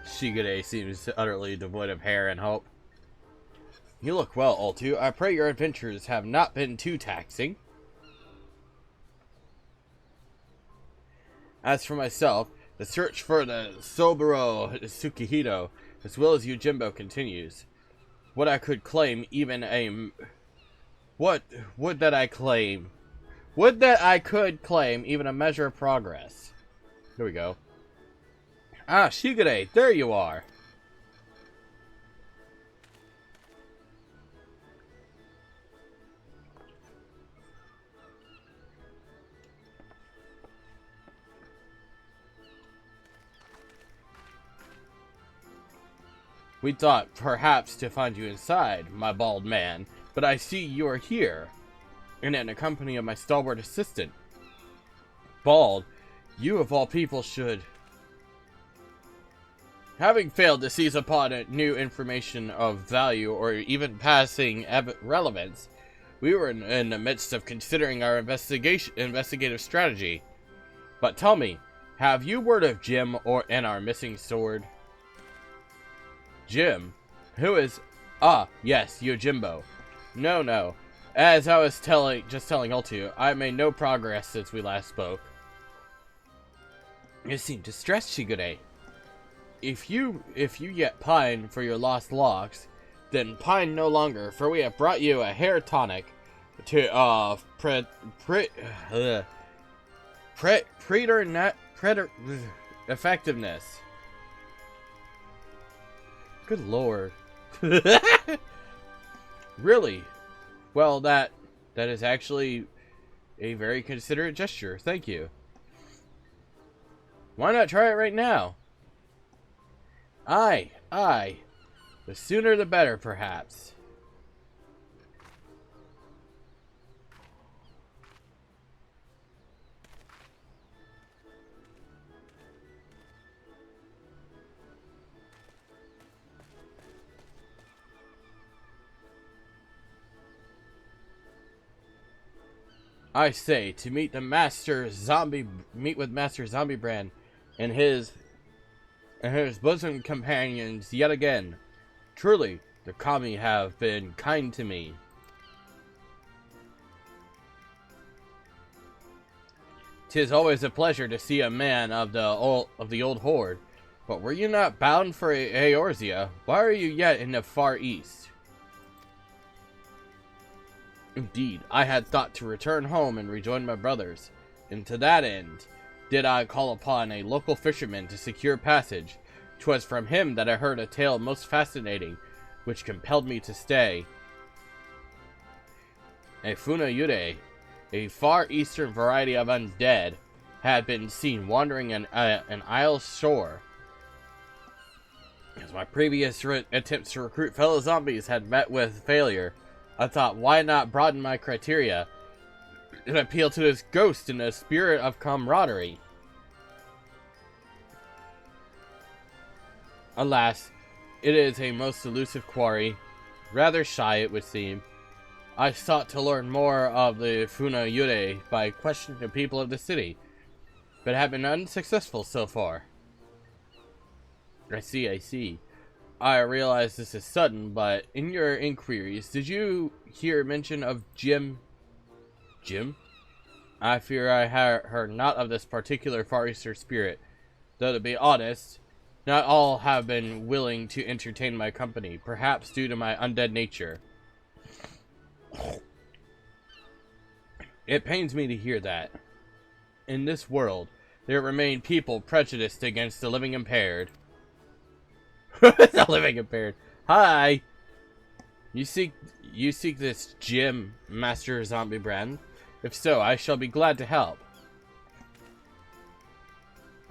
Shigure seems utterly devoid of hair and hope. You look well, Altu. I pray your adventures have not been too taxing. As for myself, the search for the Soburo Tsukihito, as well as Yojimbo, continues. What I could claim even a... Would that I could claim even a measure of progress. Here we go. Ah, Shigure, there you are. We thought perhaps to find you inside, my bald man, but I see you are here, and in the company of my stalwart assistant. Bald, you of all people should... Having failed to seize upon new information of value or even passing relevance, we were in the midst of considering our investigative strategy. But tell me, have you word of Jim and our missing sword? Jim? Who is... Ah, yes, Yojimbo. No. As I was just telling Altu, I made no progress since we last spoke. You seem distressed, Shigure. If you yet pine for your lost locks, then pine no longer, for we have brought you a hair tonic to, effectiveness. Good lord. Really? Well, that is actually a very considerate gesture. Thank you. Why not try it right now? Aye. The sooner the better, perhaps. I say, to meet with Master Zombiebrand and his bosom companions yet again. Truly, the kami have been kind to me. 'Tis always a pleasure to see a man of the old horde. But were you not bound for Eorzea? Why are you yet in the far east? Indeed, I had thought to return home and rejoin my brothers, and to that end did I call upon a local fisherman to secure passage. 'Twas from him that I heard a tale most fascinating, which compelled me to stay. A Funayure, a far eastern variety of undead, had been seen wandering an isle's shore. As my previous attempts to recruit fellow zombies had met with failure, I thought, why not broaden my criteria and appeal to this ghost in a spirit of camaraderie? Alas, it is a most elusive quarry, rather shy it would seem. I sought to learn more of the Funayure by questioning the people of the city, but have been unsuccessful so far. I see. I realize this is sudden, but in your inquiries, did you hear mention of Jim? Jim? I fear I heard not of this particular Far Eastern spirit, though to be honest, not all have been willing to entertain my company, perhaps due to my undead nature. It pains me to hear that. In this world, there remain people prejudiced against the living impaired. The living impaired. Hi! You seek this Jim, Master Zombiebrand? If so, I shall be glad to help.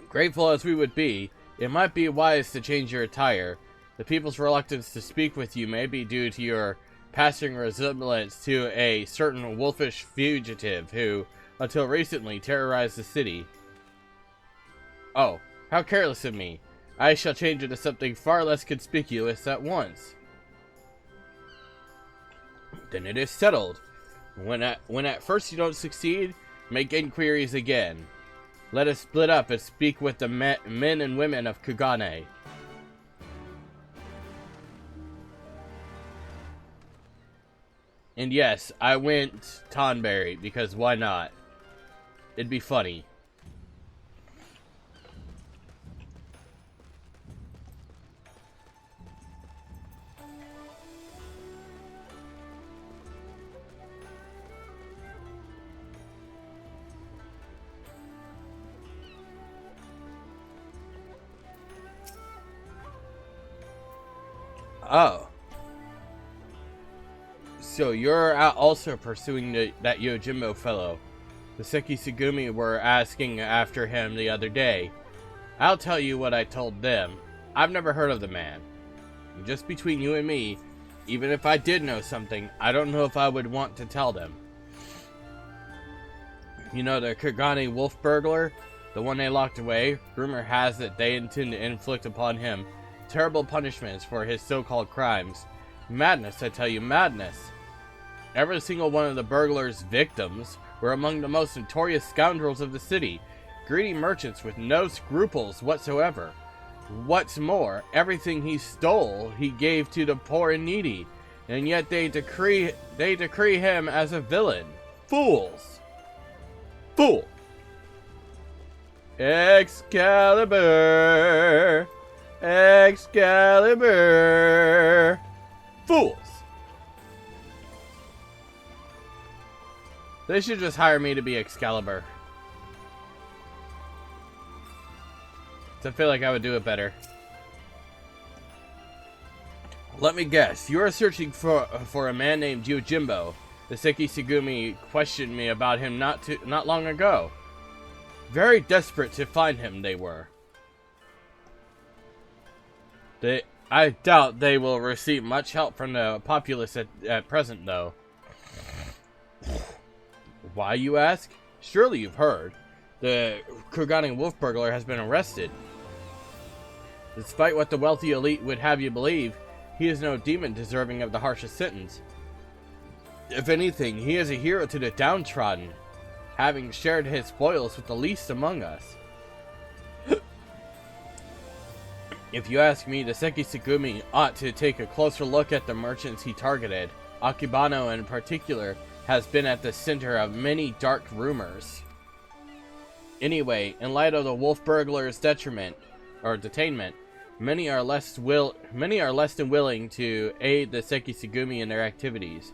Grateful as we would be, it might be wise to change your attire. The people's reluctance to speak with you may be due to your passing resemblance to a certain wolfish fugitive who, until recently, terrorized the city. Oh, how careless of me. I shall change into something far less conspicuous at once. Then it is settled. When at first you don't succeed, make inquiries again. Let us split up and speak with the men and women of Kugane. And yes, I went Tonberry, because why not? It'd be funny. Oh. So you're also pursuing that Yojimbo fellow. The Seki Sugumi were asking after him the other day. I'll tell you what I told them. I've never heard of the man. And just between you and me, even if I did know something, I don't know if I would want to tell them. You know the Kugane wolf burglar? The one they locked away? Rumor has it they intend to inflict upon him terrible punishments for his so-called crimes. Madness, I tell you, madness. Every single one of the burglar's victims were among the most notorious scoundrels of the city, greedy merchants with no scruples whatsoever. What's more, everything he stole, he gave to the poor and needy, and yet they decree him as a villain. Fools! Fool! Excalibur! Excalibur! Fools! They should just hire me to be Excalibur. I feel like I would do it better. Let me guess. You are searching for a man named Yojimbo. The Seki Sugumi questioned me about him not long ago. Very desperate to find him, they were. I doubt they will receive much help from the populace at present, though. Why, you ask? Surely you've heard. The Kugane wolf burglar has been arrested. Despite what the wealthy elite would have you believe, he is no demon deserving of the harshest sentence. If anything, he is a hero to the downtrodden, having shared his spoils with the least among us. If you ask me, the Seki Sugumi ought to take a closer look at the merchants he targeted. Akibano, in particular, has been at the center of many dark rumors. Anyway, in light of the wolf burglar's detainment, many are less than willing to aid the Seki Sugumi in their activities.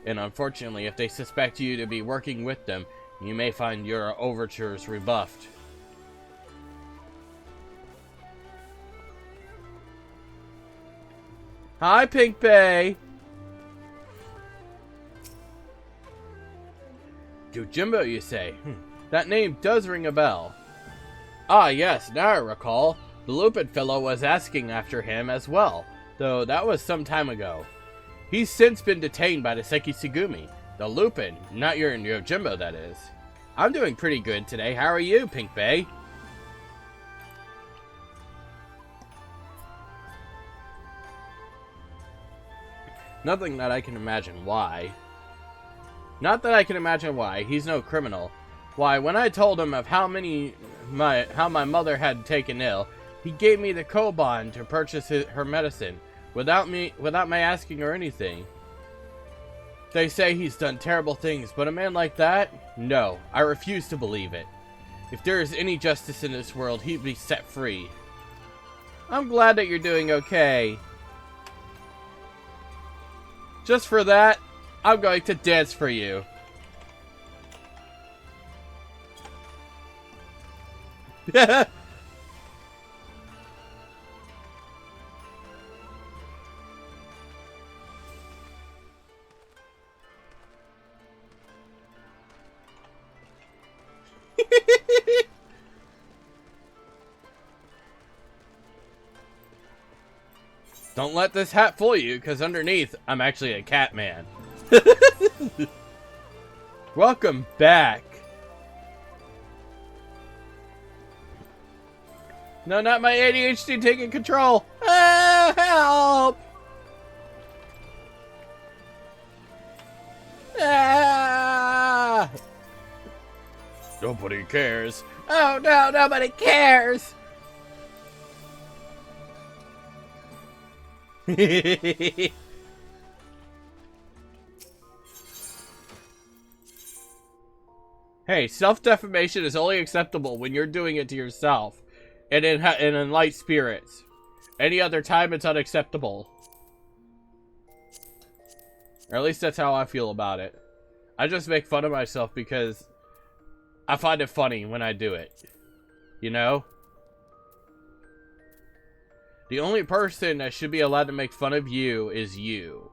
And unfortunately, if they suspect you to be working with them, you may find your overtures rebuffed. Hi, Pink Bay! Yojimbo, you say? That name does ring a bell. Ah, yes, now I recall. The Lupin fellow was asking after him as well, though that was some time ago. He's since been detained by the Seki Sugumi. The Lupin, not your Yojimbo, that is. I'm doing pretty good today. How are you, Pink Bay? Nothing that I can imagine why. Not that I can imagine why. He's no criminal. Why, when I told him of how my mother had taken ill, he gave me the koban to purchase her medicine, without my asking or anything. They say he's done terrible things, but a man like that? No, I refuse to believe it. If there is any justice in this world, he'd be set free. I'm glad that you're doing okay. Just for that, I'm going to dance for you. Don't let this hat fool you, because underneath, I'm actually a cat man. Welcome back. No, not my ADHD taking control. Ah, help! Ah! Nobody cares. Oh no, nobody cares! Hey, self-defamation is only acceptable when you're doing it to yourself and in light spirits. Any other time, it's unacceptable. Or at least that's how I feel about it. I just make fun of myself because I find it funny when I do it. You know? The only person that should be allowed to make fun of you is you.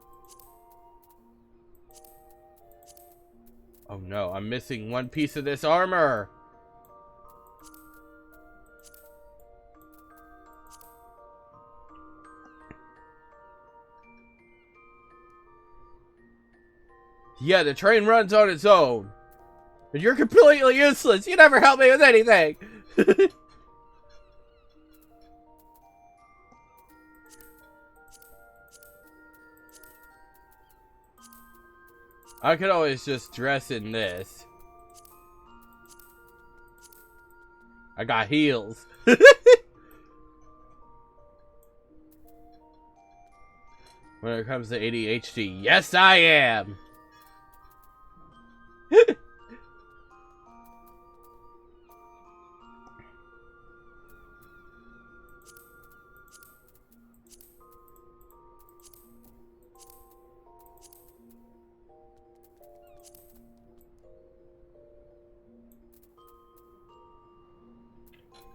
Oh no, I'm missing one piece of this armor. Yeah, the train runs on its own. And you're completely useless. You never help me with anything. I could always just dress in this. I got heels. When it comes to ADHD, yes I am.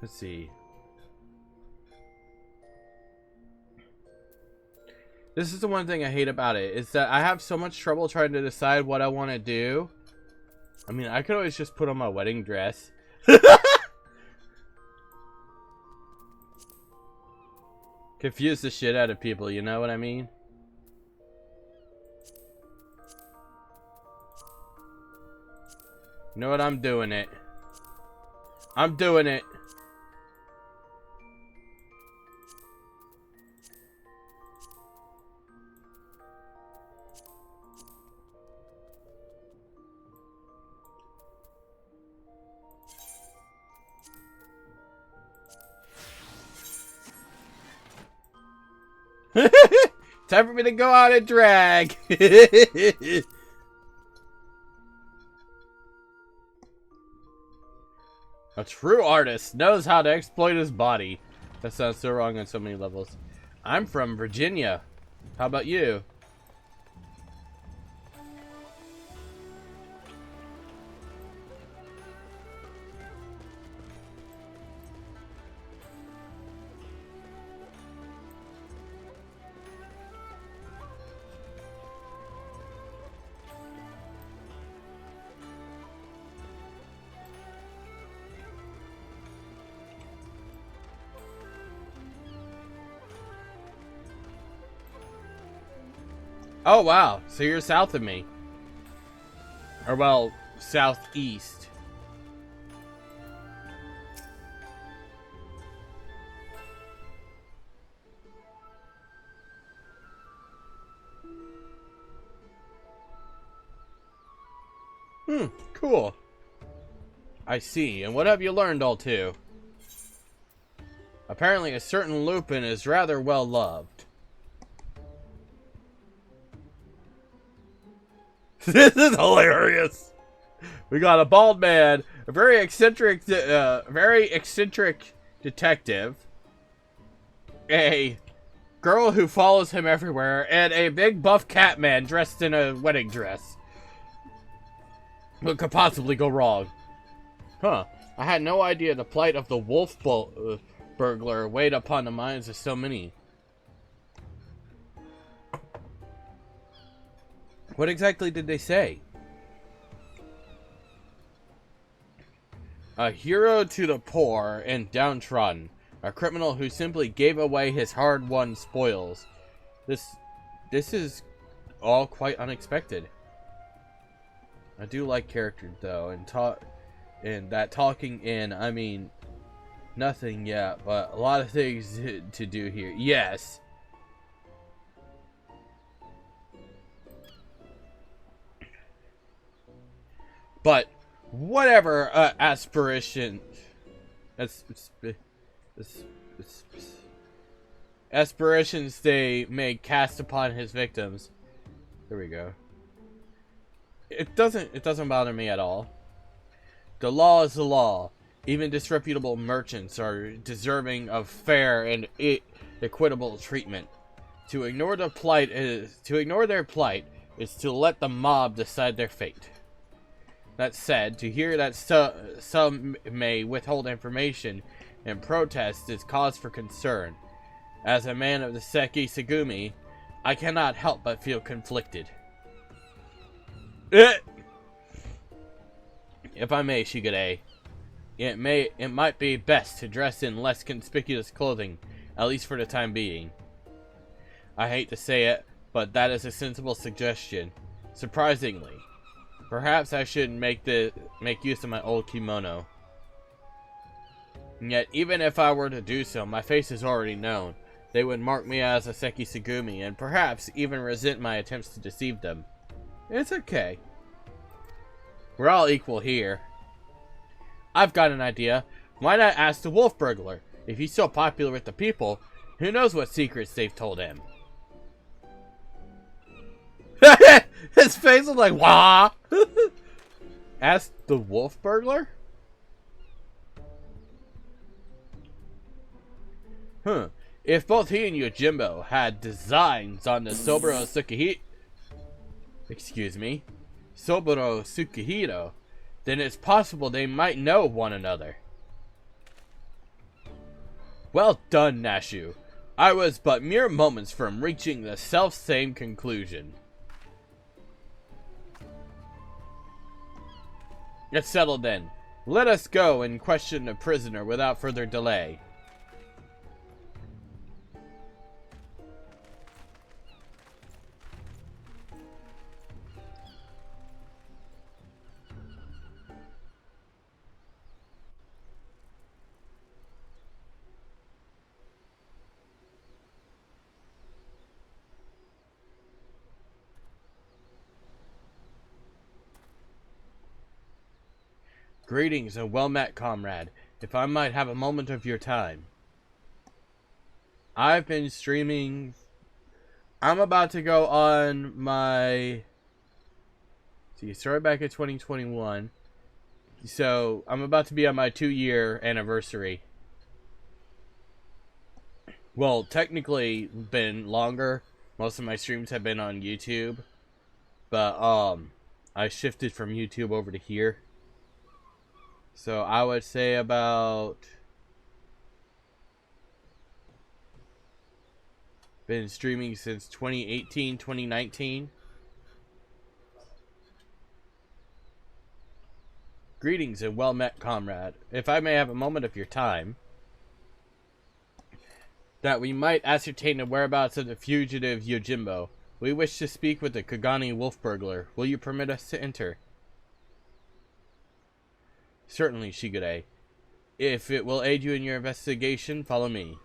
Let's see. This is the one thing I hate about it, is that I have so much trouble trying to decide what I want to do. I mean, I could always just put on my wedding dress. Confuse the shit out of people, you know what I mean? You know what? I'm doing it. I'm doing it. Time for me to go out and drag. A true artist knows how to exploit his body. That sounds so wrong on so many levels. I'm from Virginia. How about you? Oh, wow. So you're south of me. Or, well, southeast. Cool. I see. And what have you learned, all two? Apparently, a certain Lupin is rather well loved. This is hilarious. We got a bald man, a very eccentric detective, a girl who follows him everywhere, and a big buff cat man dressed in a wedding dress. What could possibly go wrong? Huh. I had no idea the plight of the wolf burglar weighed upon the minds of so many. What exactly did they say? A hero to the poor and downtrodden. A criminal who simply gave away his hard-won spoils. This is all quite unexpected. I do like characters though, and that talking in, I mean, nothing yet, but a lot of things to do here. Yes. But whatever aspirations they may cast upon his victims. There we go. It doesn't bother me at all. The law is the law. Even disreputable merchants are deserving of fair and equitable treatment. To ignore their plight is to let the mob decide their fate. That said, to hear that some may withhold information and protest is cause for concern. As a man of the Seki Segumi, I cannot help but feel conflicted. If I may, Shigure, it might be best to dress in less conspicuous clothing, at least for the time being. I hate to say it, but that is a sensible suggestion. Surprisingly, perhaps I should make use of my old kimono. Yet, even if I were to do so, my face is already known. They would mark me as a Seki Segumi, and perhaps even resent my attempts to deceive them. It's okay. We're all equal here. I've got an idea. Why not ask the wolf burglar? If he's so popular with the people, who knows what secrets they've told him? His face was like, wah! Ask the wolf burglar? If both he and Yojimbo had designs on the Soboro Tsukihiro, then it's possible they might know one another. Well done, Nashu. I was but mere moments from reaching the self-same conclusion. It's settled then. Let us go and question the prisoner without further delay. Greetings and well met, comrade. If I might have a moment of your time. I've been streaming. I'm about to go on my... See, started back in 2021. So, I'm about to be on my 2-year anniversary. Well, technically, been longer. Most of my streams have been on YouTube. But, I shifted from YouTube over to here. So I would say about been streaming since 2018, 2019. Greetings and well met, comrade. If I may have a moment of your time, that we might ascertain the whereabouts of the fugitive Yojimbo. We wish to speak with the Kagani wolf burglar. Will you permit us to enter? Certainly, Shigure. If it will aid you in your investigation, follow me.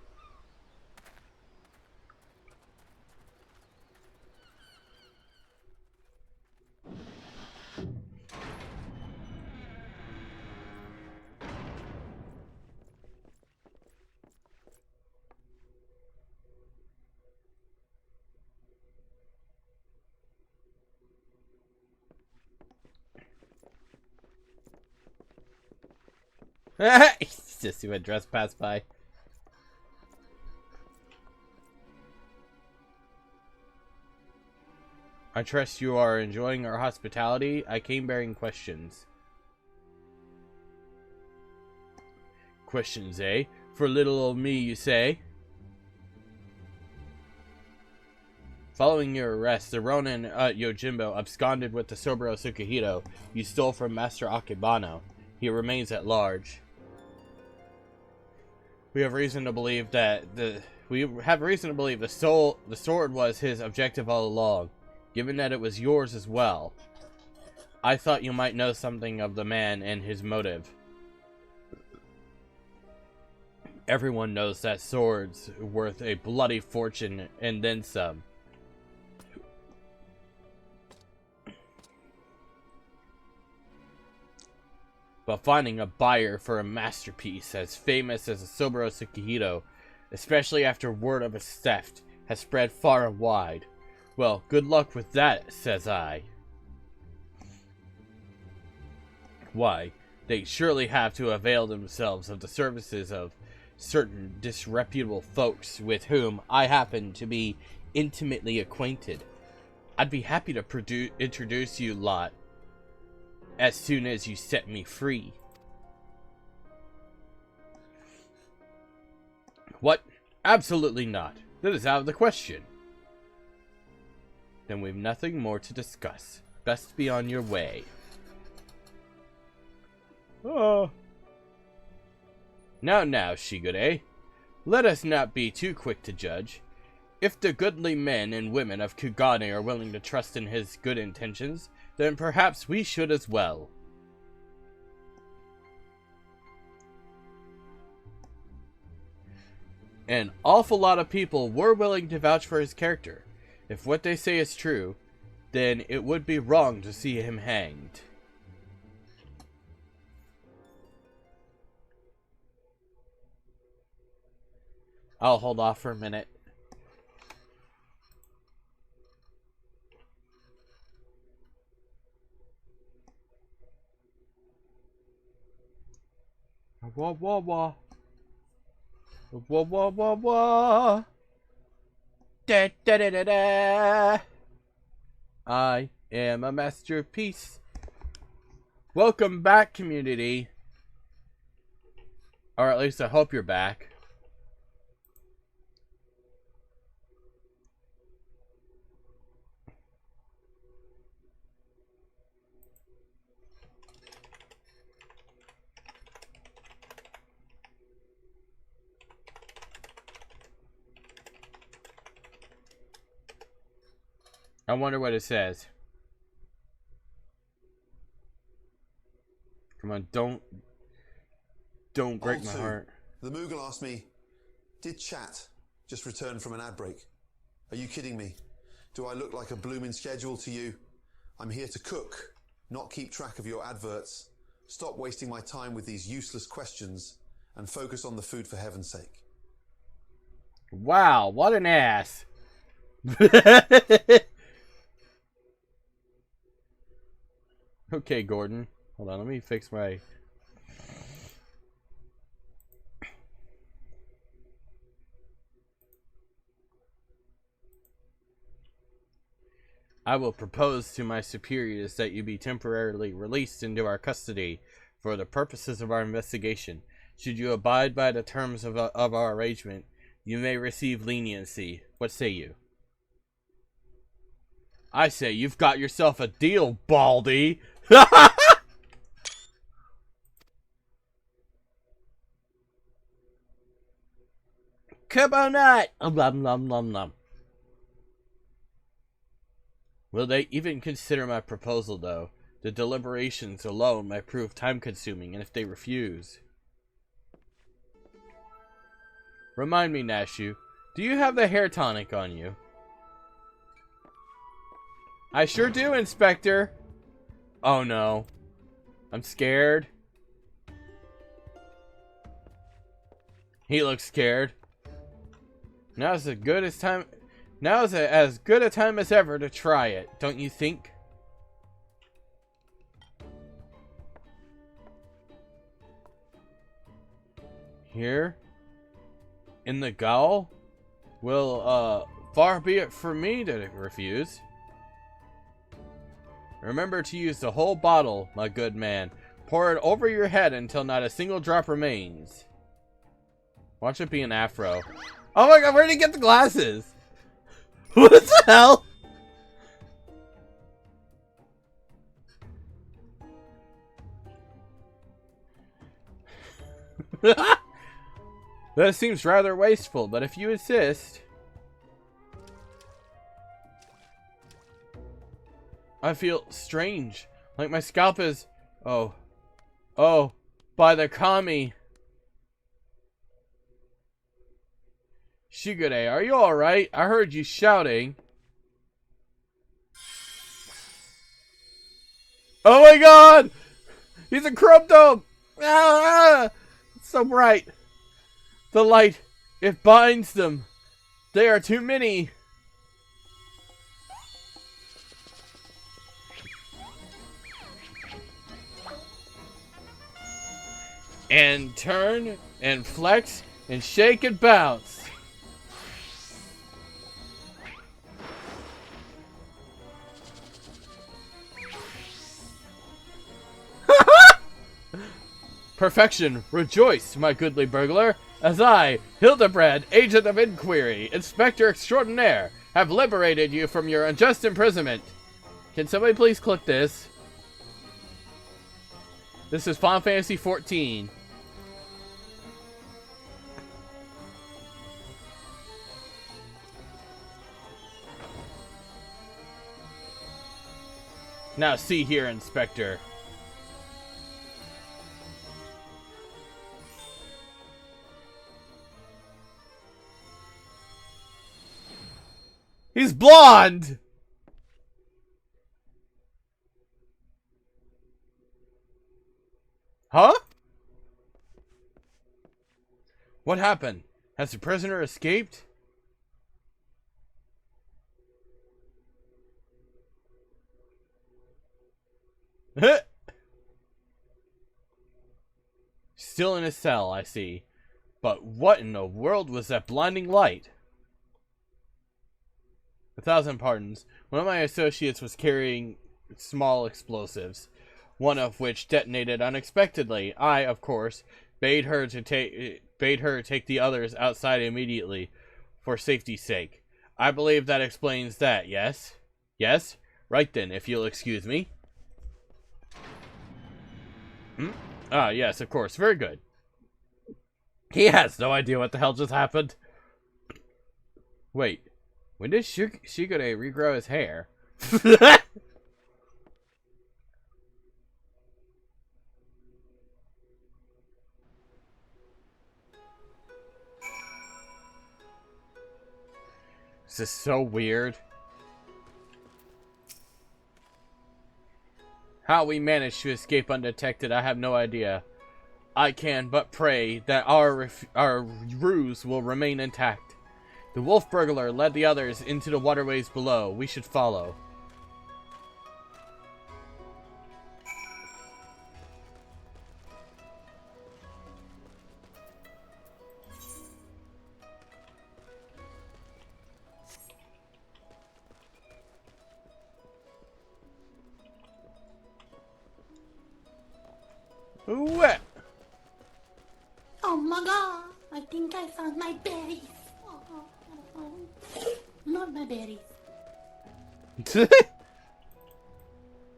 Just see what dress passed by. I trust you are enjoying our hospitality. I came bearing questions. Questions, eh? For little old me, you say? Following your arrest, the Ronin Yojimbo absconded with the Soboro Tsukihiro you stole from Master Akebano. He remains at large. We have reason to believe the sword was his objective all along, given that it was yours as well. I thought you might know something of the man and his motive. Everyone knows that sword's worth a bloody fortune and then some. but finding a buyer for a masterpiece as famous as Asoburo Tsukihito, especially after word of its theft, has spread far and wide. Well, good luck with that, says I. Why, they surely have to avail themselves of the services of certain disreputable folks with whom I happen to be intimately acquainted. I'd be happy to introduce you lot as soon as you set me free. What? Absolutely not. That is out of the question. Then we've nothing more to discuss. Best be on your way. Oh. Now, Shigure. Let us not be too quick to judge. If the goodly men and women of Kugane are willing to trust in his good intentions, then perhaps we should as well. An awful lot of people were willing to vouch for his character. If what they say is true, then it would be wrong to see him hanged. I'll hold off for a minute. Wah wah wah. Wah wah wah wah. Da da da da da. I am a masterpiece. Welcome back, community. Or at least I hope you're back. I wonder what it says. Come on, don't break my heart. The Moogle asked me, did chat just return from an ad break? Are you kidding me? Do I look like a blooming schedule to you? I'm here to cook, not keep track of your adverts. Stop wasting my time with these useless questions and focus on the food for heaven's sake. Wow, what an ass. Okay, Gordon. Hold on, let me fix my... I will propose to my superiors that you be temporarily released into our custody for the purposes of our investigation. Should you abide by the terms of our arrangement, you may receive leniency. What say you? I say you've got yourself a deal, Baldy! Come on, nut! Will they even consider my proposal, though? The deliberations alone might prove time-consuming, and if they refuse... Remind me, Nashu, do you have the hair tonic on you? I sure do, Inspector! Oh no. I'm scared. He looks scared. Now's as good as time as ever to try it, don't you think? Here? In the gaol? Well, far be it from me to refuse. Remember to use the whole bottle, my good man. Pour it over your head until not a single drop remains. Watch it be an afro. Oh my god, where did he get the glasses? What the hell? That seems rather wasteful, but if you insist... I feel strange, like my scalp is... Oh, by the kami. Shigure, are you alright? I heard you shouting. Oh my god! He's a chrome. Ah! It's so bright. The light, it binds them. They are too many. And turn and flex and shake and bounce. Perfection, rejoice, my goodly burglar, as I, Hildibrand, agent of inquiry, inspector extraordinaire, have liberated you from your unjust imprisonment. Can somebody please click this? This is Final Fantasy XIV. Now see here, Inspector. He's blonde! Huh? What happened? Has the prisoner escaped? Still in his cell, I see. But what in the world was that blinding light? 1,000 pardons. One of my associates was carrying small explosives, one of which detonated unexpectedly. I, of course, bade her take the others outside immediately, for safety's sake. I believe that explains that. Yes, yes. Right then, if you'll excuse me. Ah, yes, of course. Very good. He has no idea what the hell just happened. Wait. When did Shigure regrow his hair? This is so weird. How we managed to escape undetected, I have no idea. I can but pray that our ruse will remain intact. The wolf burglar led the others into the waterways below. We should follow. What? Oh my god, I think I found my berries. Not my berries.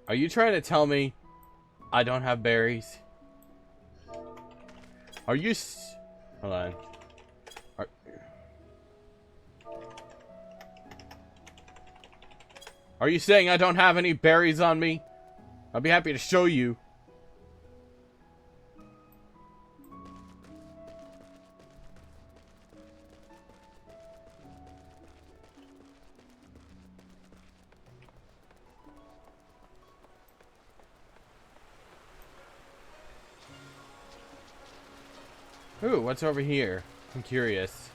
Are you trying to tell me I don't have berries? Are you hold on. Are you saying I don't have any berries on me? I'll be happy to show you. Ooh, what's over here? I'm curious.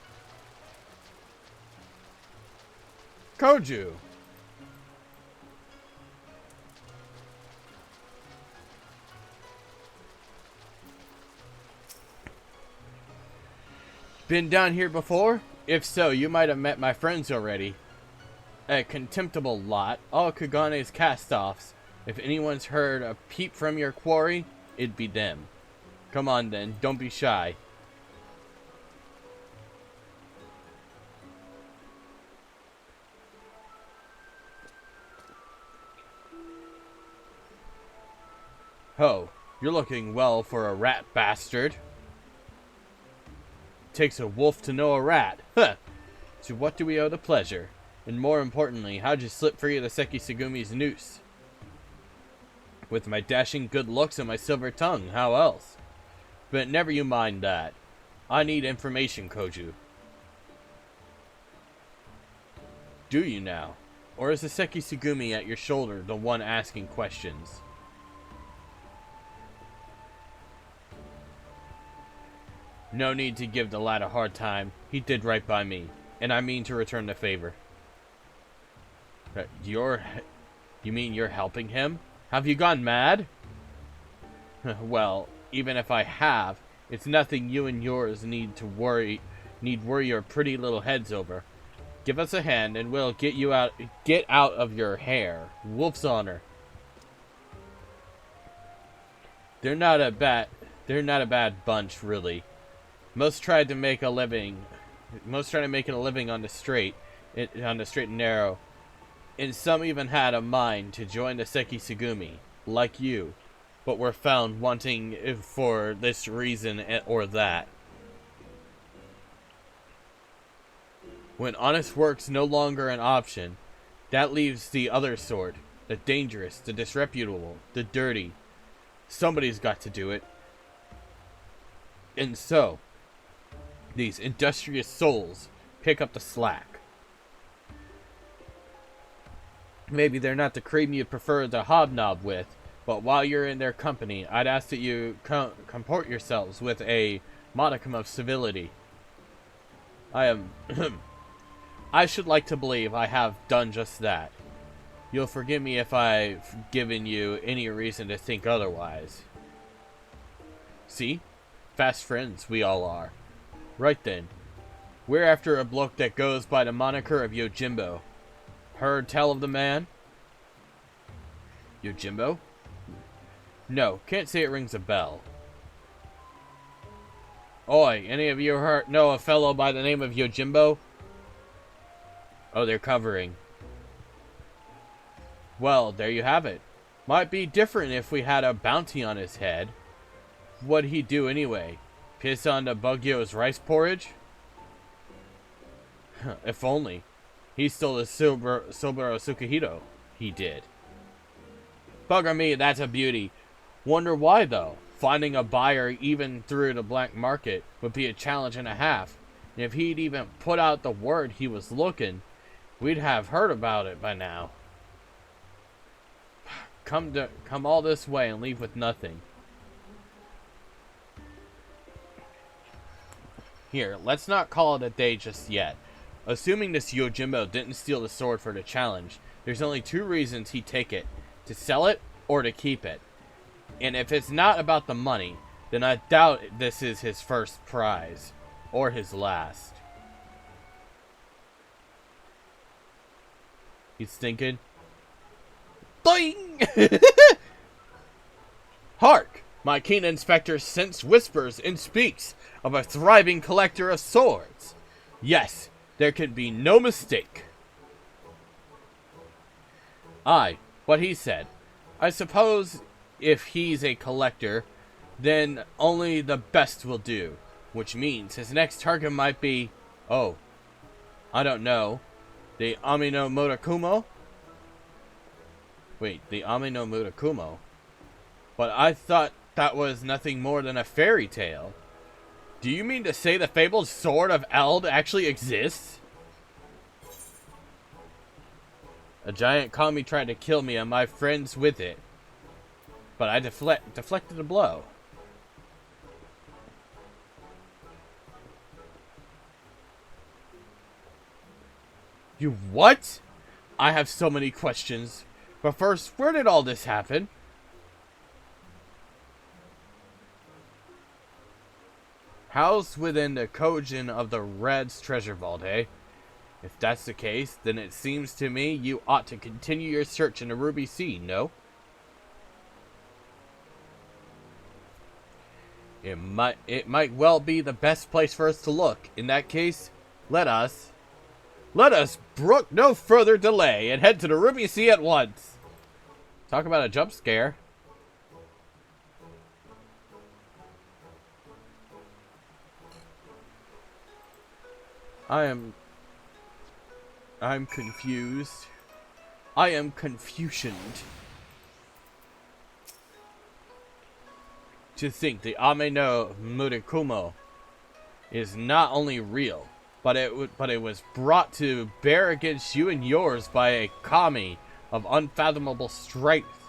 Koju! Been down here before? If so, you might have met my friends already. A contemptible lot, all Kagane's cast-offs. If anyone's heard a peep from your quarry, it'd be them. Come on then, don't be shy. Oh, you're looking well for a rat bastard. Takes a wolf to know a rat. Huh. To what do we owe the pleasure? And more importantly, how'd you slip free of the Sekisugumi's noose? With my dashing good looks and my silver tongue, how else? But never you mind that. I need information, Koju. Do you now? Or is the Sekisugumi at your shoulder the one asking questions? No need to give the lad a hard time. He did right by me, and I mean to return the favor. You mean you're helping him? Have you gone mad? Well, even if I have, it's nothing you and yours need worry your pretty little heads over. Give us a hand and we'll get out of your hair. Wolf's honor. They're not a bad bunch, really. Most try to make a living on the straight and narrow. And some even had a mind to join the Seki Sugumi, like you, but were found wanting for this reason or that. When honest work's no longer an option, that leaves the other sort, the dangerous, the disreputable, the dirty. Somebody's got to do it. And so, these industrious souls pick up the slack. Maybe they're not the cream you'd prefer to hobnob with, but while you're in their company, I'd ask that you comport yourselves with a modicum of civility. I should like to believe I have done just that. You'll forgive me if I've given you any reason to think otherwise. See? Fast friends we all are. Right then. We're after a bloke that goes by the moniker of Yojimbo. Heard tell of the man? Yojimbo? No, can't say it rings a bell. Oi, any of you know a fellow by the name of Yojimbo? Oh, they're covering. Well, there you have it. Might be different if we had a bounty on his head. What'd he do anyway? Piss on the Bugyo's rice porridge? If only. He stole the Soboro Tsukihito. He did. Bugger me, that's a beauty. Wonder why, though. Finding a buyer even through the black market would be a challenge and a half. And if he'd even put out the word he was looking, we'd have heard about it by now. Come all this way and leave with nothing. Here, let's not call it a day just yet. Assuming this Yojimbo didn't steal the sword for the challenge, there's only two reasons he'd take it. To sell it, or to keep it. And if it's not about the money, then I doubt this is his first prize. Or his last. He's thinking. Doing! Hark! My keen inspector scents whispers and speaks of a thriving collector of swords. Yes, there can be no mistake. Aye, what he said. I suppose if he's a collector, then only the best will do. Which means his next target might be, oh, I don't know, the Amino Murakumo? Wait, the Amino Murakumo? But I thought that was nothing more than a fairy tale. Do you mean to say the fabled sword of Eld actually exists? A giant kami tried to kill me and my friends with it. But I deflected a blow. You what? I have so many questions. But first, where did all this happen? Housed within the Kojin of the Red's treasure vault, eh? If that's the case, then it seems to me you ought to continue your search in the Ruby Sea, no? It might well be the best place for us to look. In that case, let us brook no further delay and head to the Ruby Sea at once. Talk about a jump scare. I'm confused. I am confusioned. To think the Ame no Murakumo is not only real, but it was brought to bear against you and yours by a kami of unfathomable strength.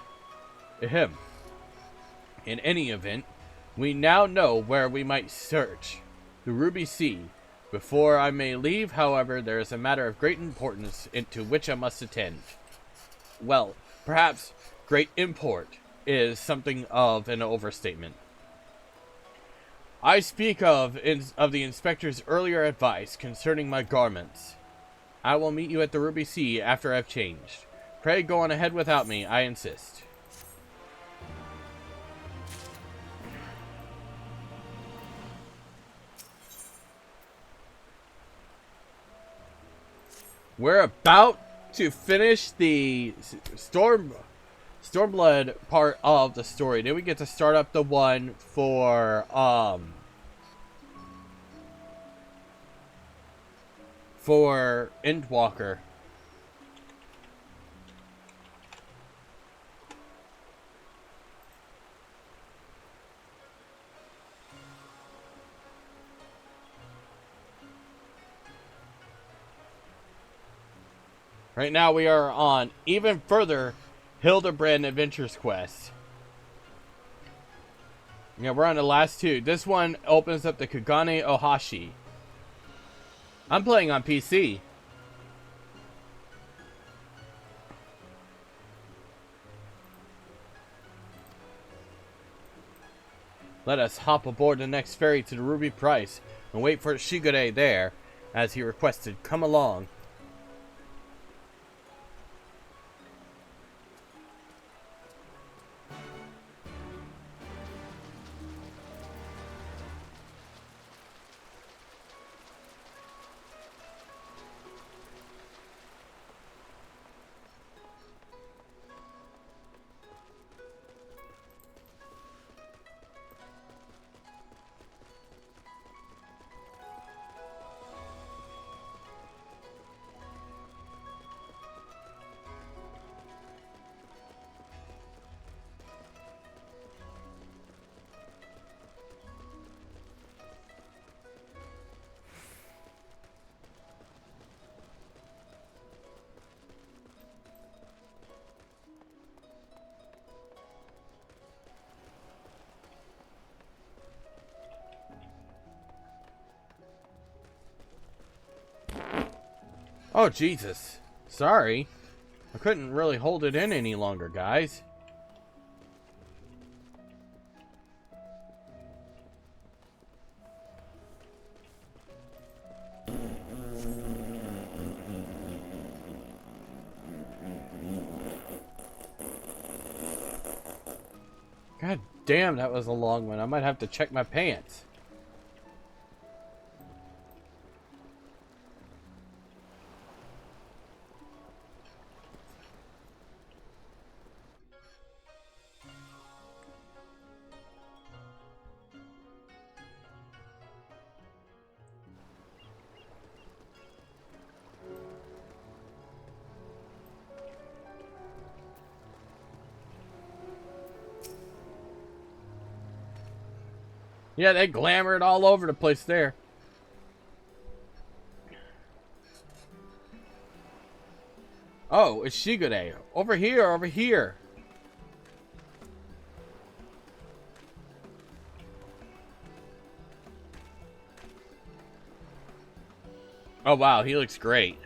Ahem. In any event, we now know where we might search. the Ruby Sea. Before I may leave, however, there is a matter of great importance to which I must attend. Well, perhaps great import is something of an overstatement. I speak of the inspector's earlier advice concerning my garments. I will meet you at the Ruby Sea after I've changed. Pray go on ahead without me, I insist. We're about to finish the Stormblood part of the story. Then we get to start up the one for Endwalker. Right now we are on even further Hildibrand Adventures quest. Yeah, we're on the last two. This one opens up the Kagane Ohashi. I'm playing on PC. Let us hop aboard the next ferry to the Ruby Price and wait for Shigure there, as he requested. Come along. Oh, Jesus. Sorry. I couldn't really hold it in any longer, guys. God damn, that was a long one. I might have to check my pants. Yeah, they glamored all over the place there. Oh, it's Shigure. Over here, over here. Oh, wow, he looks great.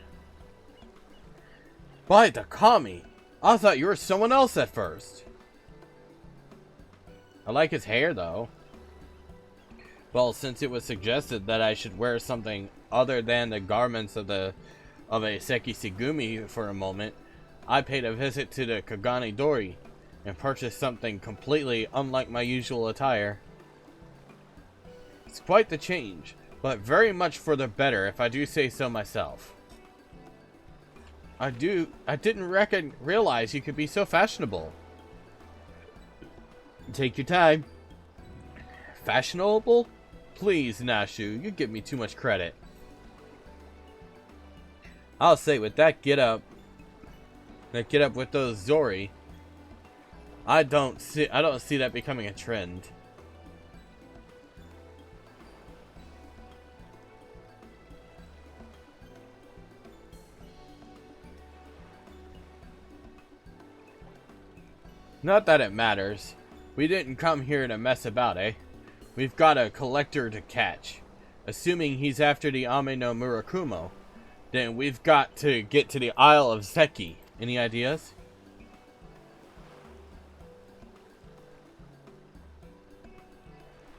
By the Kami, I thought you were someone else at first. I like his hair, though. Well, since it was suggested that I should wear something other than the garments of a Sekisegumi for a moment, I paid a visit to the Kagane Dori and purchased something completely unlike my usual attire. It's quite the change, but very much for the better if I do say so myself. I didn't realize you could be so fashionable. Take your time. Fashionable? Please, Nashu, you give me too much credit. I'll say with that get up with those Zori, I don't see that becoming a trend. Not that it matters. We didn't come here to mess about, eh? We've got a collector to catch. Assuming he's after the Ame no Murakumo, then we've got to get to the Isle of Zeki. Any ideas?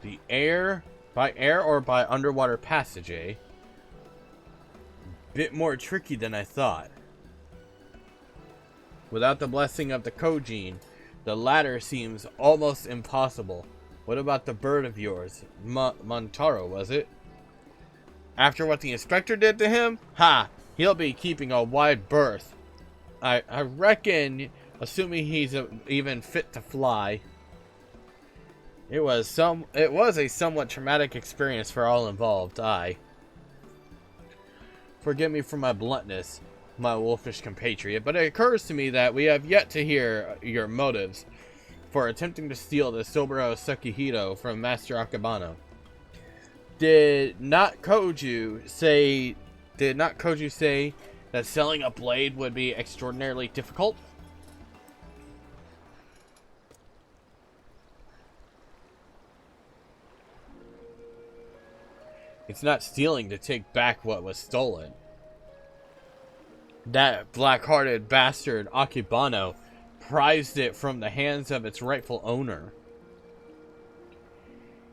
The air, by air or by underwater passage, eh? Bit more tricky than I thought. Without the blessing of the Kojin, the latter seems almost impossible. What about the bird of yours? Montaro, was it? After what the inspector did to him? Ha! He'll be keeping a wide berth. I reckon, assuming he's even fit to fly. It was a somewhat traumatic experience for all involved. Forgive me for my bluntness, my wolfish compatriot, but it occurs to me that we have yet to hear your motives for attempting to steal the Soboro Sekihito from Master Akebano. Did not Koju say that selling a blade would be extraordinarily difficult? It's not stealing to take back what was stolen. That black-hearted bastard Akebano prized it from the hands of its rightful owner.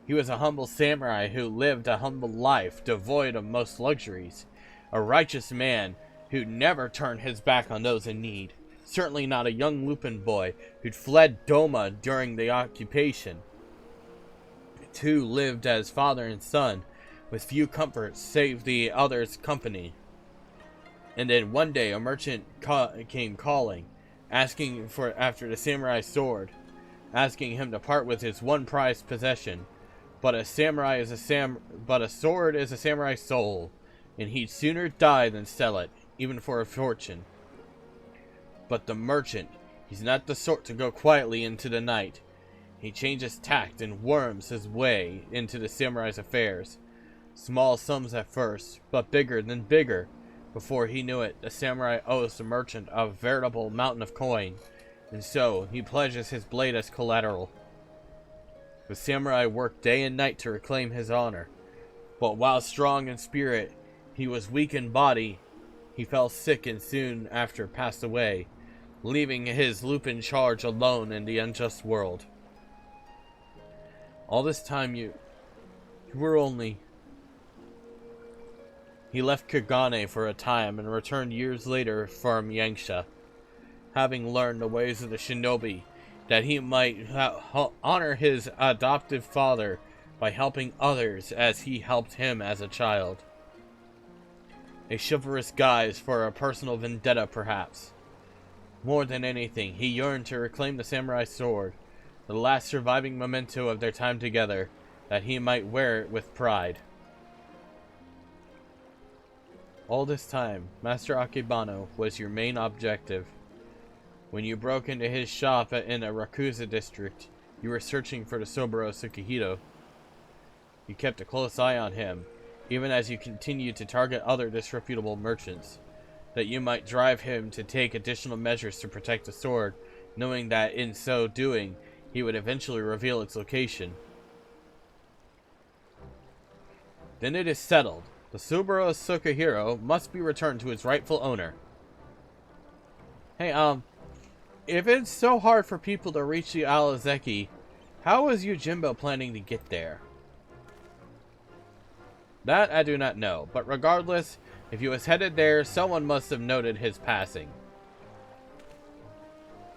He was a humble samurai who lived a humble life, devoid of most luxuries. A righteous man who never turned his back on those in need. Certainly not a young Lupin boy who'd fled Doma during the occupation. The two lived as father and son, with few comforts save the other's company. And then one day a merchant came calling, asking after the samurai sword, asking him to part with his one prized possession. But a sword is a samurai's soul, and he'd sooner die than sell it, even for a fortune. But the merchant, he's not the sort to go quietly into the night. He changes tact and worms his way into the samurai's affairs. Small sums at first, but bigger than bigger. Before he knew it, the samurai owes the merchant a veritable mountain of coin, and so he pledges his blade as collateral. The samurai worked day and night to reclaim his honor, but while strong in spirit, he was weak in body. He fell sick and soon after passed away, leaving his Lupin charge alone in the unjust world. All this time you were only... He left Kagane for a time and returned years later from Yangsha, having learned the ways of the shinobi, that he might honor his adoptive father by helping others as he helped him as a child. A chivalrous guise for a personal vendetta, perhaps. More than anything, he yearned to reclaim the samurai sword, the last surviving memento of their time together, that he might wear it with pride. All this time, Master Akebano was your main objective. When you broke into his shop in a Rakuza district, you were searching for the Soboro Sekihito. You kept a close eye on him, even as you continued to target other disreputable merchants, that you might drive him to take additional measures to protect the sword, knowing that in so doing, he would eventually reveal its location. Then it is settled. The Soboro Sekihiro must be returned to its rightful owner. Hey, if it's so hard for people to reach the Isle of Zeki, how was Yojimbo planning to get there? That I do not know, but regardless, if he was headed there, someone must have noted his passing.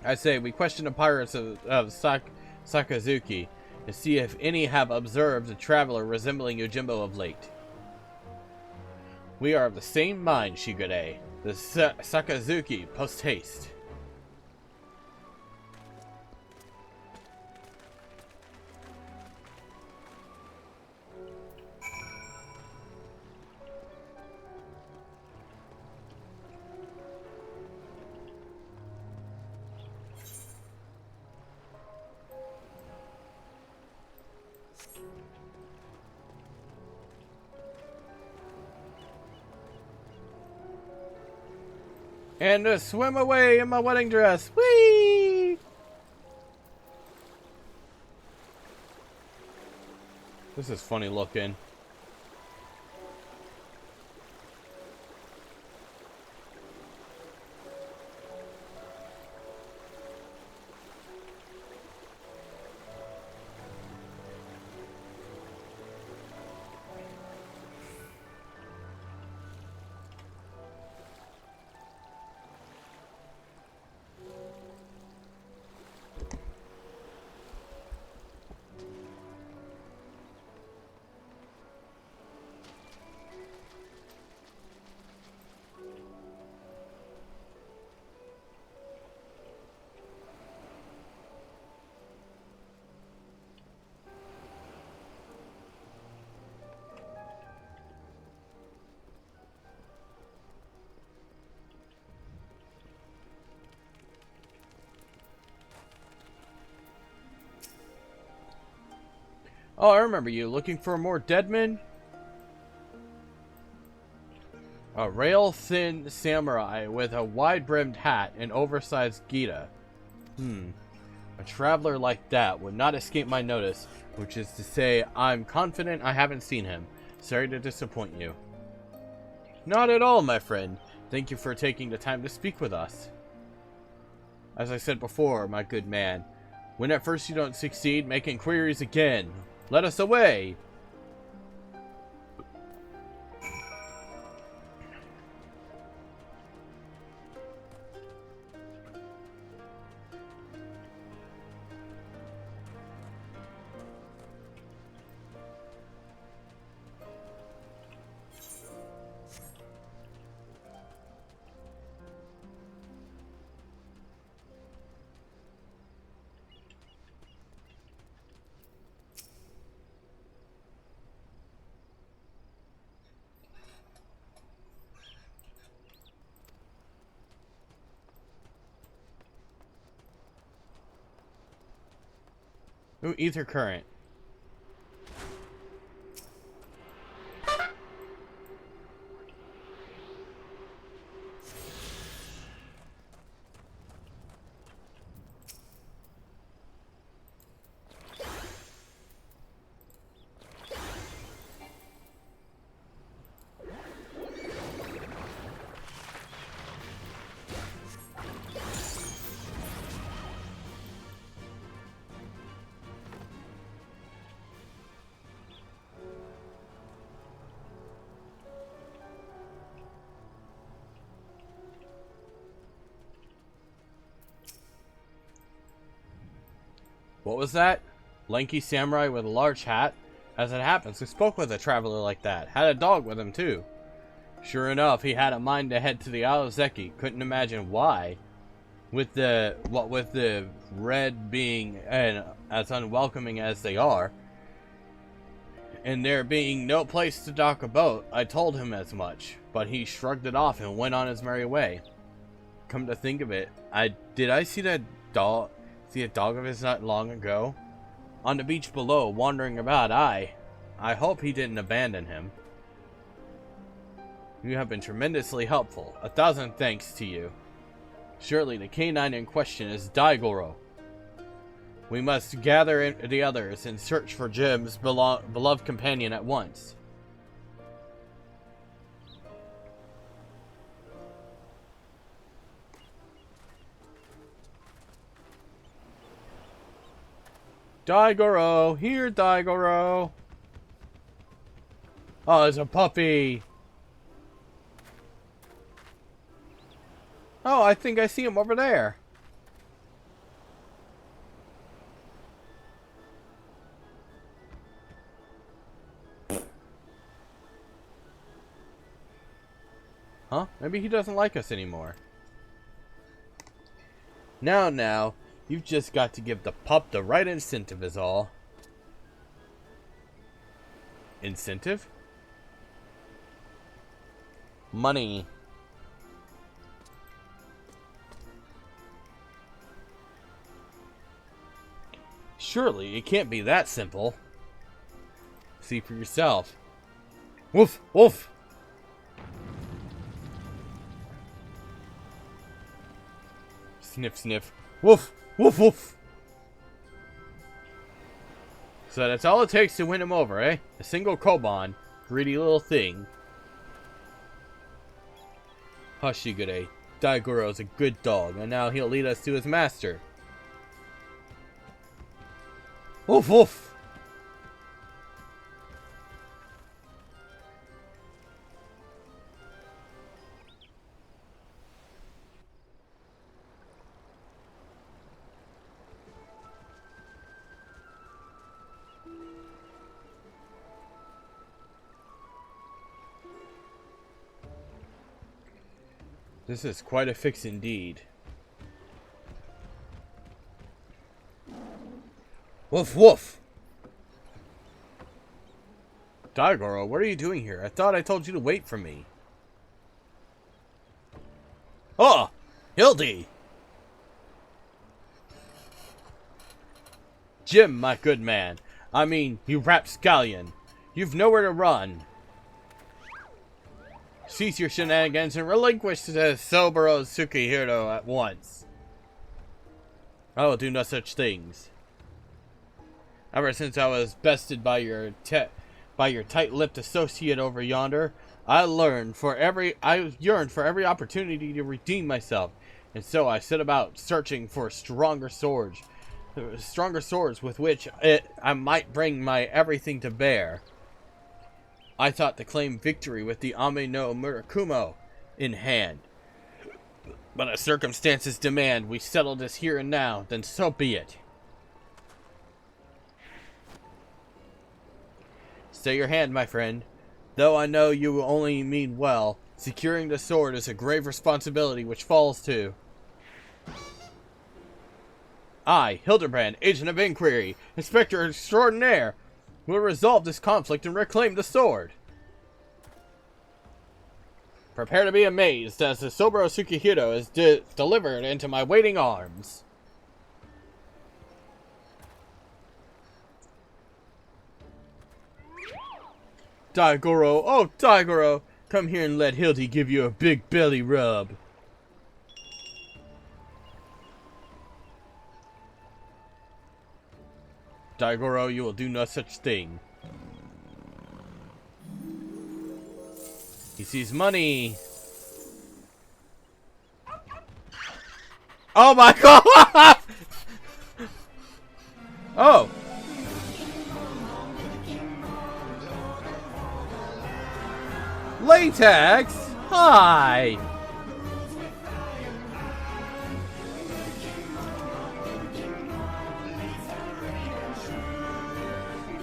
I say, we question the pirates of Sakazuki to see if any have observed a traveler resembling Yojimbo of late. We are of the same mind, Shigure. The Sakazuki, post haste. And to swim away in my wedding dress. Whee! This is funny looking. Oh, I remember you. Looking for more dead men? A rail-thin samurai with a wide-brimmed hat and oversized gita. A traveler like that would not escape my notice, which is to say, I'm confident I haven't seen him. Sorry to disappoint you. Not at all, my friend. Thank you for taking the time to speak with us. As I said before, my good man, when at first you don't succeed, make inquiries again. Let us away! Ooh, ether current. What was that? Lanky samurai with a large hat? As it happens, we spoke with a traveler like that. Had a dog with him, too. Sure enough, he had a mind to head to the Isle of Zeki. Couldn't imagine why. With the red being as unwelcoming as they are, and there being no place to dock a boat, I told him as much. But he shrugged it off and went on his merry way. Come to think of it, did I see that dog? See a dog of his not long ago? On the beach below, wandering about, I hope he didn't abandon him. You have been tremendously helpful. 1,000 thanks to you. Surely the canine in question is Daigoro. We must gather in the others and search for Jim's beloved companion at once. Daigoro! Here, Daigoro! Oh, it's a puppy! Oh, I think I see him over there. Huh? Maybe he doesn't like us anymore. Now, you've just got to give the pup the right incentive is all. Incentive? Money. Surely, it can't be that simple. See for yourself. Woof, woof! Sniff, sniff. Woof, woof, woof! So that's all it takes to win him over, eh? A single koban. Greedy little thing. Hush, Shigure. Daigoro's a good dog, and now he'll lead us to his master. Woof, woof! This is quite a fix indeed. Woof woof! Daigoro, what are you doing here? I thought I told you to wait for me. Oh! Hildy! Jim, my good man. I mean, you rapscallion. You've nowhere to run. Cease your shenanigans and relinquish the Soboro Tsukihiro at once. I will do no such things. Ever since I was bested by your tight-lipped associate over yonder, I yearned for every opportunity to redeem myself, and so I set about searching for stronger swords with which I might bring my everything to bear. I thought to claim victory with the Ame no Murakumo in hand. But as circumstances demand we settle this here and now, then so be it. Stay your hand, my friend. Though I know you only mean well, securing the sword is a grave responsibility which falls to I, Hildibrand, Agent of Inquiry, Inspector Extraordinaire, will resolve this conflict and reclaim the sword. Prepare to be amazed as the Soboro Tsukihiro is delivered into my waiting arms. Daigoro, oh Daigoro, come here and let Hildy give you a big belly rub. Daigoro, you will do no such thing. He sees money. Oh my god! Oh. Latex? Hi!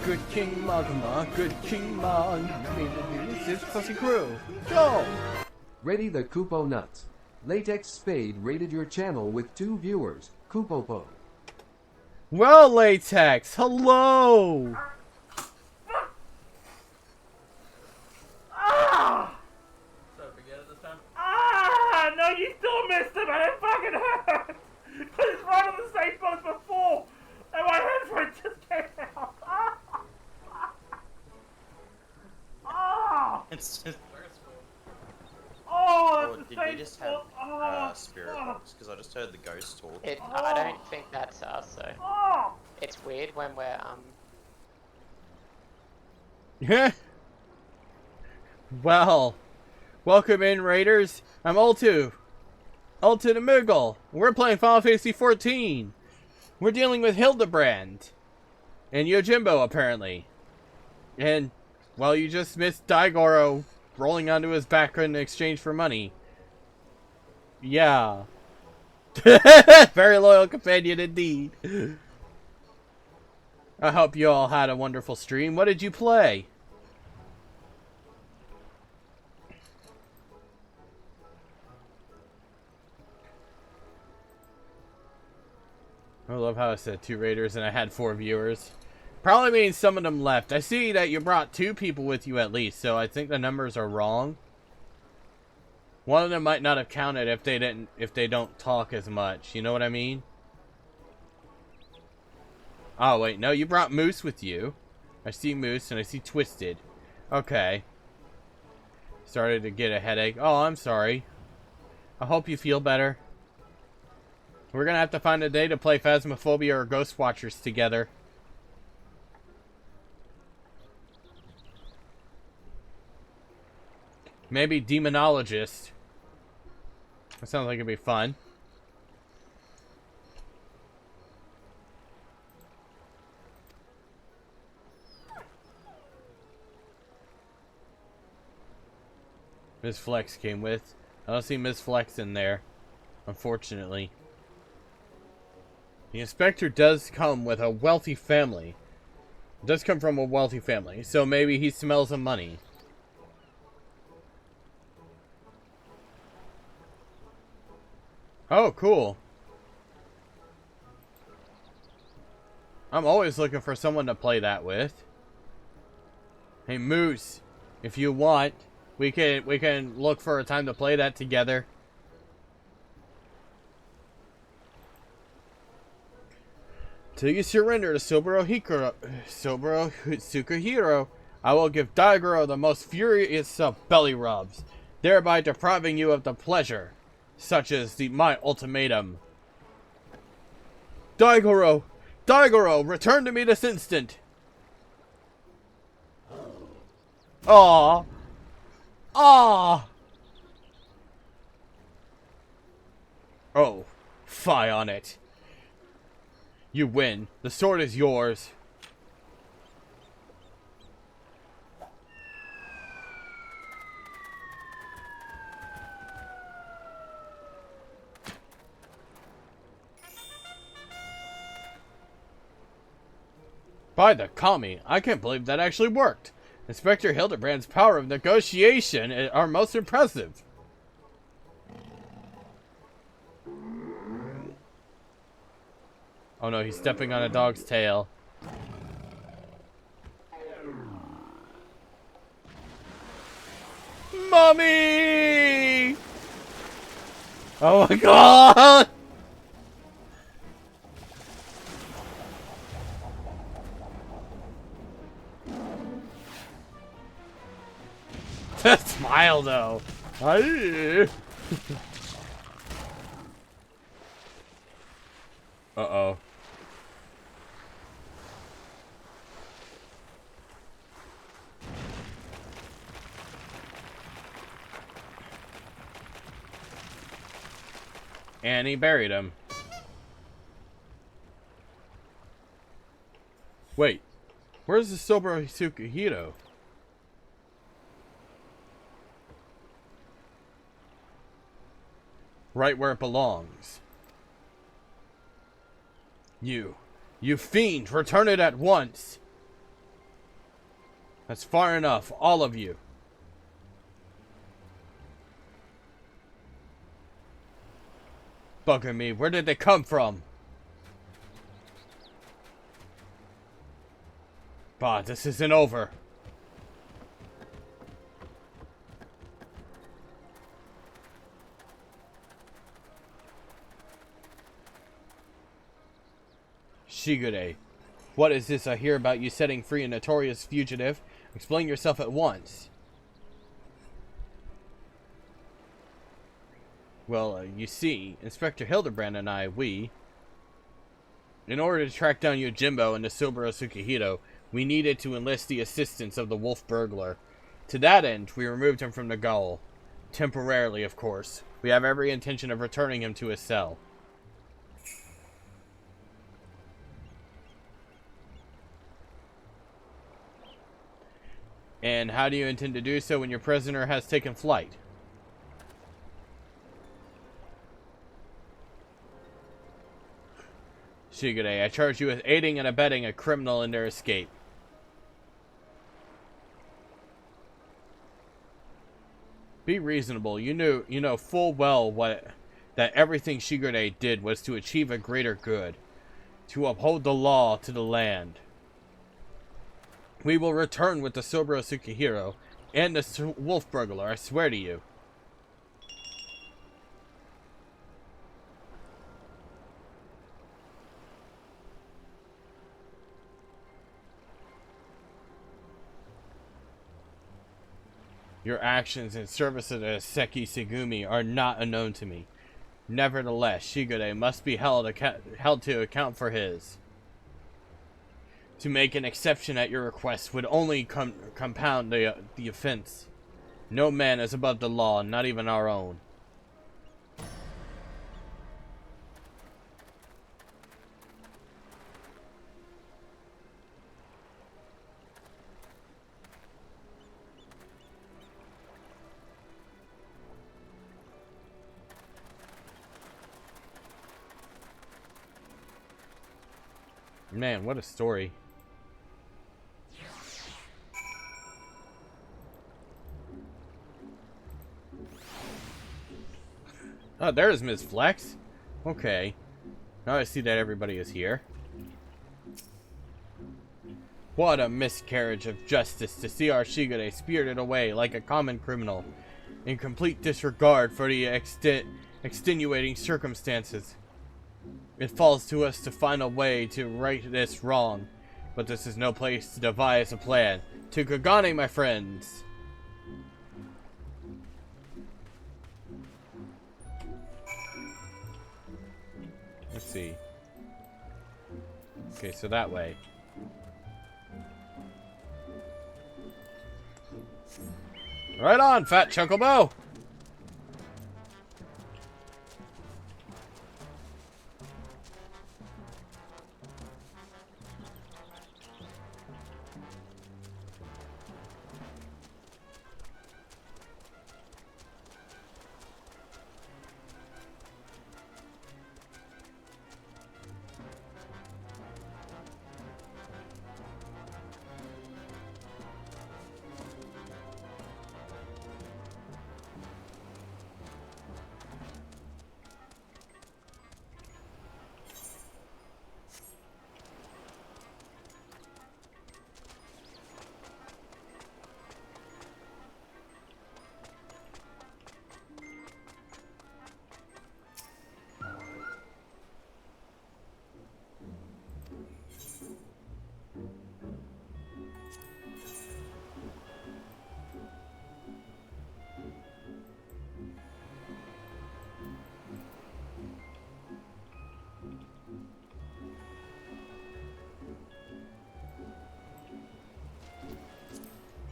Good King Magma, good King Magma, this is Fussy Crew. Go! Ready the Kupo Nuts. Latex Spade rated your channel with 2 viewers, Kupopo. Well, Latex, hello! No, you still missed him, and it fucking hurts! Because it's right on the same spot as before! And my headphone just came out! It's just Oh, did we just have spirit box? Because I just heard the ghost talk. I don't think that's us, so Oh! it's weird when we're Yeah. Well, welcome in, Raiders. I'm Ultu the Moogle. We're playing Final Fantasy 14. We're dealing with Hildibrand and Yojimbo, apparently. And, well, you just missed Daigoro rolling onto his back in exchange for money. Yeah. Very loyal companion indeed. I hope you all had a wonderful stream. What did you play? I love how I said 2 raiders and I had 4 viewers. Probably means some of them left. I see that you brought 2 people with you at least, so I think the numbers are wrong. One of them might not have counted if they don't talk as much. You know what I mean? Oh wait, no, you brought Moose with you. I see Moose and I see Twisted. Okay. Started to get a headache. Oh, I'm sorry. I hope you feel better. We're gonna have to find a day to play Phasmophobia or Ghost Watchers together. Maybe Demonologist. That sounds like it'd be fun. Miss Flex came with. I don't see Miss Flex in there, unfortunately. The inspector does come with a wealthy family. Does come from a wealthy family, so maybe he smells of money. Oh, cool. I'm always looking for someone to play that with. Hey, Moose, if you want, we can look for a time to play that together. Till you surrender to Soburo Tsukahiro, I will give Daigoro the most furious of belly rubs, thereby depriving you of the pleasure, such as my ultimatum. Daigoro! Daigoro! Return to me this instant! Aww! Aww! Oh, fie on it. You win. The sword is yours. By the Kami, I can't believe that actually worked. Inspector Hildibrand's power of negotiation are most impressive. Oh no, he's stepping on a dog's tail. Mommy! Oh my god! That smile though. Uh-oh. And he buried him. Wait, where's the Soburo Tsukahiro? Right where it belongs. You fiend, return it at once! That's far enough, all of you. Bugger me, where did they come from? Bah, this isn't over. Shigure, what is this I hear about you setting free a notorious fugitive? Explain yourself at once. Well, you see, Inspector Hildibrand and I, in order to track down Yojimbo and the Soburo Tsukahiro, we needed to enlist the assistance of the wolf burglar. To that end, we removed him from the gaol. Temporarily, of course. We have every intention of returning him to his cell. And how do you intend to do so when your prisoner has taken flight? Shigure, I charge you with aiding and abetting a criminal in their escape. Be reasonable. You know full well that everything Shigure did was to achieve a greater good, to uphold the law to the land. We will return with the Soburo Tsukahiro and the wolf burglar, I swear to you. Your actions in service of the Seki Segumi are not unknown to me. Nevertheless, Shigure must be held to account for his. To make an exception at your request would only compound the offense. No man is above the law, not even our own. Man, what a story. Oh, there's Ms. Flex. Okay. Now I see that everybody is here. What a miscarriage of justice to see our Shigure spirited away like a common criminal, in complete disregard for the extenuating circumstances. It falls to us to find a way to right this wrong. But this is no place to devise a plan. To Kagane, my friends! Let's see. Okay, so that way. Right on, fat chocobo!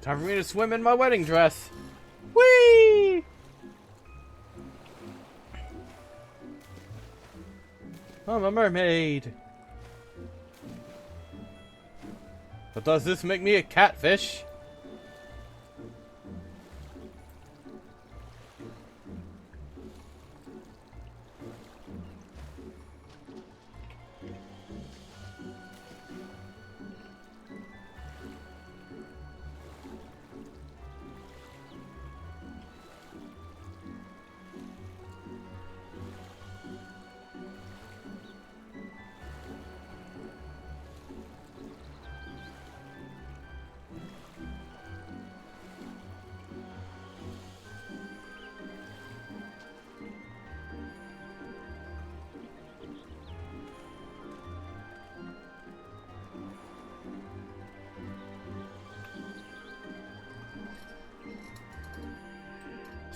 Time for me to swim in my wedding dress. Whee! I'm a mermaid. But does this make me a catfish?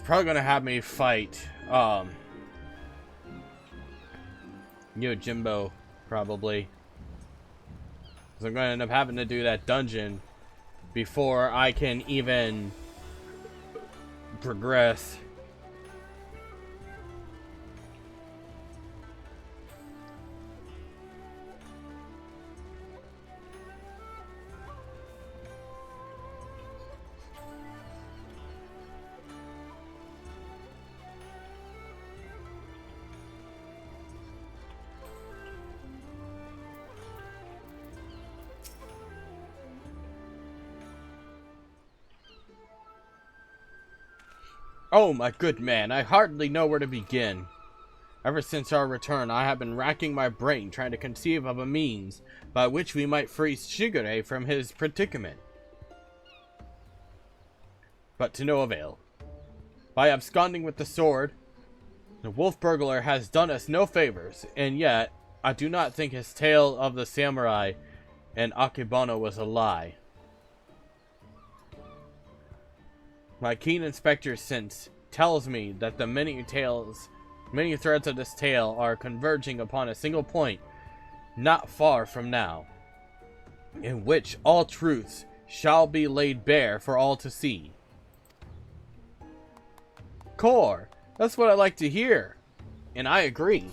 Probably gonna have me fight Jimbo, probably, because I'm gonna end up having to do that dungeon before I can even progress. Oh, my good man, I hardly know where to begin. Ever since our return, I have been racking my brain trying to conceive of a means by which we might free Shigure from his predicament. But to no avail. By absconding with the sword, the wolf burglar has done us no favors, and yet, I do not think his tale of the samurai and Akebano was a lie. My keen inspector sense tells me that the many threads of this tale are converging upon a single point, not far from now, in which all truths shall be laid bare for all to see. Core, that's what I like to hear, and I agree.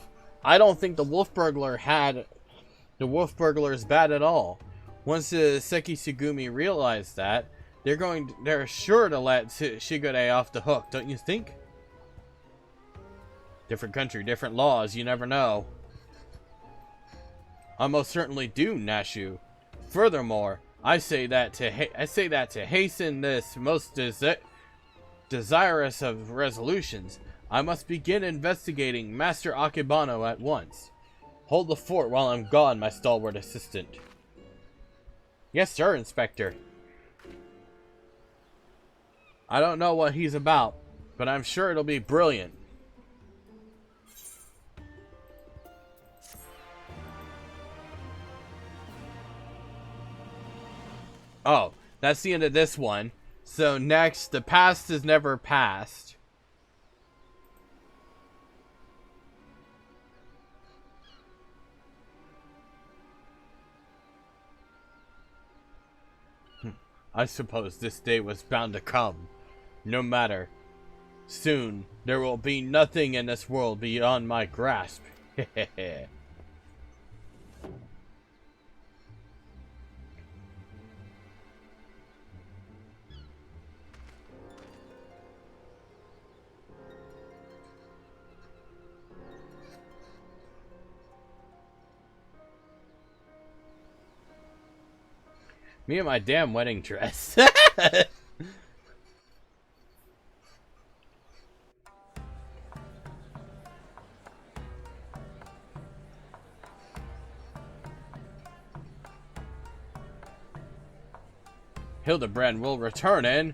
I don't think the wolf burglar is bad at all. Once the Seki Sugumi realized that, they're sure to let Shigure off the hook, don't you think? Different country, different laws, you never know. I most certainly do, Nashu. Furthermore, I say that to hasten this most desirous of resolutions, I must begin investigating Master Akebano at once. Hold the fort while I'm gone, my stalwart assistant. Yes, sir, Inspector. I don't know what he's about, but I'm sure it'll be brilliant. Oh, that's the end of this one. So next, the past is never past. I suppose this day was bound to come. No matter. Soon, there will be nothing in this world beyond my grasp. Hehehe. Me and my damn wedding dress. Hildibrand will return and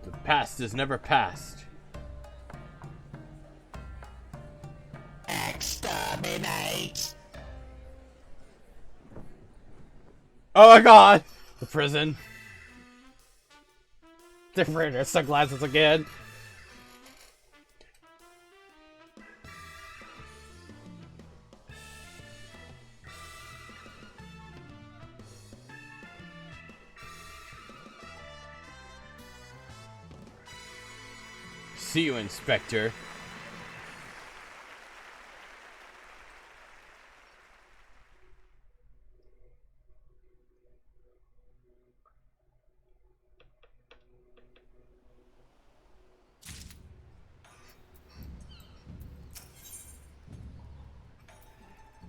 the past is never past. Exterminate! Oh my god! The prison. They're wearing their sunglasses again. See you, Inspector.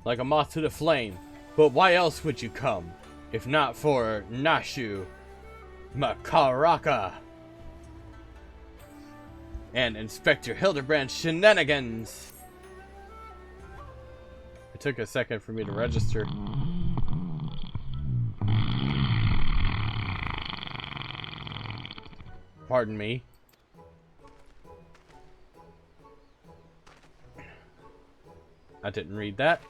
Like a moth to the flame. But why else would you come? If not for Nashu Makaraka and Inspector Hildibrand's shenanigans. It took a second for me to register. Pardon me. I didn't read that.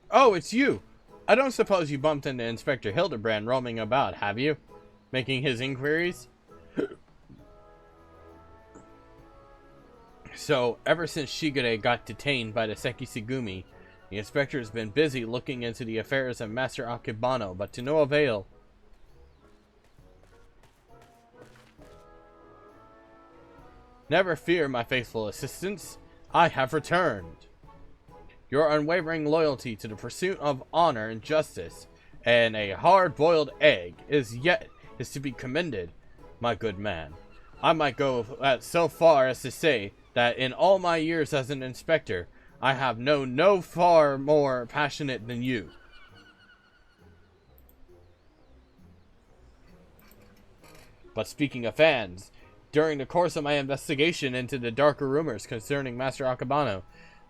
Oh, it's you! I don't suppose you bumped into Inspector Hildibrand roaming about, have you? Making his inquiries? So, ever since Shigure got detained by the Sekisugumi, the inspector has been busy looking into the affairs of Master Akebano, but to no avail. Never fear, my faithful assistants. I have returned. Your unwavering loyalty to the pursuit of honor and justice, and a hard-boiled egg, is to be commended, my good man. I might go so far as to say that in all my years as an inspector, I have known no far more passionate than you. But speaking of fans, during the course of my investigation into the darker rumors concerning Master Akebano,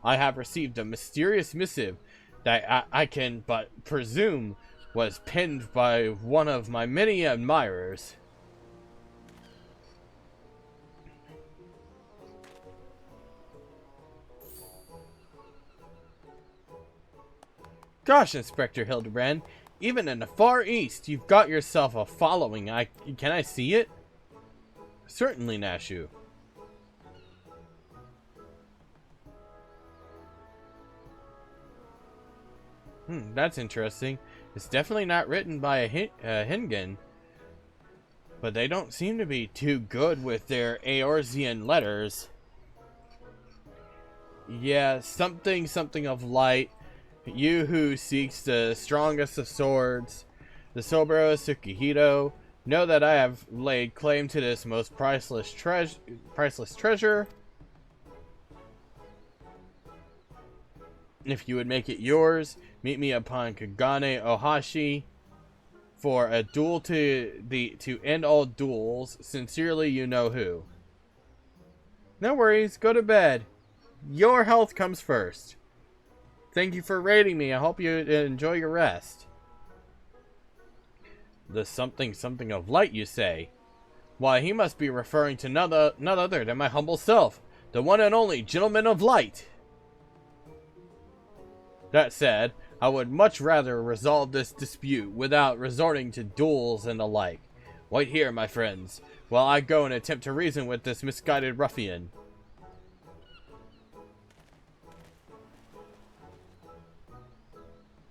I have received a mysterious missive that I can but presume was penned by one of my many admirers. Gosh, Inspector Hildibrand, even in the Far East, you've got yourself a following. Can I see it? Certainly, Nashu. That's interesting. It's definitely not written by a Hingan, but they don't seem to be too good with their Eorzean letters. Yeah, something of light. You who seeks the strongest of swords, the Sobro Tsukihito, know that I have laid claim to this most priceless treasure. If you would make it yours, meet me upon Kagane Ohashi for a duel to end all duels. Sincerely, you know who. No worries, go to bed. Your health comes first. Thank you for raiding me. I hope you enjoy your rest. The something of light, you say? Why, he must be referring to none other than my humble self, the one and only Gentleman of Light. That said, I would much rather resolve this dispute without resorting to duels and the like. Wait here, my friends, while I go and attempt to reason with this misguided ruffian.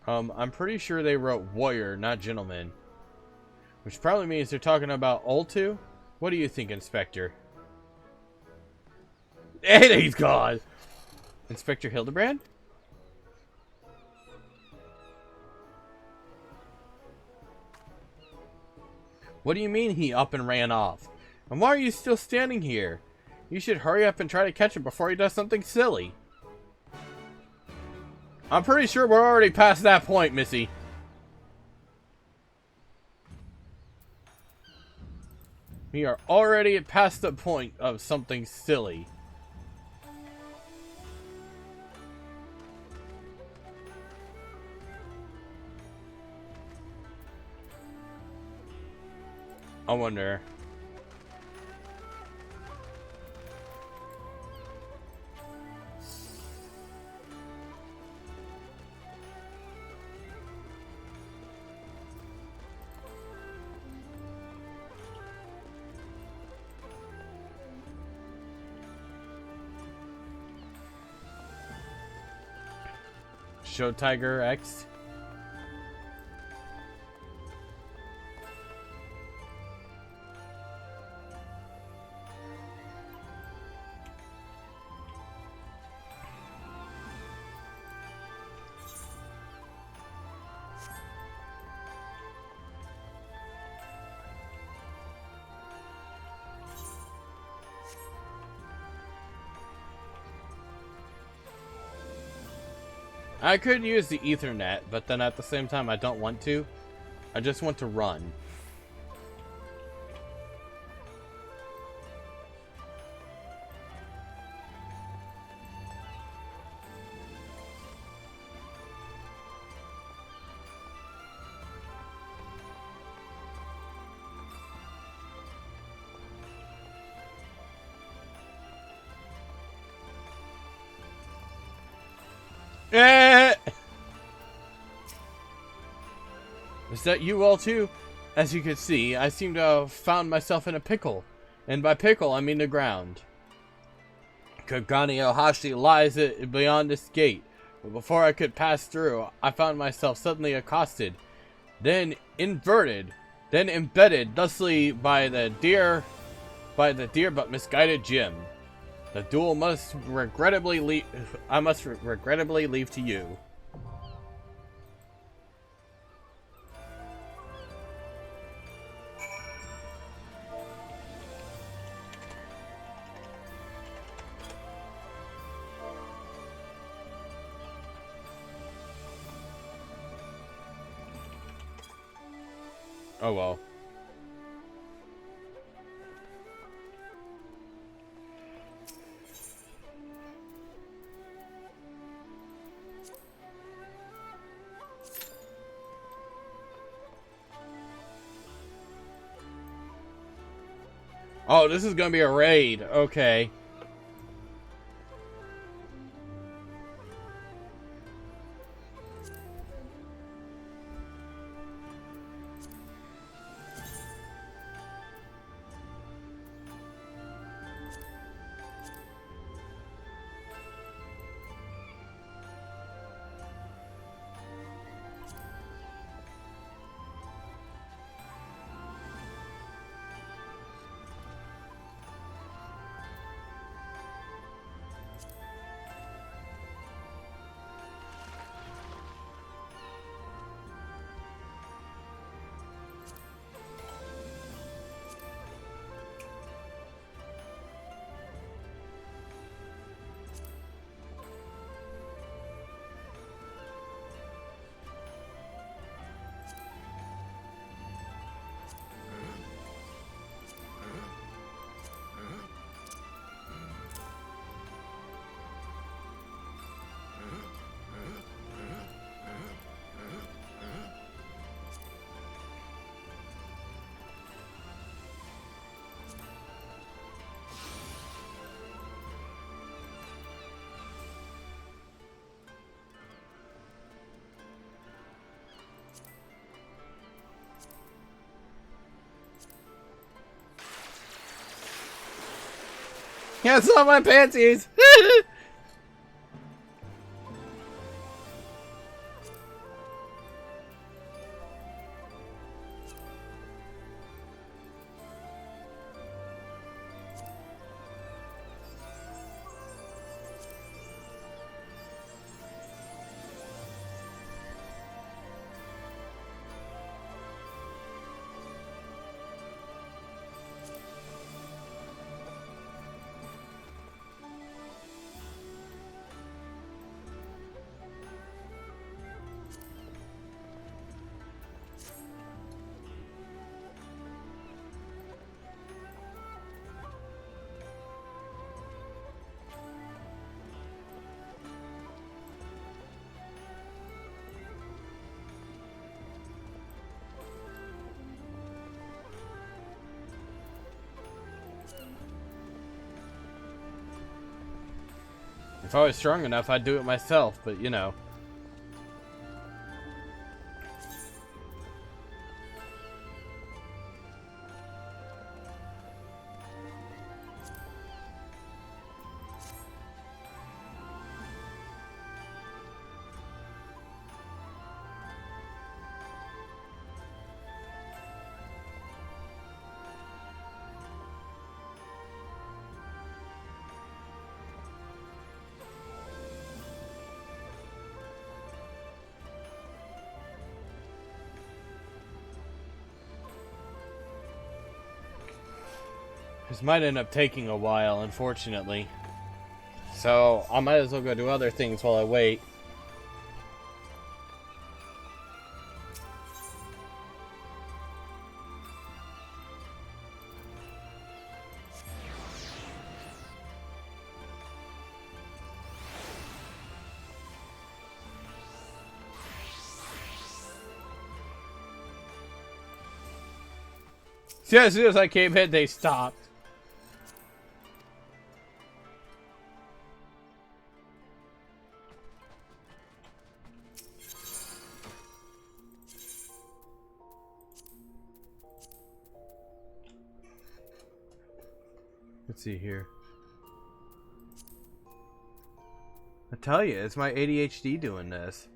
I'm pretty sure they wrote warrior, not gentleman. Which probably means they're talking about Oltu? What do you think, Inspector? And he's gone! Inspector Hildibrand? What do you mean he up and ran off? And why are you still standing here? You should hurry up and try to catch him before he does something silly. I'm pretty sure we're already past that point, Missy. We are already past the point of something silly. I wonder. Show Tiger X. I could use the Ethernet, but then at the same time I don't want to. I just want to run. Is that you all too? As you can see, I seem to have found myself in a pickle. And by pickle, I mean the ground. Kagani Ohashi lies beyond this gate. But before I could pass through, I found myself suddenly accosted. Then inverted. Then embedded thusly by the dear but misguided Jim. The duel must regrettably leave. I must regrettably leave to you. Oh well. Oh, this is gonna be a raid. Okay. That's not my panties! If I was strong enough, I'd do it myself, but you know. This might end up taking a while, unfortunately. So, I might as well go do other things while I wait. See, as soon as I came in, they stopped. Let's see here. I tell you, it's my ADHD doing this.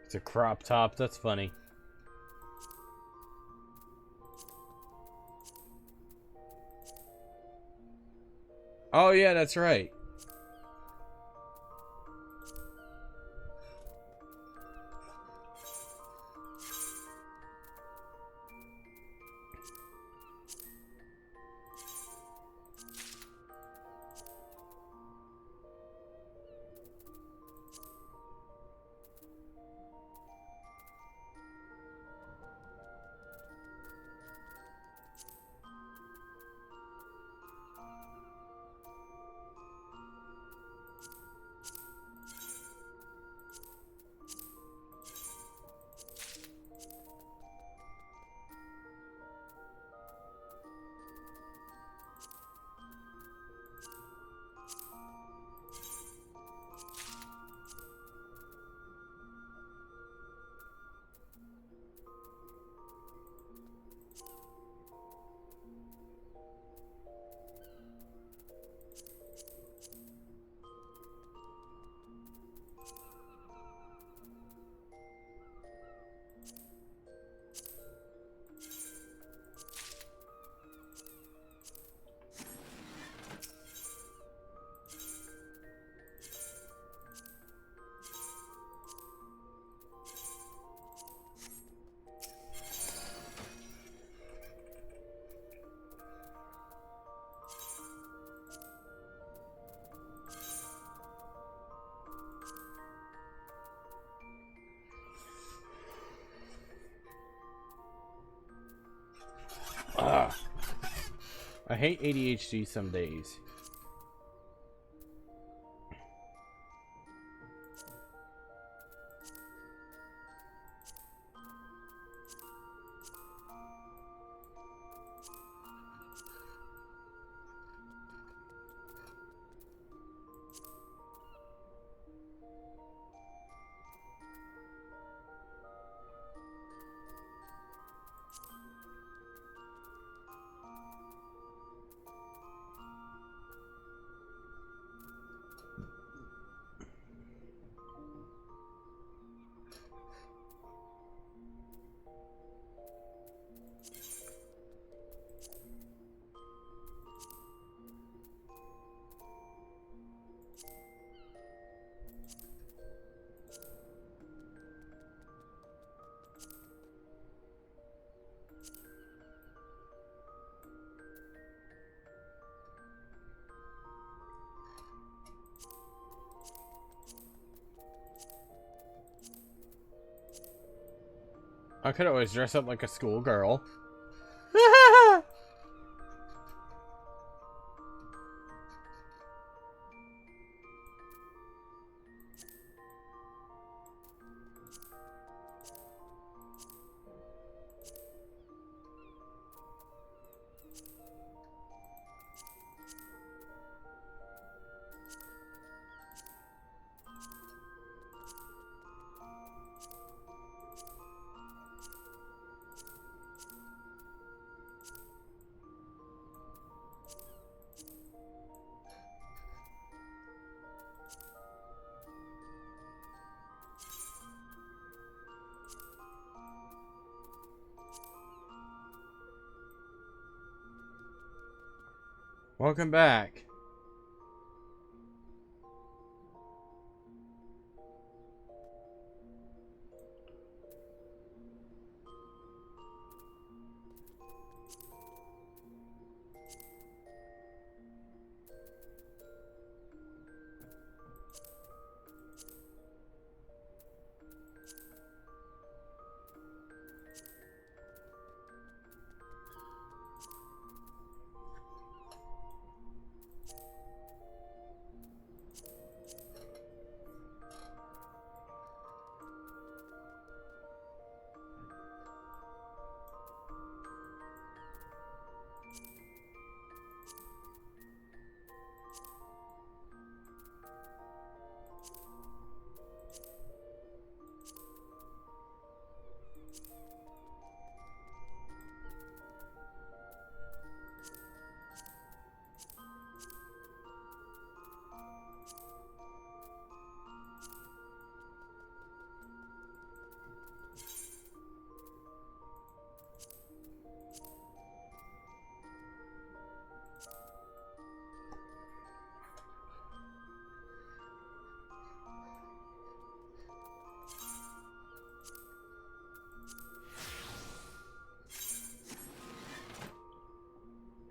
It's a crop top, that's funny. Oh yeah, that's right. I hate ADHD some days. I could always dress up like a schoolgirl. Welcome back.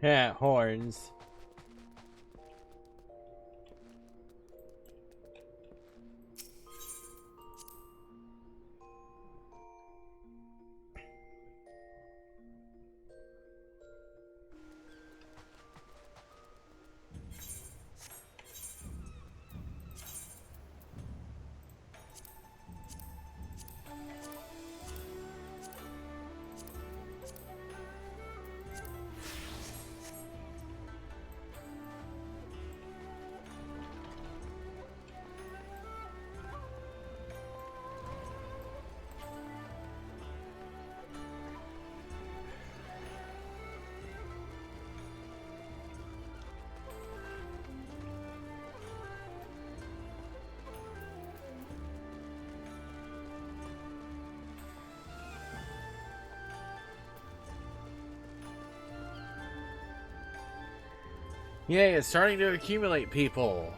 Yeah, horns. Yay, it's starting to accumulate people.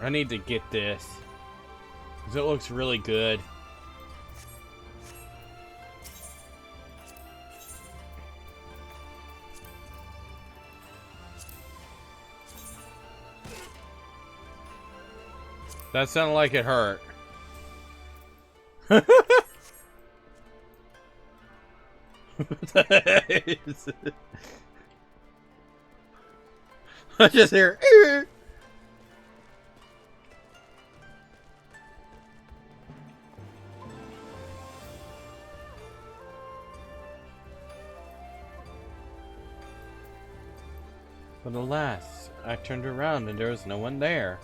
I need to get this. Because it looks really good. That sounded like it hurt. I just hear. But alas, I turned around and there was no one there.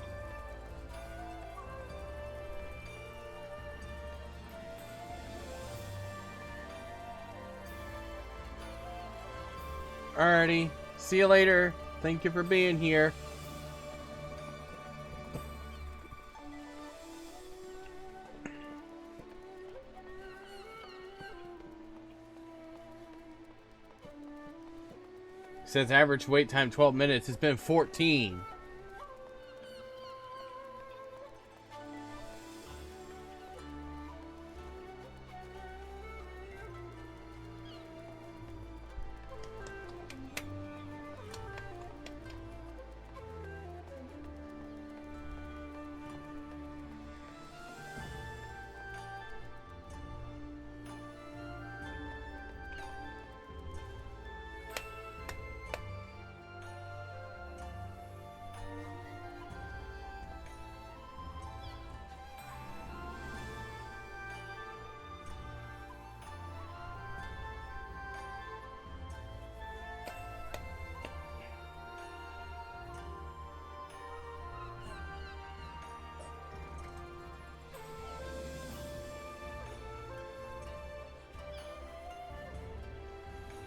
Alrighty, see you later. Thank you for being here. Says average wait time 12 minutes. It's been 14.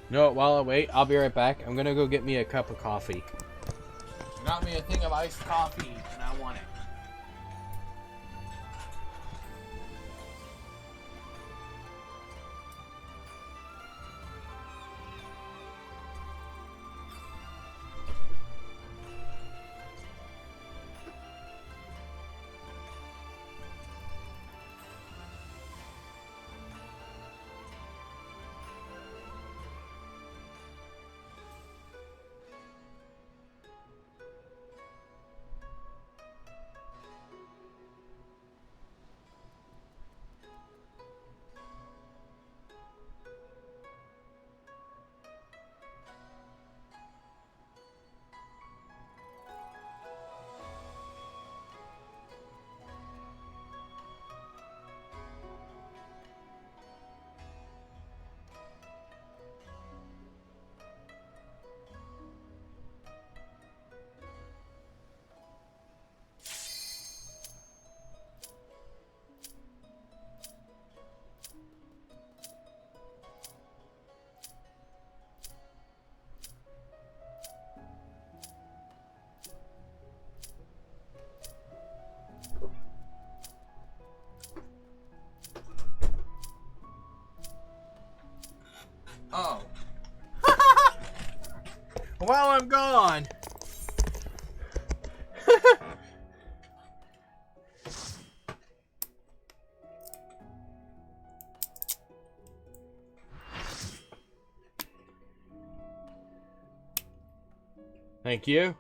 No, while I wait, I'll be right back. I'm gonna go get me a cup of coffee. Got me a thing of iced coffee, and I want it. Oh. While I'm gone. Thank you.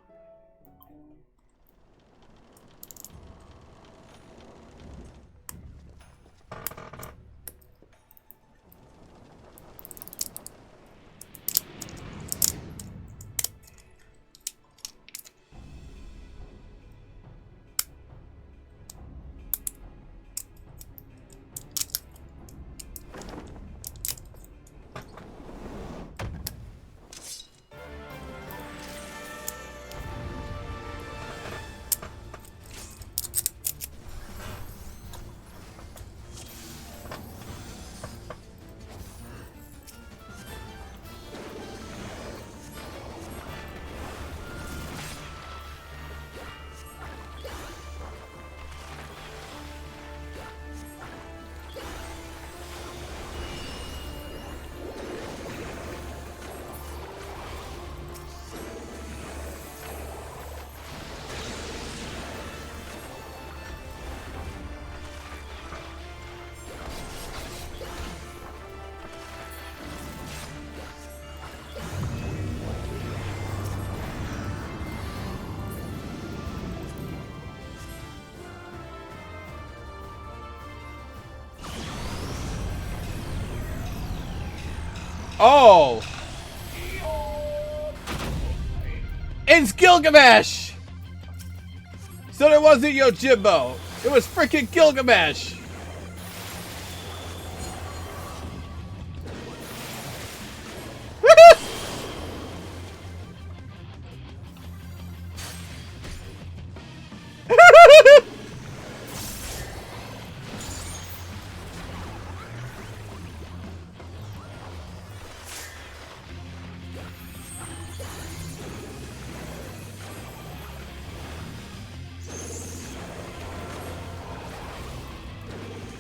Oh! It's Gilgamesh! So it wasn't Yojimbo. It was freaking Gilgamesh!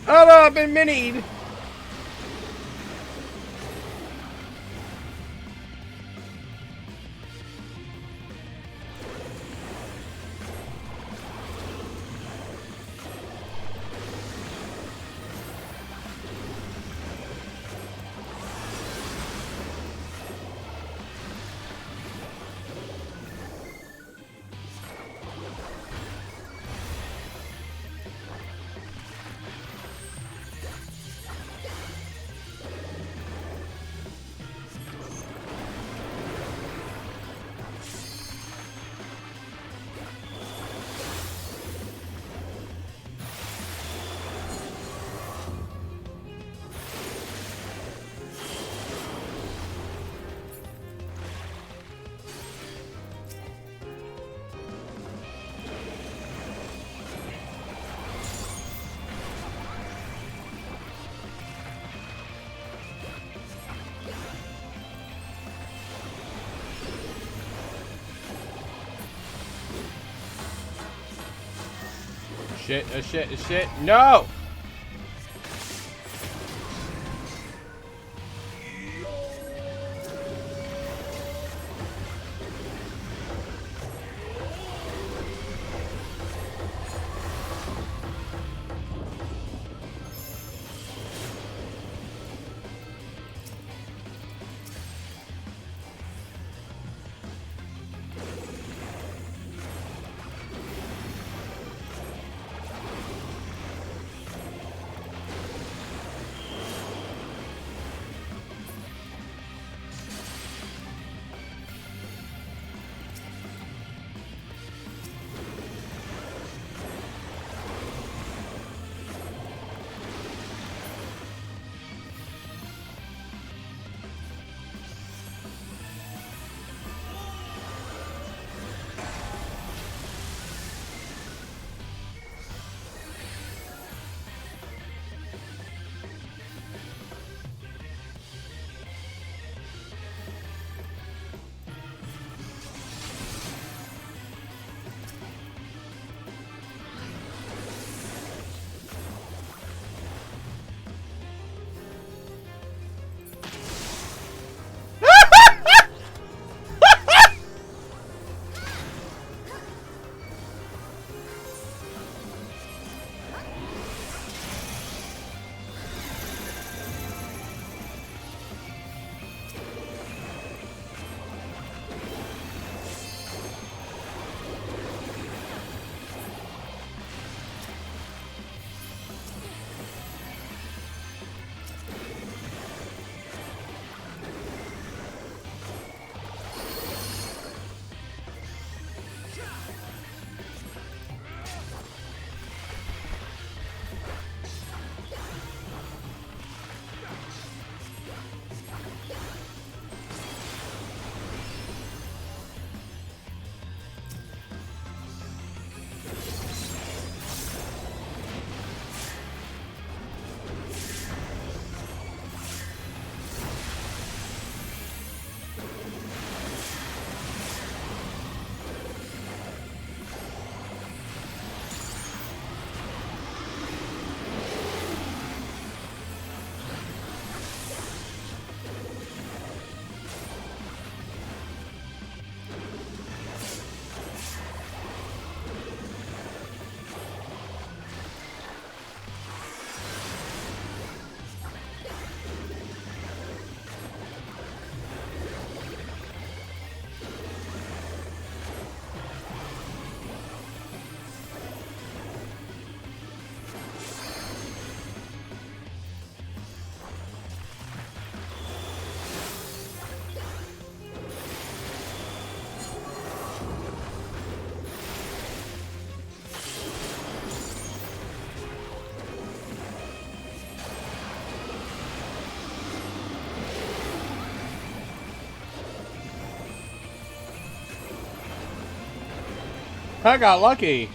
Oh no, I've been minied! Shit, shit, shit, no! I got lucky.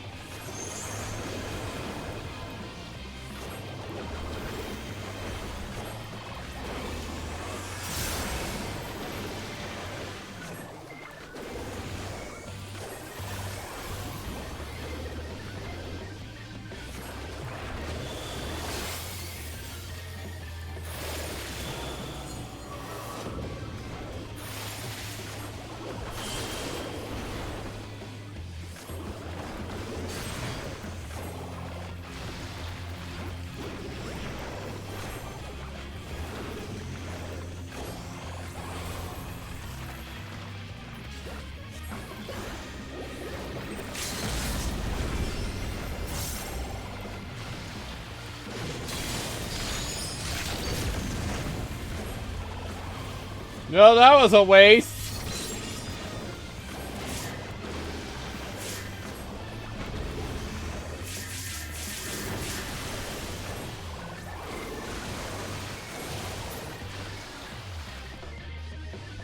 No, that was a waste.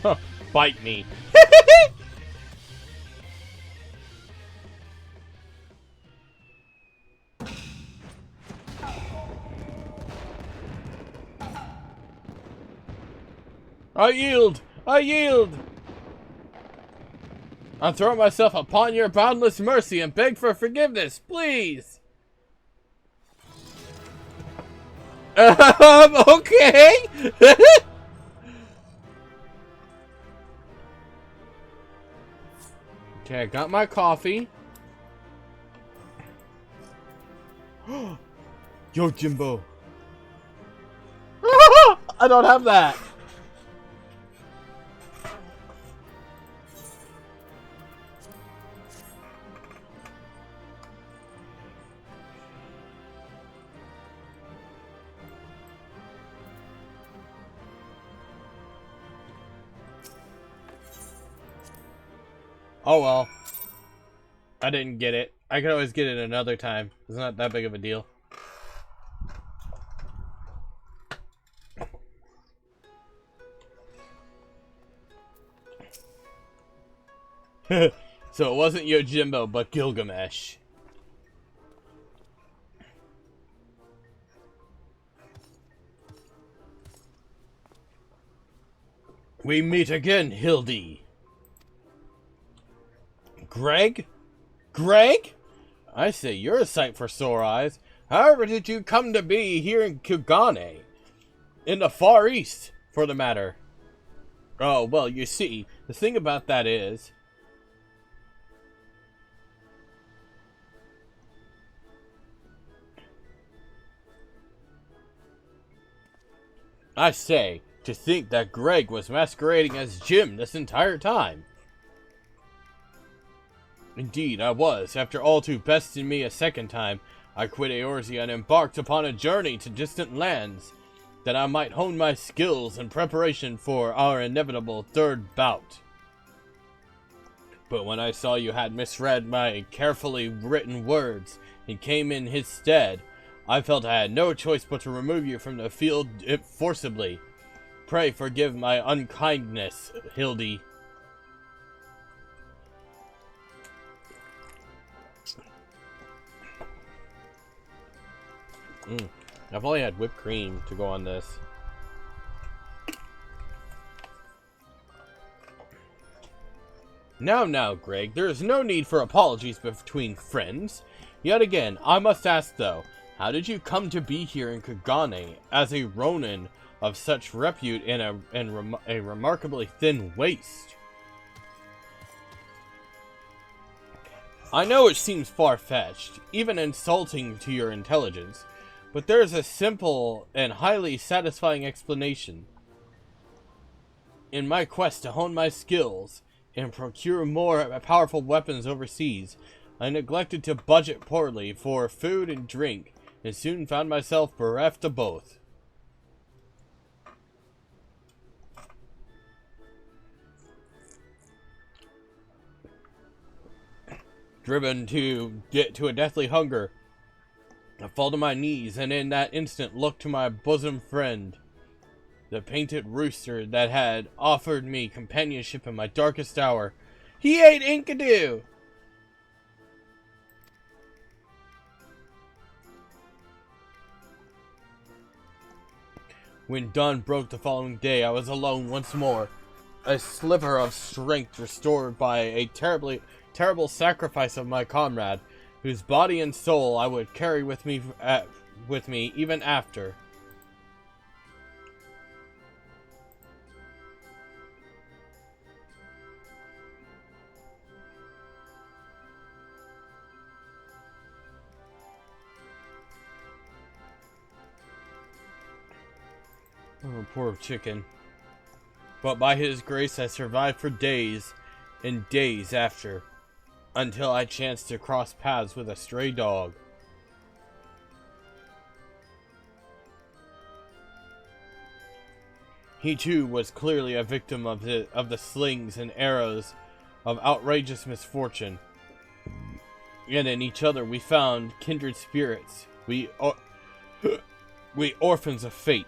Huh, bite me. I yield! I yield! I throw myself upon your boundless mercy and beg for forgiveness, please! Okay! Okay, I got my coffee. Yo, Jimbo. I don't have that. Oh well. I didn't get it. I could always get it another time. It's not that big of a deal. So it wasn't Yojimbo, but Gilgamesh. We meet again, Hildy. Greg? Greg? I say you're a sight for sore eyes. However did you come to be here in Kugane? In the Far East, for the matter. Oh, well, you see, the thing about that is... I say, to think that Greg was masquerading as Jim this entire time. Indeed, I was. After all to besting me a second time, I quit Eorzea and embarked upon a journey to distant lands, that I might hone my skills in preparation for our inevitable third bout. But when I saw you had misread my carefully written words and came in his stead, I felt I had no choice but to remove you from the field forcibly. Pray forgive my unkindness, Hildy. I've only had whipped cream to go on this. Now, Greg, there is no need for apologies between friends. Yet again, I must ask though, how did you come to be here in Kugane as a Ronin of such repute in a remarkably thin waist? I know it seems far-fetched, even insulting to your intelligence, but there is a simple and highly satisfying explanation. In my quest to hone my skills and procure more powerful weapons overseas, I neglected to budget poorly for food and drink, and soon found myself bereft of both. Driven to a deathly hunger, I fall to my knees, and in that instant looked to my bosom friend, the painted rooster that had offered me companionship in my darkest hour. He ate Enkidu! When dawn broke the following day, I was alone once more, a sliver of strength restored by a terrible sacrifice of my comrade, whose body and soul I would carry with me even after. Oh, poor chicken. But by his grace I survived for days and days after, until I chanced to cross paths with a stray dog. He too was clearly a victim of the slings and arrows of outrageous misfortune. And in each other we found kindred spirits. We orphans of fate.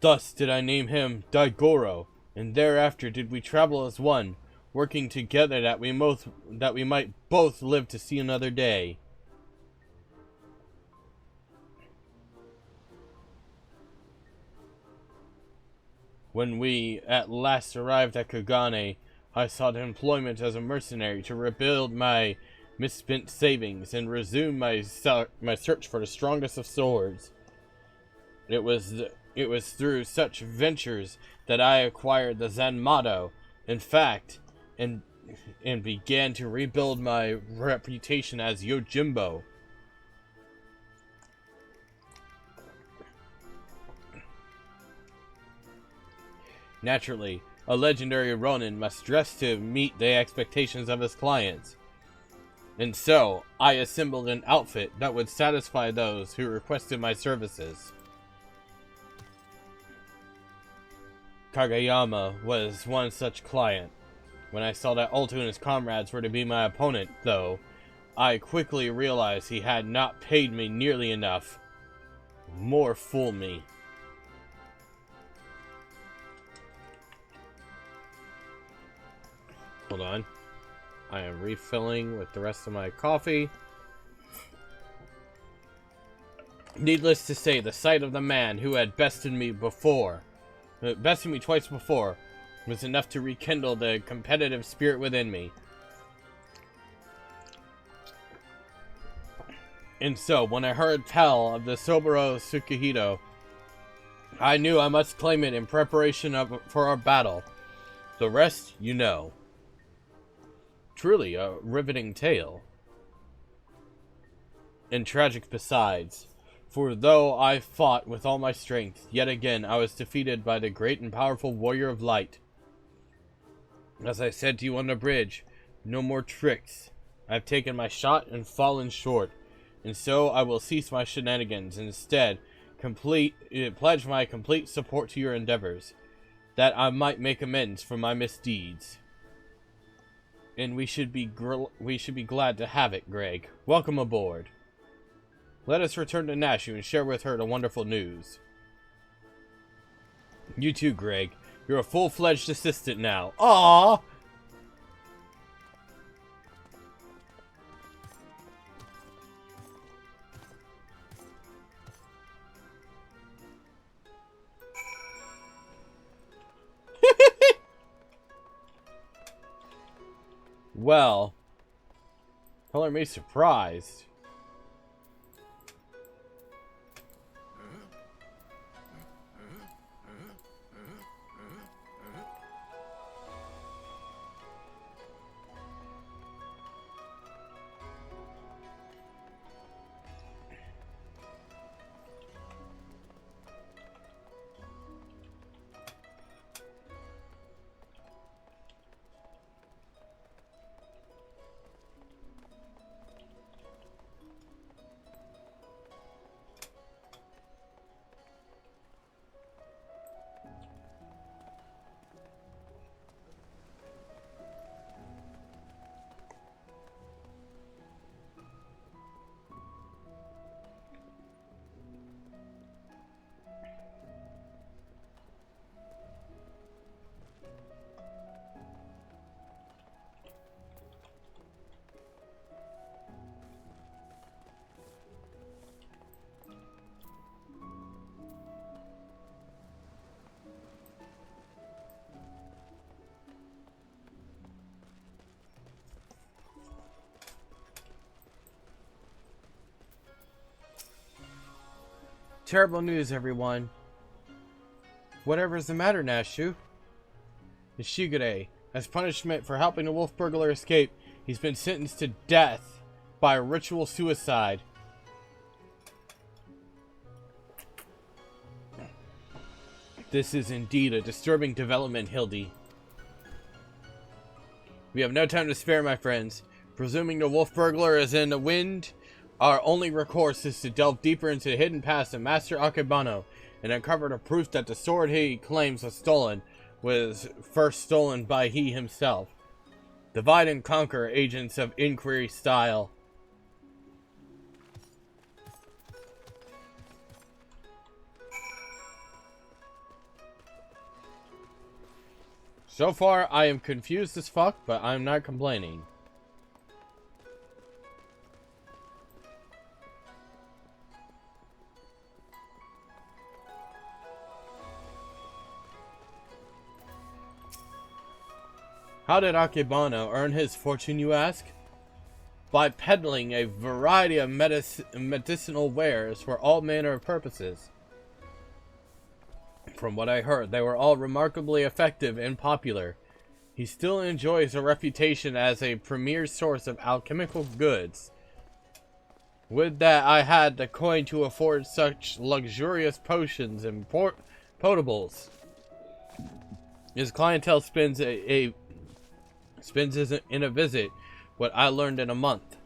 Thus did I name him Daigoro, and thereafter did we travel as one, working together that we might both live to see another day. When we at last arrived at Kagane, I sought employment as a mercenary to rebuild my misspent savings and resume my search for the strongest of swords. It was through such ventures that I acquired the Zanmato, in fact, and began to rebuild my reputation as Yojimbo. Naturally, a legendary Ronin must dress to meet the expectations of his clients. And so, I assembled an outfit that would satisfy those who requested my services. Kagayama was one such client. When I saw that Ultu and his comrades were to be my opponent, though, I quickly realized he had not paid me nearly enough. More fool me. Hold on. I am refilling with the rest of my coffee. Needless to say, the sight of the man who had bested me twice before, was enough to rekindle the competitive spirit within me. And so, when I heard tell of the Soboro Tsukihito, I knew I must claim it in preparation for our battle. The rest, you know. Truly a riveting tale. And tragic besides. For though I fought with all my strength, yet again I was defeated by the great and powerful warrior of light. As I said to you on the bridge, no more tricks. I have taken my shot and fallen short, and so I will cease my shenanigans and instead pledge my complete support to your endeavors, that I might make amends for my misdeeds. And we should be glad to have it, Greg. Welcome aboard. Let us return to Nashu and share with her the wonderful news. You too, Greg. You're a full-fledged assistant now. Aww! Well, color me surprised. Terrible news, everyone. Whatever's the matter, Nashu? Ishigure, as punishment for helping the wolf burglar escape, he's been sentenced to death by ritual suicide. This is indeed a disturbing development, Hildy. We have no time to spare, my friends. Presuming the wolf burglar is in the wind, our only recourse is to delve deeper into the hidden past of Master Akebano and uncover the proof that the sword he claims was stolen was first stolen by he himself. Divide and conquer, agents of inquiry style. So far, I am confused as fuck, but I'm not complaining. How did Akebano earn his fortune, you ask? By peddling a variety of medicinal wares for all manner of purposes. From what I heard, they were all remarkably effective and popular. He still enjoys a reputation as a premier source of alchemical goods. Would that I had the coin to afford such luxurious potions and potables. His clientele spends in a visit what I learned in a month.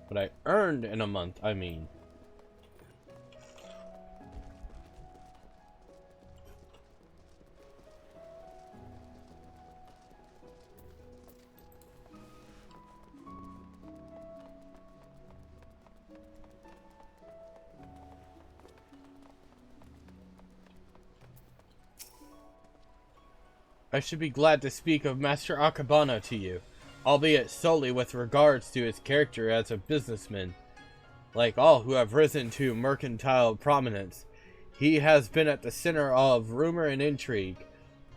What I earned in a month, I mean. I should be glad to speak of Master Akebano to you, albeit solely with regards to his character as a businessman. Like all who have risen to mercantile prominence, he has been at the center of rumor and intrigue.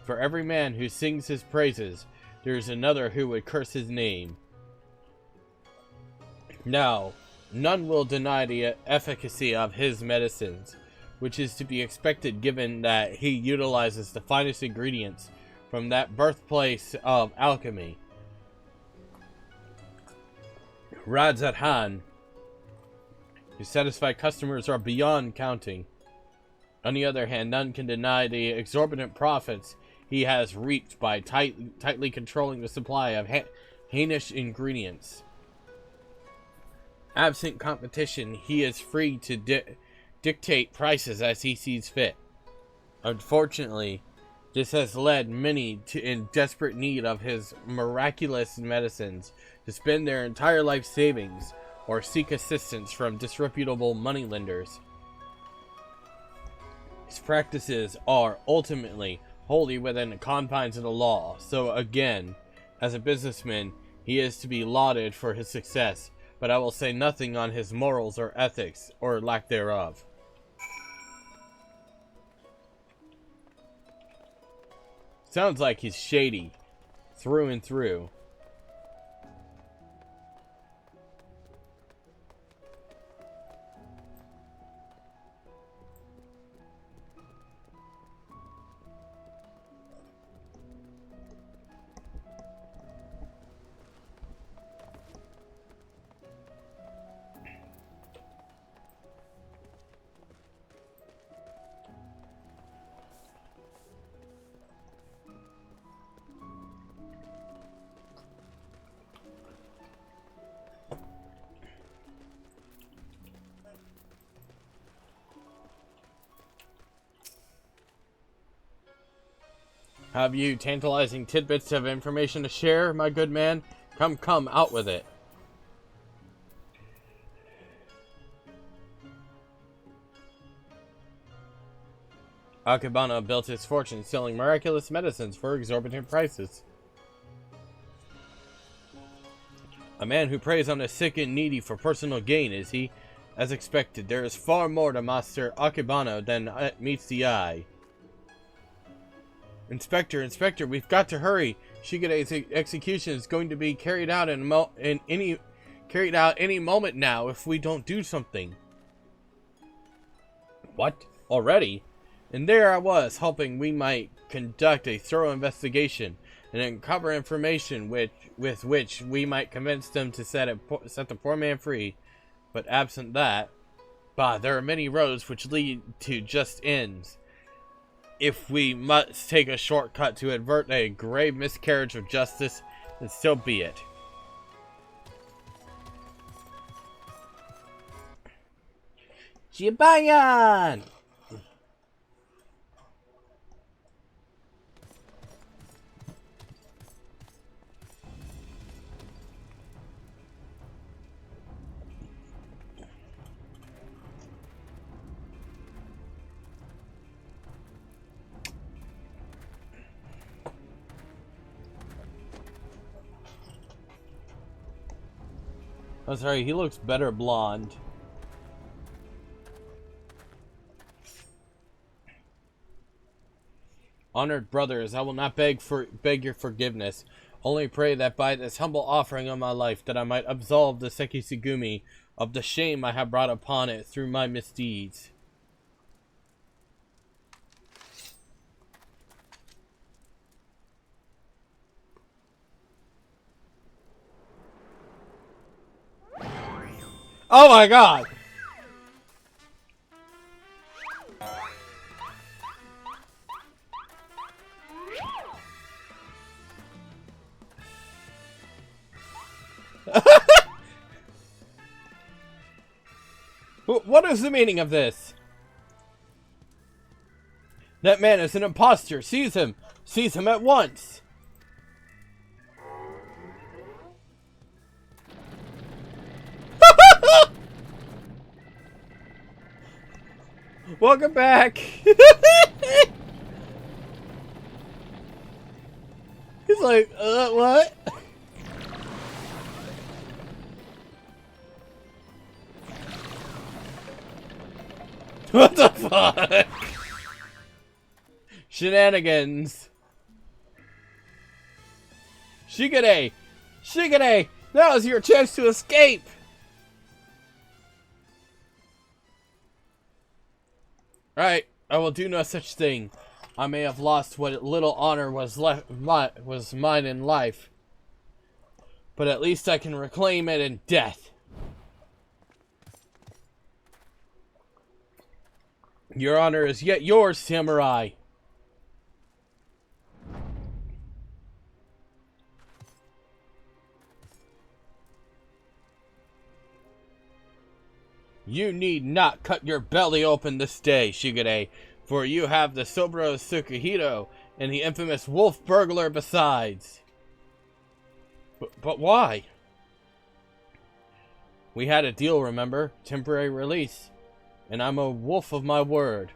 For every man who sings his praises, there is another who would curse his name. Now, none will deny the efficacy of his medicines, which is to be expected given that he utilizes the finest ingredients from that birthplace of alchemy, Radzathan. His satisfied customers are beyond counting. On the other hand, none can deny the exorbitant profits he has reaped by tightly controlling the supply of heinous ingredients. Absent competition, he is free to dictate prices as he sees fit. Unfortunately, this has led many in desperate need of his miraculous medicines to spend their entire life savings or seek assistance from disreputable moneylenders. His practices are ultimately wholly within the confines of the law, so again, as a businessman, he is to be lauded for his success, but I will say nothing on his morals or ethics, or lack thereof. Sounds like he's shady, through and through. Have you tantalizing tidbits of information to share, my good man? Come, out with it. Akebano built his fortune selling miraculous medicines for exorbitant prices. A man who preys on the sick and needy for personal gain, is he? As expected, there is far more to Master Akebano than meets the eye. Inspector, we've got to hurry. Shigeru's execution is going to be carried out in any carried out any moment now if we don't do something. What? Already? And there I was, hoping we might conduct a thorough investigation and uncover information with which we might convince them to set the poor man free. But absent that, bah, there are many roads which lead to just ends. If we must take a shortcut to avert a grave miscarriage of justice, then so be it. Jibayan! I'm sorry, he looks better blonde. Honored brothers, I will not beg your forgiveness. Only pray that by this humble offering of my life that I might absolve the Sekisugumi of the shame I have brought upon it through my misdeeds. Oh my god! What is the meaning of this? That man is an imposter. Seize him. Seize him at once. Welcome back. He's like, what? What the fuck? Shenanigans. Shigure! Shigure! Now is your chance to escape! Right, I will do no such thing. I may have lost what little honor was mine in life, but at least I can reclaim it in death. Your honor is yet yours, samurai. You need not cut your belly open this day, Shigure, for you have the Sobro Tsukihito and the infamous wolf burglar besides. But why? We had a deal, remember? Temporary release. And I'm a wolf of my word.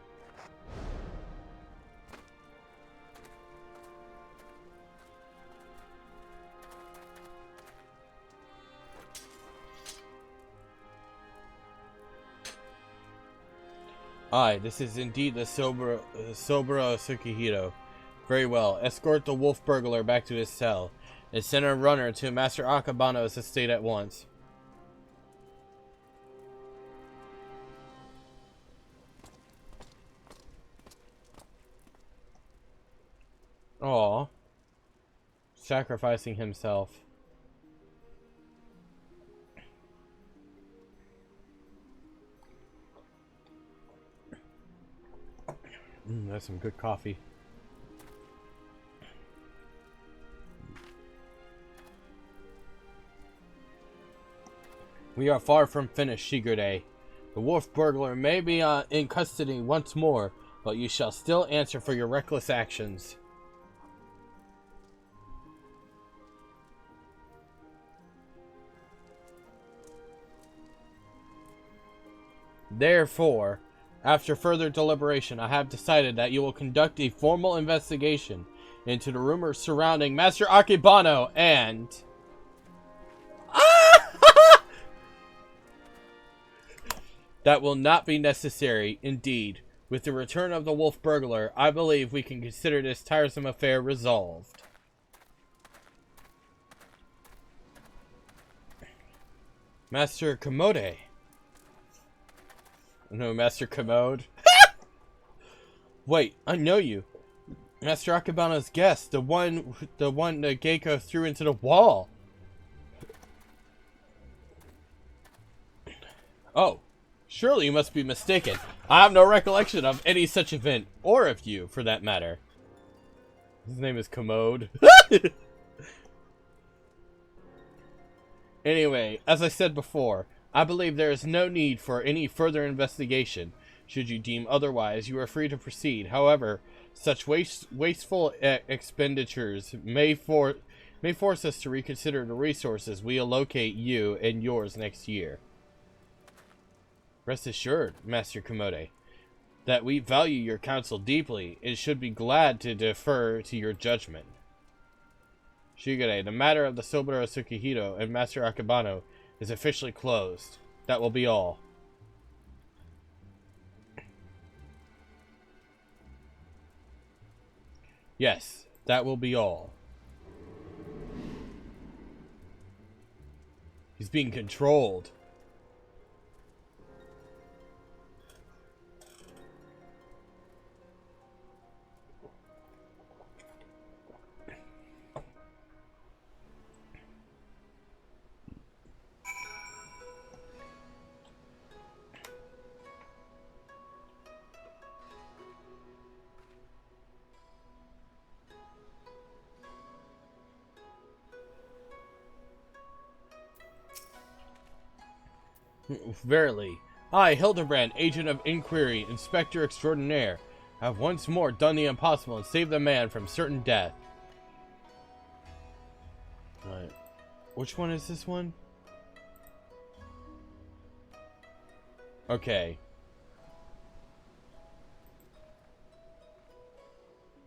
Aye, this is indeed the Sobro Tsukihito. Very well. Escort the wolf burglar back to his cell, and send a runner to Master Akabano's estate at once. Aw. Sacrificing himself. That's some good coffee. We are far from finished, Shigure. The wolf burglar may be in custody once more, but you shall still answer for your reckless actions. Therefore, after further deliberation, I have decided that you will conduct a formal investigation into the rumors surrounding Master Akibano and... That will not be necessary, indeed. With the return of the wolf burglar, I believe we can consider this tiresome affair resolved. Master Commode. No, Master Commode. Wait, I know you. Master Akebano's guest, the one that Geiko threw into the wall. Oh, surely you must be mistaken. I have no recollection of any such event, or of you, for that matter. His name is Commode. Anyway, as I said before, I believe there is no need for any further investigation. Should you deem otherwise, you are free to proceed. However, such wasteful expenditures may force us to reconsider the resources we allocate you and yours next year. Rest assured, Master Commode, that we value your counsel deeply and should be glad to defer to your judgment. Shigure, the matter of the Soboro Tsukihiro and Master Akebano is officially closed. That will be all. Yes, that will be all. He's being controlled. Verily, I, Hildibrand, Agent of Inquiry, Inspector Extraordinaire, have once more done the impossible and saved the man from certain death. Right. Which one is this one? Okay.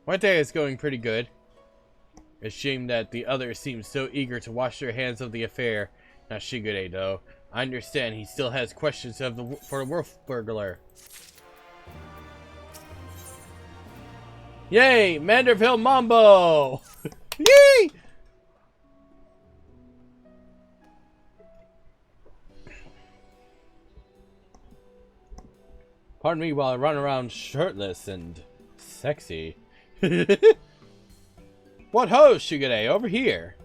My day is going pretty good. A shame that the others seem so eager to wash their hands of the affair. Not Shigure, though. I understand he still has questions for the wolf burglar. Yay! Manderville Mambo! Yay! Pardon me while I run around shirtless and sexy. What ho, Shigure? Over here.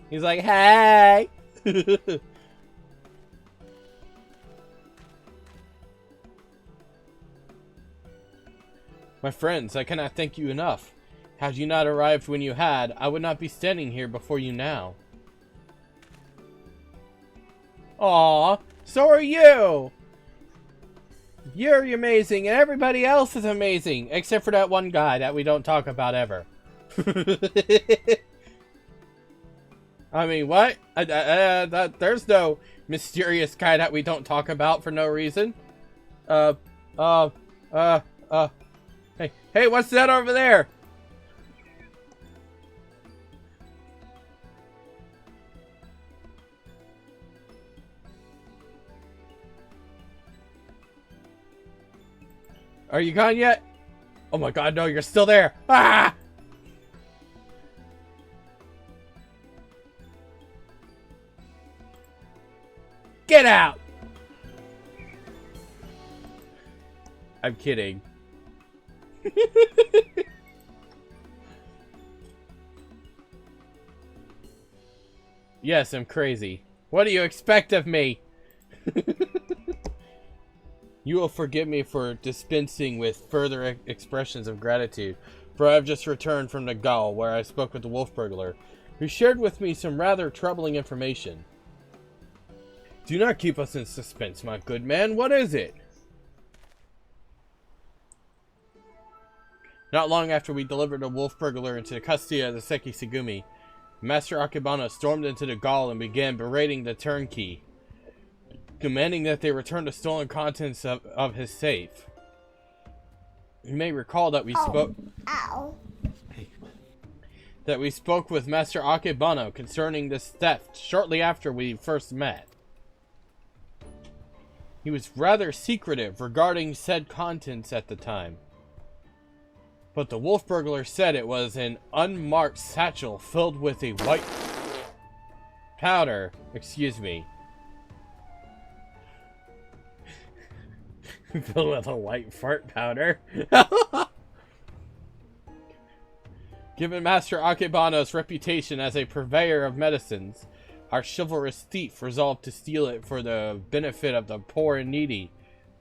He's like, hey! My friends, I cannot thank you enough. Had you not arrived when you had, I would not be standing here before you now. Aw, so are you! You're amazing, and everybody else is amazing, except for that one guy that we don't talk about ever. I mean, what? There's no mysterious guy that we don't talk about for no reason. Hey, what's that over there? Are you gone yet? Oh my god, no, you're still there. Ah! Get out! I'm kidding. Yes, I'm crazy. What do you expect of me? You will forgive me for dispensing with further expressions of gratitude, for I have just returned from Nagao, where I spoke with the wolf burglar, who shared with me some rather troubling information. Do not keep us in suspense, my good man. What is it? Not long after we delivered the wolf burglar into the custody of the Seki Segumi, Master Akebano stormed into the gall and began berating the turnkey, demanding that they return the stolen contents of his safe. You may recall that we spoke... Ow. That we spoke with Master Akebano concerning this theft shortly after we first met. He was rather secretive regarding said contents at the time. But the wolf burglar said it was an unmarked satchel filled with a white... powder. Excuse me. Filled with a white fart powder. Given Master Akebano's reputation as a purveyor of medicines, our chivalrous thief resolved to steal it for the benefit of the poor and needy,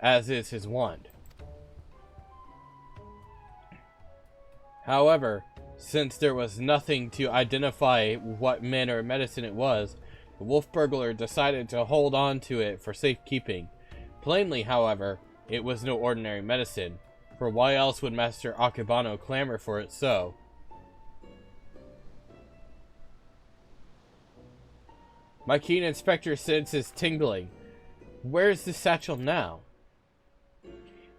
as is his wont. However, since there was nothing to identify what manner of medicine it was, the wolf burglar decided to hold on to it for safekeeping. Plainly, however, it was no ordinary medicine, for why else would Master Akebano clamor for it so? My keen inspector sense is tingling. Where is the satchel now?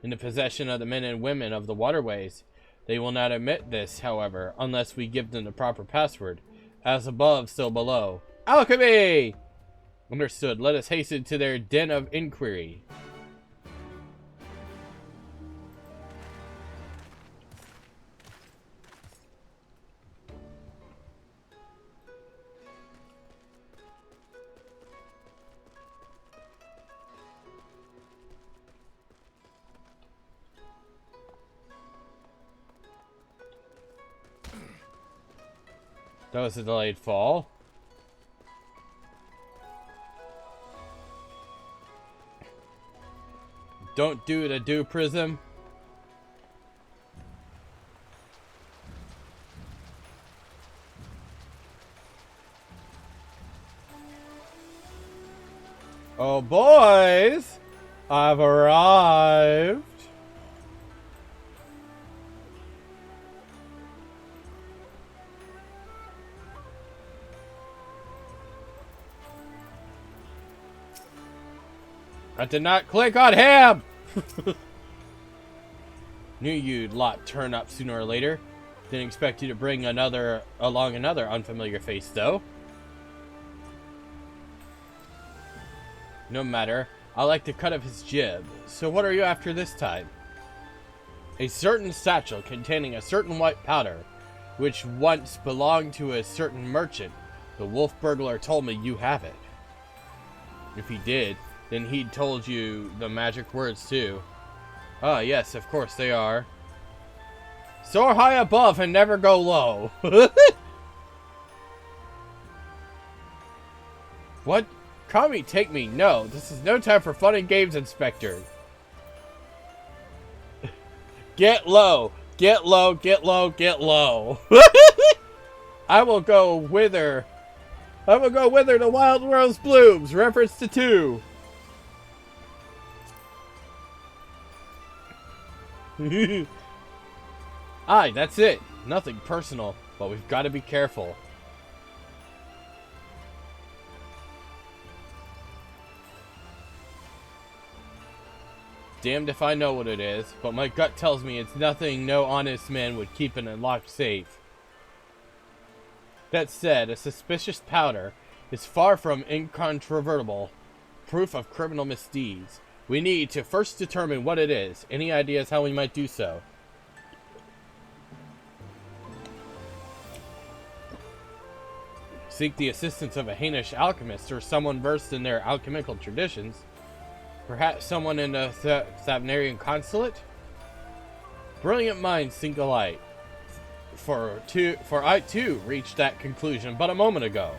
In the possession of the men and women of the waterways. They will not admit this, however, unless we give them the proper password. As above, so below. Alchemy! Understood. Let us hasten to their den of inquiry. That was a delayed fall. Don't do the do prism. Oh boys, I've arrived. I did not click on him! Knew you'd lot turn up sooner or later. Didn't expect you to bring along another unfamiliar face, though. No matter. I like the cut of his jib. So what are you after this time? A certain satchel containing a certain white powder, which once belonged to a certain merchant. The wolf burglar told me you have it. If he did, then he'd told you the magic words too. Ah, yes, of course they are. Soar high above and never go low. What? Call me, take me. No, this is no time for fun and games, Inspector. Get low. Get low, get low, get low. I will go whither the wild rose blooms. Reference to 2. Aye, that's it. Nothing personal, but we've got to be careful. Damned if I know what it is, but my gut tells me it's nothing no honest man would keep in a locked safe. That said, a suspicious powder is far from incontrovertible proof of criminal misdeeds. We need to first determine what it is. Any ideas how we might do so? Seek the assistance of a Hainish alchemist or someone versed in their alchemical traditions. Perhaps someone in the Thavnarian consulate? Brilliant minds think alike. For I too reached that conclusion but a moment ago.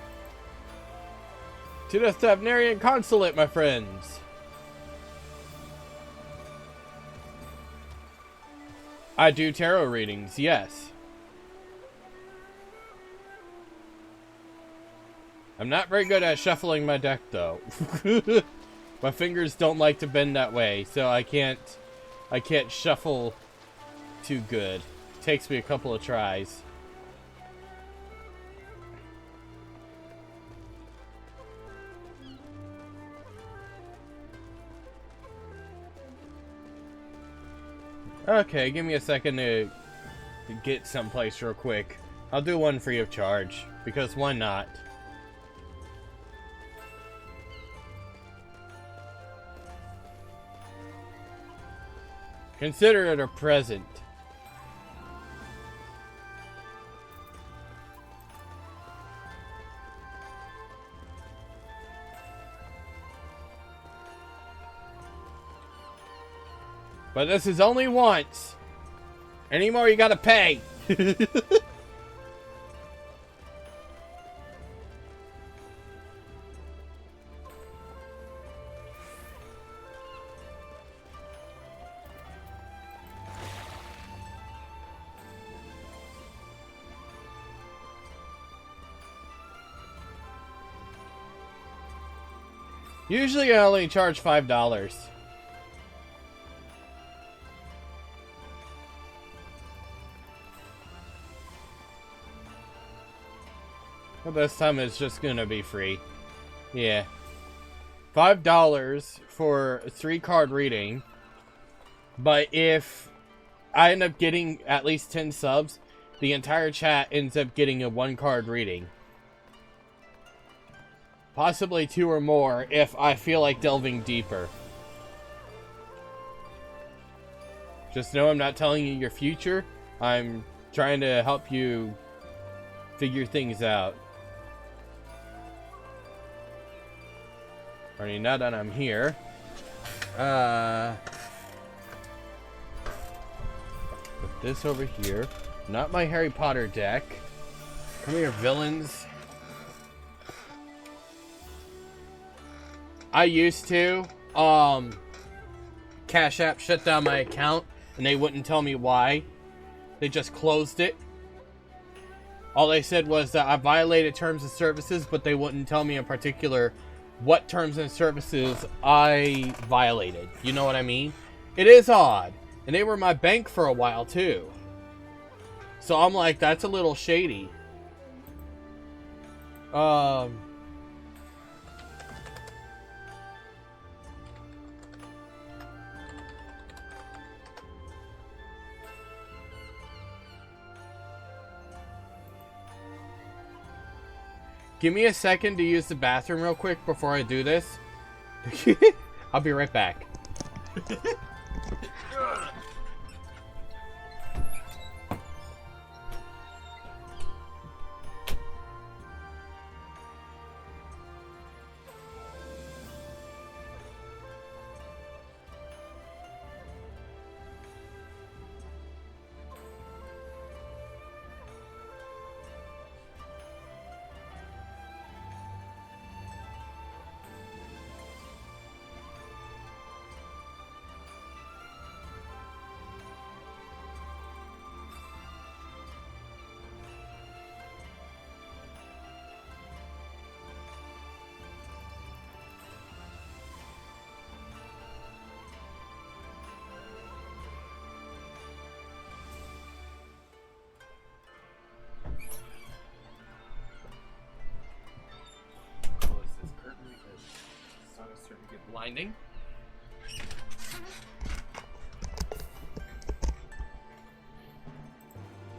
To the Thavnarian consulate, my friends! I do tarot readings, yes. I'm not very good at shuffling my deck, though. My fingers don't like to bend that way, so I can't shuffle too good. It takes me a couple of tries. Okay, give me a second to get someplace real quick. I'll do one free of charge, because why not? Consider it a present. But this is only once. Any more, you gotta pay. Usually I only charge $5. But this time it's just gonna be free. Yeah. $5 for a 3-card reading. But if I end up getting at least 10 subs, the entire chat ends up getting a 1-card reading. Possibly 2 or more if I feel like delving deeper. Just know I'm not telling you your future. I'm trying to help you figure things out. Alrighty, now that I'm here. Put this over here. Not my Harry Potter deck. Come here, villains. I used to, Cash App shut down my account, and they wouldn't tell me why. They just closed it. All they said was that I violated terms and services, but they wouldn't tell me in particular what terms and services I violated. You know what I mean? It is odd. And they were my bank for a while, too. So I'm like, that's a little shady. Give me a second to use the bathroom real quick before I do this. I'll be right back. Blinding.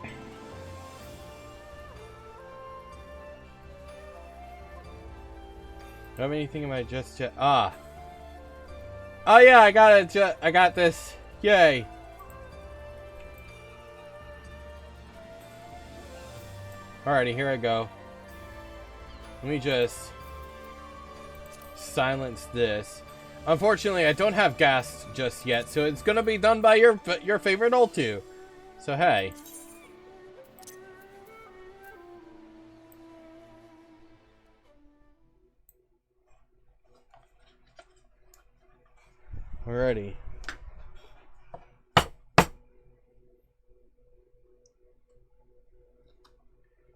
Do I have anything in my just yet? Oh yeah, I got it. I got this. Yay. Alrighty, here I go. Let me just silence this. Unfortunately, I don't have gas just yet, so it's gonna be done by your favorite old two. So hey. Alrighty.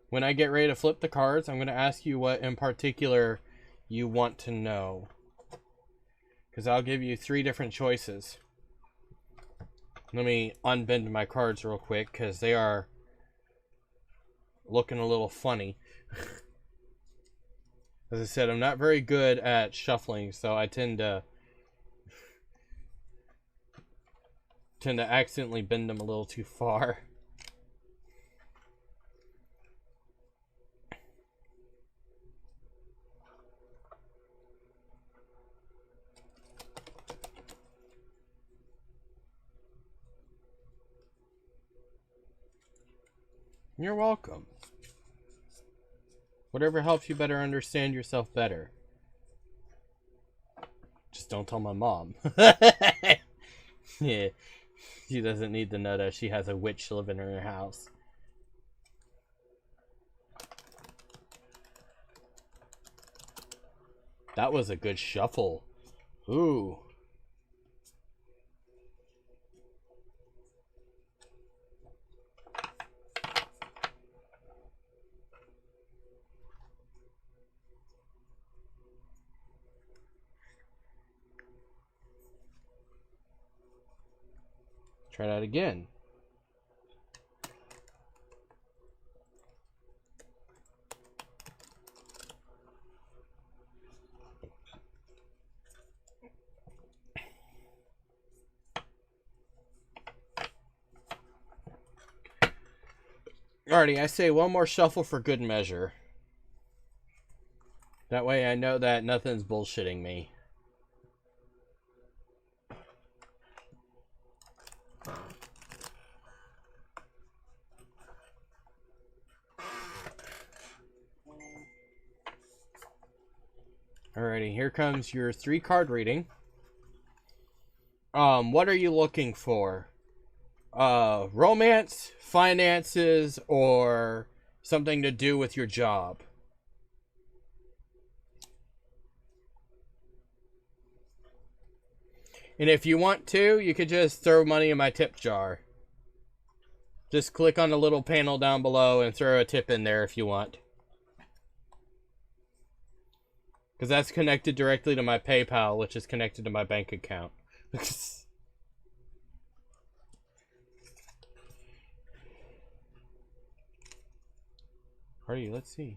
When I get ready to flip the cards, I'm gonna ask you what in particular you want to know. Because I'll give you 3 different choices. Let me unbend my cards real quick because they are looking a little funny. As I said, I'm not very good at shuffling, so I tend to accidentally bend them a little too far. You're welcome. Whatever helps you better understand yourself better. Just don't tell my mom. Yeah. She doesn't need to know that she has a witch living in her house. That was a good shuffle. Ooh. Try that again. Alrighty, I say one more shuffle for good measure. That way I know that nothing's bullshitting me. Alrighty, here comes your 3-card reading. What are you looking for? Romance, finances, or something to do with your job? And if you want to, you could just throw money in my tip jar. Just click on the little panel down below and throw a tip in there if you want. Because that's connected directly to my PayPal, which is connected to my bank account. Party, let's see.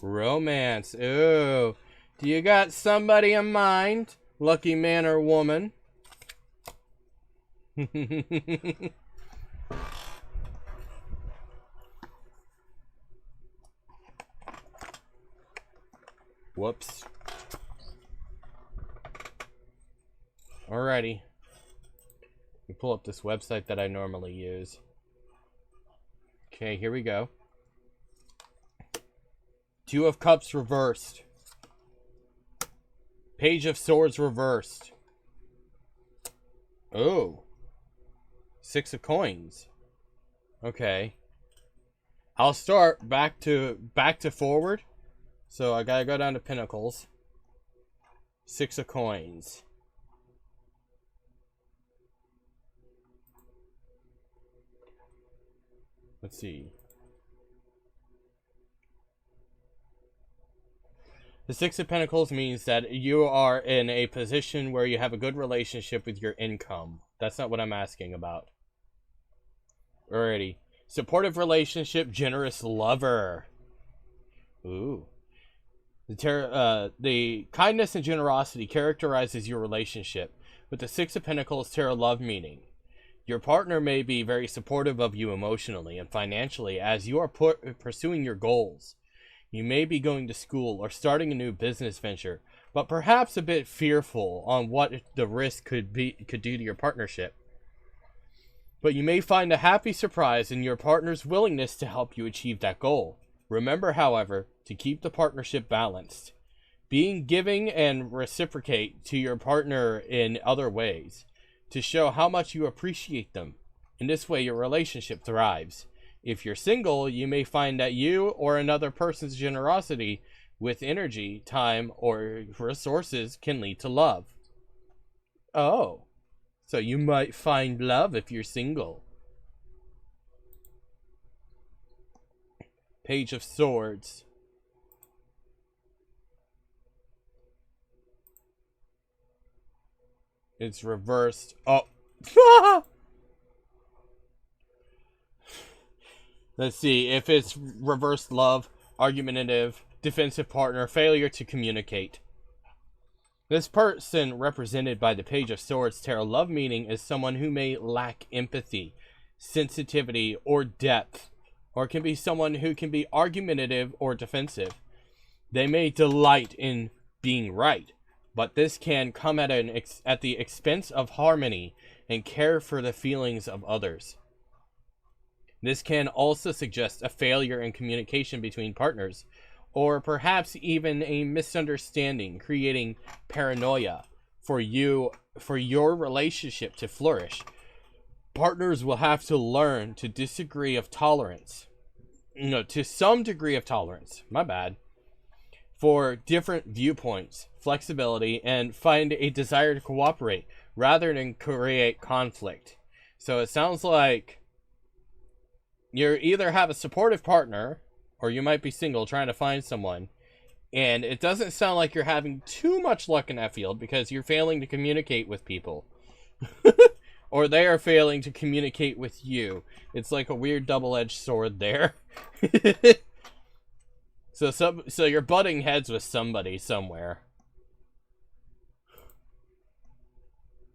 Romance. Ooh. Do you got somebody in mind? Lucky man or woman? Whoops. Alrighty. Let me pull up this website that I normally use. Okay, here we go. 2 of Cups reversed. Page of Swords reversed. Oh. 6 of Coins. Okay. I'll start back to forward. So I gotta go down to Pentacles. 6 of Coins. Let's see. The 6 of Pentacles means that you are in a position where you have a good relationship with your income. That's not what I'm asking about. Alrighty. Supportive relationship, generous lover. Ooh. The kindness and generosity characterizes your relationship, with the 6 of Pentacles tarot love meaning. Your partner may be very supportive of you emotionally and financially as you are pursuing your goals. You may be going to school or starting a new business venture, but perhaps a bit fearful on what the risk could do to your partnership. But you may find a happy surprise in your partner's willingness to help you achieve that goal. Remember, however, to keep the partnership balanced. Being giving and reciprocate to your partner in other ways to show how much you appreciate them. In this way, your relationship thrives. If you're single, you may find that you or another person's generosity with energy, time, or resources can lead to love. Oh, so you might find love if you're single. Page of Swords. It's reversed. Oh. Let's see. If it's reversed love, argumentative, defensive partner, failure to communicate. This person represented by the Page of Swords tarot love meaning is someone who may lack empathy, sensitivity, or depth. Or can be someone who can be argumentative or defensive. They may delight in being right, but this can come at the expense of harmony and care for the feelings of others. This can also suggest a failure in communication between partners, or perhaps even a misunderstanding, creating paranoia for you for your relationship to flourish, partners will have to learn to disagree of tolerance. No, to some degree of tolerance. My bad. For different viewpoints, flexibility, and find a desire to cooperate rather than create conflict. So it sounds like you either have a supportive partner, or you might be single trying to find someone. And it doesn't sound like you're having too much luck in that field because you're failing to communicate with people. Or they are failing to communicate with you. It's like a weird double-edged sword there. So you're butting heads with somebody somewhere.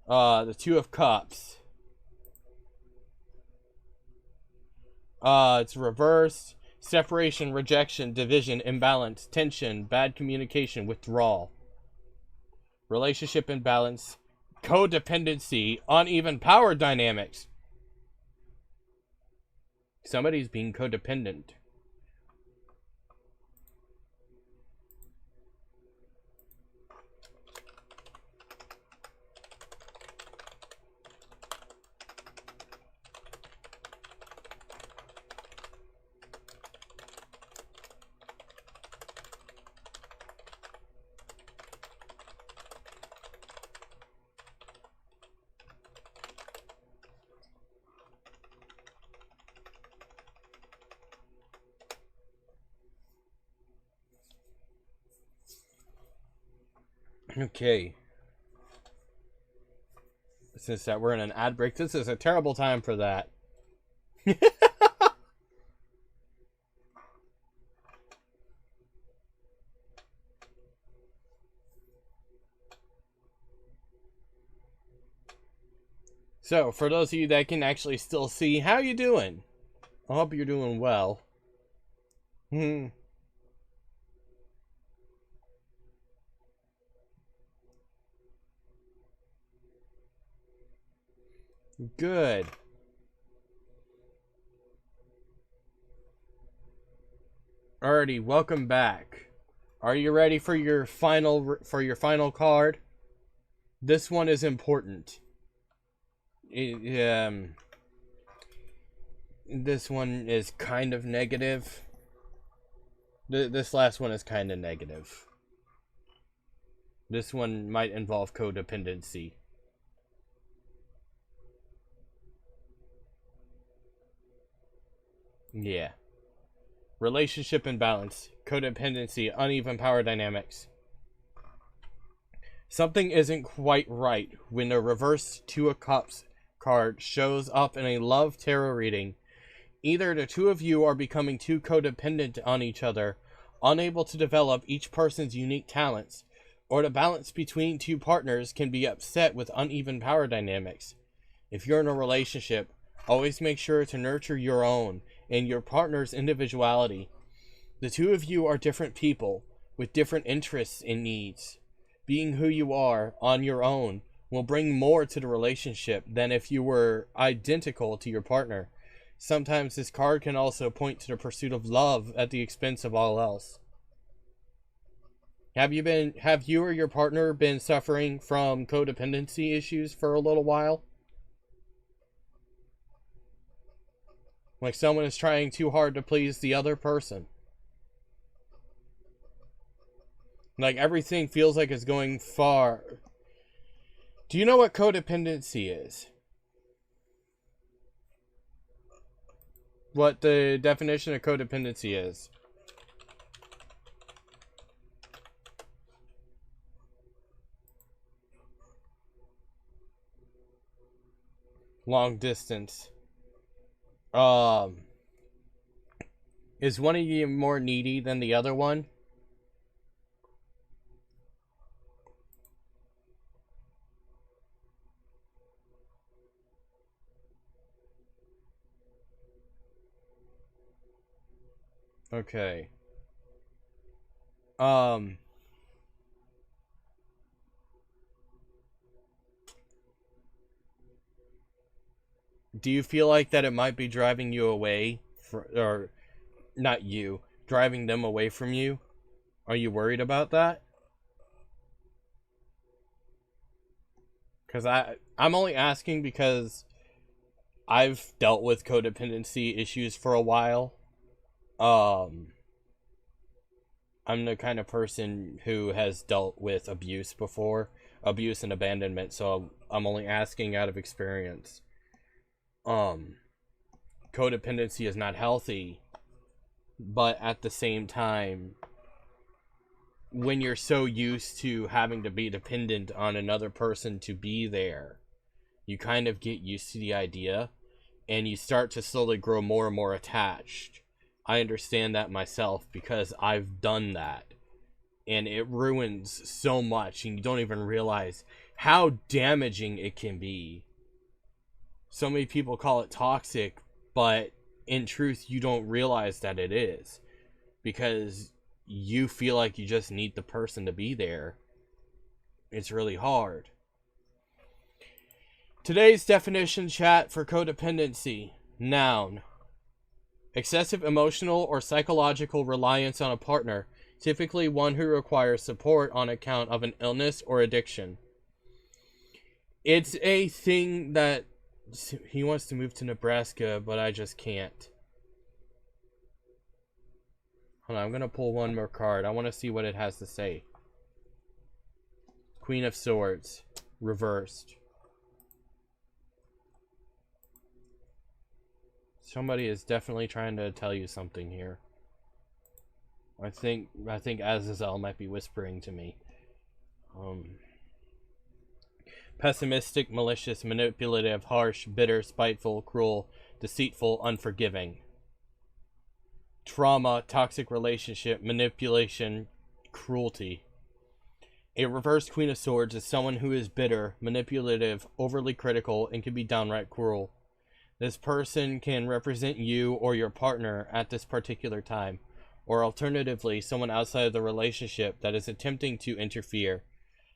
The Two of Cups. It's reversed. Separation, rejection, division, imbalance, tension, bad communication, withdrawal. Relationship imbalance, codependency, uneven power dynamics. Somebody's being codependent. Okay. Since that we're in an ad break, this is a terrible time for that. So, for those of you that can actually still see, how you doing? I hope you're doing well. Good. Alrighty, welcome back. Are you ready for your final card? This one is important. This one is kind of negative. This last one is kind of negative. This one might involve codependency. Yeah. Relationship imbalance, codependency, uneven power dynamics. Something isn't quite right when the reverse Two of Cups card shows up in a love tarot reading. Either the two of you are becoming too codependent on each other, unable to develop each person's unique talents, or the balance between two partners can be upset with uneven power dynamics. If you're in a relationship, always make sure to nurture your own and your partner's individuality. The two of you are different people with different interests and needs. Being who you are on your own will bring more to the relationship than if you were identical to your partner. Sometimes this card can also point to the pursuit of love at the expense of all else. Have you or your partner been suffering from codependency issues for a little while? Like someone is trying too hard to please the other person. Like everything feels like it's going far. Do you know what codependency is? What the definition of codependency is? Long distance. Is one of you more needy than the other one? Okay. Do you feel like that it might be driving you away, or not you, driving them away from you? Are you worried about that? Because I'm only asking because I've dealt with codependency issues for a while. I'm the kind of person who has dealt with abuse before, abuse and abandonment, so I'm only asking out of experience. Codependency is not healthy, but at the same time, when you're so used to having to be dependent on another person to be there, you kind of get used to the idea, and you start to slowly grow more and more attached. I understand that myself because I've done that, and it ruins so much, and you don't even realize how damaging it can be. So many people call it toxic, but in truth, you don't realize that it is, because you feel like you just need the person to be there. It's really hard. Today's definition, chat, for codependency. Noun: excessive emotional or psychological reliance on a partner, typically one who requires support on account of an illness or addiction. It's a thing that he wants to move to Nebraska, but I just can't. Hold on, I'm going to pull one more card. I want to see what it has to say. Queen of Swords, reversed. Somebody is definitely trying to tell you something here. I think Azazel might be whispering to me. Pessimistic, malicious, manipulative, harsh, bitter, spiteful, cruel, deceitful, unforgiving. Trauma, toxic relationship, manipulation, cruelty. A reversed Queen of Swords is someone who is bitter, manipulative, overly critical, and can be downright cruel. This person can represent you or your partner at this particular time, or alternatively, someone outside of the relationship that is attempting to interfere.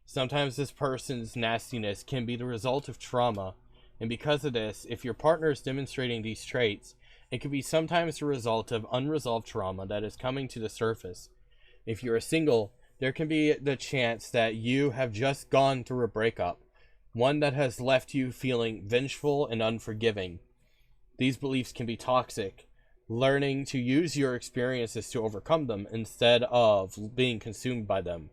Sometimes this person's nastiness can be the result of trauma, and because of this, if your partner is demonstrating these traits, it can be sometimes the result of unresolved trauma that is coming to the surface. If you are single, there can be the chance that you have just gone through a breakup, one that has left you feeling vengeful and unforgiving. These beliefs can be toxic. Learning to use your experiences to overcome them instead of being consumed by them.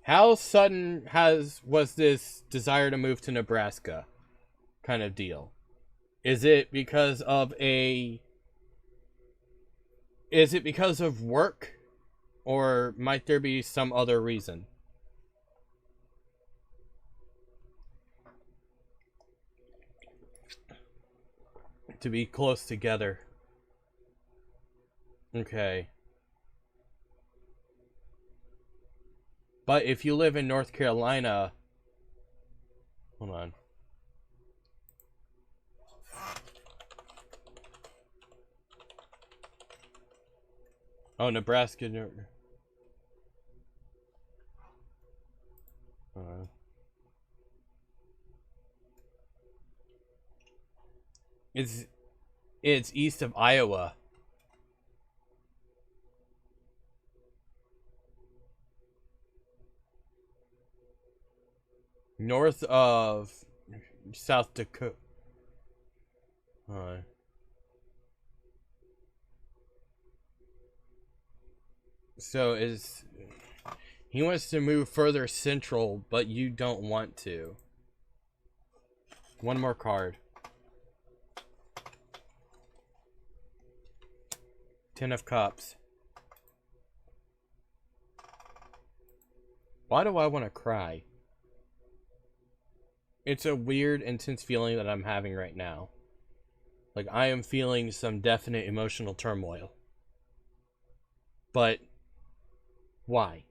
How sudden was this desire to move to Nebraska kind of deal? Is it because of work, or might there be some other reason? To be close together. Okay. But if you live in North Carolina... Hold on. Oh, Nebraska... It's east of Iowa. North of South Dakota. So he wants to move further central, but you don't want to. One more card. Ten of Cups. Why do I want to cry? It's a weird, intense feeling that I'm having right now. Like, I am feeling some definite emotional turmoil. But why?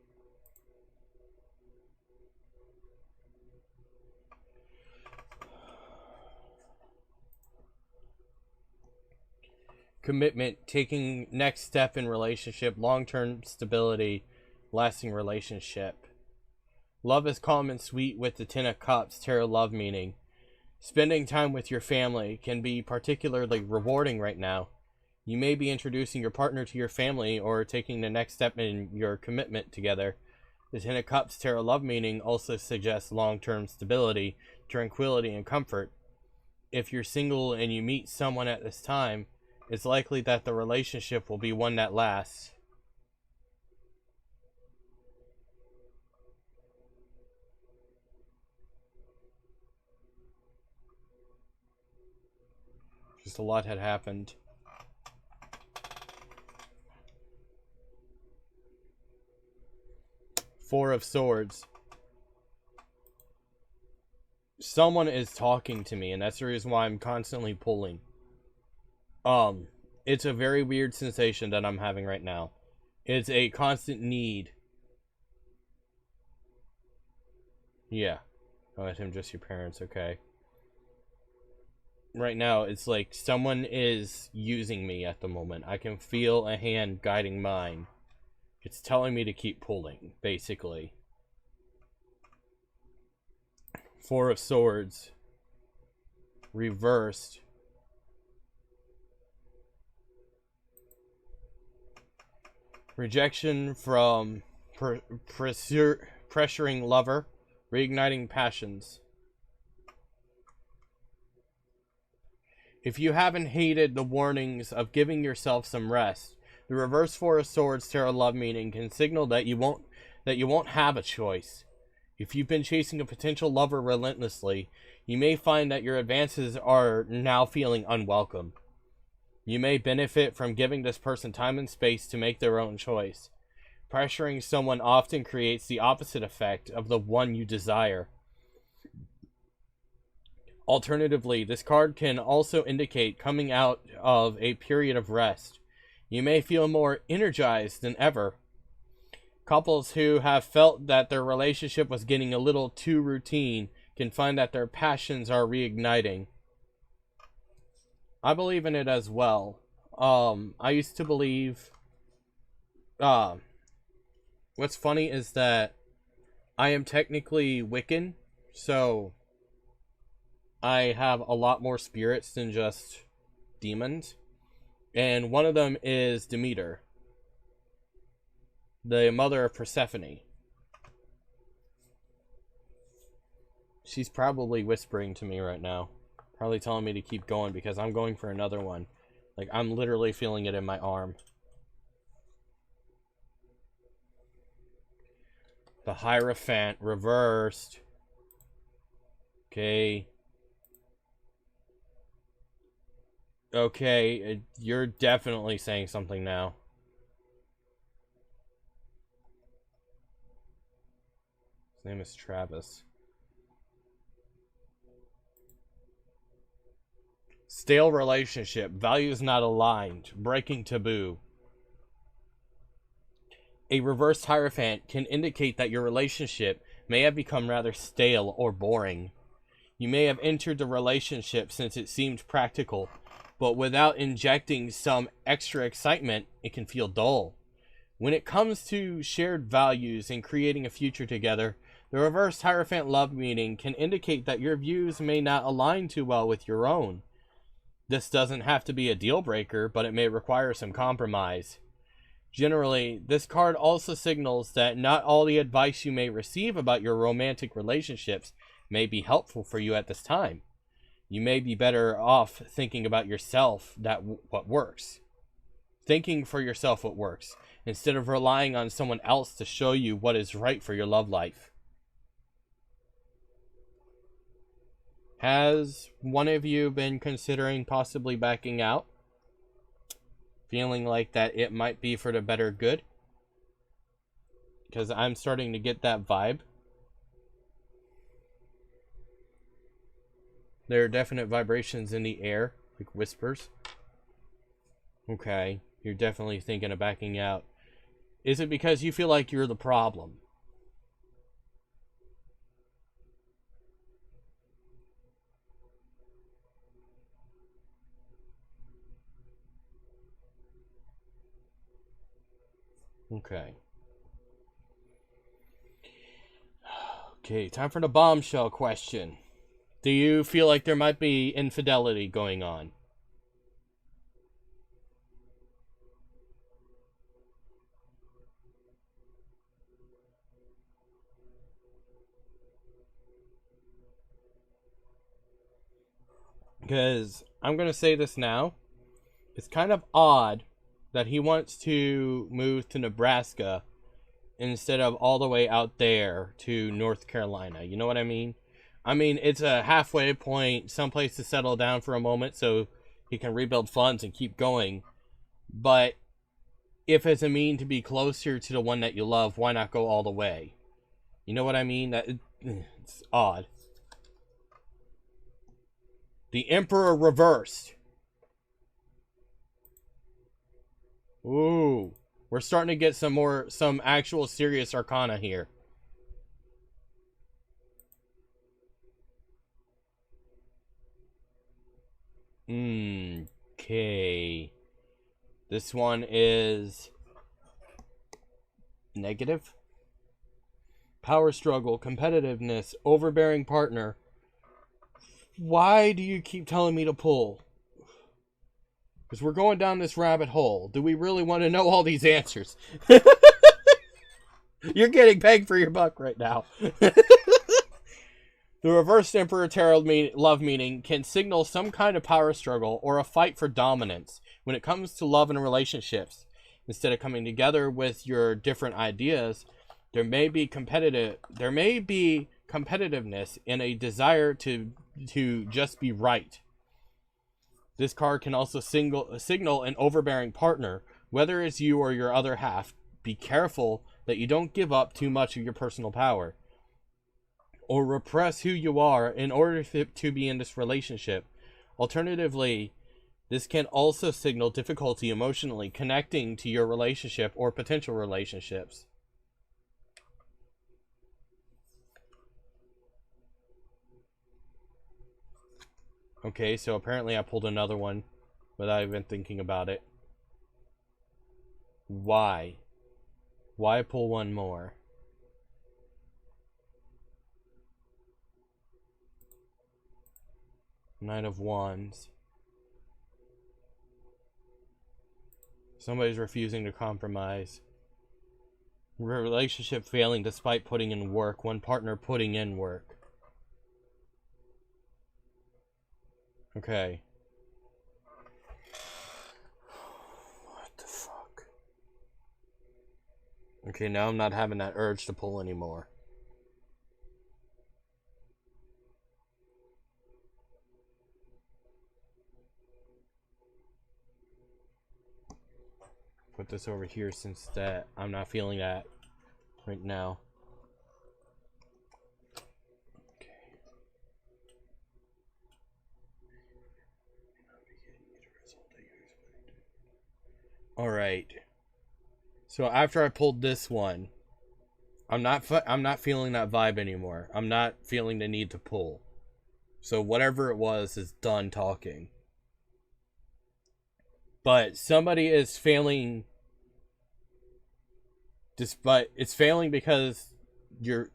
Commitment, taking next step in relationship, long-term stability, lasting relationship. Love is calm and sweet with the Ten of Cups, tarot love meaning. Spending time with your family can be particularly rewarding right now. You may be introducing your partner to your family or taking the next step in your commitment together. The Ten of Cups tarot love meaning also suggests long-term stability, tranquility, and comfort. If you're single and you meet someone at this time, it's likely that the relationship will be one that lasts. Just a lot had happened. Four of Swords. Someone is talking to me, and that's the reason why I'm constantly pulling. It's a very weird sensation that I'm having right now. It's a constant need. Yeah. I'll let him just your parents, okay. Right now, it's like someone is using me at the moment. I can feel a hand guiding mine. It's telling me to keep pulling, basically. Four of Swords. Reversed. Rejection from pressuring lover. Reigniting passions. If you haven't heeded the warnings of giving yourself some rest, the reverse Four of Swords tarot love meaning can signal that you won't have a choice. If you've been chasing a potential lover relentlessly, you may find that your advances are now feeling unwelcome. You may benefit from giving this person time and space to make their own choice. Pressuring someone often creates the opposite effect of the one you desire. Alternatively, this card can also indicate coming out of a period of rest. You may feel more energized than ever. Couples who have felt that their relationship was getting a little too routine can find that their passions are reigniting. I believe in it as well. I used to believe... what's funny is that I am technically Wiccan, so I have a lot more spirits than just demons. And one of them is Demeter, the mother of Persephone. She's probably whispering to me right now. Probably telling me to keep going because I'm going for another one. Like, I'm literally feeling it in my arm. The Hierophant reversed. Okay. Okay, you're definitely saying something now. His name is Travis. Stale relationship. Values not aligned. Breaking taboo. A reversed Hierophant can indicate that your relationship may have become rather stale or boring. You may have entered the relationship since it seemed practical, but without injecting some extra excitement, it can feel dull. When it comes to shared values and creating a future together, the reversed Hierophant love meaning can indicate that your views may not align too well with your own. This doesn't have to be a deal breaker, but it may require some compromise. Generally, this card also signals that not all the advice you may receive about your romantic relationships may be helpful for you at this time. You may be better off thinking about yourself what works. Thinking for yourself what works, instead of relying on someone else to show you what is right for your love life. Has one of you been considering possibly backing out? Feeling like that it might be for the better good? Because I'm starting to get that vibe. There are definite vibrations in the air, like whispers. Okay, you're definitely thinking of backing out. Is it because you feel like you're the problem? Okay. Okay, time for the bombshell question. Do you feel like there might be infidelity going on? Because I'm going to say this now. It's kind of odd that he wants to move to Nebraska instead of all the way out there to North Carolina. You know what I mean? I mean, it's a halfway point, someplace to settle down for a moment so he can rebuild funds and keep going. But if it's a mean to be closer to the one that you love, why not go all the way? You know what I mean? It's odd. The Emperor reversed. Ooh. We're starting to get some actual serious arcana here. Okay. This one is negative. Power struggle, competitiveness, overbearing partner. Why do you keep telling me to pull? Because we're going down this rabbit hole. Do we really want to know all these answers? You're getting pegged for your buck right now. The reversed Emperor Tarot love meaning can signal some kind of power struggle or a fight for dominance when it comes to love and relationships. Instead of coming together with your different ideas, there may be competitiveness and a desire to just be right. This card can also signal an overbearing partner, whether it's you or your other half. Be careful that you don't give up too much of your personal power or repress who you are in order to be in this relationship. Alternatively, this can also signal difficulty emotionally connecting to your relationship or potential relationships. Okay, so apparently I pulled another one without even thinking about it. Why? Why pull one more? Knight of Wands. Somebody's refusing to compromise. Relationship failing despite putting in work. One partner putting in work. Okay. What the fuck? Okay, now I'm not having that urge to pull anymore. Put this over here since that I'm not feeling that right now. Okay. All right. So after I pulled this one, I'm not feeling that vibe anymore. I'm not feeling the need to pull. So whatever it was is done talking. But somebody is failing. But it's failing because you're.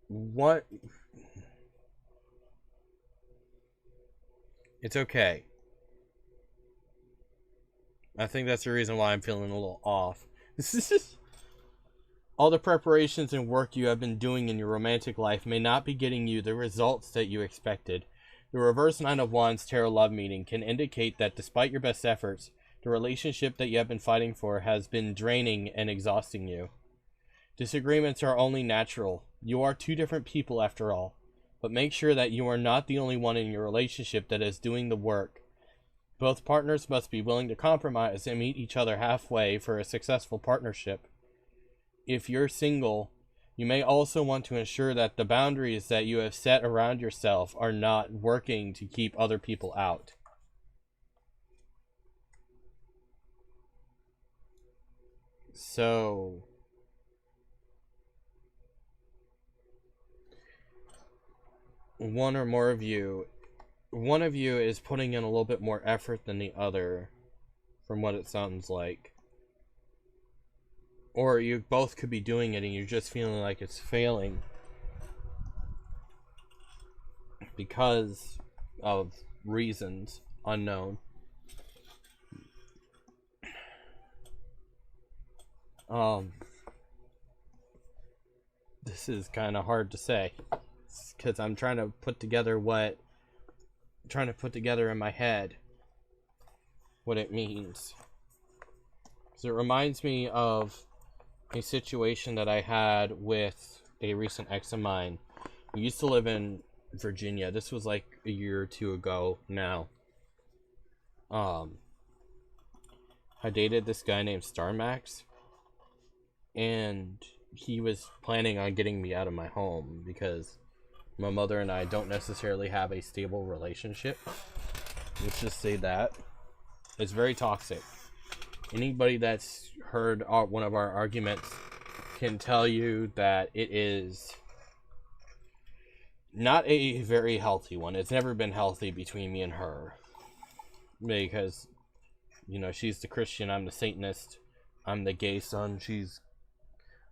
What? It's okay. I think that's the reason why I'm feeling a little off. All the preparations and work you have been doing in your romantic life may not be getting you the results that you expected. The reverse Nine of Wands tarot love meaning can indicate that despite your best efforts, the relationship that you have been fighting for has been draining and exhausting you. Disagreements are only natural. You are two different people after all. But make sure that you are not the only one in your relationship that is doing the work. Both partners must be willing to compromise and meet each other halfway for a successful partnership. If you're single, you may also want to ensure that the boundaries that you have set around yourself are not working to keep other people out. So, one of you is putting in a little bit more effort than the other, from what it sounds like. Or you both could be doing it and you're just feeling like it's failing because of reasons unknown. This is kind of hard to say. It's because I'm trying to put together in my head what it means. So it reminds me of a situation that I had with a recent ex of mine. We used to live in Virginia. This was like a year or two ago now. I dated this guy named Starmax, and he was planning on getting me out of my home because my mother and I don't necessarily have a stable relationship. Let's just say that. It's very toxic. Anybody that's heard one of our arguments can tell you that it is not a very healthy one. It's never been healthy between me and her. Because, you know, she's the Christian, I'm the Satanist. I'm the gay son,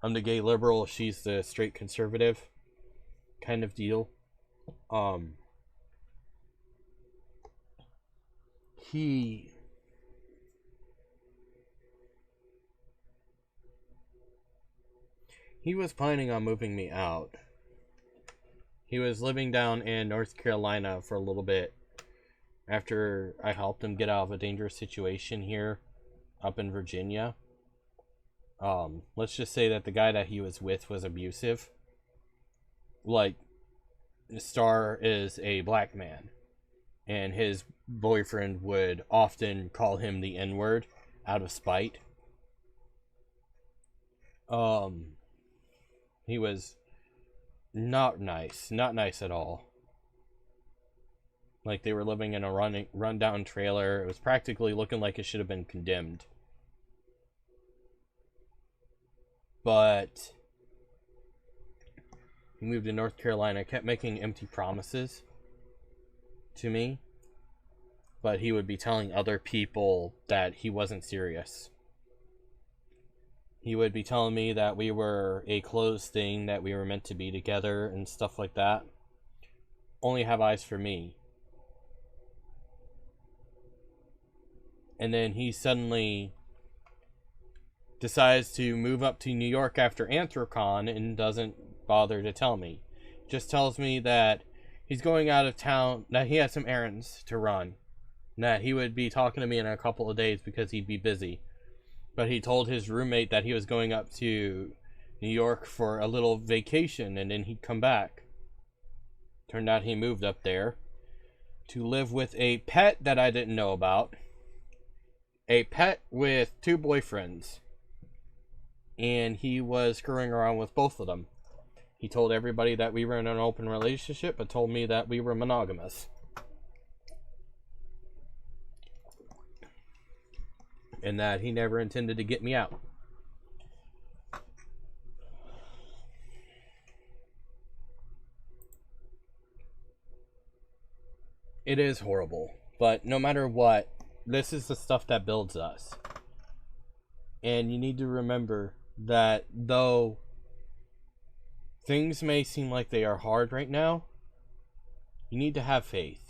I'm the gay liberal, she's the straight conservative kind of deal. He was planning on moving me out. He was living down in North Carolina for a little bit after I helped him get out of a dangerous situation here up in Virginia. Let's just say that the guy that he was with was abusive. Like, Star is a black man, and his boyfriend would often call him the N-word out of spite. He was not nice at all. Like, they were living in a rundown trailer. It was practically looking like it should have been condemned. But he moved to North Carolina, kept making empty promises to me, but he would be telling other people that he wasn't serious. He would be telling me that we were a closed thing, that we were meant to be together and stuff like that. Only have eyes for me. And then he suddenly decides to move up to New York after Anthrocon and doesn't bother to tell me. Just tells me that he's going out of town, that he has some errands to run, and that he would be talking to me in a couple of days because he'd be busy. But he told his roommate that he was going up to New York for a little vacation and then he'd come back. Turned out he moved up there to live with a pet that I didn't know about. A pet with 2 boyfriends. And he was screwing around with both of them. He told everybody that we were in an open relationship, but told me that we were monogamous. And that he never intended to get me out. It is horrible. But no matter what, this is the stuff that builds us. And you need to remember that though things may seem like they are hard right now, you need to have faith.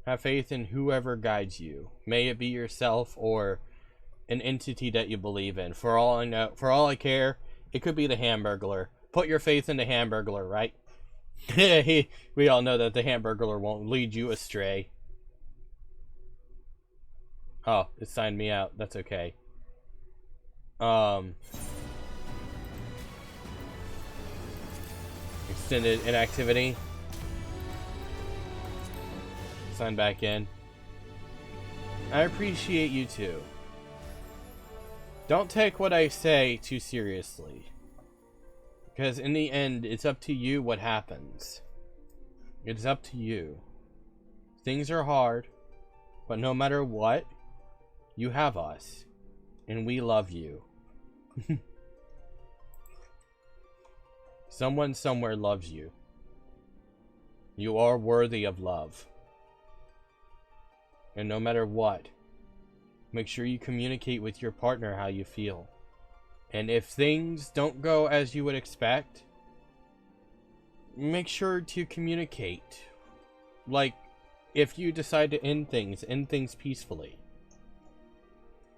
Have faith in whoever guides you. May it be yourself or an entity that you believe in. For all I know, for all I care, it could be the Hamburglar. Put your faith in the Hamburglar, right? We all know that the Hamburglar won't lead you astray. Oh, it signed me out. That's okay. Extended inactivity. Sign back in. I appreciate you too. Don't take what I say too seriously. Because in the end, it's up to you what happens. It's up to you. Things are hard, but no matter what, you have us. And we love you. Someone somewhere loves you. You are worthy of love. And no matter what, make sure you communicate with your partner how you feel. And if things don't go as you would expect, make sure to communicate. Like, if you decide to end things peacefully.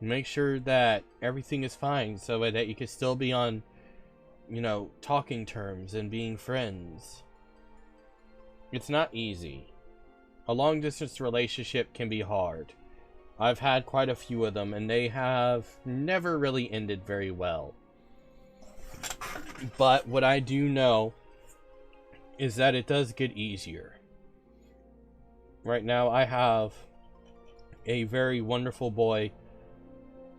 Make sure that everything is fine so that you can still be on, you know, talking terms and being friends. It's not easy. A long-distance relationship can be hard. I've had quite a few of them, and they have never really ended very well. But what I do know is that it does get easier. Right now, I have a very wonderful boy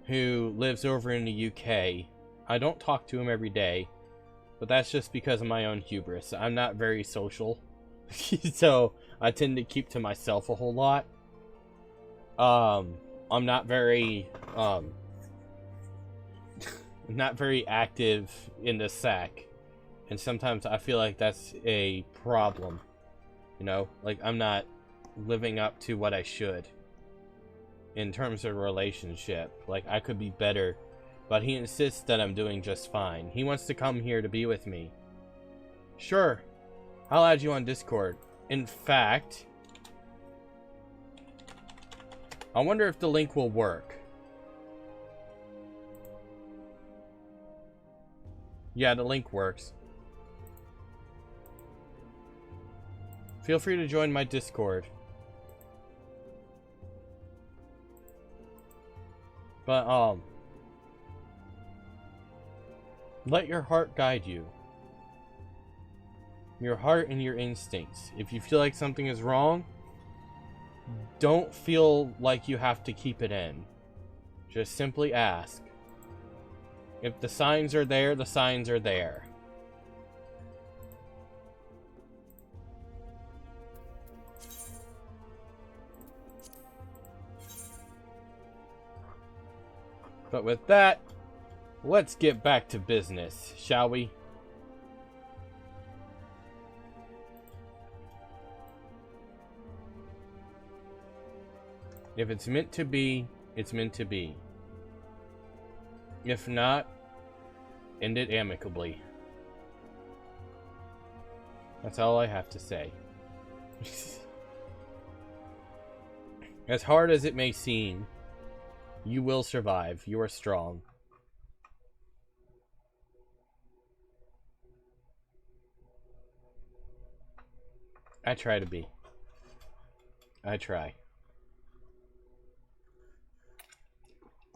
who lives over in the UK. I don't talk to him every day, but that's just because of my own hubris. I'm not very social, so I tend to keep to myself a whole lot. I'm not very, not very active in the sack, and sometimes I feel like that's a problem. You know, like I'm not living up to what I should in terms of a relationship. Like, I could be better, but he insists that I'm doing just fine. He wants to come here to be with me. Sure, I'll add you on Discord. In fact, I wonder if the link will work. Yeah, the link works. Feel free to join my Discord. But, let your heart guide you. Your heart and your instincts. If you feel like something is wrong, don't feel like you have to keep it in. Just simply ask. If the signs are there, the signs are there. But with that, let's get back to business, shall we? If it's meant to be, it's meant to be. If not, end it amicably. That's all I have to say. As hard as it may seem, you will survive. You are strong. I try to be. I try.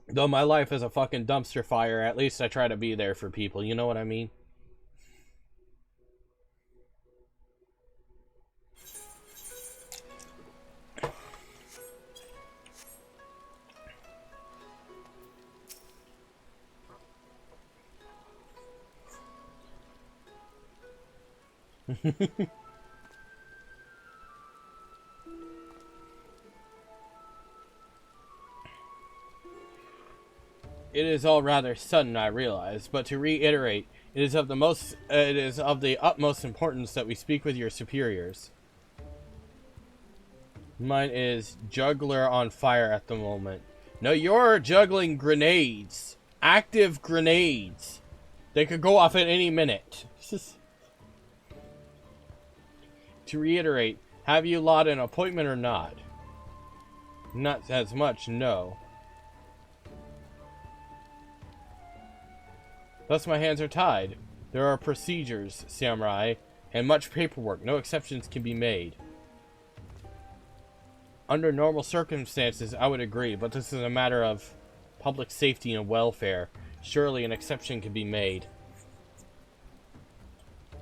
Though my life is a fucking dumpster fire, at least I try to be there for people. You know what I mean? It is all rather sudden, I realize, but to reiterate, it is of the utmost importance that we speak with your superiors. Mine is juggler on fire at the moment. No, you're juggling grenades. Active grenades. They could go off at any minute. To reiterate, have you lot an appointment or not? Not as much, no. Thus my hands are tied. There are procedures, samurai, and much paperwork. No exceptions can be made. Under normal circumstances, I would agree, but this is a matter of public safety and welfare. Surely an exception can be made.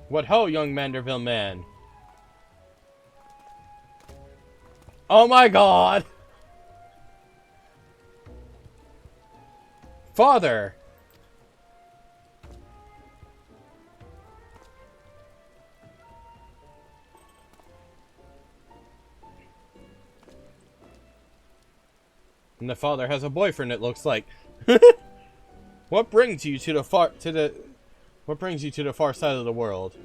What ho, young Manderville man? Oh my god! Father! And the father has a boyfriend, it looks like. What brings you to the far side of the world?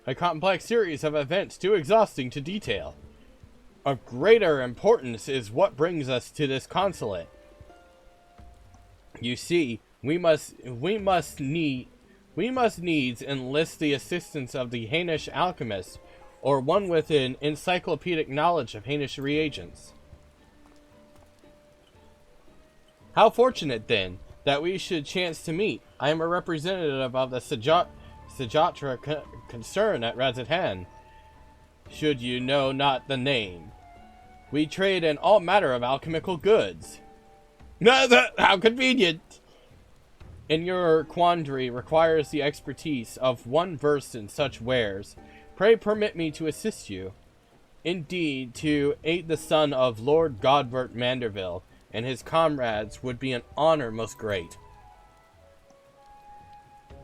A complex series of events too exhausting to detail. Of greater importance is what brings us to this consulate. You see, we must needs enlist the assistance of the Hainish alchemist, or one with an encyclopedic knowledge of Hainish reagents. How fortunate, then, that we should chance to meet. I am a representative of the Sajatra concern at Razathan. should you know not the name. We trade in all manner of alchemical goods. How convenient! And your quandary requires the expertise of one versed in such wares. Pray permit me to assist you. Indeed, to aid the son of Lord Godbert Manderville and his comrades would be an honor most great.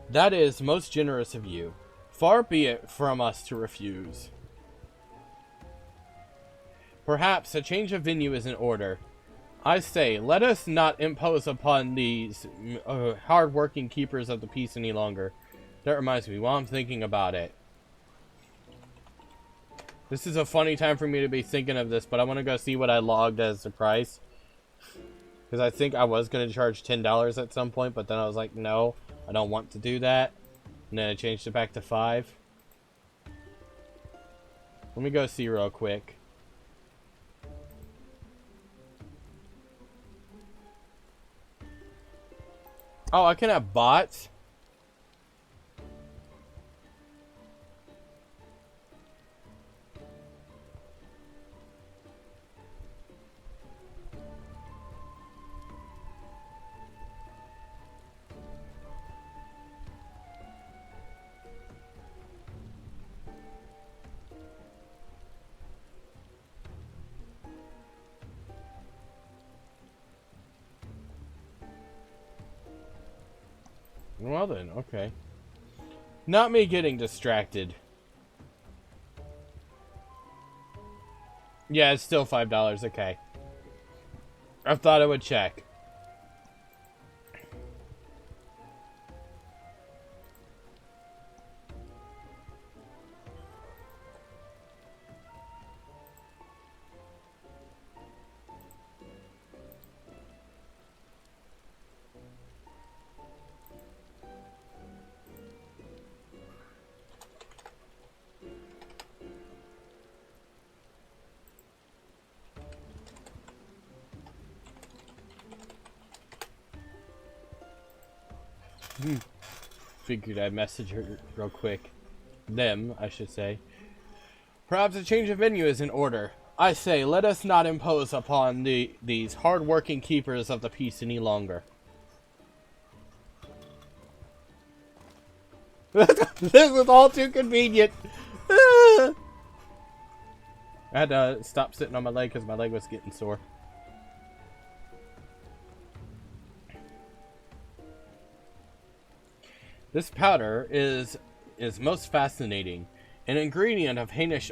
That is most generous of you. Far be it from us to refuse. Perhaps a change of venue is in order. I say, let us not impose upon these hard-working keepers of the peace any longer. That reminds me, while I'm thinking about it. This is a funny time for me to be thinking of this, but I want to go see what I logged as the price. Because I think I was going to charge $10 at some point, but then I was like, no, I don't want to do that. And then I changed it back to $5. Let me go see real quick. Oh, I can have bots? Well then, okay. Not me getting distracted. Yeah, it's still $5, okay. I thought I would check. Figured I'd message her real quick. Them, I should say. Perhaps a change of venue is in order. I say, let us not impose upon these hard-working keepers of the peace any longer. This was all too convenient. I had to stop sitting on my leg because my leg was getting sore. This powder is most fascinating. An ingredient of Hannish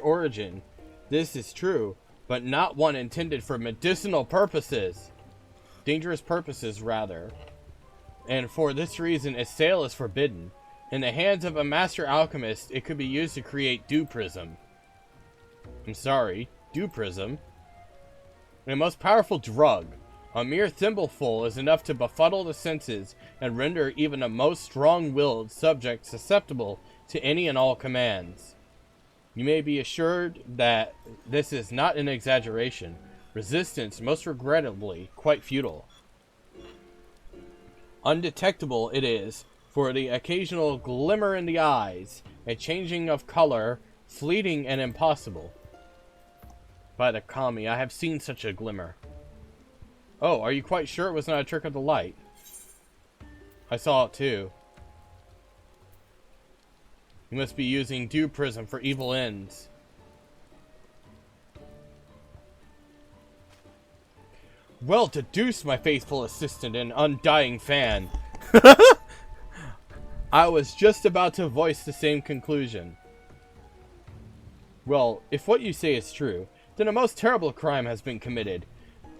origin. This is true, but not one intended for medicinal purposes. Dangerous purposes, rather. And for this reason, its sale is forbidden. In the hands of a master alchemist, it could be used to create dew prism. I'm sorry, dew prism. A most powerful drug. A mere thimbleful is enough to befuddle the senses and render even a most strong-willed subject susceptible to any and all commands. You may be assured that this is not an exaggeration. Resistance, most regrettably, quite futile. Undetectable it is, for the occasional glimmer in the eyes, a changing of color, fleeting and impossible. By the kami, I have seen such a glimmer. Oh, are you quite sure it was not a trick of the light? I saw it too. You must be using dew prism for evil ends. Well deduced, my faithful assistant and undying fan. I was just about to voice the same conclusion. Well, if what you say is true, then a most terrible crime has been committed.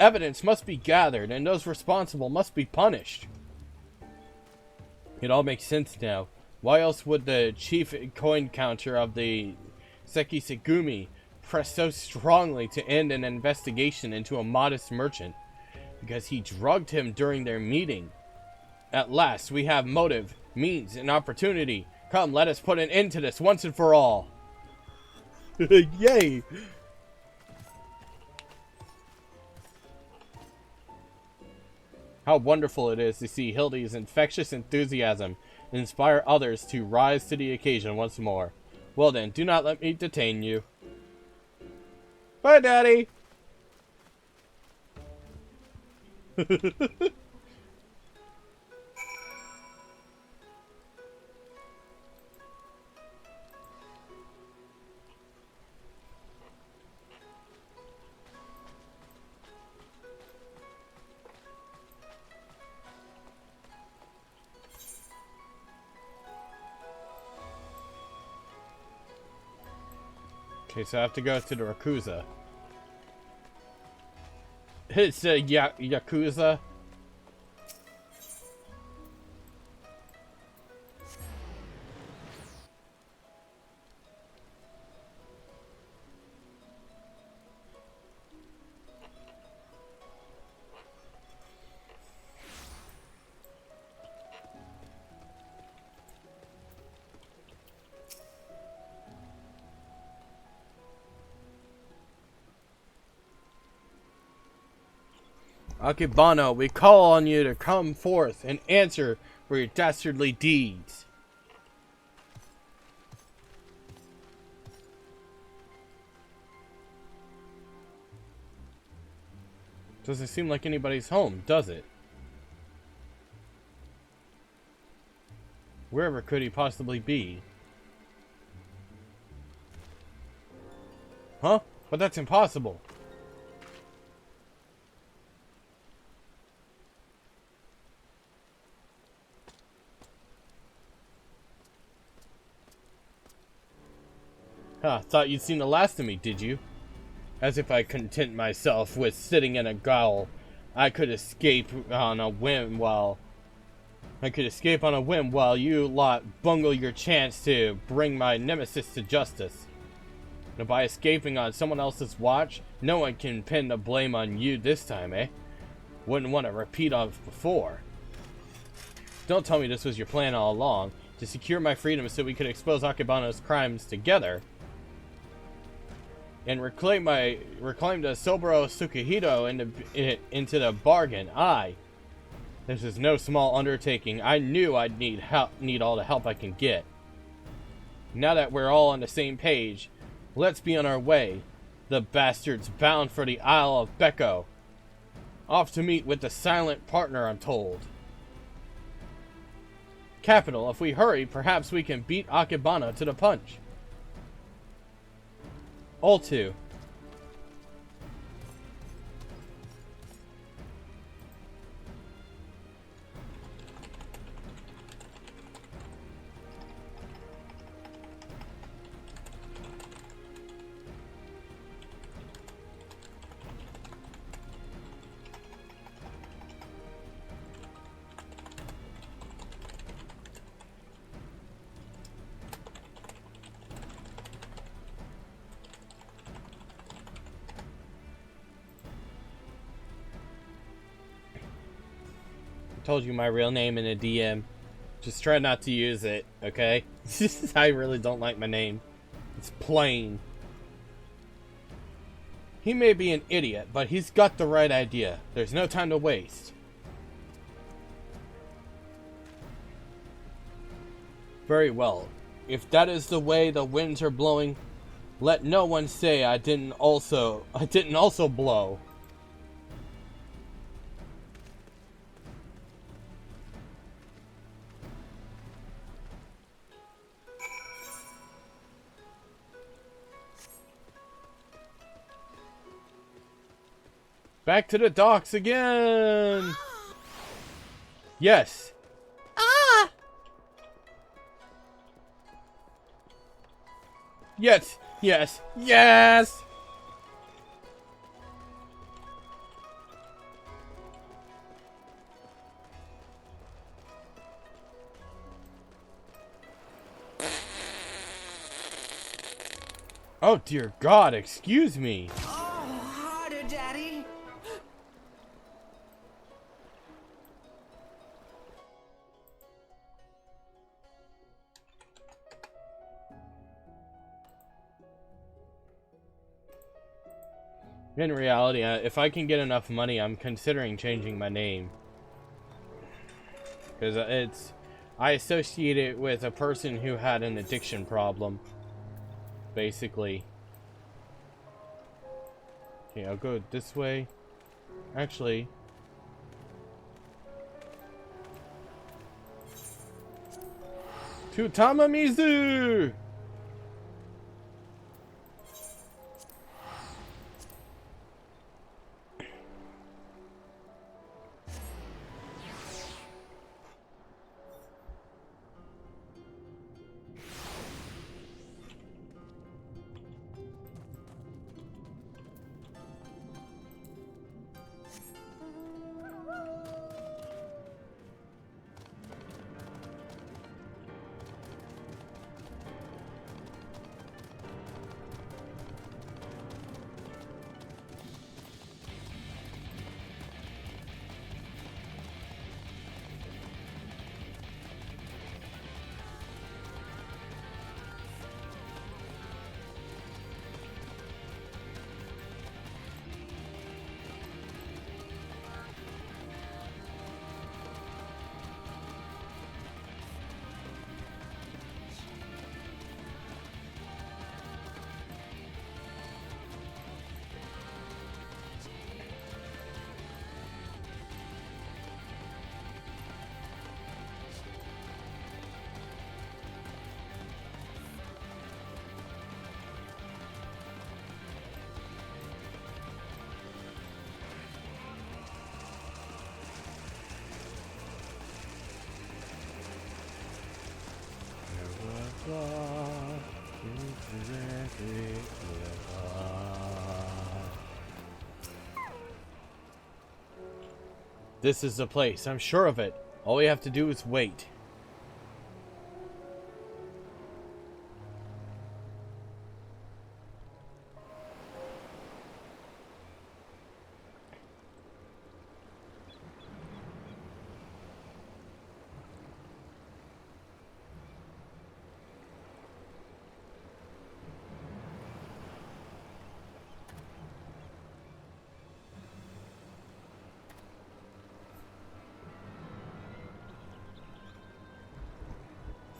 Evidence must be gathered, and those responsible must be punished. It all makes sense now. Why else would the chief coin counter of the Sekisegumi press so strongly to end an investigation into a modest merchant? Because he drugged him during their meeting. At last, we have motive, means, and opportunity. Come, let us put an end to this once and for all. Yay! How wonderful it is to see Hildy's infectious enthusiasm inspire others to rise to the occasion once more. Well then, do not let me detain you. Bye, Daddy! Okay, so I have to go to the Yakuza. It's a Yakuza. Akibano, we call on you to come forth and answer for your dastardly deeds. Doesn't seem like anybody's home, does it? Wherever could he possibly be? Huh? But that's impossible. Huh, thought you'd seen the last of me, did you? As if I content myself with sitting in a gaol. I could escape on a whim while you lot bungle your chance to bring my nemesis to justice. And by escaping on someone else's watch, no one can pin the blame on you this time, eh? Wouldn't want to repeat of before. Don't tell me this was your plan all along, to secure my freedom so we could expose Akibano's crimes together. And reclaim the Soboro Tsukihito into the bargain. Aye. This is no small undertaking. I knew I'd need all the help I can get. Now that we're all on the same page, let's be on our way. The bastard's bound for the Isle of Becco. Off to meet with the silent partner, I'm told. Capital, if we hurry, perhaps we can beat Akibano to the punch. All two. Told you my real name in a DM. Just try not to use it, okay? I really don't like my name. It's plain. He may be an idiot, but he's got the right idea. There's no time to waste. Very well. If that is the way the winds are blowing, let no one say I didn't also blow. Back to the docks again! Yes! Ah! Yes! Yes! Yes! Oh dear God, excuse me! Harder, Daddy. In reality, if I can get enough money, I'm considering changing my name. Because I associate it with a person who had an addiction problem. basically. Okay, I'll go this way. Actually, to Tamamizu! This is the place, I'm sure of it. All we have to do is wait.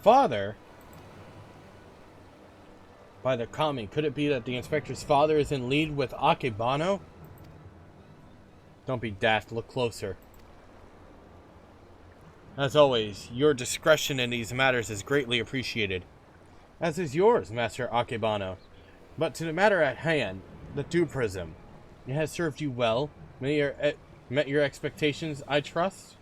Father? By the kami, could it be that the inspector's father is in league with Akebano? Don't be daft, look closer. As always, your discretion in these matters is greatly appreciated. As is yours, Master Akebano. But to the matter at hand, the dew prism. It has served you well. Met your expectations, I trust?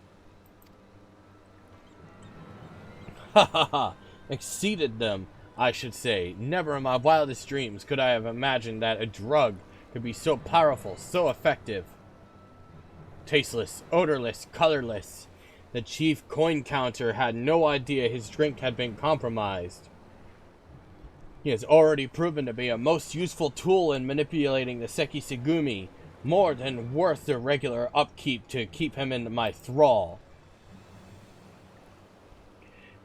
Ha ha ha! Exceeded them, I should say. Never in my wildest dreams could I have imagined that a drug could be so powerful, so effective. Tasteless, odorless, colorless. The chief coin counter had no idea his drink had been compromised. He has already proven to be a most useful tool in manipulating the Sekisegumi, more than worth the regular upkeep to keep him in my thrall.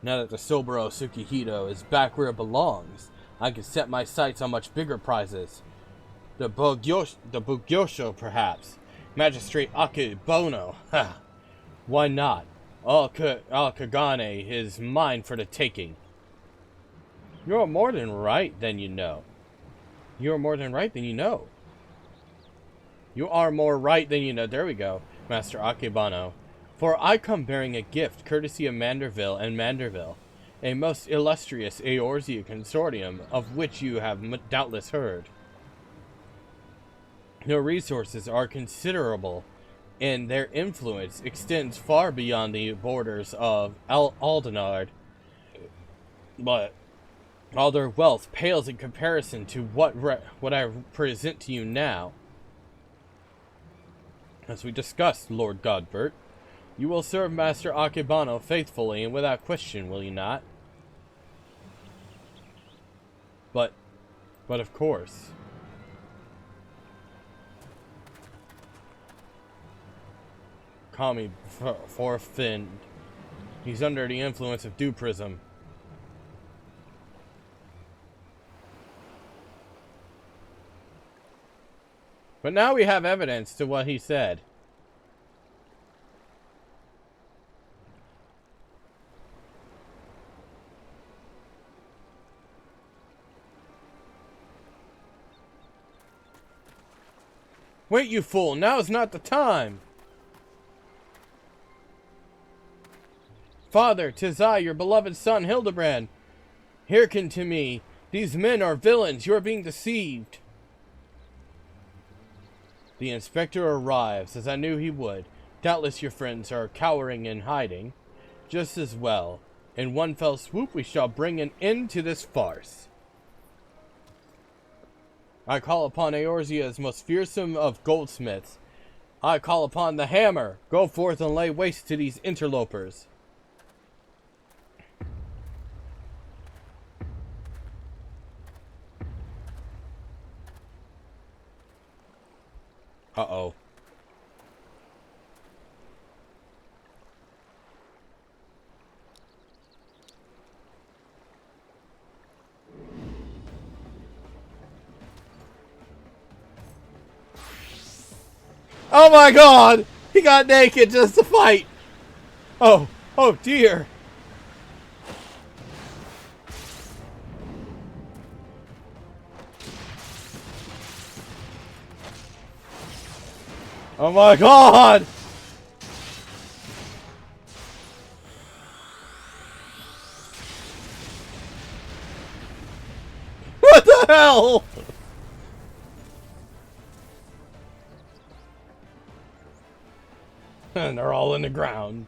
Now that the Soboro Tsukihito is back where it belongs, I can set my sights on much bigger prizes. The Bugyosho, perhaps. Magistrate Akebono. Ha! Why not? All Kagane is mine for the taking. You're more than right, then you know. You're more than right, then you know. You are more right than you know. There we go, Master Akebano. For I come bearing a gift, courtesy of Manderville and Manderville, a most illustrious Eorzea consortium, of which you have doubtless heard. Their resources are considerable, and their influence extends far beyond the borders of Aldenard. But all their wealth pales in comparison to what I present to you now. As we discussed, Lord Godbert, you will serve Master Akebano faithfully and without question, will you not? But of course. Kami forfinned. He's under the influence of Dew Prism. But now we have evidence to what he said. Wait, you fool! Now is not the time! Father, 'tis I, your beloved son, Hildibrand. Hearken to me. These men are villains. You are being deceived. The inspector arrives, as I knew he would. Doubtless your friends are cowering and hiding. Just as well. In one fell swoop, we shall bring an end to this farce. I call upon Eorzea's most fearsome of goldsmiths. I call upon the hammer. Go forth and lay waste to these interlopers. Uh-oh. Oh my god! He got naked just to fight! Oh, oh dear! Oh my god! What the hell? And they're all in the ground.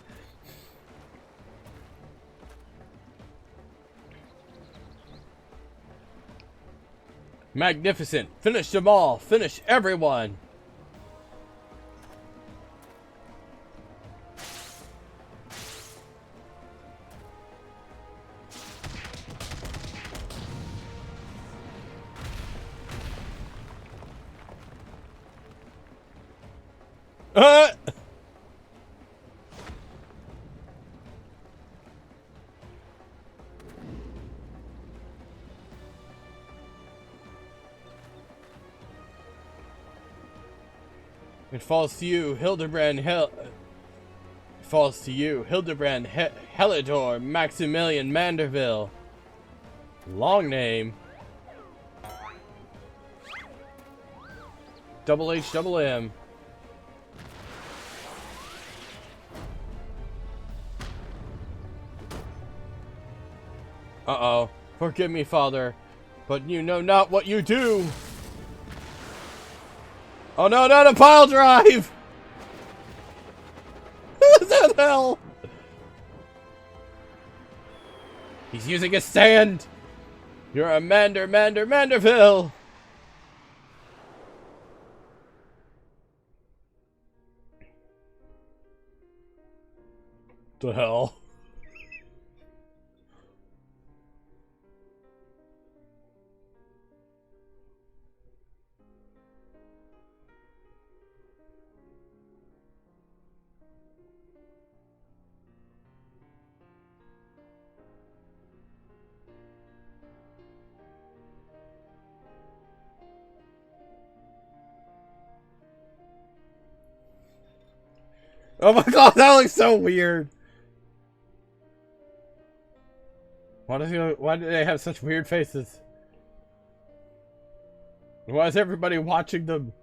Magnificent! Finish them all! Finish everyone! Uh! It falls to you, Hildibrand Helidor Maximilian Manderville. Long name. Double H double M. Uh-oh. Forgive me, Father, but you know not what you do. Oh no, not a pile drive! What the hell? He's using a stand! You're a Manderville! The hell? Oh my god, that looks so weird. Why do they have such weird faces? Why is everybody watching them?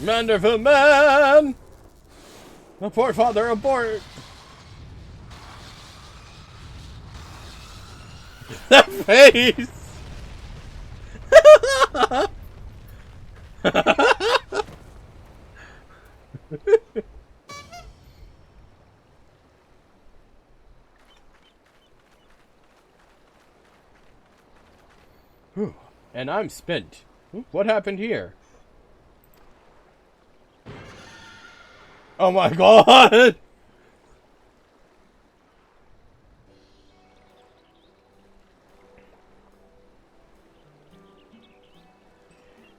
Manderville man! Abort, Father, abort! That face! Whew. And I'm spent. What happened here? Oh my god!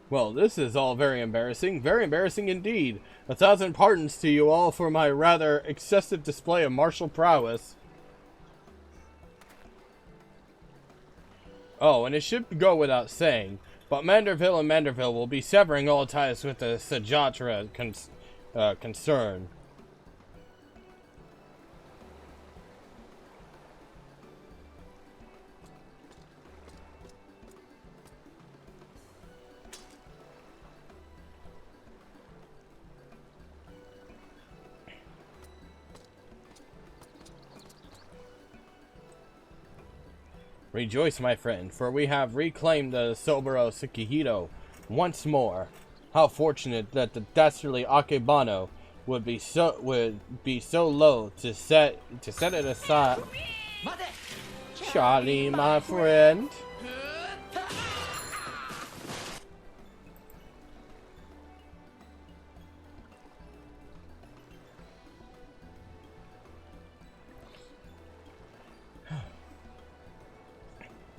Well, this is all very embarrassing indeed. 1,000 pardons to you all for my rather excessive display of martial prowess. Oh, and it should go without saying, but Manderville and Manderville will be severing all ties with the Sajatra concern. Rejoice, my friend, for we have reclaimed the Soboro Tsukihito once more. How fortunate that the dastardly Akebano would be so loath to set it aside. Charlie, my friend.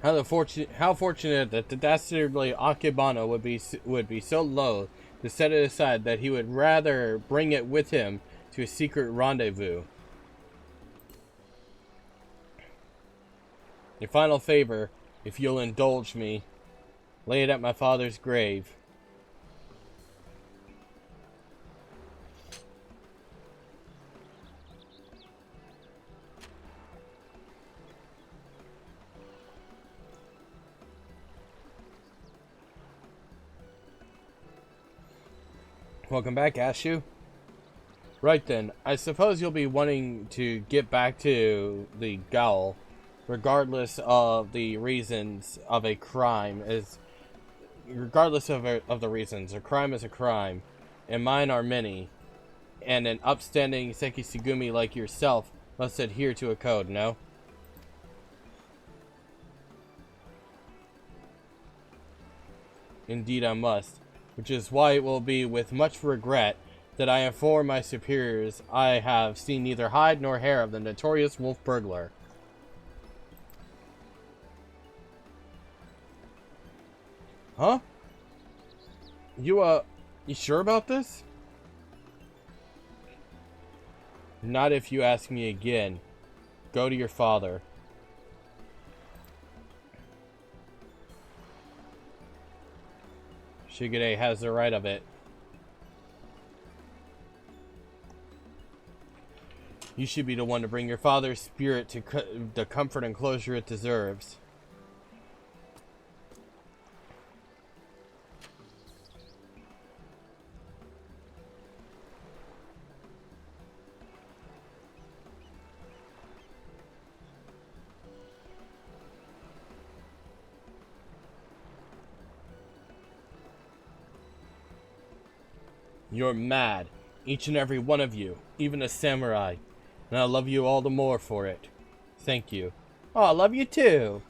How fortunate that the dastardly Akebano would be so loath to set it aside that he would rather bring it with him to a secret rendezvous. Your final favor, if you'll indulge me, lay it at my father's grave. Welcome back, Ashu. Right then, I suppose you'll be wanting to get back to the Gaul, regardless of the reasons of a crime. Regardless of the reasons, a crime is a crime, and mine are many. And an upstanding Sekisugumi like yourself must adhere to a code, no? Indeed, I must. Which is why it will be with much regret that I inform my superiors I have seen neither hide nor hair of the notorious wolf burglar. Huh? You sure about this? Not if you ask me again. Go to your father. Shigure has the right of it. You should be the one to bring your father's spirit to the comfort and closure it deserves. You're mad, each and every one of you, even a samurai, and I love you all the more for it. Thank you. Oh, I love you too.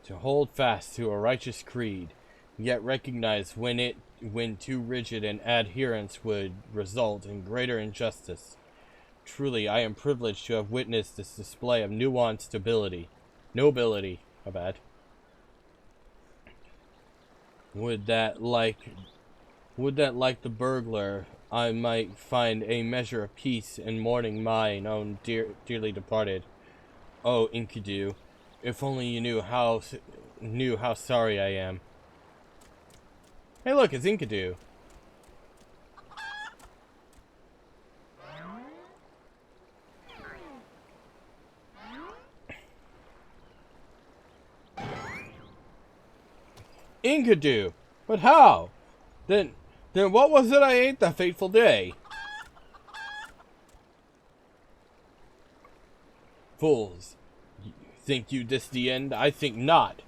To hold fast to a righteous creed, yet recognize when too rigid an adherence would result in greater injustice. Truly, I am privileged to have witnessed this display of nuanced nobility, my bad. Would that, like the burglar, I might find a measure of peace in mourning mine own dearly departed. Oh, Enkidu, if only you knew how sorry I am. Hey look, it's Enkidu. Enkidu! But how? Then what was it I ate that fateful day? Fools. Think you this the end? I think not.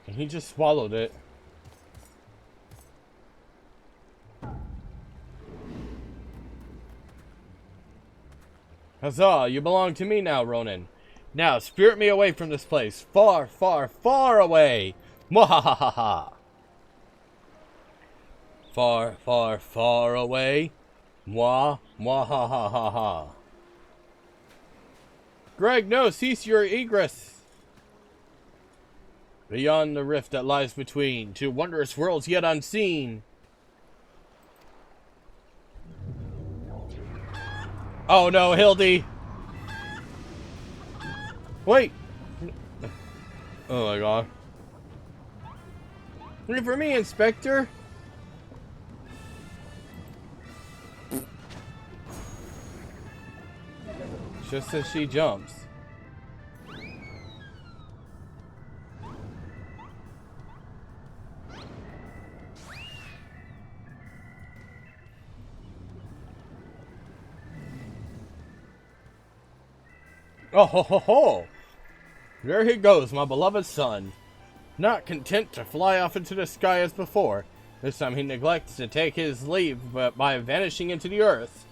And he just swallowed it. Huzzah, you belong to me now, Ronan. Now, spirit me away from this place. Far, far, far away. Mwahahaha. Far, far, far away. Mwahahaha. Greg, no, cease your egress. Beyond the rift that lies between, to wondrous worlds yet unseen. Oh no, Hildy! Wait! Oh my god. Wait for me, Inspector! Just as she jumps. Oh ho ho ho! There he goes, my beloved son. Not content to fly off into the sky as before, this time he neglects to take his leave by vanishing into the earth.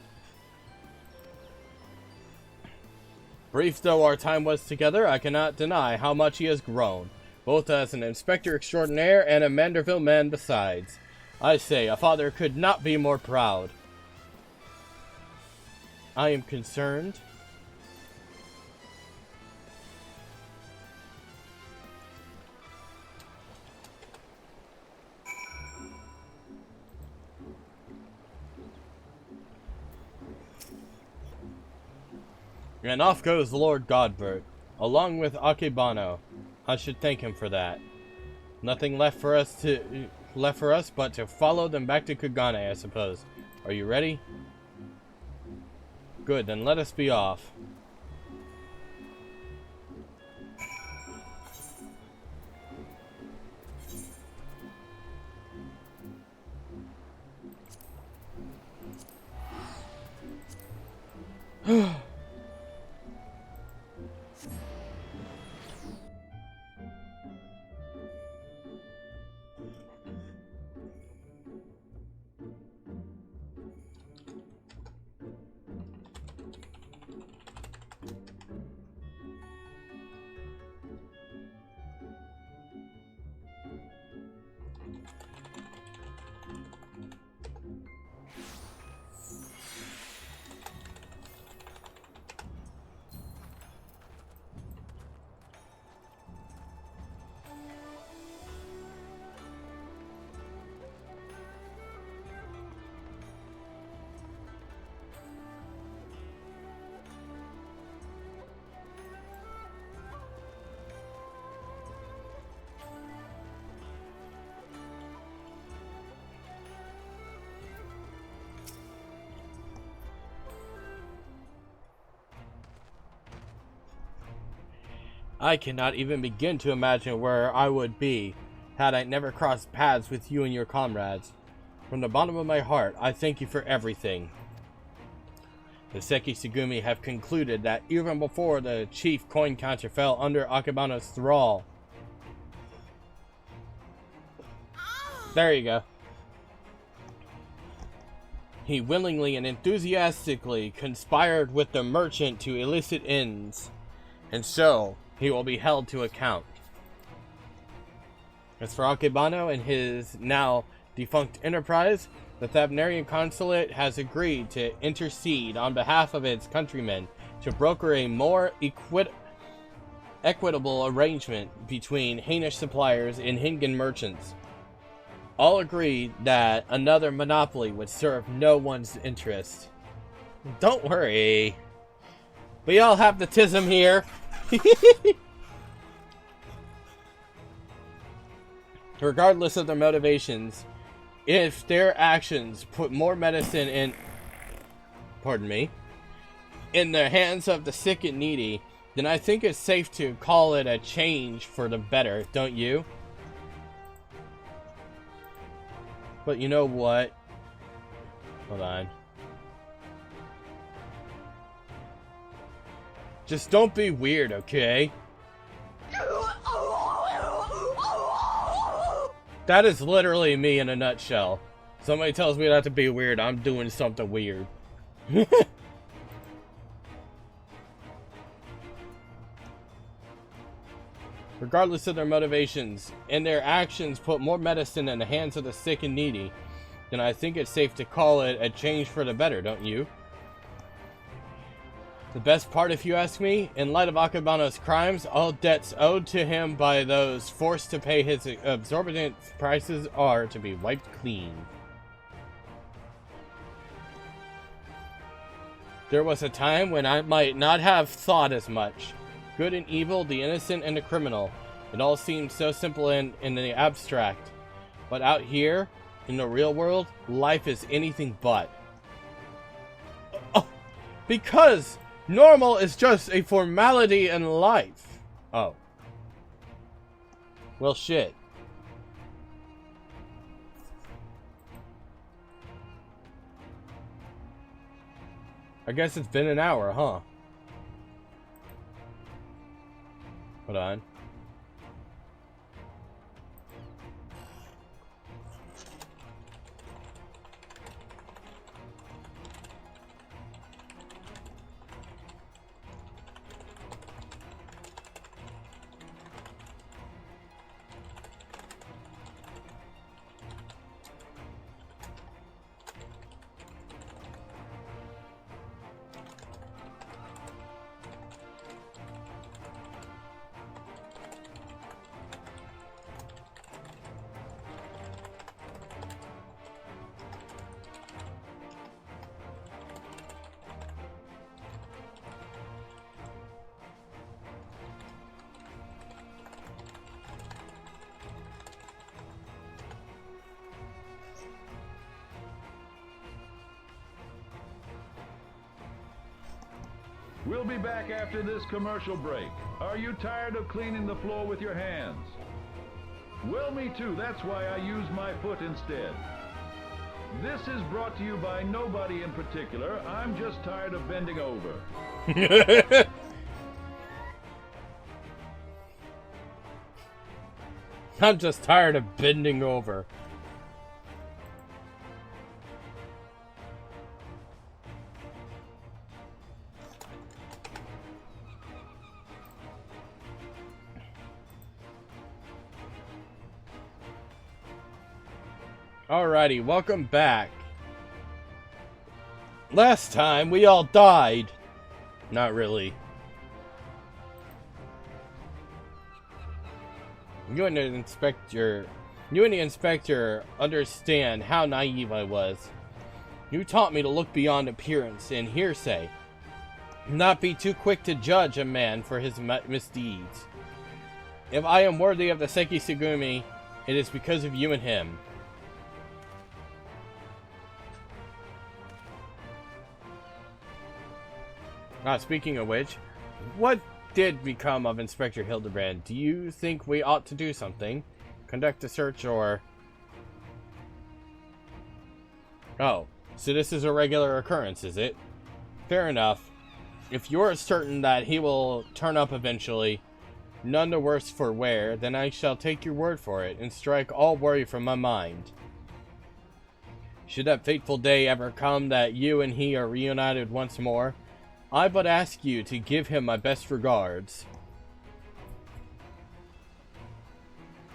Brief though our time was together, I cannot deny how much he has grown, both as an inspector extraordinaire and a Manderville man besides. I say, a father could not be more proud. I am concerned. And off goes Lord Godbert, along with Akebano. I should thank him for that. Nothing left for us but to follow them back to Kugane, I suppose. Are you ready? Good, then let us be off. I cannot even begin to imagine where I would be had I never crossed paths with you and your comrades. From the bottom of my heart, I thank you for everything. The Seki Sugumi have concluded that even before the chief coin counter fell under Akebano's thrall. There you go. He willingly and enthusiastically conspired with the merchant to illicit ends, and so he will be held to account. As for Akebano and his now defunct enterprise, the Thabnarian consulate has agreed to intercede on behalf of its countrymen to broker a more equitable arrangement between Hainish suppliers and Hingan merchants. All agreed that another monopoly would serve no one's interest. Don't worry. We all have the tism here. Regardless of their motivations, if their actions put more medicine in, in the hands of the sick and needy, then I think it's safe to call it a change for the better, don't you? But you know what? Hold on. Just don't be weird, okay? That is literally me in a nutshell. Somebody tells me not to be weird, I'm doing something weird. regardless of their motivations, and their actions put more medicine in the hands of the sick and needy, then I think it's safe to call it a change for the better, don't you? The best part, if you ask me, in light of Akebano's crimes, all debts owed to him by those forced to pay his exorbitant prices are to be wiped clean. There was a time when I might not have thought as much. Good and evil, the innocent and the criminal. It all seemed so simple in the abstract. But out here, in the real world, life is anything but. Oh, because normal is just a formality in life. Oh. Well, shit. I guess it's been an hour, huh? Hold on. We'll be back after this commercial break. Are you tired of cleaning the floor with your hands? Well, me too. That's why I use my foot instead. This is brought to you by nobody in particular. I'm just tired of bending over. I'm just tired of bending over. Alrighty, welcome back. Last time we all died. Not really. You and the inspector understand how naive I was. You taught me to look beyond appearance and hearsay. Not be too quick to judge a man for his misdeeds. If I am worthy of the Seki Sugumi, it is because of you and him. Speaking of which, what did become of Inspector Hildibrand? Do you think we ought to do something? Conduct a search or... Oh, so this is a regular occurrence, is it? Fair enough. If you're certain that he will turn up eventually, none the worse for wear, then I shall take your word for it and strike all worry from my mind. Should that fateful day ever come that you and he are reunited once more, I but ask you to give him my best regards.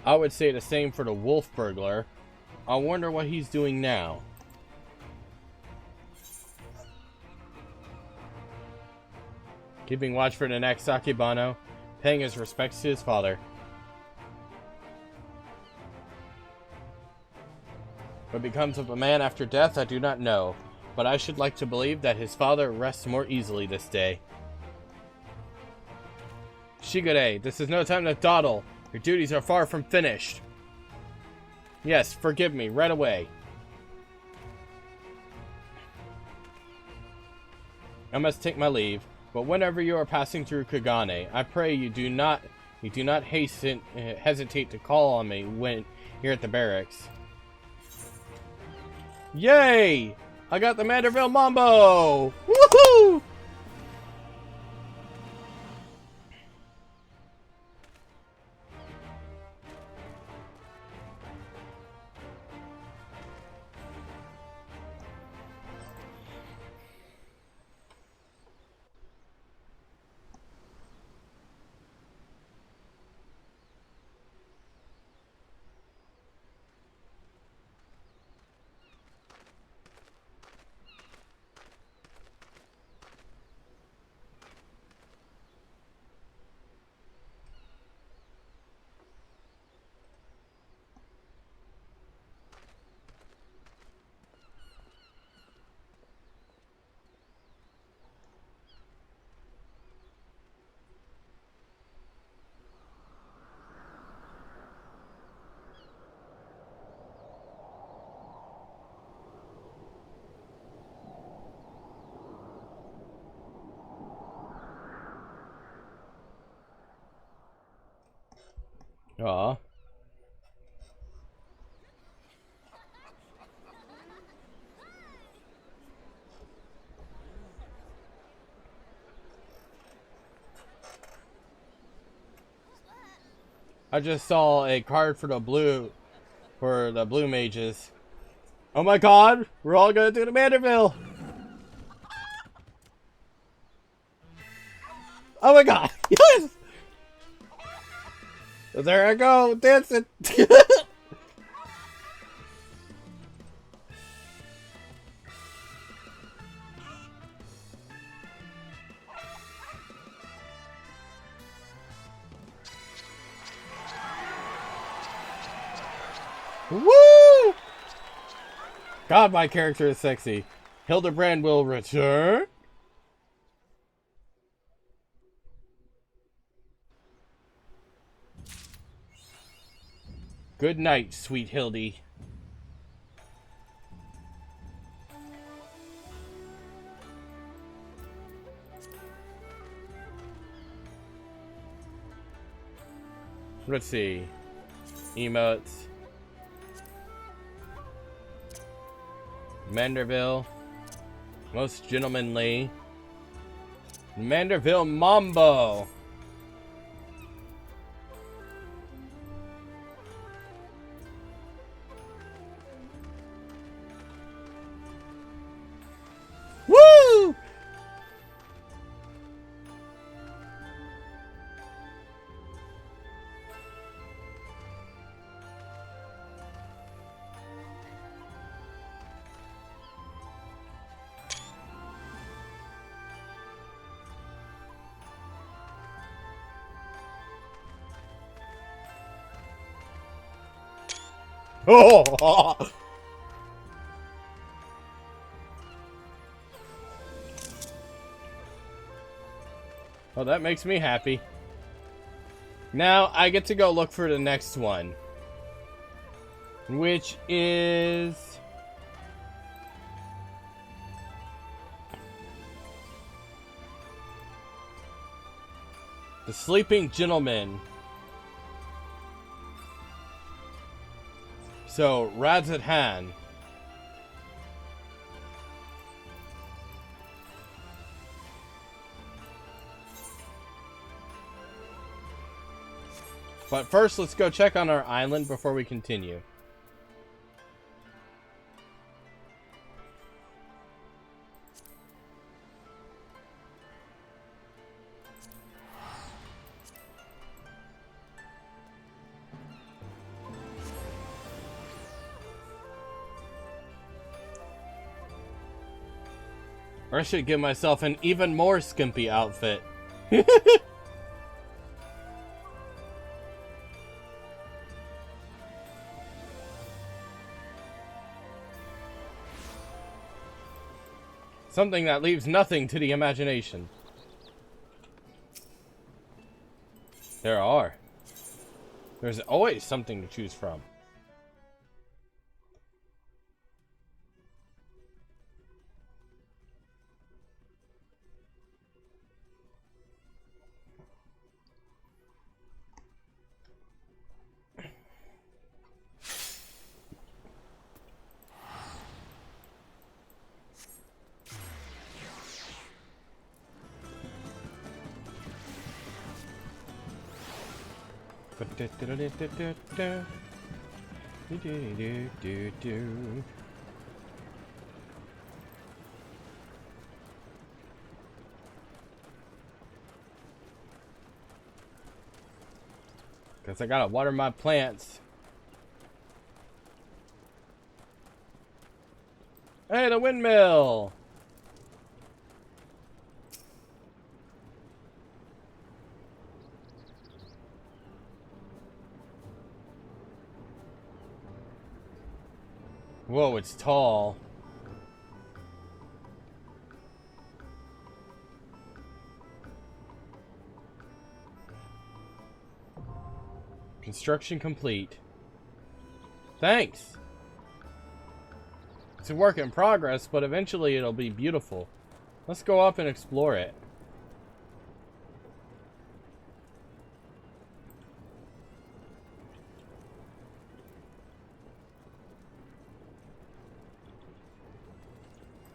I would say the same for the wolf burglar. I wonder what he's doing now. Keeping watch for the next Akebano, paying his respects to his father. What becomes of a man after death, I do not know. But I should like to believe that his father rests more easily this day. Shigure, this is no time to dawdle. Your duties are far from finished. Yes, forgive me, right away. I must take my leave, but whenever you are passing through Kagane, I pray you do not hesitate to call on me when here at the barracks. Yay! I got the Manderville Mambo! Woohoo! Aw. I just saw a card for the blue mages. Oh my god, we're all gonna do the Manderville! Oh my god, yes! There I go, dancing! Woo! God, my character is sexy. Hildibrand will return? Good night, sweet Hildy. Let's see. Emotes. Manderville. Most gentlemanly. Manderville Mambo. Woo! Oh! Well, that makes me happy. Now I get to go look for the next one, which is the Sleeping Gentleman. So, Radzathan. But first, let's go check on our island before we continue. Or I should give myself an even more skimpy outfit. Something that leaves nothing to the imagination. There are. There's always something to choose from. Guess I gotta water my plants. Hey, the windmill! Whoa, it's tall. Construction complete. Thanks! It's a work in progress, but eventually it'll be beautiful. Let's go up and explore it.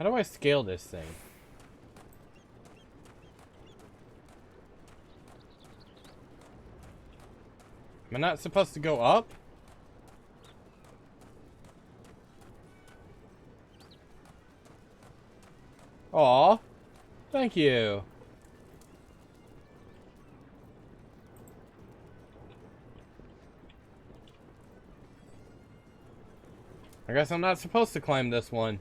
How do I scale this thing? Am I not supposed to go up? Aw, thank you. I guess I'm not supposed to climb this one.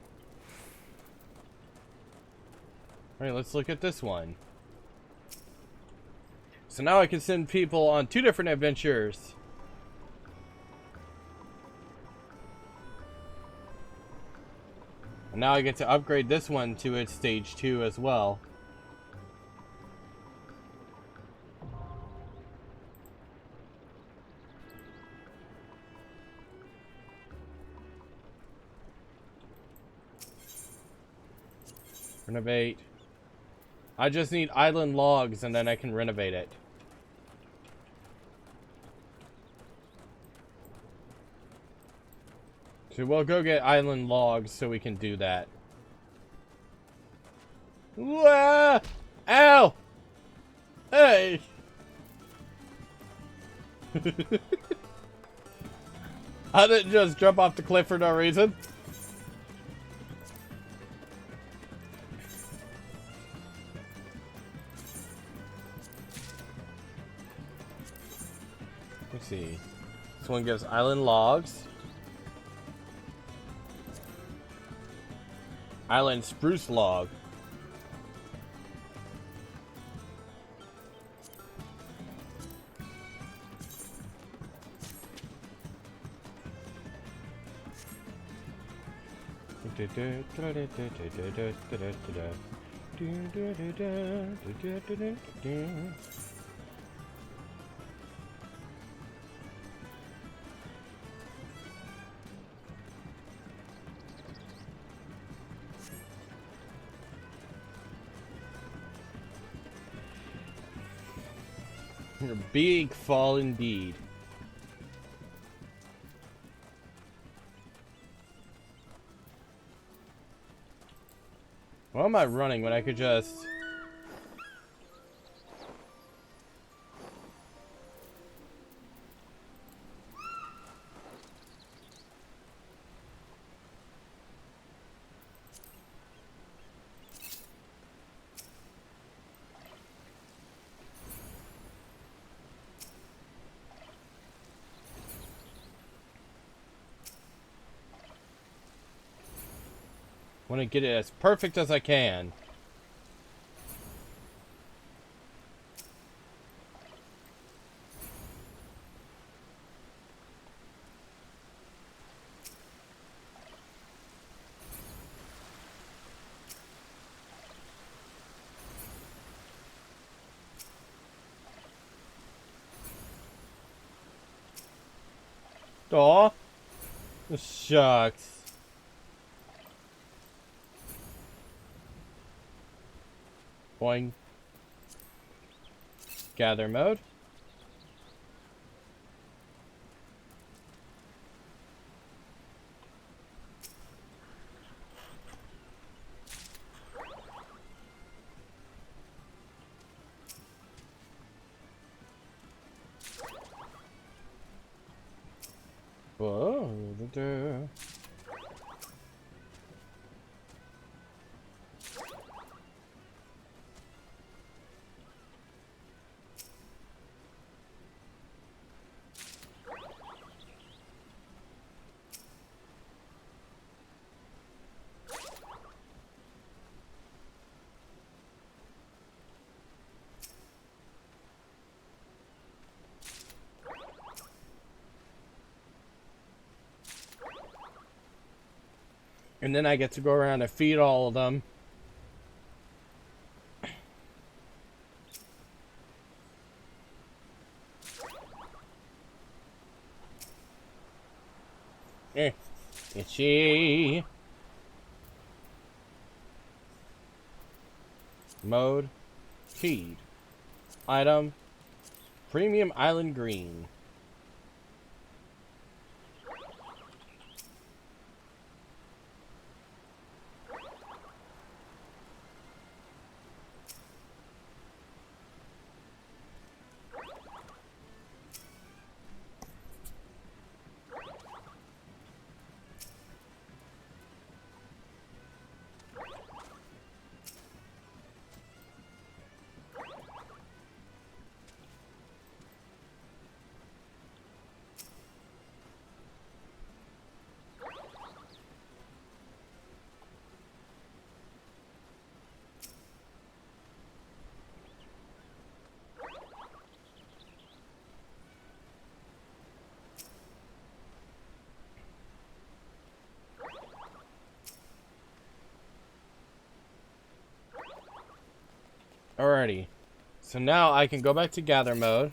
Alright, let's look at this one. So now I can send people on 2 different adventures. And now I get to upgrade this one to its stage 2 as well. Renovate. I just need island logs and then I can renovate it. So we'll go get island logs so we can do that. Wah! Ow! Hey! I didn't just jump off the cliff for no reason. Let's see. This one gives island logs. Island spruce log. A big fall indeed. Why am I running when I could just... want to get it as perfect as I can. Aw. Shucks. Boing. Gather mode. Whoa. And then I get to go around and feed all of them. Itchy. Mode. Feed. Item. Premium Island Green. Alrighty. So now I can go back to gather mode.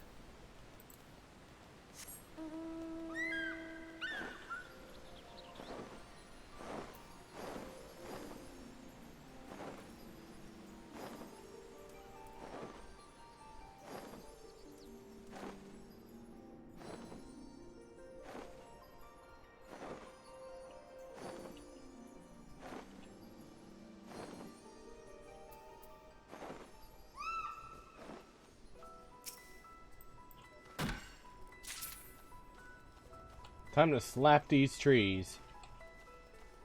Time to slap these trees.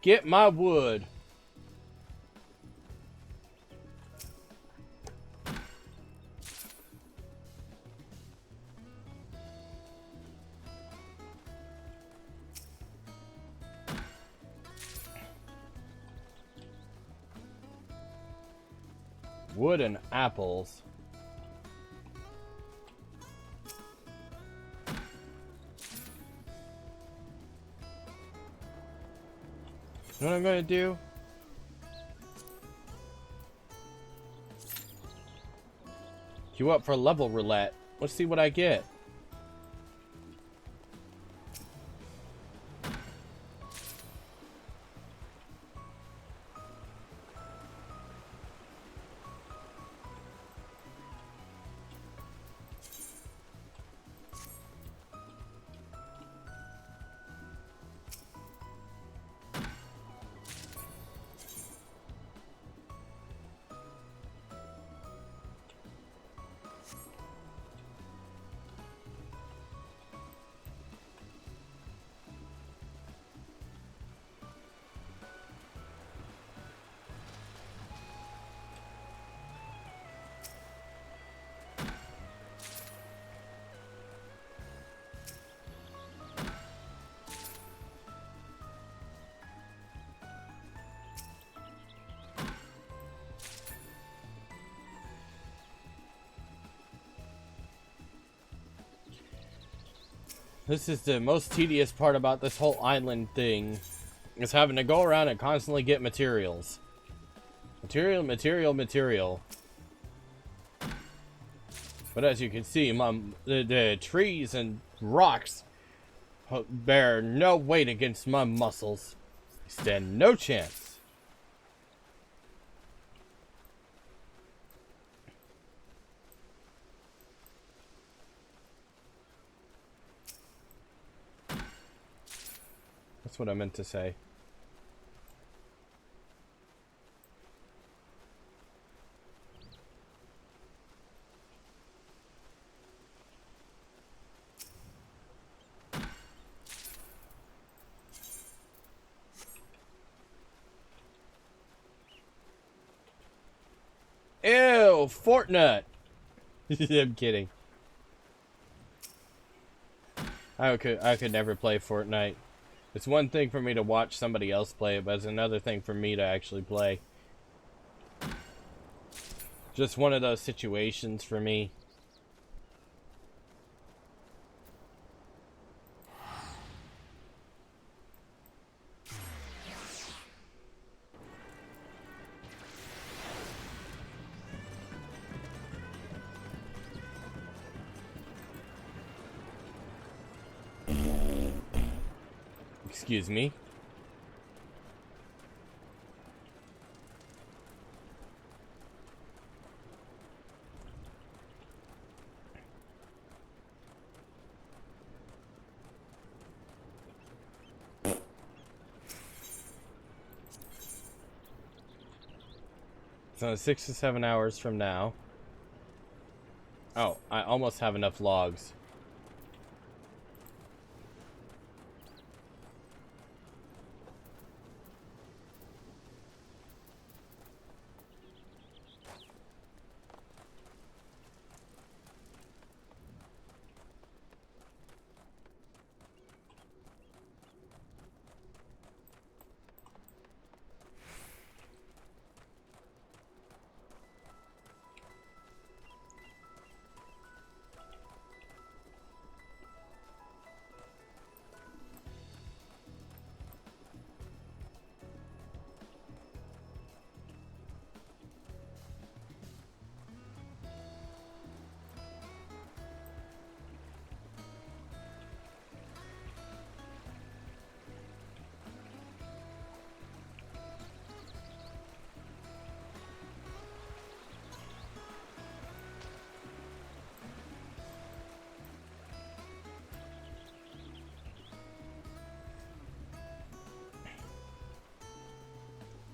Get my wood. Wood and apples. You know what I'm gonna do? Queue up for level roulette. Let's see what I get. This is the most tedious part about this whole island thing, is having to go around and constantly get materials. Material, material, material. But as you can see, the trees and rocks bear no weight against my muscles. I stand no chance. That's what I meant to say. Ew, Fortnite. I'm kidding. I could never play Fortnite. It's one thing for me to watch somebody else play it, but it's another thing for me to actually play. Just one of those situations for me. Excuse me. So 6 to 7 hours from now. Oh, I almost have enough logs.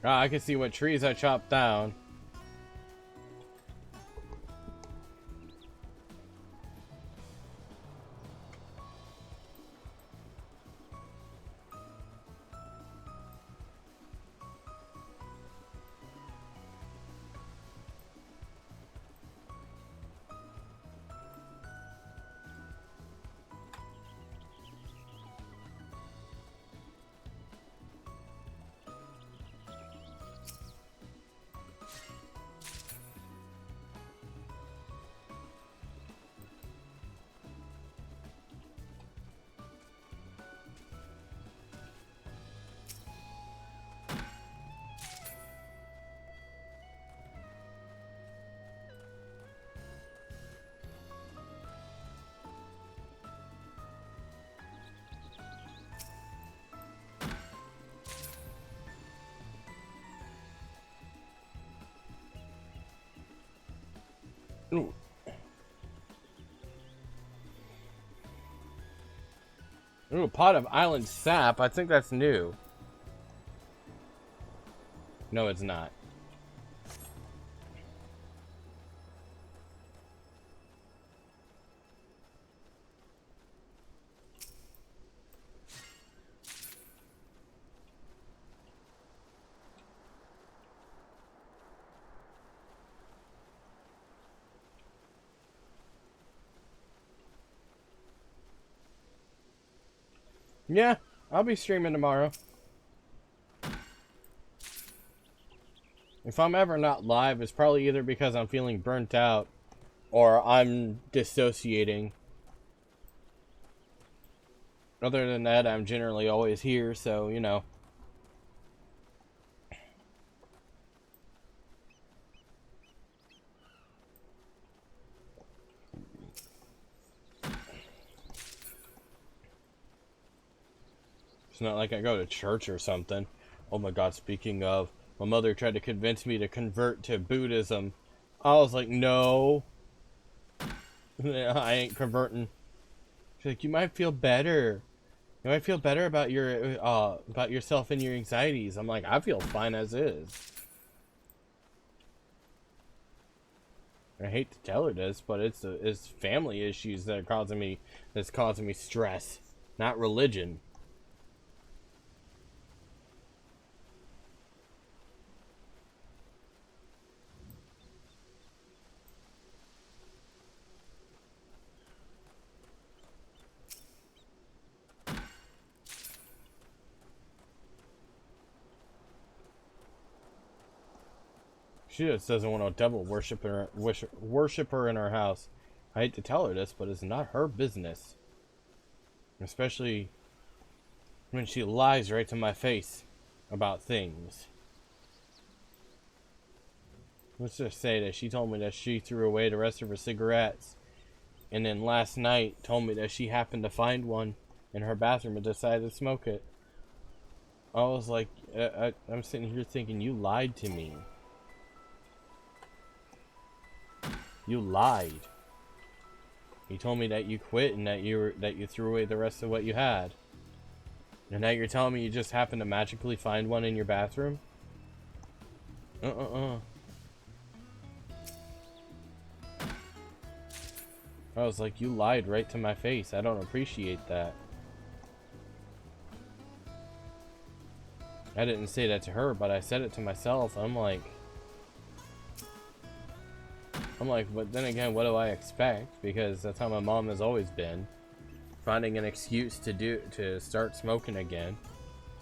Ah, I can see what trees I chopped down. Ooh. Ooh, a pot of island sap. I think that's new. No, it's not. Yeah, I'll be streaming tomorrow. If I'm ever not live, it's probably either because I'm feeling burnt out or I'm dissociating. Other than that, I'm generally always here, so, you know. It's not like I go to church or something. Oh my god, speaking of, my mother tried to convince me to convert to Buddhism. I was like, no. I ain't converting. She's like, you might feel better. You might feel better about yourself and your anxieties. I'm like, I feel fine as is. I hate to tell her this, but it's family issues that are causing me stress, not religion. She just doesn't want a devil worshiper in her house. I hate to tell her this, but it's not her business. Especially when she lies right to my face about things. Let's just say that she told me that she threw away the rest of her cigarettes. And then last night told me that she happened to find one in her bathroom and decided to smoke it. I was like, I'm sitting here thinking, you lied to me. You lied. You told me that you quit and that you threw away the rest of what you had. And now you're telling me you just happened to magically find one in your bathroom? I was like, you lied right to my face. I don't appreciate that. I didn't say that to her, but I said it to myself. I'm like, but then again, what do I expect? Because that's how my mom has always been. Finding an excuse to start smoking again.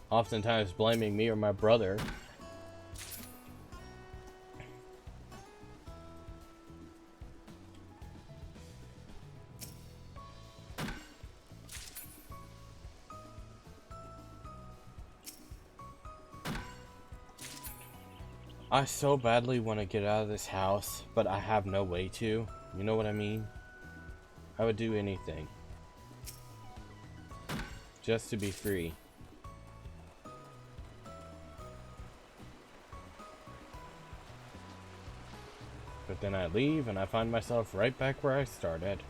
Oftentimes blaming me or my brother. I so badly want to get out of this house, but I have no way to. You know what I mean? I would do anything. Just to be free. But then I leave and I find myself right back where I started.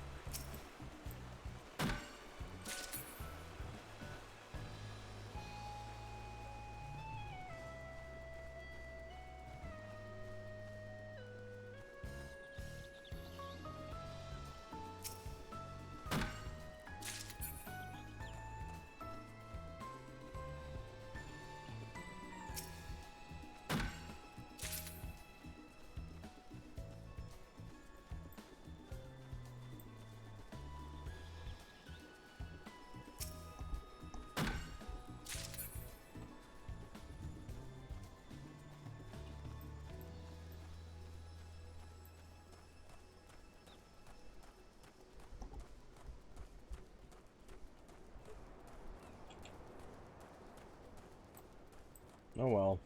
Oh well.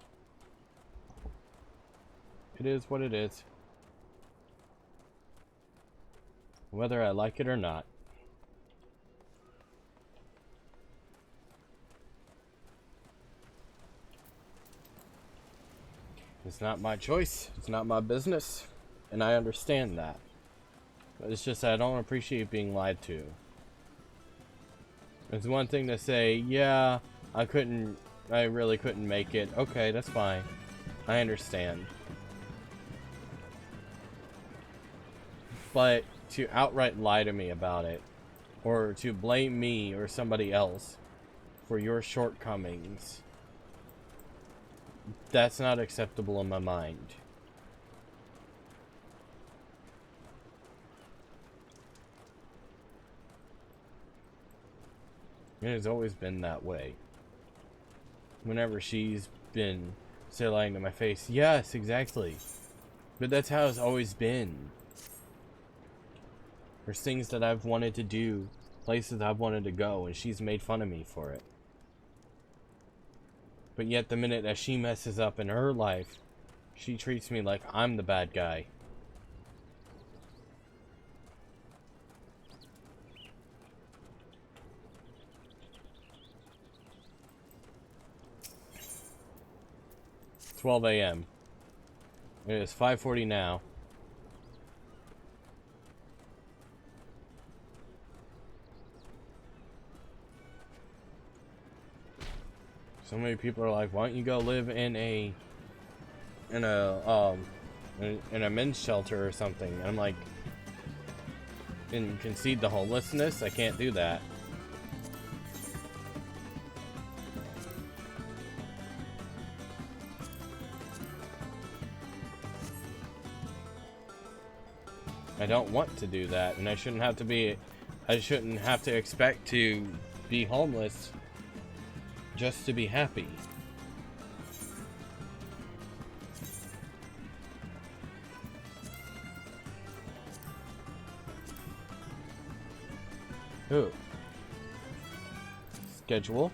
It is what it is. Whether I like it or not. It's not my choice. It's not my business. And I understand that. But it's just I don't appreciate being lied to. It's one thing to say, yeah, I really couldn't make it. Okay, that's fine. I understand. But to outright lie to me about it, or to blame me or somebody else for your shortcomings, that's not acceptable in my mind. It has always been that way. Whenever she's been lying to my face, yes, exactly. But that's how it's always been. There's things that I've wanted to do, places I've wanted to go, and she's made fun of me for it. But yet the minute that she messes up in her life, she treats me like I'm the bad guy. It's 12 a.m. It is 5:40 now. So many people are like, why don't you go live in a men's shelter or something? And I'm like, and concede the homelessness? I can't do that. I don't want to do that, and I shouldn't have to expect to be homeless just to be happy. Ooh. Schedule.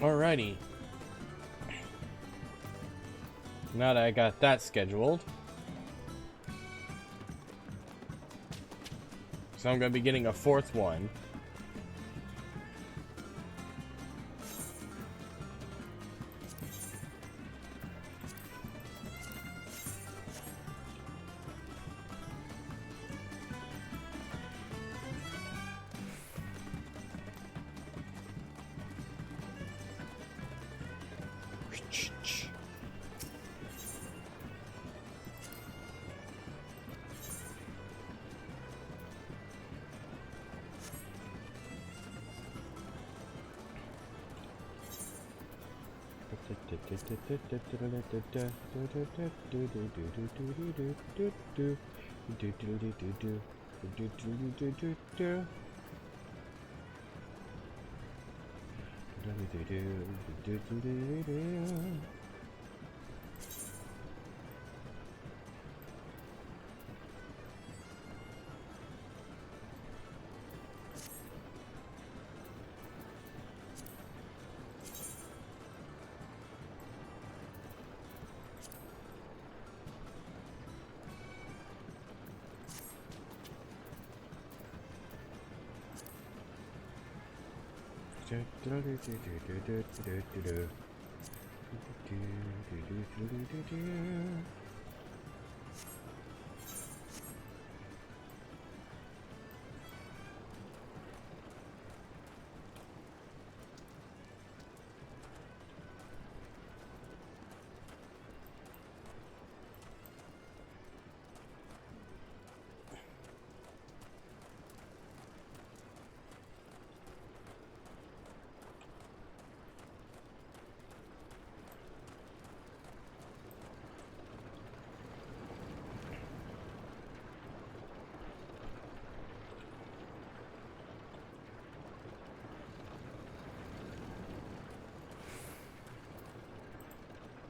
Alrighty. Now that I got that scheduled. So I'm going to be getting a fourth one.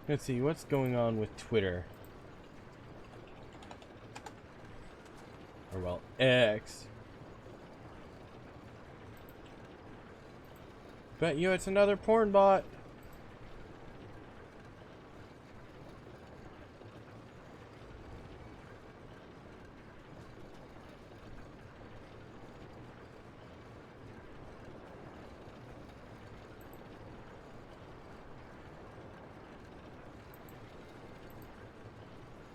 Let's see, what's going on with Twitter? Or, well, X. Bet you it's another porn bot.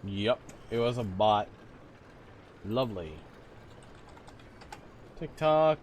Yup, it was a bot. Lovely. TikTok.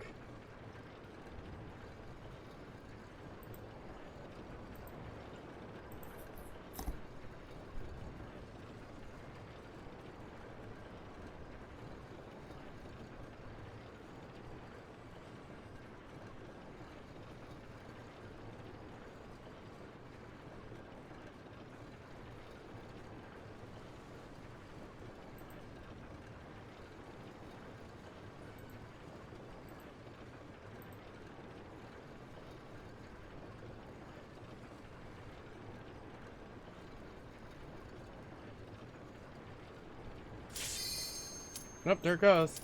Nope, there it goes.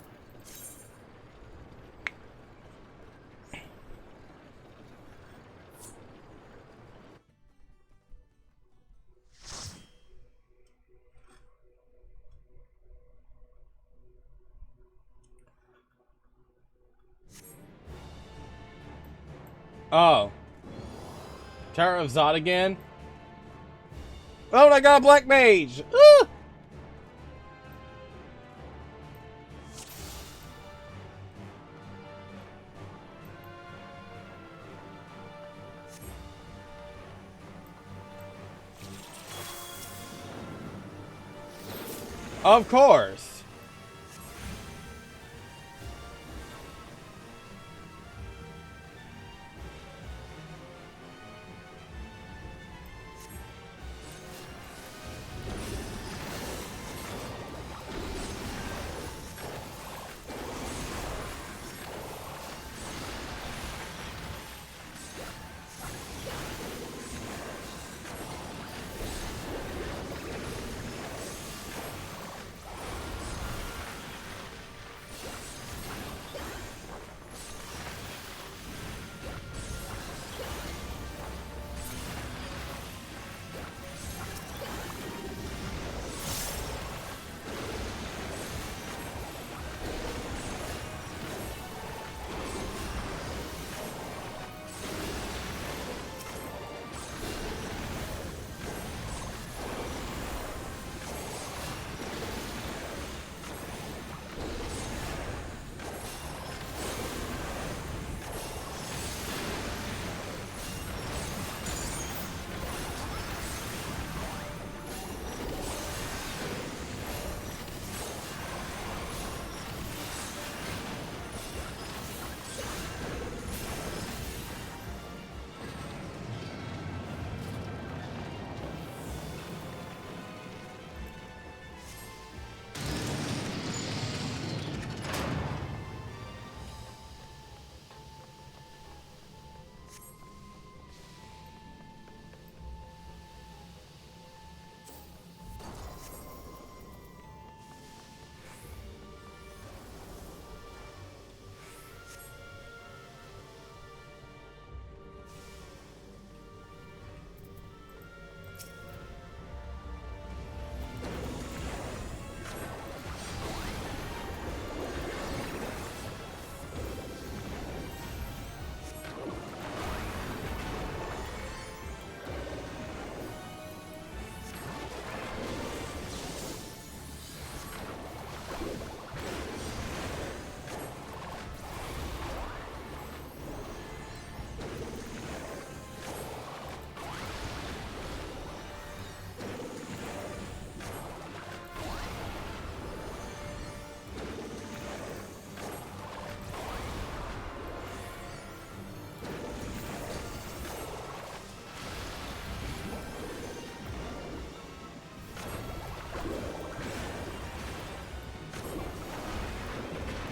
Oh. Tower of Zod again? Oh, and I got a Black Mage! Ah! Of course.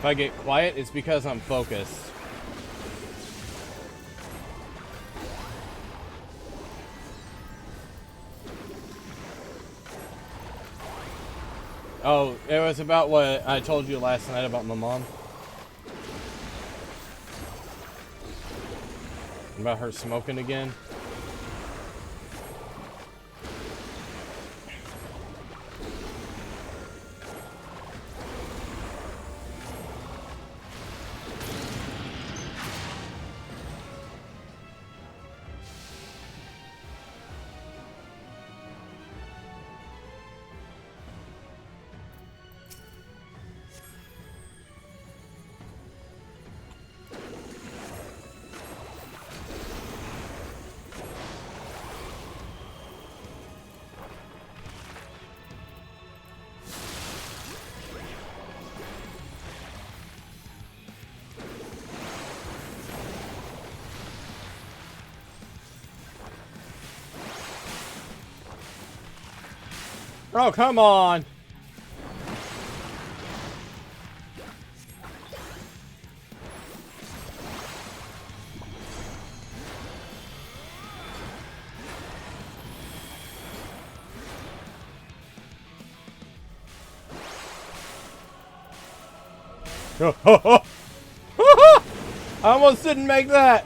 If I get quiet, it's because I'm focused. Oh, it was about what I told you last night about my mom. About her smoking again. Oh, come on! I almost didn't make that!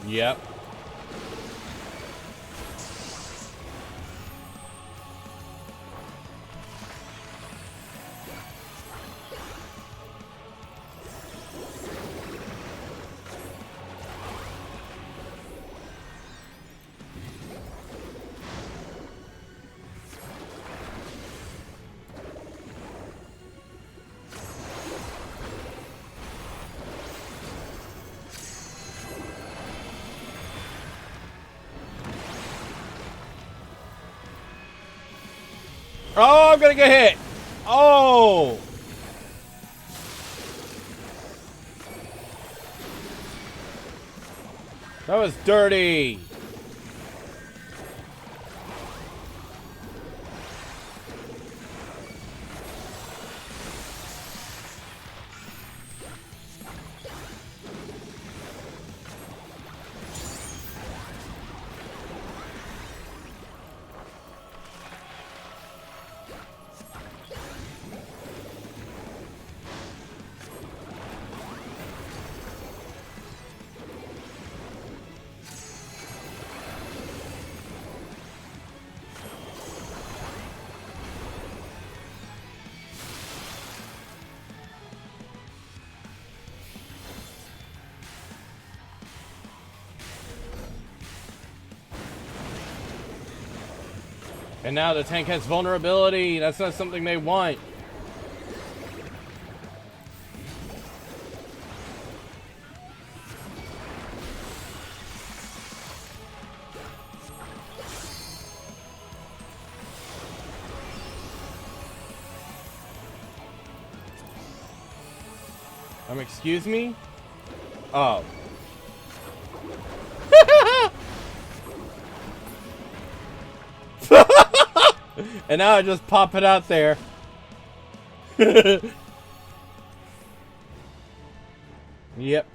Yep. Oh, I'm gonna get hit! Oh! That was dirty! And now the tank has vulnerability. That's not something they want. Excuse me? Oh. And now I just pop it out there. Yep.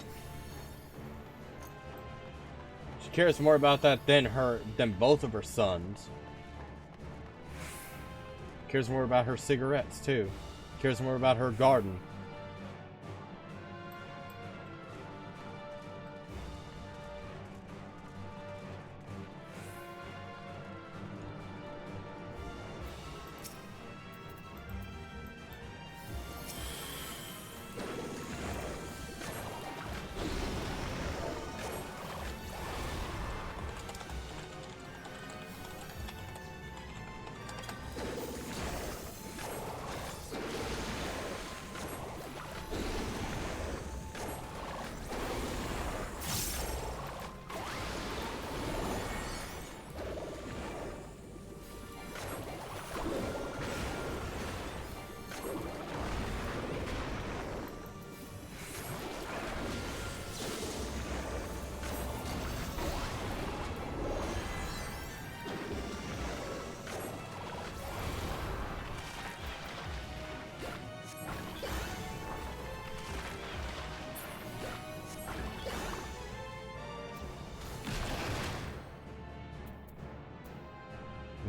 She cares more about that than both of her sons. Cares more about her cigarettes too. Cares more about her garden.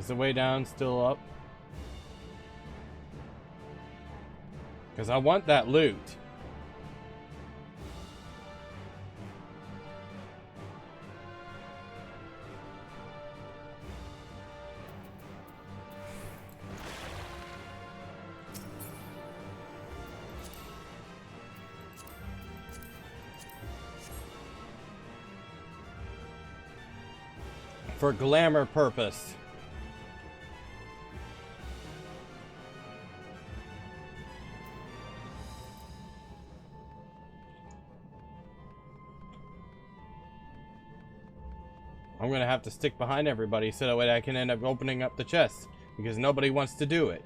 Is the way down still up? Because I want that loot. For glamour purpose. I'm gonna have to stick behind everybody so that way I can end up opening up the chest, because nobody wants to do it.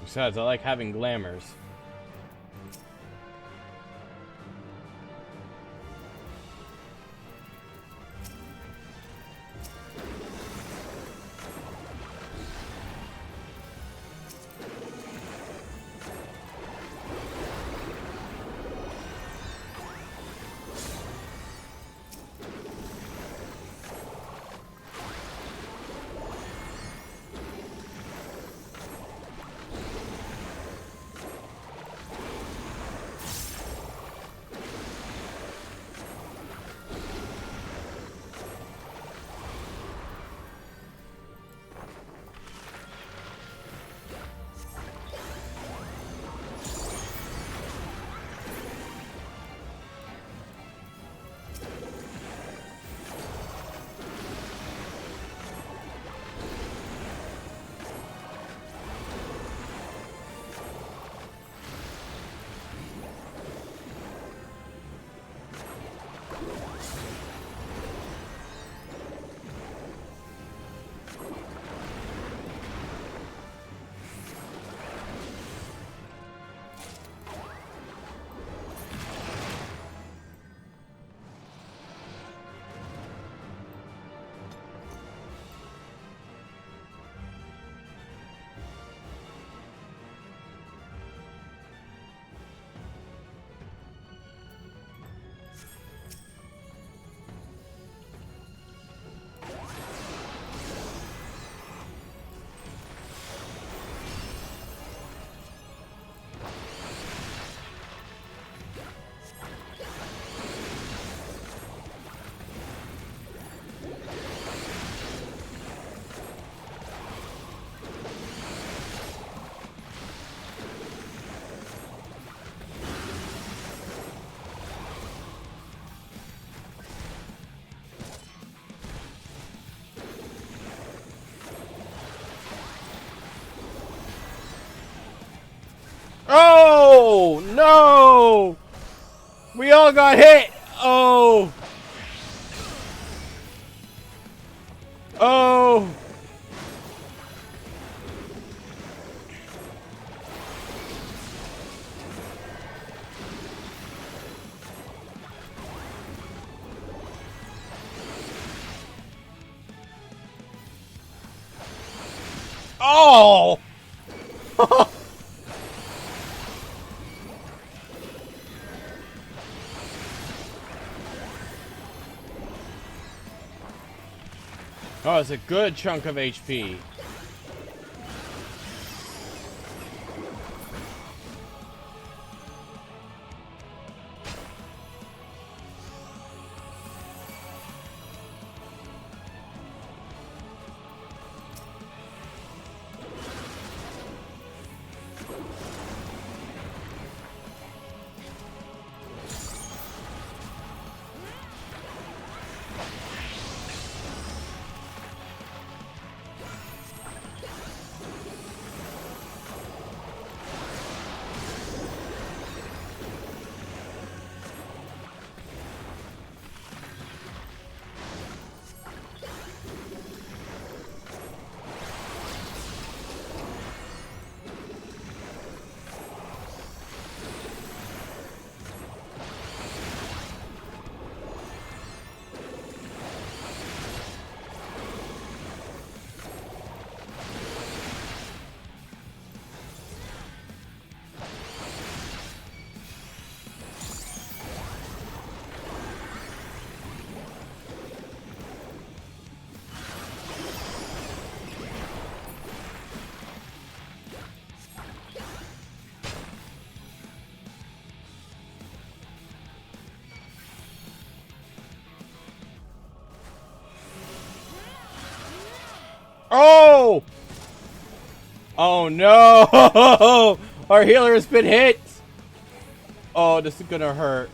Besides, I like having glamours. Oh, no! We all got hit! Oh! Oh! Oh! Oh, it's a good chunk of HP. Oh! Oh no! Our healer has been hit! Oh, this is gonna hurt.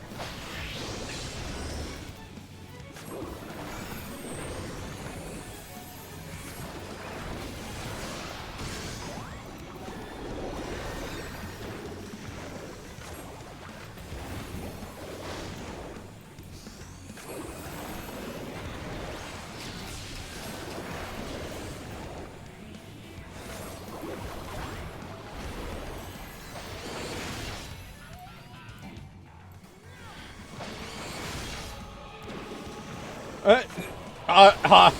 Uh.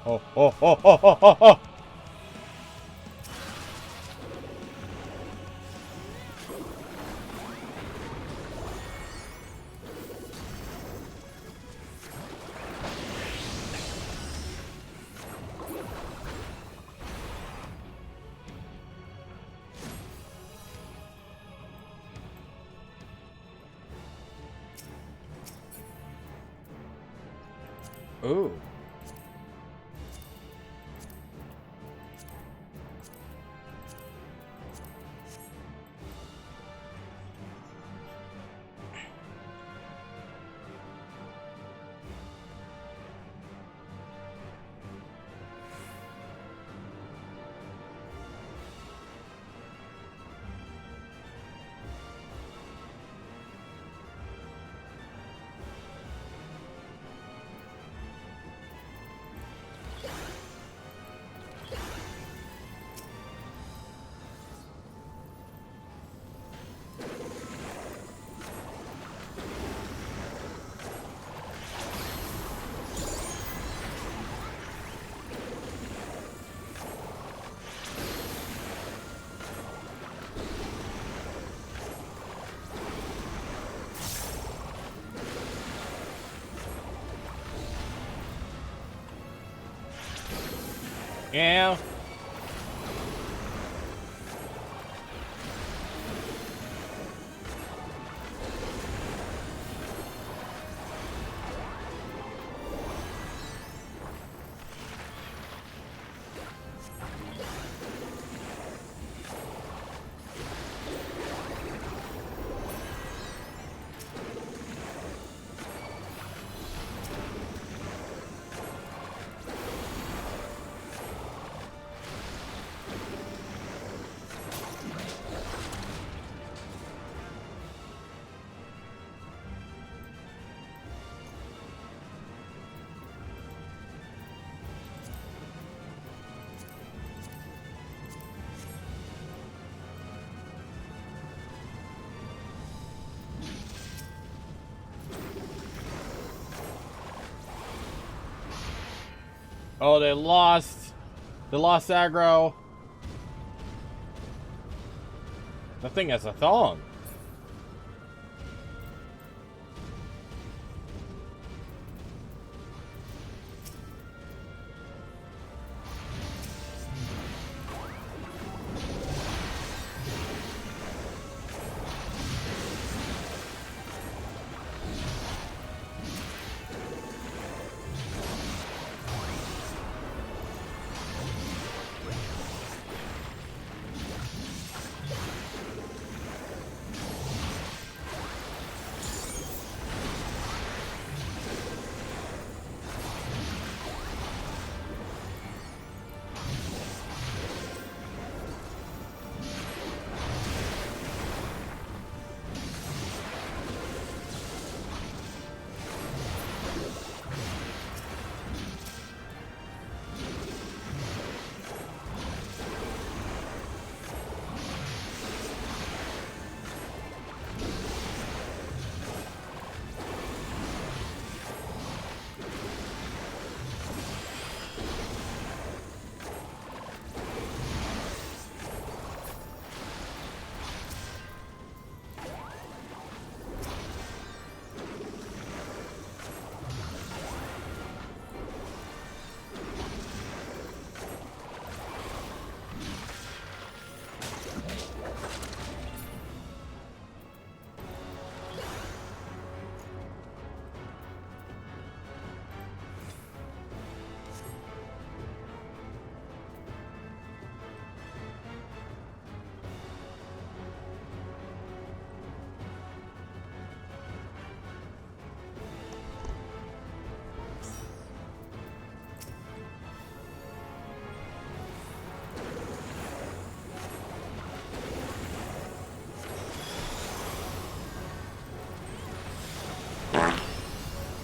Oh, oh, oh, oh, oh, oh, oh. Ooh. Yeah. Oh, they lost. They lost aggro. The thing has a thong.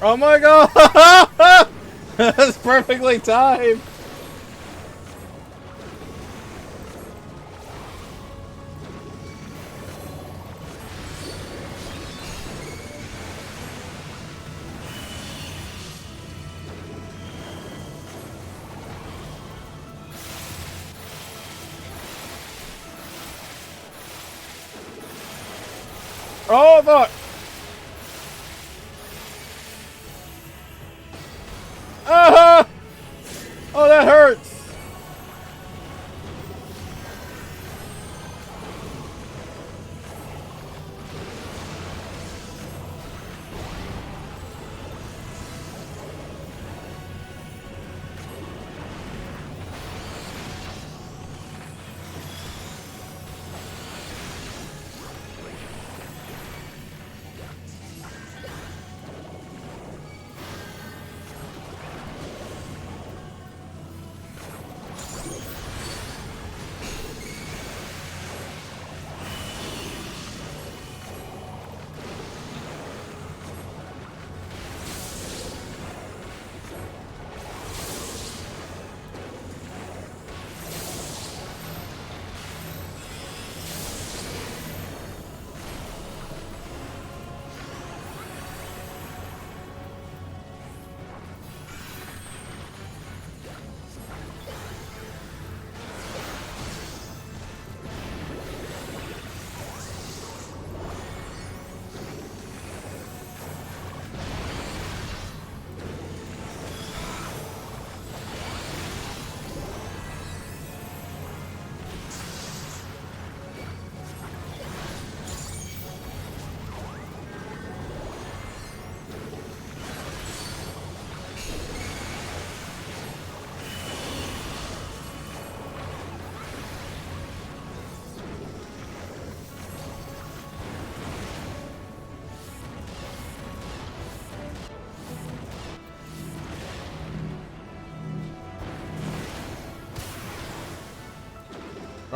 Oh my god! That's perfectly timed! Oh fuck! Ah! Oh, that hurts!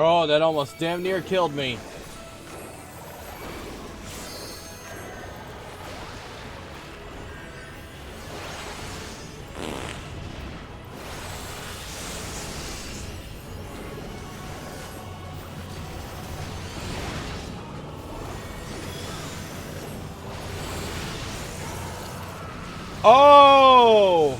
Oh, that almost damn near killed me. Oh!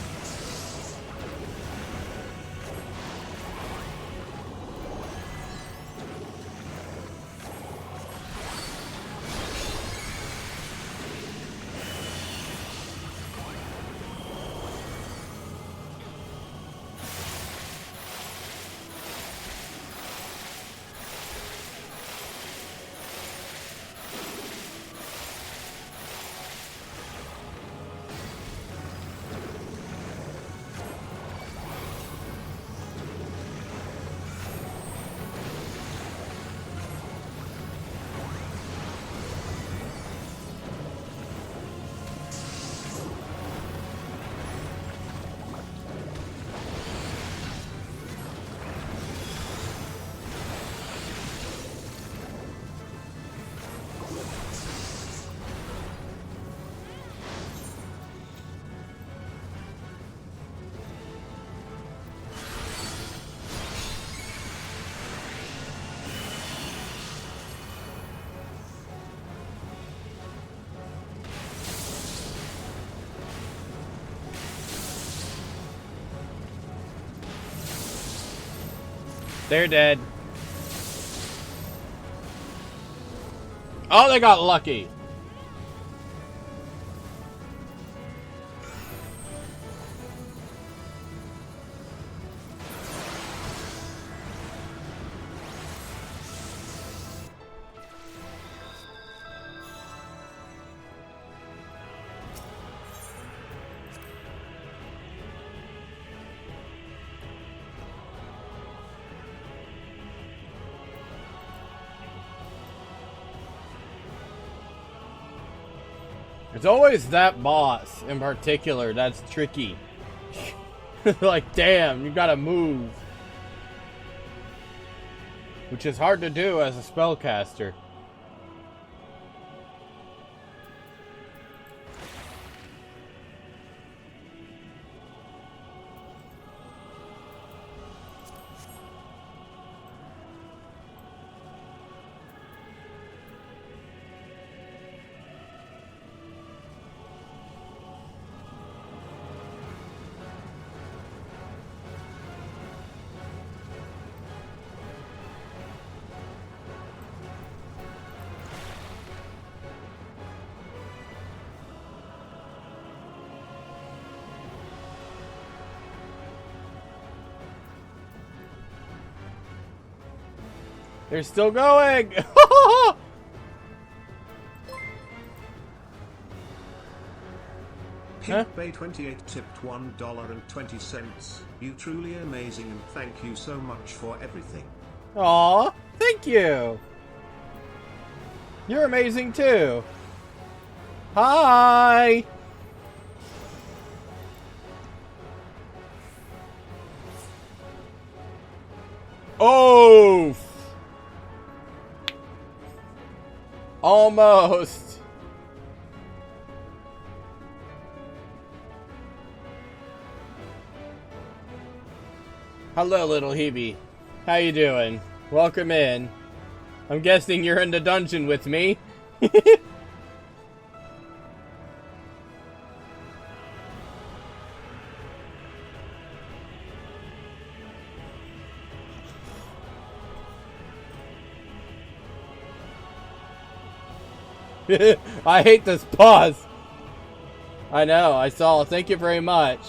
They're dead. Oh, they got lucky. It's always that boss in particular that's tricky. Like, damn, you gotta move. Which is hard to do as a spellcaster. They're still going! Huh? Pink Bay 28 tipped $1.20. You truly amazing and thank you so much for everything. Aw, thank you! You're amazing too! Hi! Oh! Almost! Hello, little Hebe. How you doing? Welcome in. I'm guessing you're in the dungeon with me? I hate this pause. I know, I saw. Thank you very much.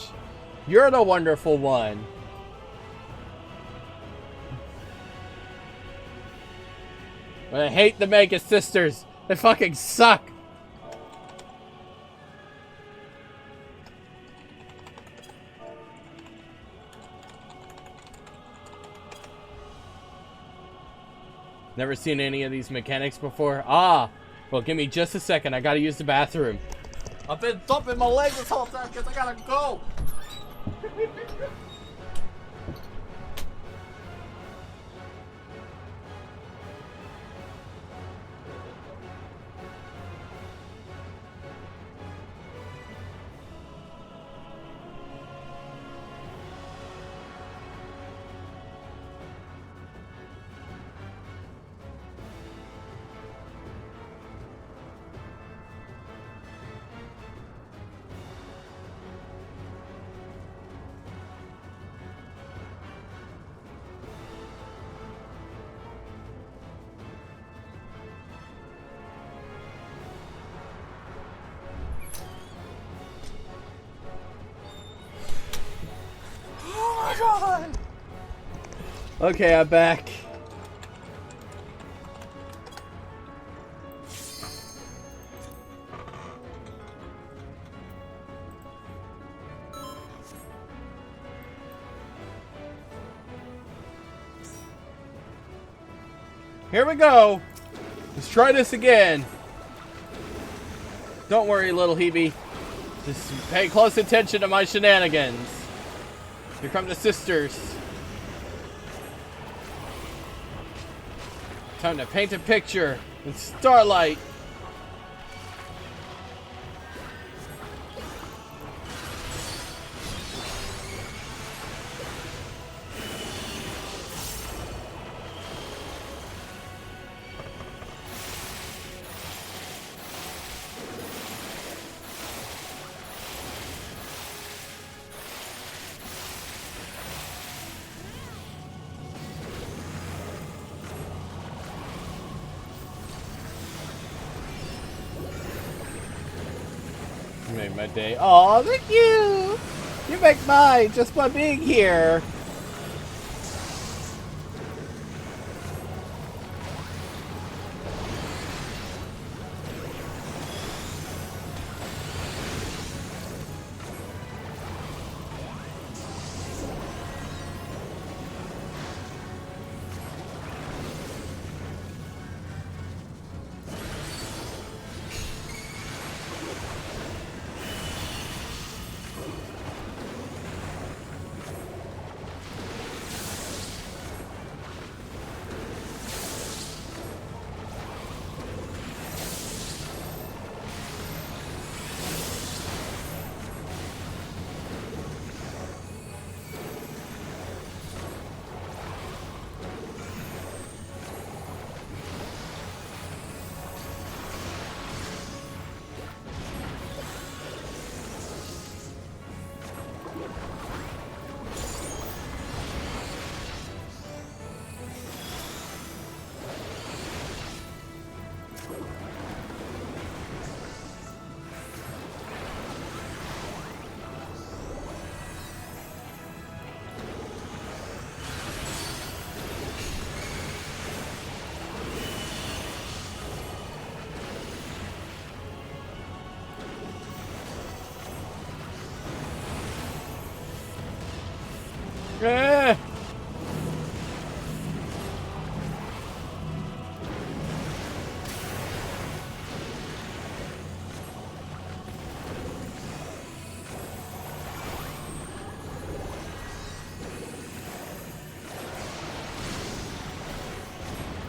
You're the wonderful one. I hate the Mega Sisters. They fucking suck. Never seen any of these mechanics before? Ah! Well, give me just a second. I gotta use the bathroom. I've been thumping my leg this whole time because I gotta go. Okay, I'm back. Here we go. Let's try this again. Don't worry, little Hebe. Just pay close attention to my shenanigans. Here come the sisters. Time to paint a picture in starlight. You made my day. Oh, thank you! You make mine just by being here.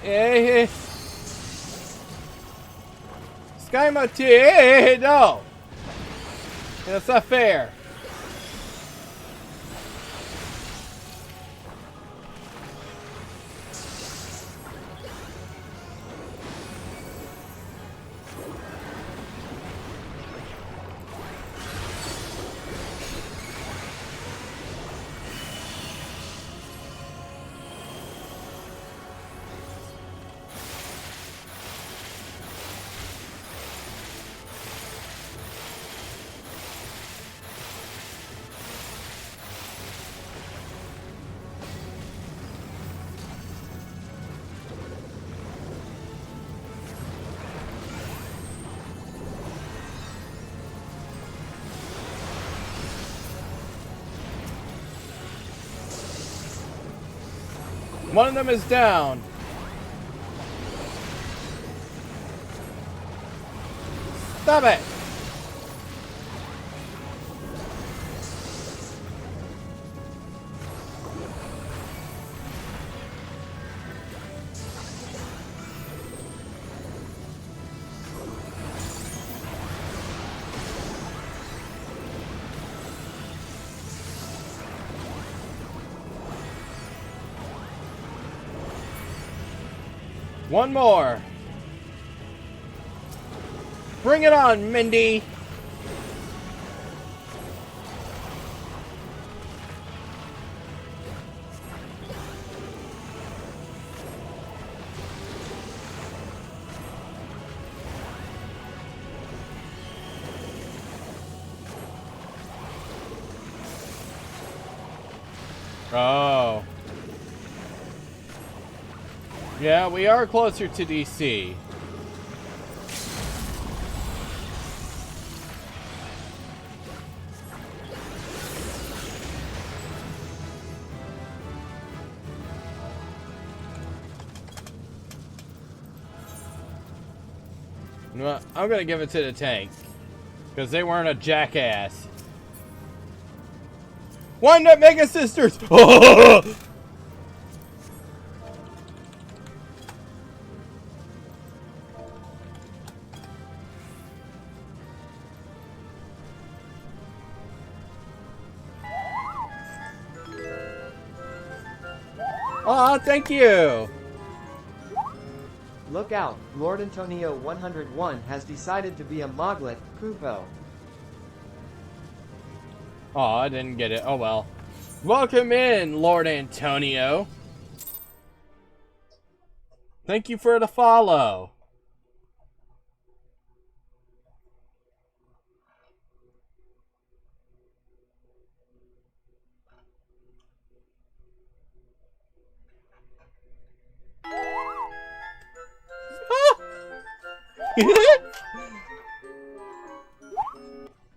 Eh. Sky no! That's not fair. One of them is down. Stop it! One more. Bring it on, Mindy. Oh. Yeah, we are closer to DC. You know what? I'm gonna give it to the tank. Because they weren't a jackass. Wind up, Mega Sisters! Aw, thank you! Look out, Lord Antonio 101 has decided to be a Moglet, Kupo. Aw, I didn't get it. Oh well. Welcome in, Lord Antonio. Thank you for the follow.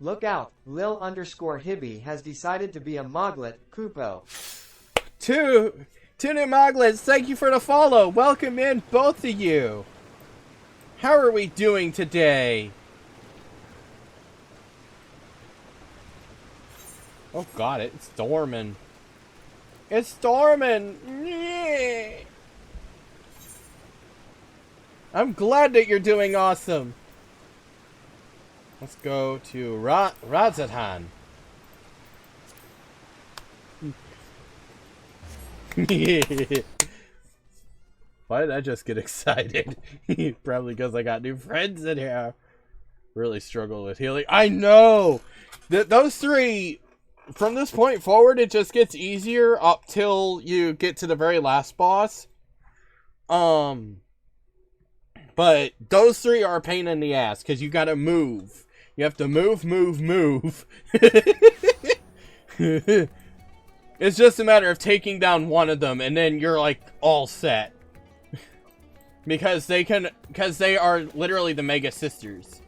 Look out, Lil underscore Hibby has decided to be a Moglet, Kupo. Two new Moglets, thank you for the follow. Welcome in, both of you. How are we doing today? Oh god, it's storming. It's storming. I'm glad that you're doing awesome. Let's go to Razatan. Why did I just get excited? Probably because I got new friends in here. Really struggle with healing. I know! Those three, from this point forward, it just gets easier up till you get to the very last boss. But those three are a pain in the ass, because you gotta move. You have to move. It's just a matter of taking down one of them, and then you're, like, all set. Because they are literally the Mega Sisters.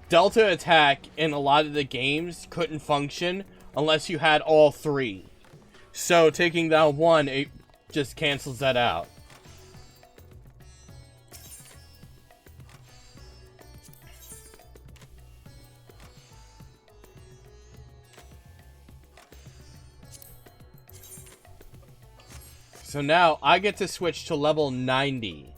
Delta attack in a lot of the games couldn't function unless you had all three. So taking down one, it just cancels that out. So now I get to switch to level 90.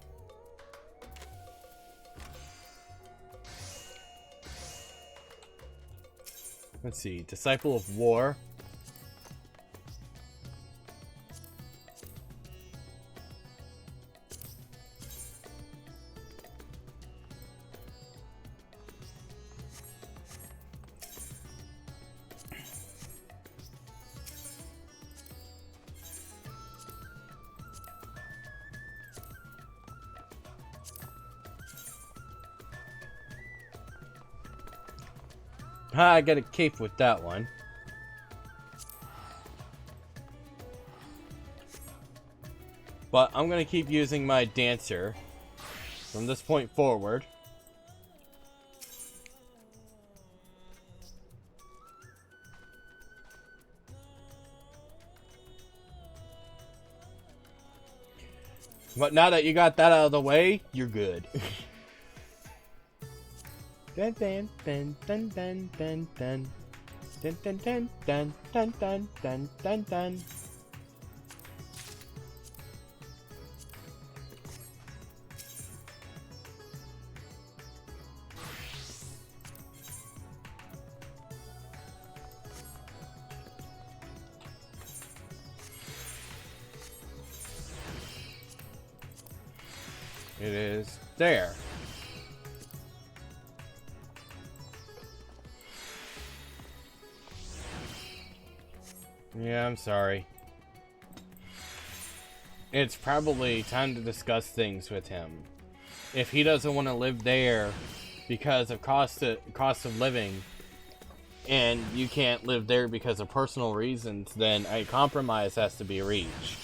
Let's see. Disciple of War. I got a cape with that one. But I'm going to keep using my dancer from this point forward. But now that you got that out of the way, you're good. Dun dun dun dun dun dun dun dun dun dun dun dun dun dun dun dun. It is there. Yeah, I'm sorry. It's probably time to discuss things with him. If he doesn't want to live there because of cost of living, and you can't live there because of personal reasons, then a compromise has to be reached.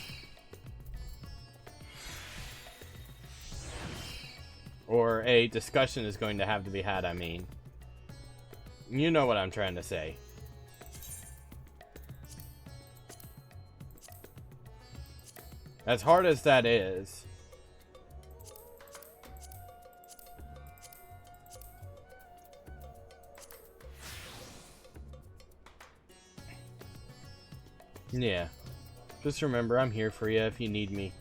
Or a discussion is going to have to be had, I mean. You know what I'm trying to say. As hard as that is, yeah. Just remember, I'm here for you if you need me.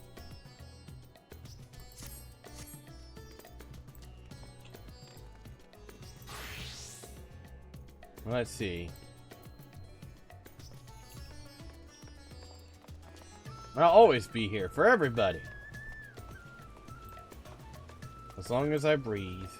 Let's see. I'll always be here for everybody. As long as I breathe.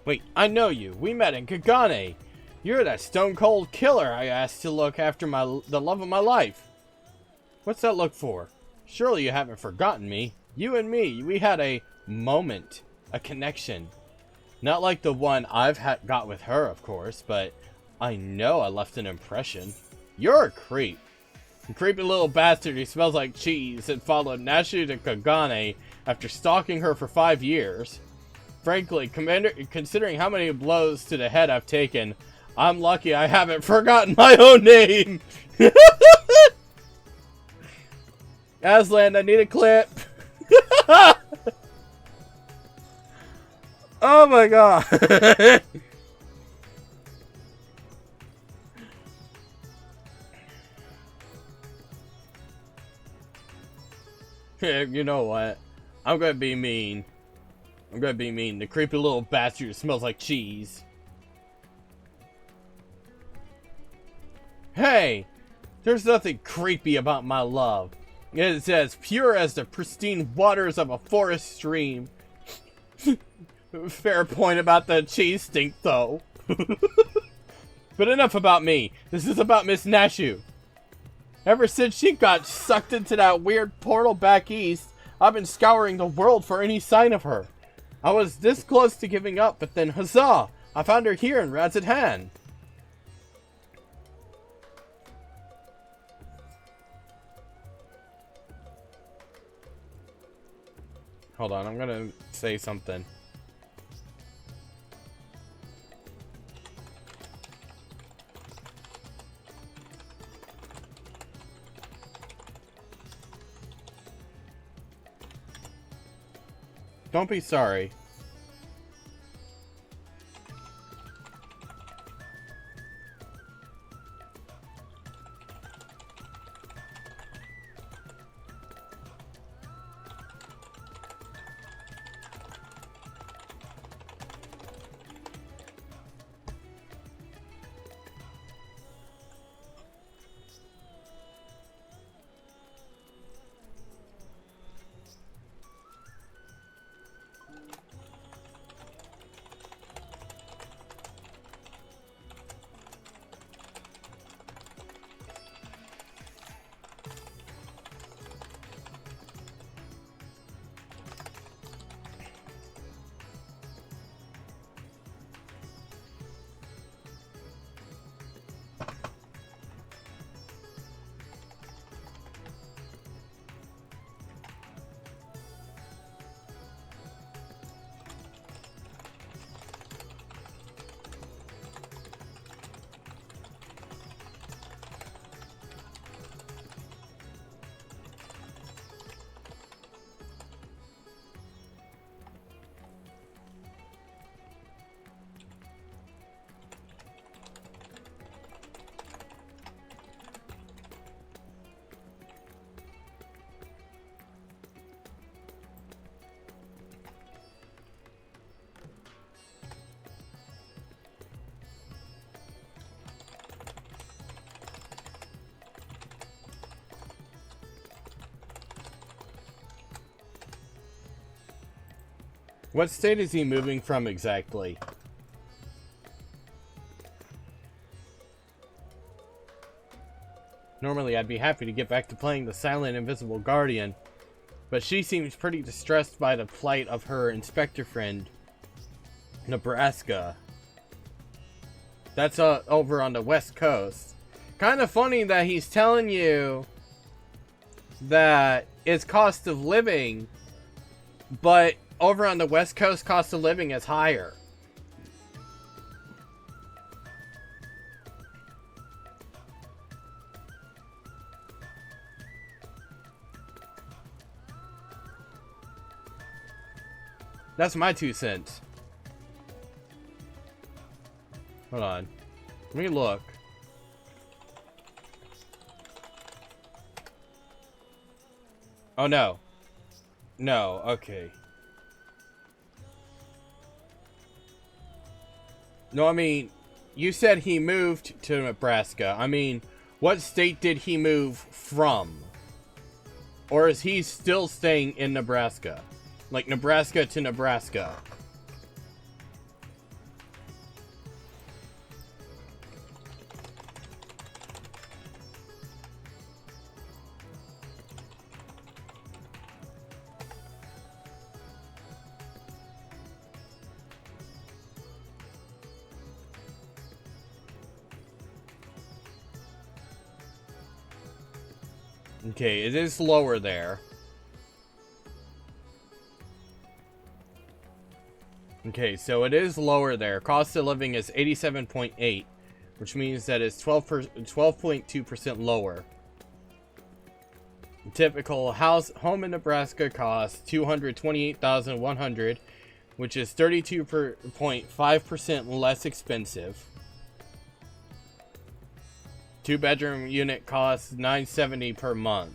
Wait, I know you. We met in Kagane. You're that stone cold killer I asked to look after the love of my life. What's that look for? Surely you haven't forgotten me. You and me, we had a moment, a connection. Not like the one I've got with her, of course, but I know I left an impression. You're a creep. A creepy little bastard who smells like cheese and followed Nashu to Kagane after stalking her for 5 years. Frankly, considering how many blows to the head I've taken, I'm lucky I haven't forgotten my own name. Aslan, I need a clip. Oh my god. You know what? I'm gonna be mean. I'm gonna be mean. The creepy little bastard who smells like cheese. Hey! There's nothing creepy about my love. It is as pure as the pristine waters of a forest stream. Fair point about the cheese stink, though. But enough about me. This is about Miss Nashu. Ever since she got sucked into that weird portal back east, I've been scouring the world for any sign of her. I was this close to giving up, but then huzzah! I found her here in Razadhan. Hold on, I'm gonna say something. Don't be sorry. What state is he moving from exactly? Normally I'd be happy to get back to playing the Silent Invisible Guardian, but she seems pretty distressed by the plight of her inspector friend, Nebraska. That's over on the West Coast. Kind of funny that he's telling you that it's cost of living, but over on the West Coast, cost of living is higher. That's my 2 cents. Hold on. Let me look. Oh, no. No, okay. No, I mean, you said he moved to Nebraska. I mean, what state did he move from? Or is he still staying in Nebraska? Like Nebraska to Nebraska. Okay, it is lower there. Okay, so it is lower there. Cost of living is 87.8, which means that it's 12.2% lower. Typical home in Nebraska costs $228,100, which is 32.5% less expensive. 2-bedroom unit costs $970 per month.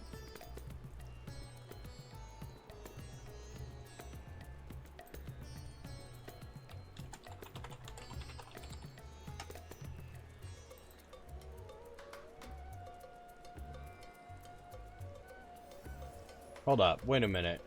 Hold up, wait a minute.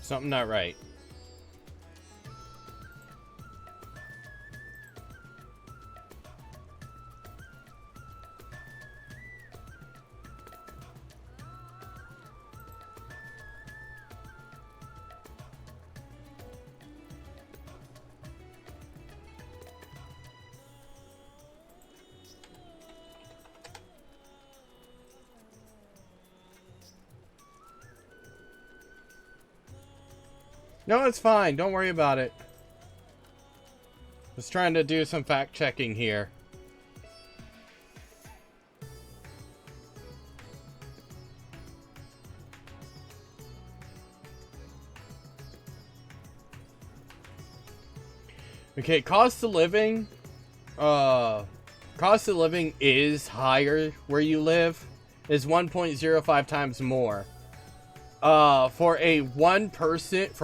Something not right. No, it's fine. Don't worry about it. Just trying to do some fact checking here. Okay, cost of living is higher where you live. Is 1.05 times more. For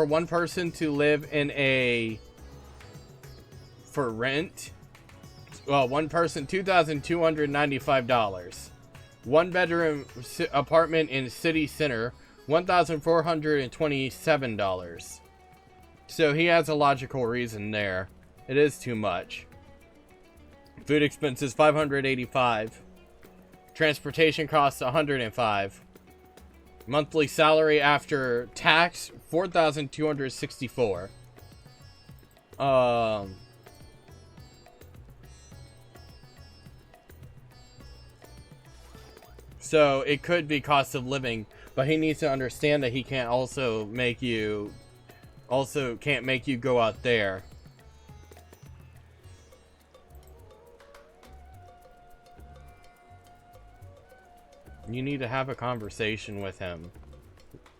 one person to live in a, for rent, one person, $2,295. 1-bedroom apartment in city center, $1,427. So he has a logical reason there. It is too much. Food expenses, $585. Transportation costs, $105. Monthly salary after tax, $4,264. So it could be cost of living, but he needs to understand that he can't also make you, can't make you go out there. You need to have a conversation with him.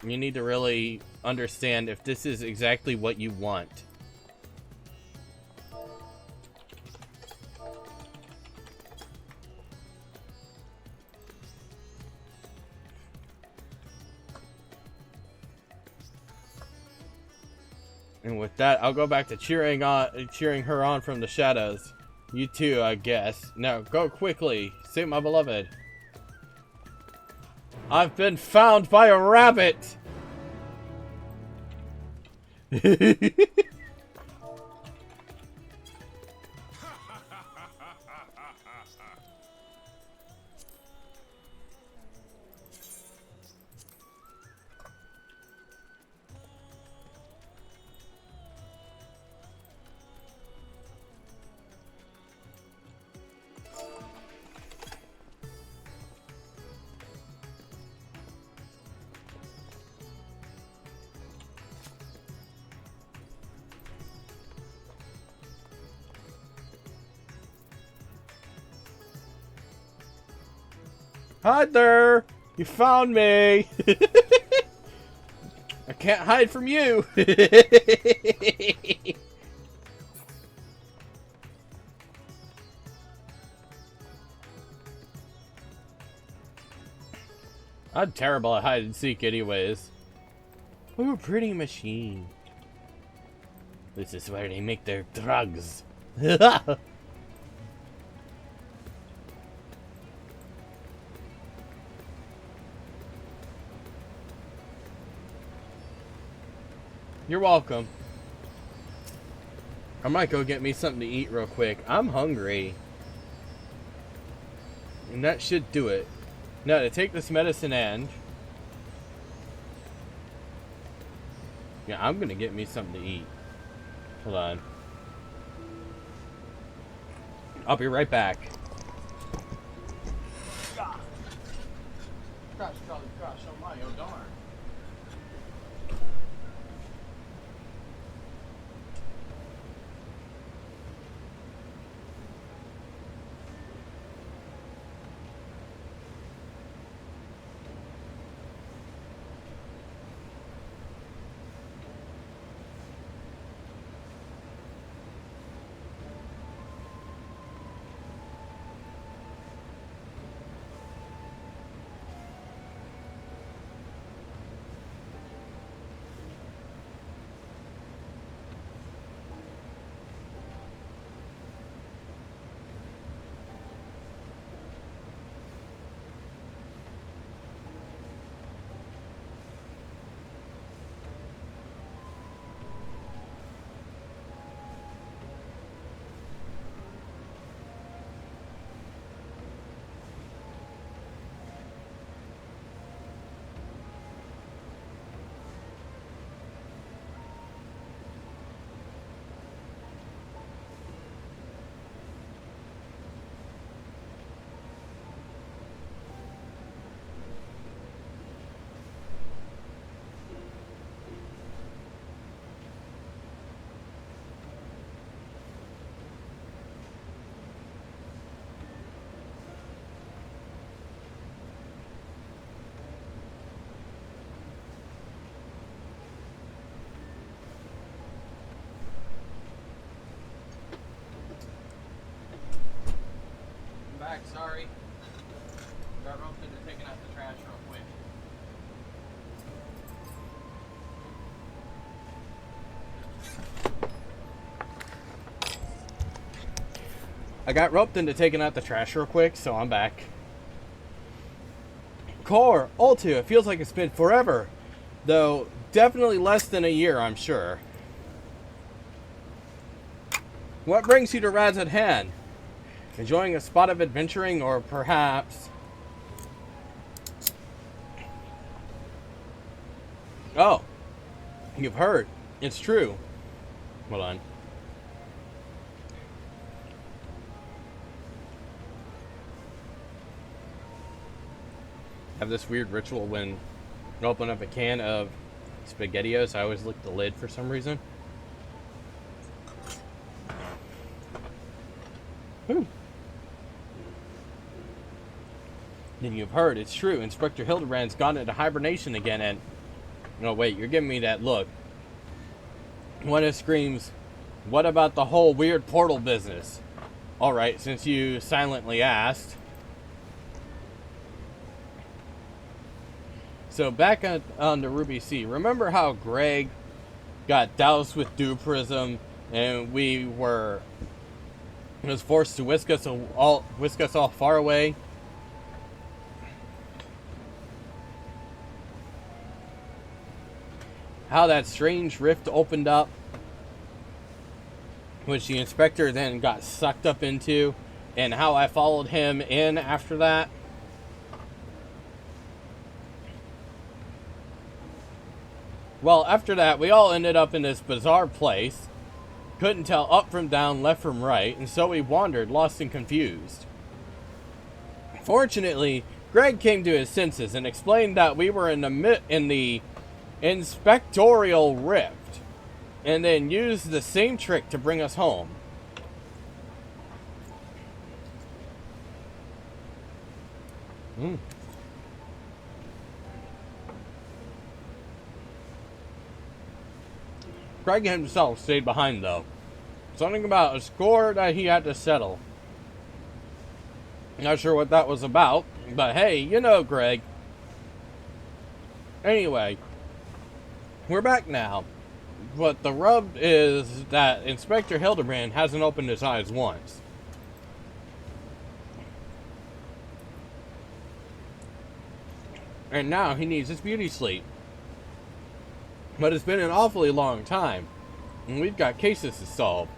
You need to really understand if this is exactly what you want. And with that, I'll go back to cheering her on from the shadows. You too, I guess. Now, go quickly. Save my beloved. I've been found by a rabbit! Hi there! You found me! I can't hide from you! I'm terrible at hide and seek anyways. Ooh, pretty machine. This is where they make their drugs. You're welcome. I might go get me something to eat real quick. I'm hungry. And that should do it. Now to take this medicine and... yeah, I'm gonna get me something to eat. Hold on. I'll be right back. Gosh, golly, gosh, oh my, oh darn. Sorry. Got roped into taking out the trash real quick. I got roped into taking out the trash real quick, so I'm back. Core, Ultu, it feels like it's been forever. Though, definitely less than a year, I'm sure. What brings you to Rad's at hand? Enjoying a spot of adventuring, or perhaps... oh, you've heard. It's true. Hold on. I have this weird ritual when I open up a can of SpaghettiOs. I always lick the lid for some reason. Whew. And you've heard, it's true. Inspector Hildibrand's gone into hibernation again and... no, wait, you're giving me that look. One of screams, what about the whole weird portal business? Alright, since you silently asked. So back on the Ruby Sea, remember how Greg got doused with dew prism, and we were was forced to whisk us all far away. How that strange rift opened up, which the inspector then got sucked up into, and how I followed him in after that. Well, after that, we all ended up in this bizarre place. Couldn't tell up from down, left from right, and so we wandered, lost and confused. Fortunately, Greg came to his senses and explained that we were in the inspectorial rift, and then used the same trick to bring us home. Greg himself stayed behind, though. Something about a score that he had to settle. Not sure what that was about, but hey, you know Greg. Anyway, we're back now. But the rub is that Inspector Hildibrand hasn't opened his eyes once. And now he needs his beauty sleep. But it's been an awfully long time, and we've got cases to solve.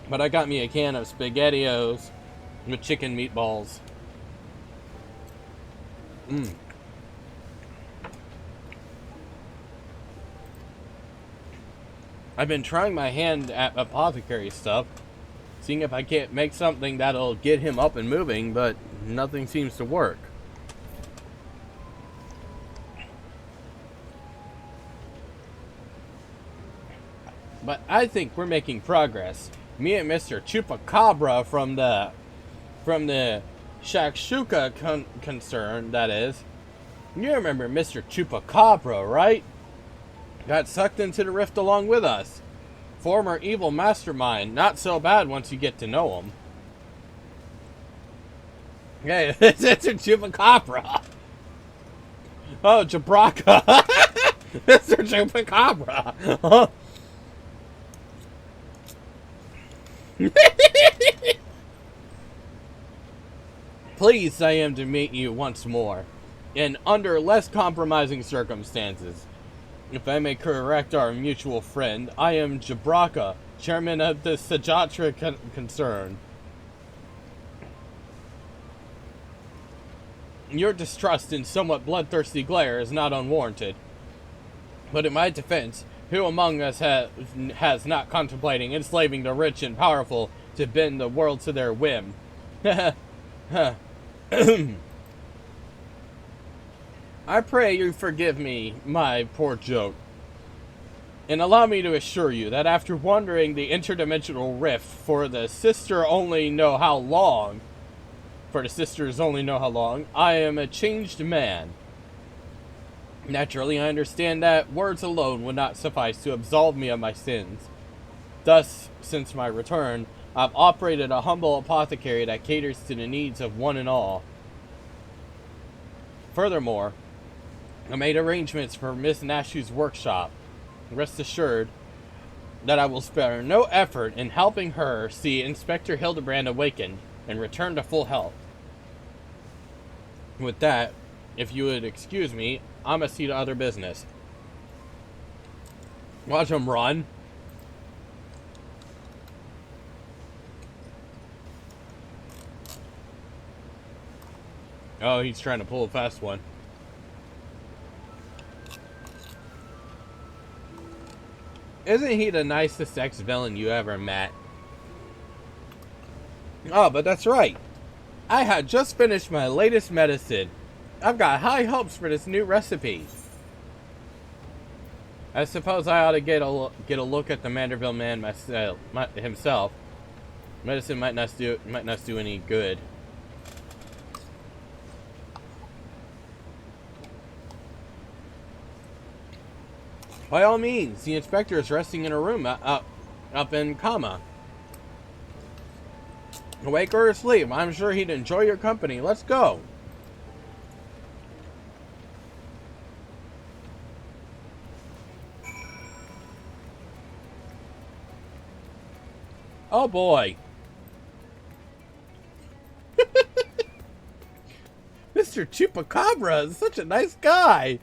But I got me a can of SpaghettiOs with chicken meatballs. I've been trying my hand at apothecary stuff, seeing if I can't make something that'll get him up and moving, but nothing seems to work. But I think we're making progress. Me and Mr. Chupacabra from the Shakshuka concern, that is. You remember Mr. Chupacabra, right? Got sucked into the rift along with us. Former evil mastermind. Not so bad once you get to know him. Hey, it's a Chupacabra. Oh, Jabraka. Mr. Chupacabra. Huh? Pleased I am to meet you once more, and under less compromising circumstances. If I may correct our mutual friend, I am Jabraka, chairman of the Sajatra concern. Your distrust and somewhat bloodthirsty glare is not unwarranted. But in my defense, who among us has not contemplating enslaving the rich and powerful to bend the world to their whim? I pray you forgive me my poor joke, and allow me to assure you that after wandering the interdimensional rift for the sisters only know how long, I am a changed man. Naturally, I understand that words alone would not suffice to absolve me of my sins. Thus, since my return, I've operated a humble apothecary that caters to the needs of one and all. Furthermore, I made arrangements for Miss Nashu's workshop. Rest assured that I will spare no effort in helping her see Inspector Hildibrand awakened and return to full health. With that, if you would excuse me, I'ma see to other business. Watch him run. Oh, he's trying to pull a fast one. Isn't he the nicest ex-villain you ever met? Oh, but that's right. I had just finished my latest medicine. I've got high hopes for this new recipe. I suppose I ought to get a look at the Manderville man himself. Medicine might not do any good. By all means, the inspector is resting in a room up in Kama. Awake or asleep, I'm sure he'd enjoy your company. Let's go. Oh boy. Mr. Chupacabra is such a nice guy.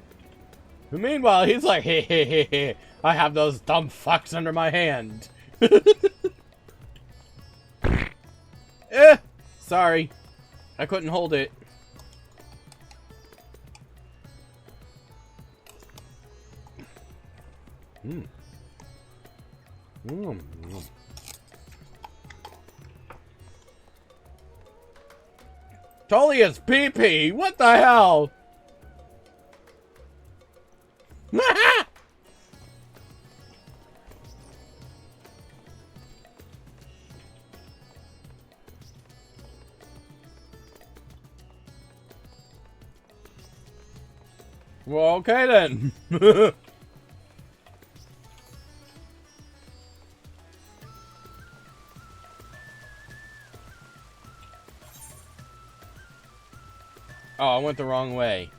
Meanwhile, he's like, hey, hey, hey, hey, I have those dumb fucks under my hand. Sorry. I couldn't hold it. Tolia's pee-pee! What the hell? Well, okay then. Oh, I went the wrong way.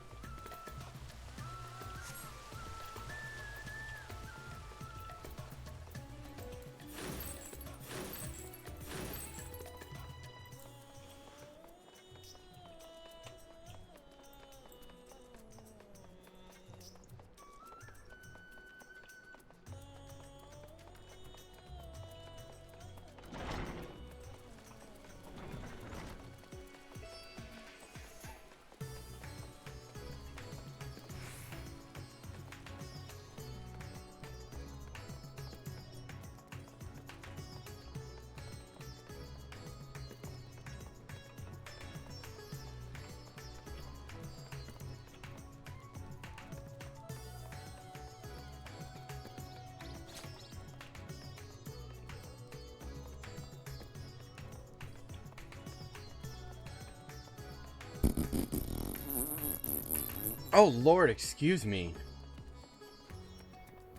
Oh Lord, excuse me.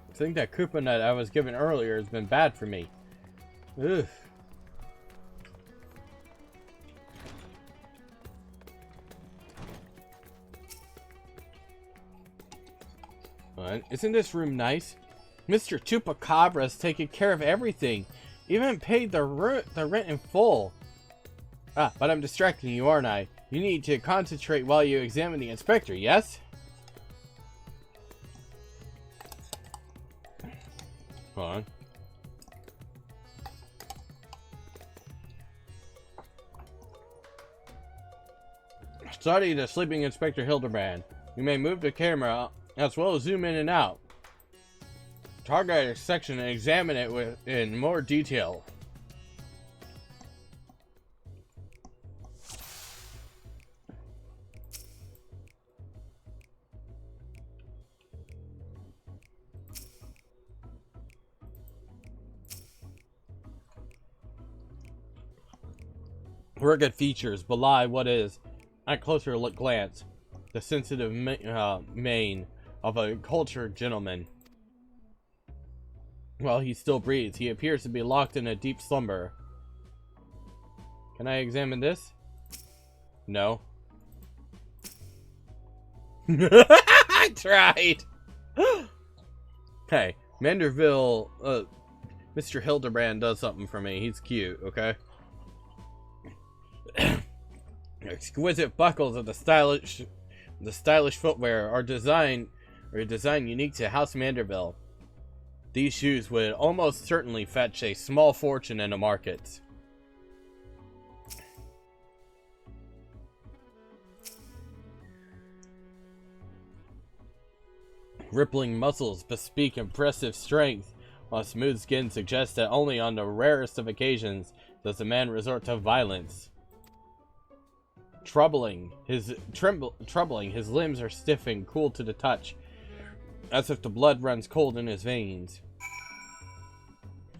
I think that Koopa nut I was given earlier has been bad for me. Ugh. Isn't this room nice? Mr. Chupacabra's taken care of everything. Even paid the rent in full. Ah, but I'm distracting you, aren't I? You need to concentrate while you examine the inspector, yes? Hold on. Study the sleeping Inspector Hildibrand. You may move the camera as well as zoom in and out. Target a section and examine it in more detail. Rugged features belie what is, at closer look glance, the sensitive mane of a cultured gentleman. While he still breathes, he appears to be locked in a deep slumber. Can I examine this? No. I tried! Hey, Manderville, Mr. Hildebrand does something for me. He's cute, okay? Exquisite buckles of the stylish footwear are designed unique to House Manderville. These shoes would almost certainly fetch a small fortune in the market. Rippling muscles bespeak impressive strength, while smooth skin suggests that only on the rarest of occasions does a man resort to violence. Troubling, his limbs are stiff and cool to the touch, as if the blood runs cold in his veins.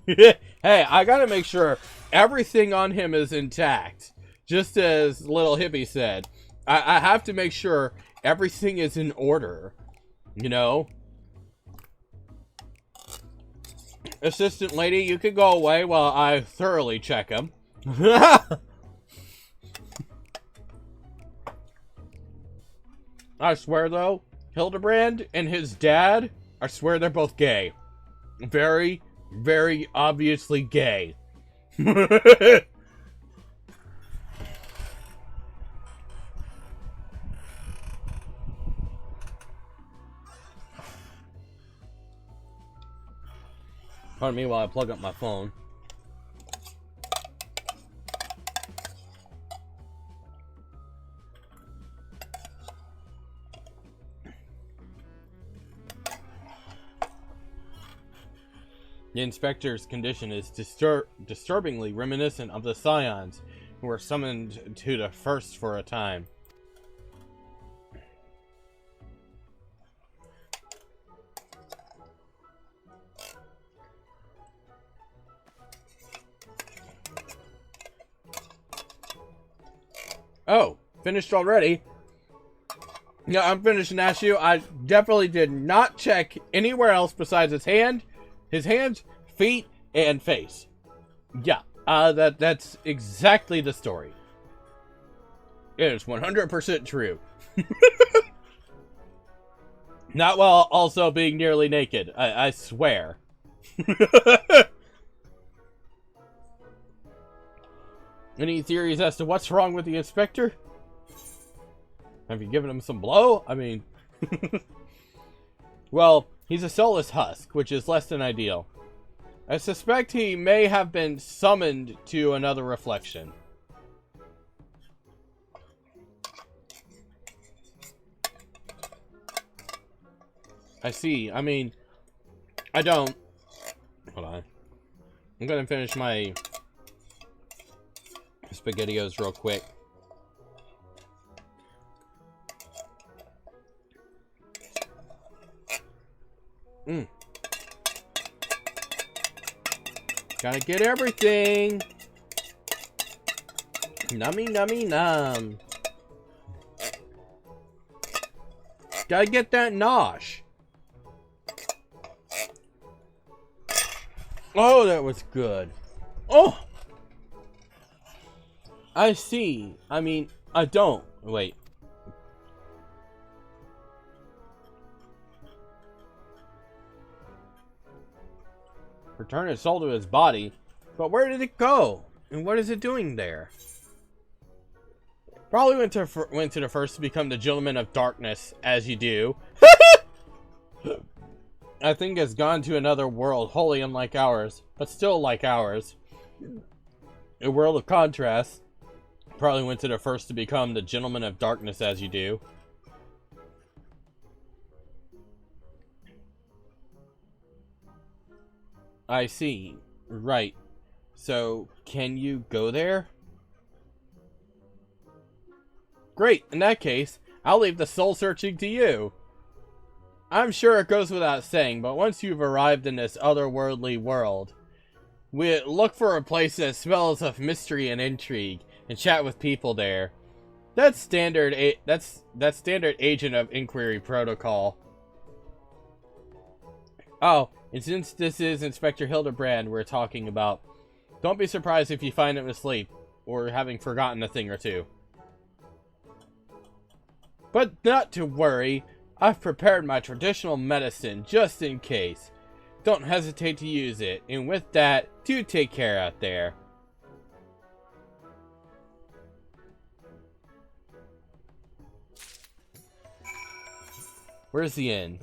Hey, I gotta make sure everything on him is intact. Just as Little Hippie said, I have to make sure everything is in order, you know? Assistant lady, you can go away while I thoroughly check him. I swear, though, Hildebrand and his dad, I swear they're both gay. Very, very obviously gay. Pardon me while I plug up my phone. The inspector's condition is disturbingly reminiscent of the Scions, who were summoned to the First for a time. Oh, finished already? Yeah, I'm finished, Nashu. I definitely did not check anywhere else besides his hands, feet, and face. Yeah, that's exactly the story. It is 100% true. Not while also being nearly naked, I swear. Any theories as to what's wrong with the inspector? Have you given him some blow? I mean... Well, he's a soulless husk, which is less than ideal. I suspect he may have been summoned to another reflection. I see. I mean, I don't... Hold on. I'm gonna finish my SpaghettiOs real quick. Gotta get everything. Nummy, nummy, num. Gotta get that nosh. Oh, that was good. Oh! I see. I mean, I don't. Wait. Return his soul to his body. But where did it go? And what is it doing there? Probably went to the First to become the Gentleman of Darkness, as you do. I think it's gone to another world, wholly unlike ours, but still like ours. A world of contrast. Probably went to the First to become the Gentleman of Darkness, as you do. I see. Right. So, can you go there? Great. In that case, I'll leave the soul searching to you. I'm sure it goes without saying, but once you've arrived in this otherworldly world, we look for a place that smells of mystery and intrigue, and chat with people there. That's standard. That's standard agent of inquiry protocol. Oh, and since this is Inspector Hildibrand we're talking about, don't be surprised if you find him asleep or having forgotten a thing or two. But not to worry. I've prepared my traditional medicine just in case. Don't hesitate to use it, and with that, do take care out there. Where's the inn?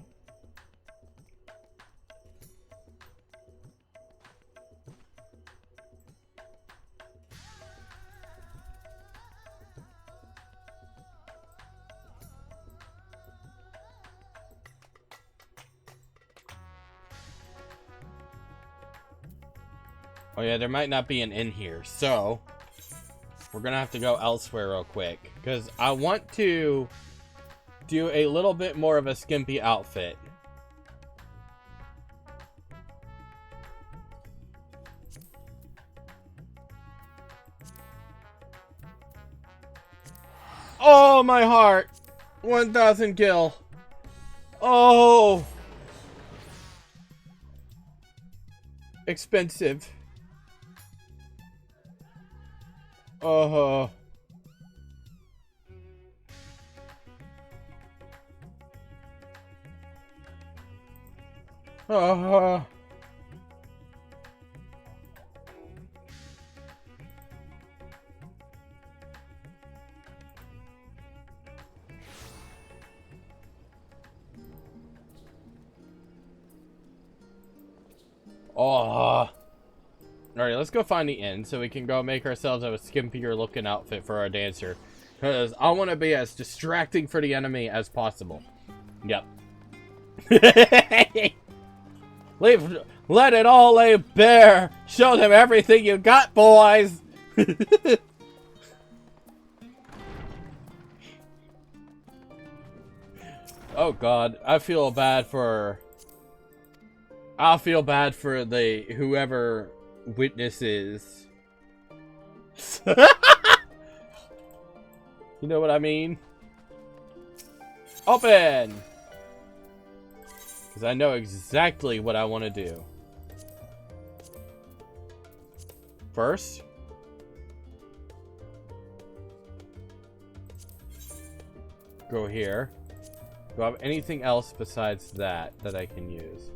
Oh yeah, there might not be an inn here, so we're gonna have to go elsewhere real quick, because I want to do a little bit more of a skimpy outfit. Oh, my heart! 1,000 gil. Oh! Expensive. Oh. Oh. Alright, let's go find the inn so we can go make ourselves a skimpier looking outfit for our dancer. Because I want to be as distracting for the enemy as possible. Yep. Let it all lay bare. Show them everything you got, boys. Oh God, I feel bad for the whoever witnesses. You know what I mean? Open! Because I know exactly what I want to do. First, go here. Do I have anything else besides that I can use?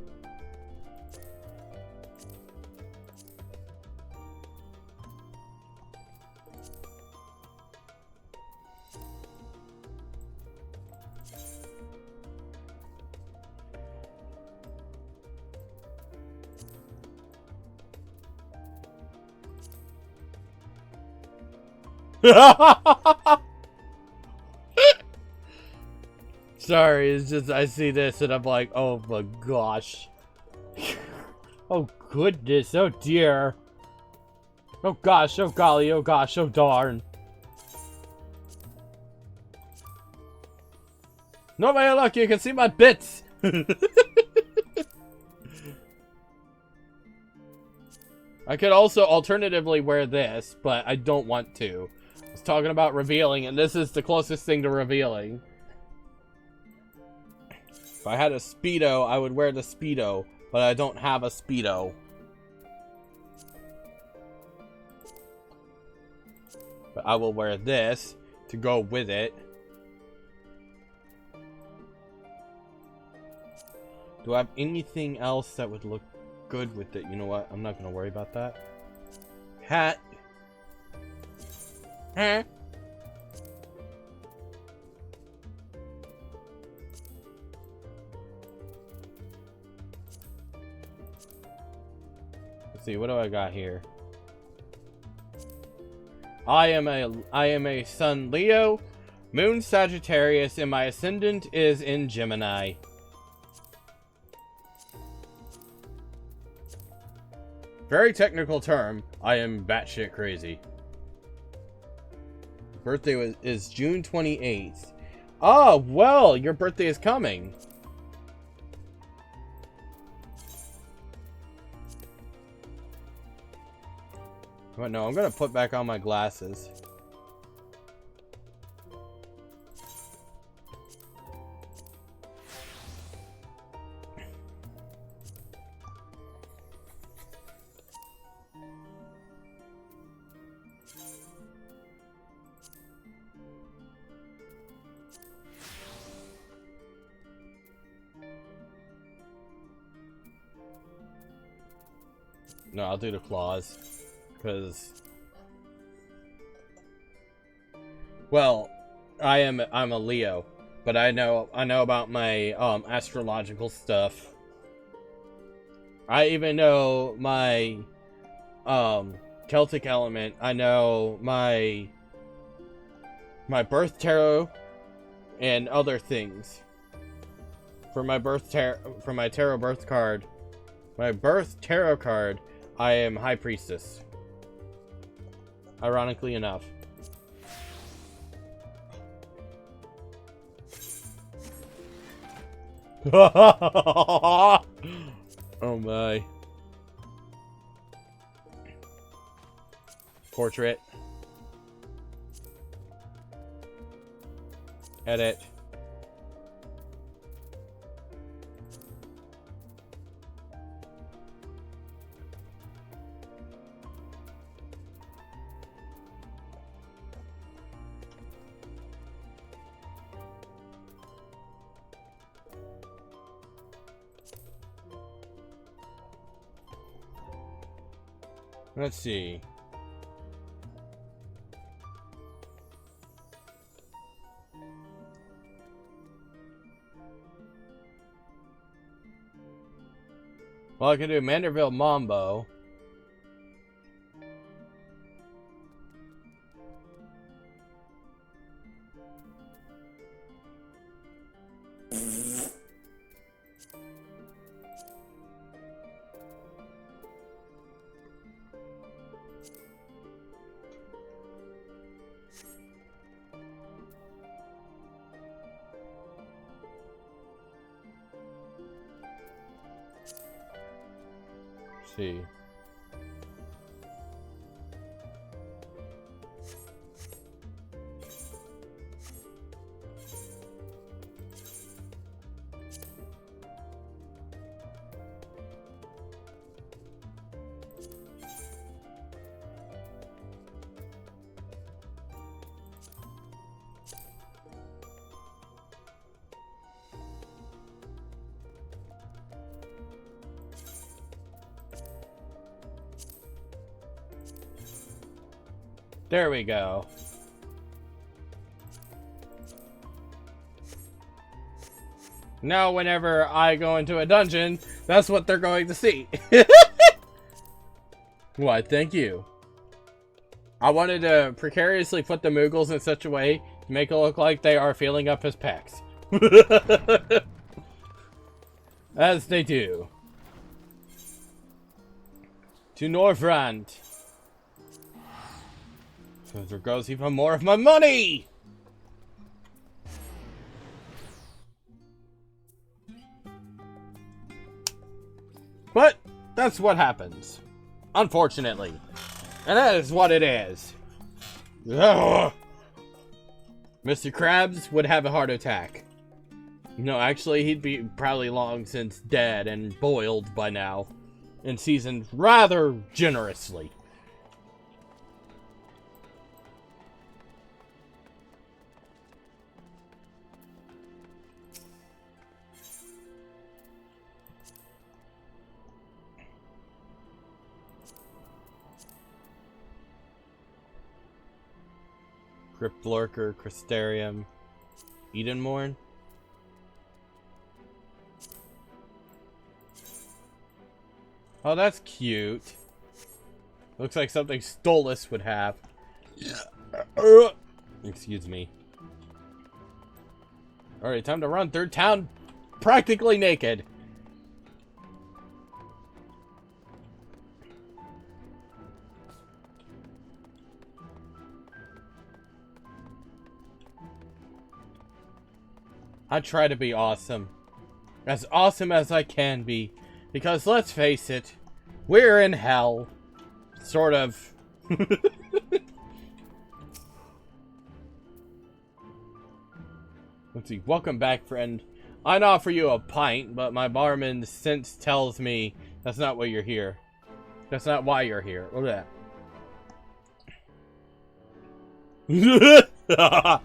Sorry, it's just I see this and I'm like, oh my gosh. Oh goodness, oh dear. Oh gosh, oh golly, oh gosh, oh darn. Nobody look, you can see my bits. I could also alternatively wear this, but I don't want to. I was talking about revealing, and this is the closest thing to revealing. If I had a Speedo, I would wear the Speedo, but I don't have a Speedo. But I will wear this to go with it. Do I have anything else that would look good with it? You know what? I'm not going to worry about that. Hat. Huh? Let's see, what do I got here? I am a sun Leo, moon Sagittarius, and my ascendant is in Gemini. Very technical term. I am batshit crazy. Birthday is June 28th. Oh, well, your birthday is coming. But no, I'm gonna put back on my glasses. No, I'll do the claws. Because, well, I'm a Leo, but I know about my astrological stuff. I even know my Celtic element. I know my birth tarot and other things. For my tarot birth card, my birth tarot card, I am High Priestess. Ironically enough. Oh my. Portrait. Edit. Let's see. Well, I can do Manderville Mambo. See. There we go. Now whenever I go into a dungeon, that's what they're going to see. Why, thank you. I wanted to precariously put the Moogles in such a way to make it look like they are filling up his pecs. As they do. To Northrend. So there goes even more of my money! But that's what happens. Unfortunately. And that is what it is. Ugh. Mr. Krabs would have a heart attack. No, actually, he'd be probably long since dead and boiled by now. And seasoned rather generously. Crypt Lurker, Crystarium, Edenmorn. Oh, that's cute. Looks like something Stolas would have. Excuse me. Alright, time to run through town practically naked. I try to be awesome. As awesome as I can be. Because let's face it, we're in hell. Sort of. Let's see. Welcome back, friend. I'd offer you a pint, but my barman sense tells me that's not why you're here. That's not why you're here. Look at that.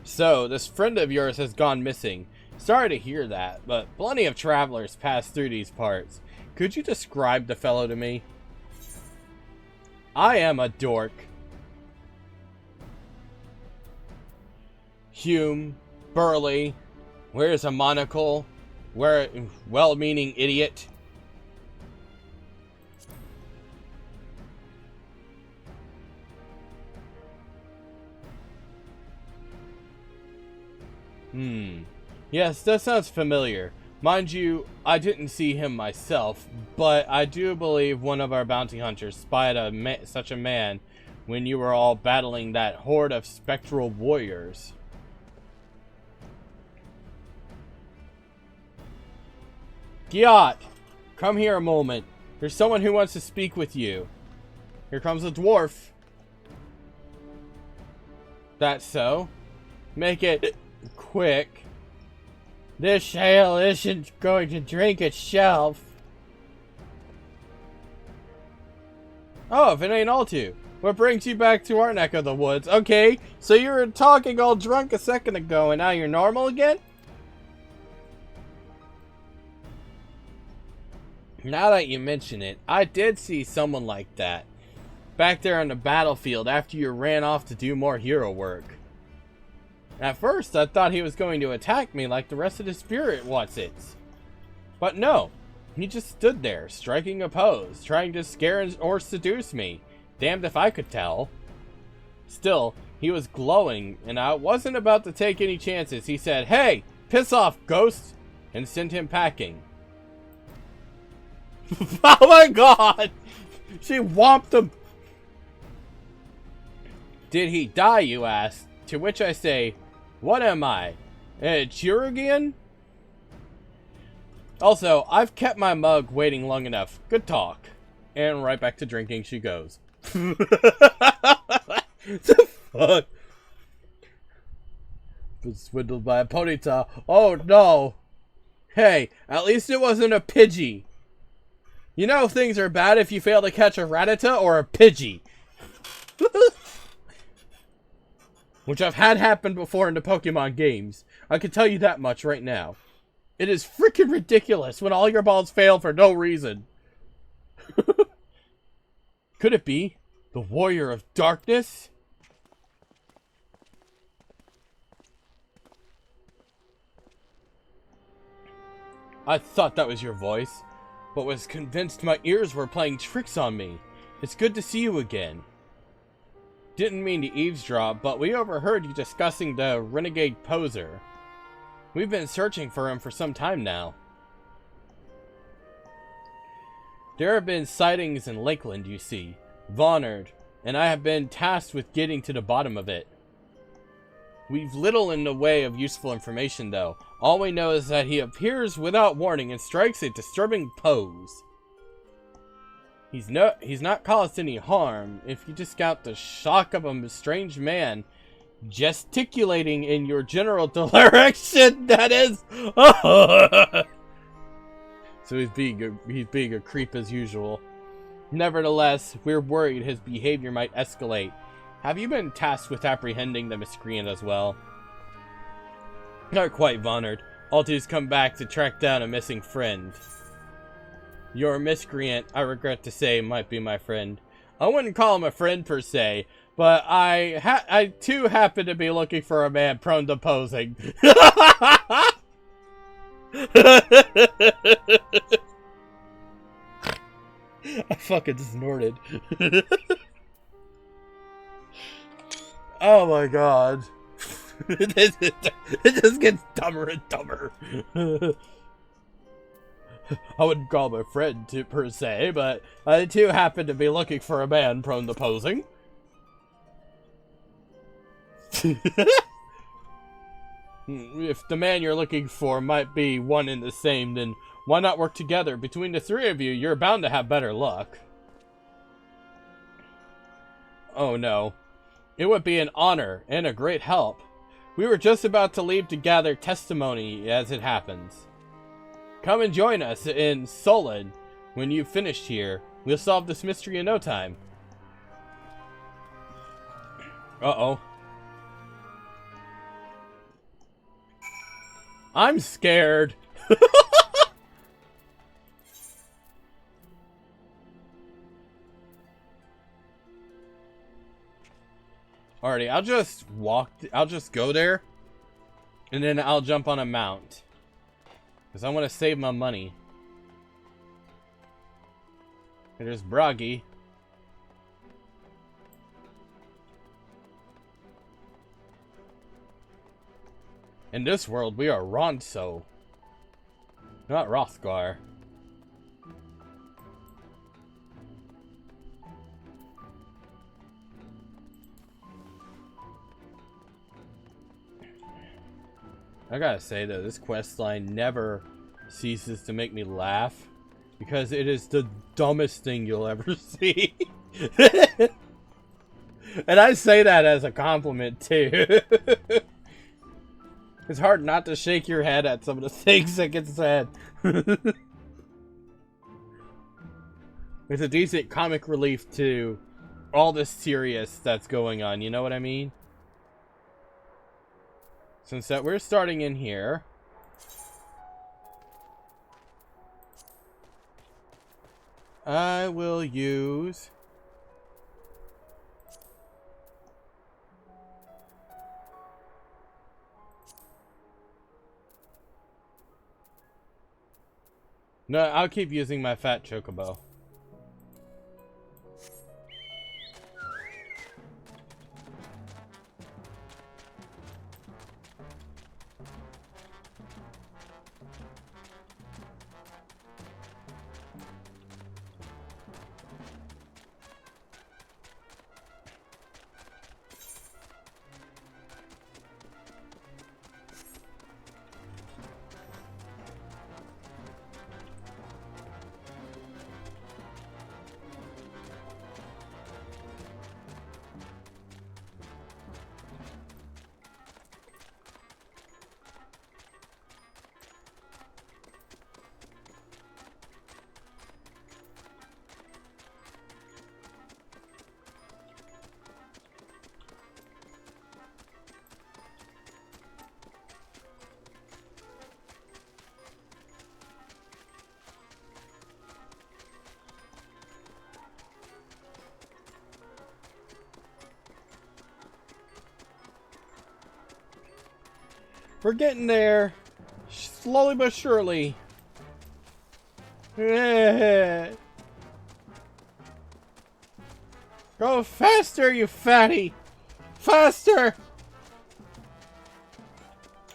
So, this friend of yours has gone missing. Sorry to hear that, but plenty of travelers pass through these parts. Could you describe the fellow to me? I am a dork. Hume, burly, wears a monocle, well-meaning idiot. Yes, that sounds familiar. Mind you, I didn't see him myself, but I do believe one of our bounty hunters spied such a man when you were all battling that horde of spectral warriors. Giat, come here a moment. There's someone who wants to speak with you. Here comes a dwarf. That's so. Make it quick. This ale isn't going to drink itself. Oh, if it ain't all too. What brings you back to our neck of the woods? Okay, so you were talking all drunk a second ago and now you're normal again? Now that you mention it, I did see someone like that. Back there on the battlefield after you ran off to do more hero work. At first, I thought he was going to attack me like the rest of the spirit wants it. But no, he just stood there, striking a pose, trying to scare or seduce me. Damned if I could tell. Still, he was glowing, and I wasn't about to take any chances. He said, "Hey, piss off, ghost," and sent him packing. Oh my god! She whomped him! Did he die, you ask? To which I say, what am I? A Chirurgian? Also, I've kept my mug waiting long enough. Good talk. And right back to drinking she goes. The fuck? Been swindled by a ponyta. Oh no! Hey, at least it wasn't a Pidgey. You know things are bad if you fail to catch a Rattata or a Pidgey. Which I've had happen before in the Pokemon games. I can tell you that much right now. It is freaking ridiculous when all your balls fail for no reason. Could it be the Warrior of Darkness? I thought that was your voice, but was convinced my ears were playing tricks on me. It's good to see you again. Didn't mean to eavesdrop, but we overheard you discussing the renegade poser. We've been searching for him for some time now. There have been sightings in Lakeland, you see, Vonard, and I have been tasked with getting to the bottom of it. We've little in the way of useful information, though. All we know is that he appears without warning and strikes a disturbing pose. He's not caused any harm if you discount the shock of a strange man gesticulating in your general direction. That is. So he's being a creep as usual. Nevertheless, we're worried his behavior might escalate. Have you been tasked with apprehending the miscreant as well? Not quite, Vonard. Altu's come back to track down a missing friend. Your miscreant, I regret to say, might be my friend. I wouldn't call him a friend per se, but I too happen to be looking for a man prone to posing. I fucking snorted. Oh my god. It just gets dumber and dumber. I wouldn't call him a friend per se, but I too happen to be looking for a man prone to posing. If the man you're looking for might be one and the same, then why not work together? Between the three of you, you're bound to have better luck. Oh no. It would be an honor and a great help. We were just about to leave to gather testimony as it happens. Come and join us in Solid. When you've finished here, we'll solve this mystery in no time. Uh-oh. I'm scared. Alrighty, I'll just go there, and then I'll jump on a mount. Because I want to save my money. And there's Bragi. In this world, we are Ronso. Not Rothgar. I gotta say though, this quest line never ceases to make me laugh. Because it is the dumbest thing you'll ever see. And I say that as a compliment too. It's hard not to shake your head at some of the things that get said. It's a decent comic relief to all the serious that's going on, you know what I mean? Since that we're starting in here, I will use No, I'll keep using my fat chocobo. We're getting there. Slowly but surely. Go faster, you fatty! Faster!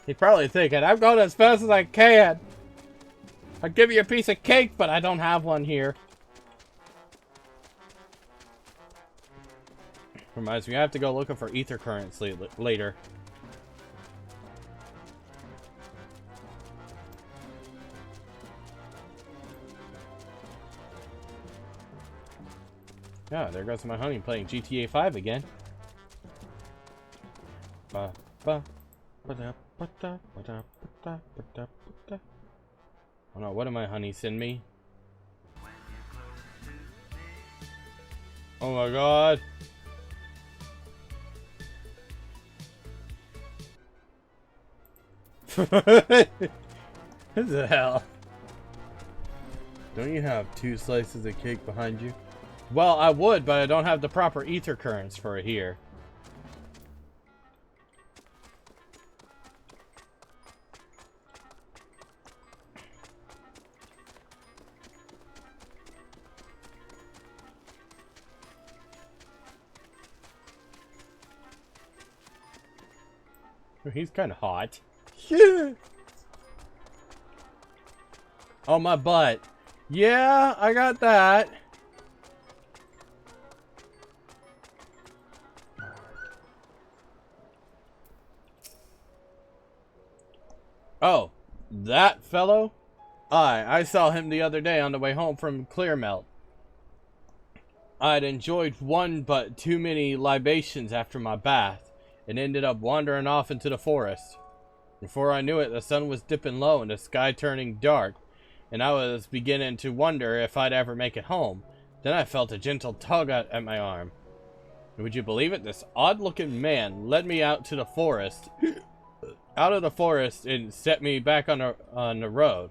He's probably thinking, I'm going as fast as I can. I'll give you a piece of cake, but I don't have one here. Reminds me, I have to go looking for ether currents later. Yeah, there goes my honey playing GTA 5 again. Oh no, what did my honey send me? Oh my god. What the hell? Don't you have 2 slices of cake behind you? Well, I would, but I don't have the proper ether currents for it here. He's kind of hot. Oh, my butt. Yeah, I got that. Oh, that fellow? I saw him the other day on the way home from Clearmelt. I'd enjoyed one but too many libations after my bath, and ended up wandering off into the forest. Before I knew it, the sun was dipping low and the sky turning dark, and I was beginning to wonder if I'd ever make it home. Then I felt a gentle tug at my arm. Would you believe it? This odd-looking man led me out to the forest, out of the forest, and set me back on the road.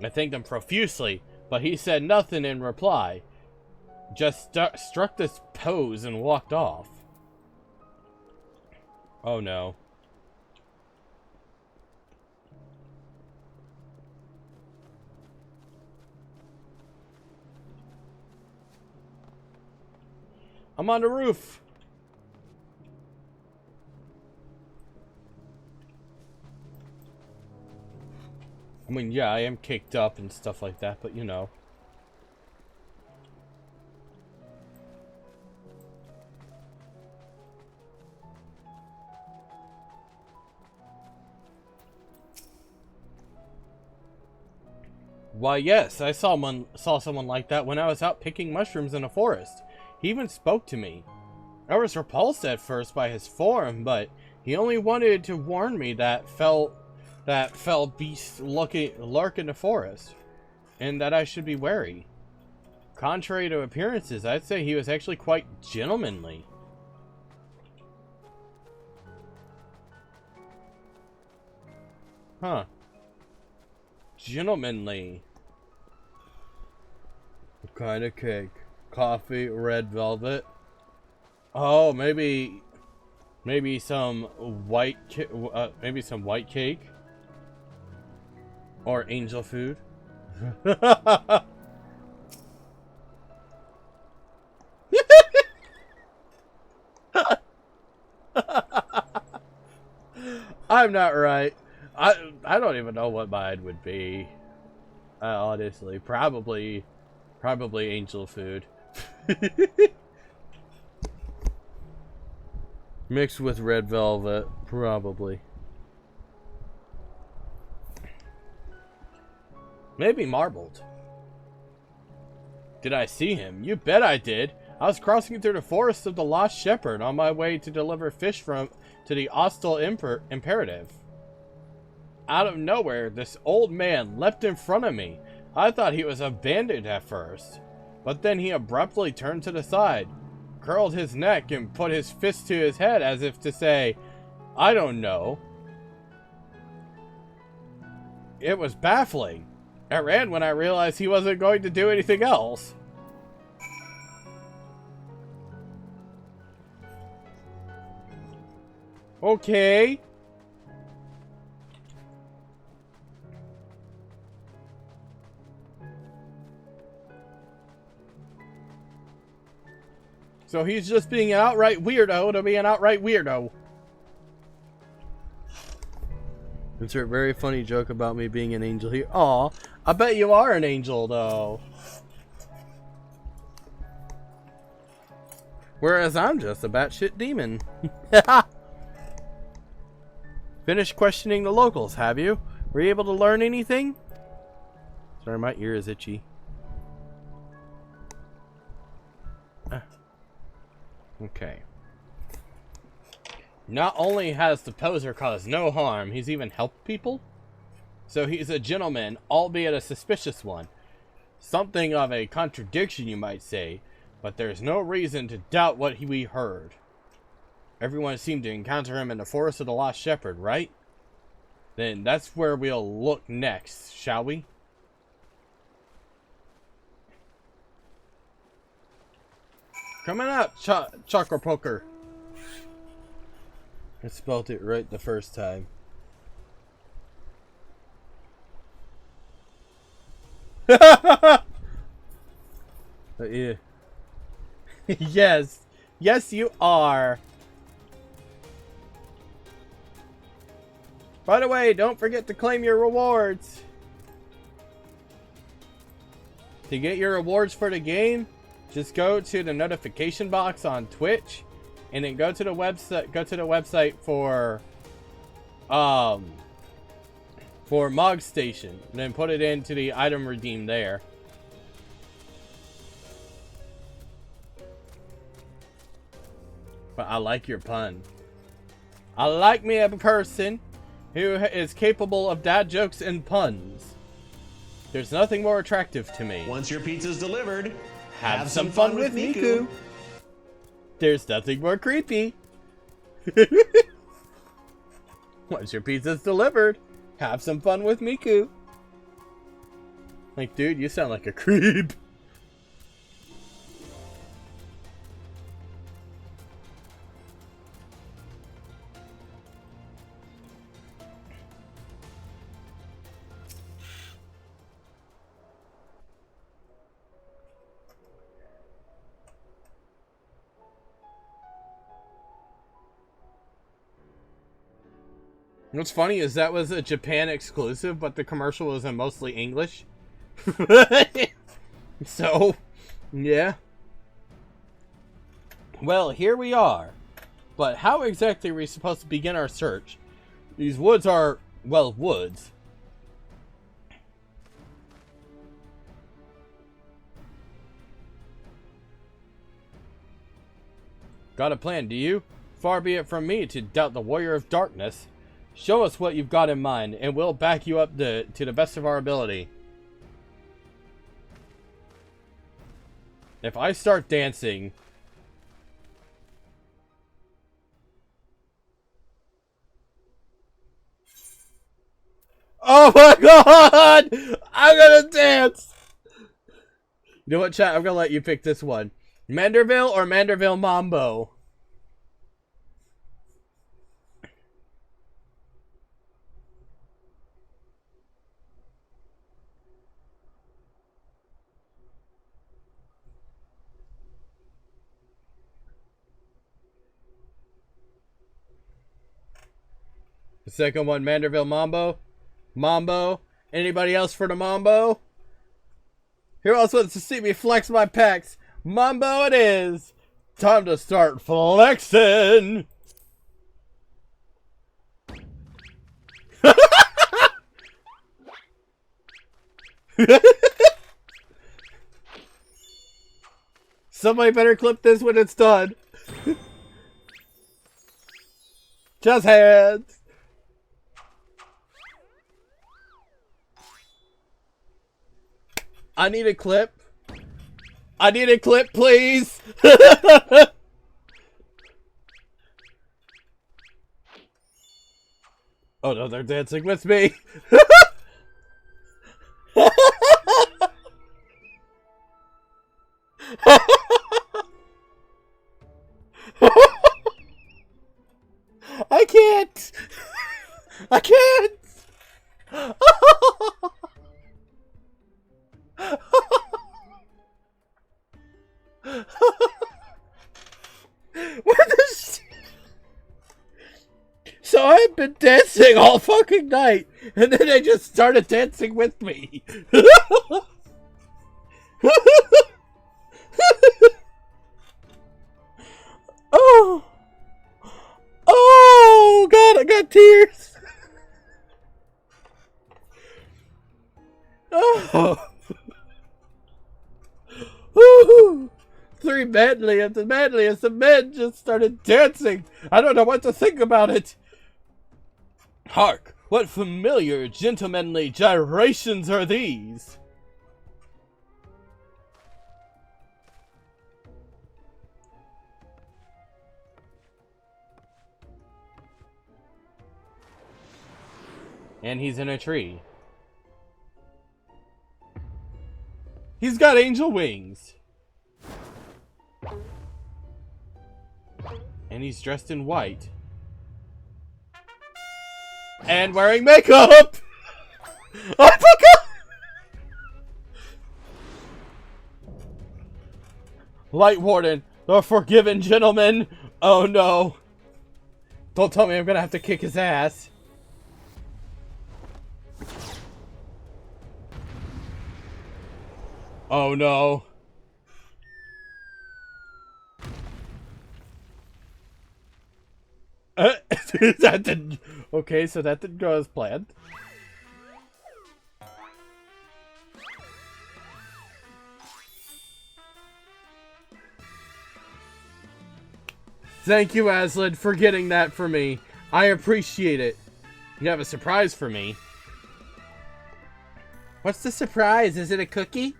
I thanked him profusely, but he said nothing in reply. Just struck this pose and walked off. Oh no. I'm on the roof. I mean, yeah, I am caked up and stuff like that, but you know. Why, yes, I saw someone like that when I was out picking mushrooms in a forest. He even spoke to me. I was repulsed at first by his form, but he only wanted to warn me that fell beast lurk in the forest, and that I should be wary. Contrary to appearances, I'd say he was actually quite gentlemanly. Huh. Gentlemanly. What kind of cake? Coffee, red velvet. Oh, maybe some white cake or angel food. I'm not right. I don't even know what mine would be. Honestly, probably angel food. Mixed with red velvet, probably. Maybe marbled. Did I see him? You bet I did. I was crossing through the forest of the Lost Shepherd on my way to deliver fish to the hostile imperative. Out of nowhere, this old man leapt in front of me. I thought he was abandoned at first, but then he abruptly turned to the side, curled his neck, and put his fist to his head as if to say, I don't know. It was baffling. I ran when I realized he wasn't going to do anything else. Okay. So he's just being an outright weirdo to be an outright weirdo. Insert very funny joke about me being an angel here. Aw, I bet you are an angel though. Whereas I'm just a batshit demon. Finished questioning the locals, have you? Were you able to learn anything? Sorry, my ear is itchy. Okay. Not only has the poser caused no harm, he's even helped people? So he's a gentleman, albeit a suspicious one. Something of a contradiction, you might say, but there's no reason to doubt what we heard. Everyone seemed to encounter him in the Forest of the Lost Shepherd, right? Then that's where we'll look next, shall we? Coming up, Chakra Poker. I spelled it right the first time. Yeah. Yes. Yes, you are. By the way, don't forget to claim your rewards. To get your rewards for the game, just go to the notification box on Twitch, and then go to the website. Go to the website for Mog Station, and then put it into the item redeem there. But I like your pun. I like me a person who is capable of dad jokes and puns. There's nothing more attractive to me. Once your pizza's delivered, have some fun with Miku. There's nothing more creepy. Once your pizza's delivered, have some fun with Miku. Like, dude, you sound like a creep. What's funny is that was a Japan exclusive, but the commercial was in mostly English. So, yeah. Well, here we are. But how exactly are we supposed to begin our search? These woods are, well, woods. Got a plan, do you? Far be it from me to doubt the Warrior of Darkness. Show us what you've got in mind, and we'll back you up to the best of our ability. If I start dancing... Oh my god! I'm gonna dance! You know what, chat? I'm gonna let you pick this one. Manderville or Manderville Mambo? The second one, Manderville Mambo. Mambo. Anybody else for the Mambo? Who else wants to see me flex my pecs? Mambo it is. Time to start flexing. Somebody better clip this when it's done. Just hands. I need a clip. I need a clip, please. Oh no, they're dancing with me. I can't. I can't. What the So I've been dancing all fucking night, and then they just started dancing with me. Oh. Oh, God, I got tears. Oh. Woo. The manliest of men just started dancing. I don't know what to think about it. Hark, what familiar gentlemanly gyrations are these? And he's in a tree. He's got angel wings. And he's dressed in white. And wearing makeup! I forgot! Light Warden, the forgiven gentleman! Oh no. Don't tell me I'm gonna have to kick his ass. Oh no. That didn't... Okay, so that didn't go as planned. Thank you, Aslan, for getting that for me. I appreciate it. You have a surprise for me. What's the surprise? Is it a cookie?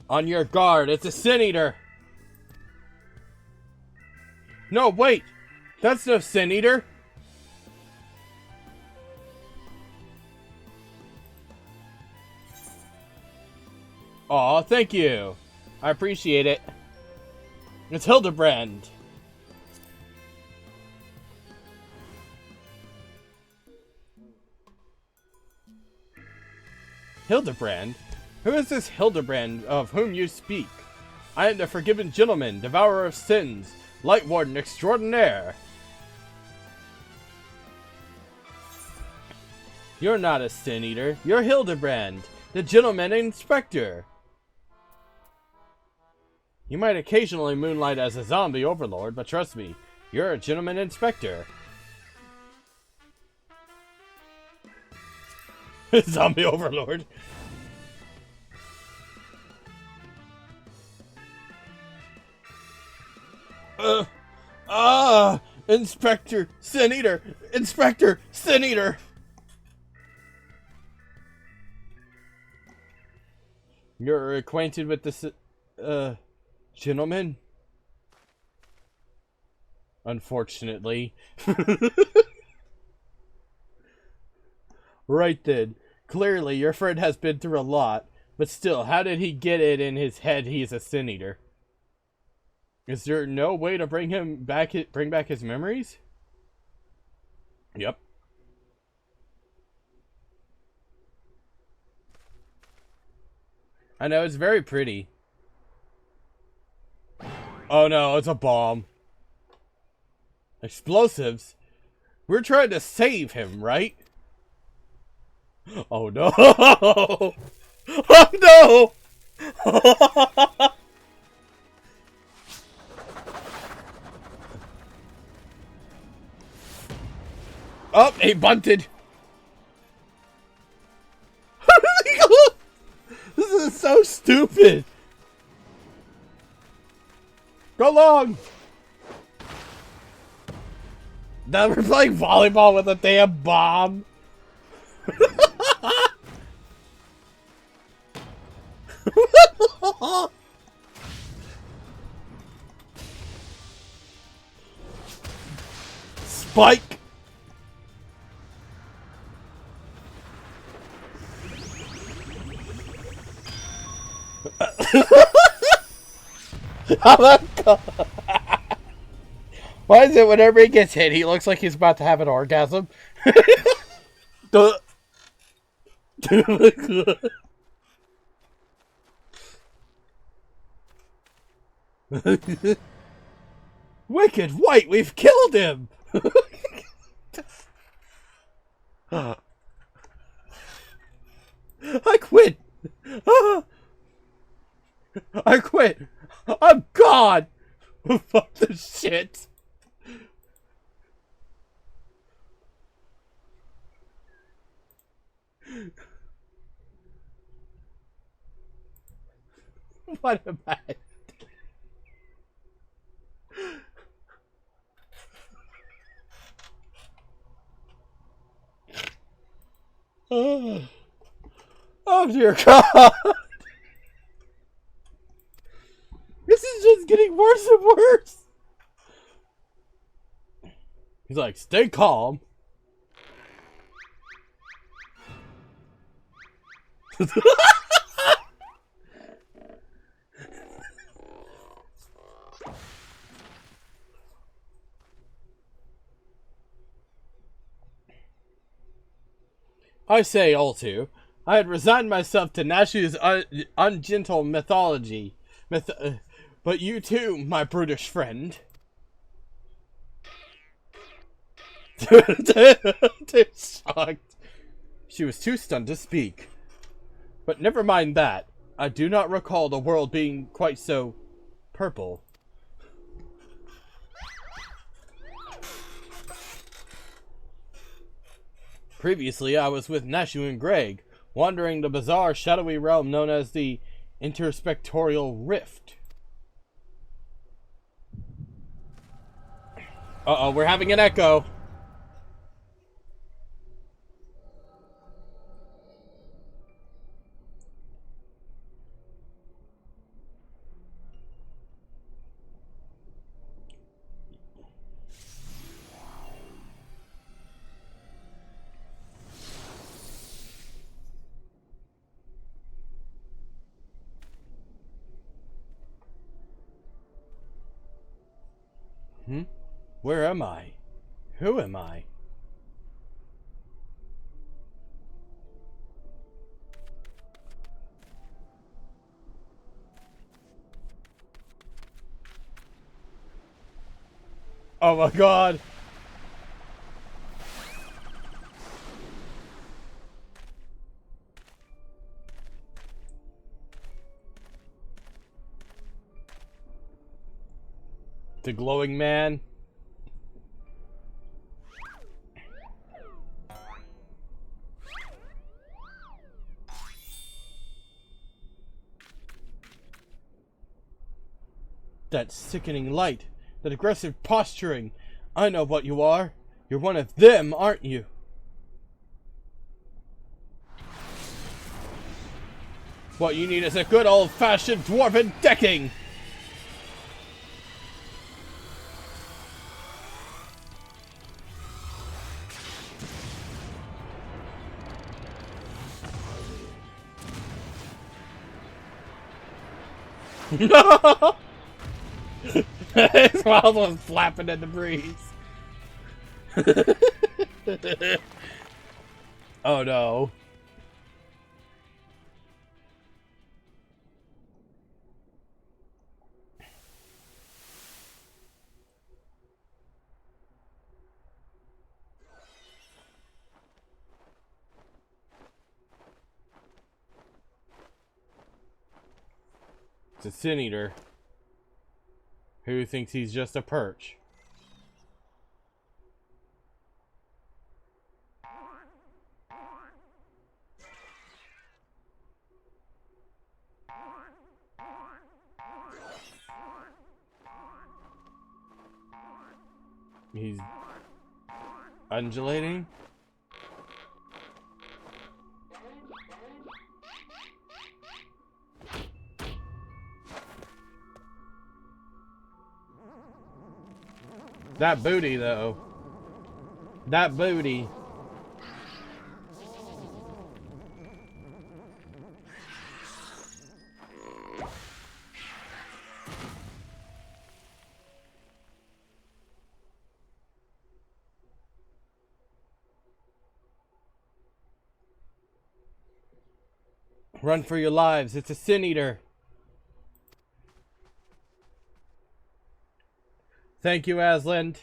On your guard, it's a Sin Eater! No, wait! That's no Sin Eater! Aw, thank you! I appreciate it. It's Hildibrand! Hildibrand? Who is this Hildibrand of whom you speak? I am the forgiven gentleman, devourer of sins, light warden extraordinaire. You're not a sin eater. You're Hildibrand, the gentleman inspector. You might occasionally moonlight as a zombie overlord, but trust me, you're a gentleman inspector. Zombie overlord. Inspector Sin Eater! Inspector Sin Eater! You're acquainted with this, gentleman? Unfortunately. Right then. Clearly, your friend has been through a lot, but still, how did he get it in his head he's a Sin Eater? Is there no way to bring back his memories? Yep. I know, it's very pretty. Oh no, it's a bomb. Explosives? We're trying to save him, right? Oh no! Oh no! Oh, he bunted! This is so stupid! Go long! Now we're playing volleyball with a damn bomb! Spike! Oh my god! Why is it whenever he gets hit, he looks like he's about to have an orgasm? Wicked White, we've killed him! I quit! I quit! I'm gone! Fuck this shit! What am I? Oh dear God! This is just getting worse and worse! He's like, stay calm. I say, Ultu, I had resigned myself to Nashu's ungentle mythology. But you too, my brutish friend. Too shocked. She was too stunned to speak. But never mind that. I do not recall the world being quite so purple. Previously, I was with Nashu and Greg, wandering the bizarre, shadowy realm known as the Interspectorial Rift. Uh-oh, we're having an echo. Where am I? Who am I? Oh my God! The glowing man. That sickening light, that aggressive posturing. I know what you are. You're one of them, aren't you? What you need is a good old-fashioned dwarven decking! No! His mouth was flapping in the breeze. Oh no. a sin eater who thinks he's just a perch. He's undulating. That booty, though. That booty. Run for your lives. It's a sin eater. Thank you, Asland.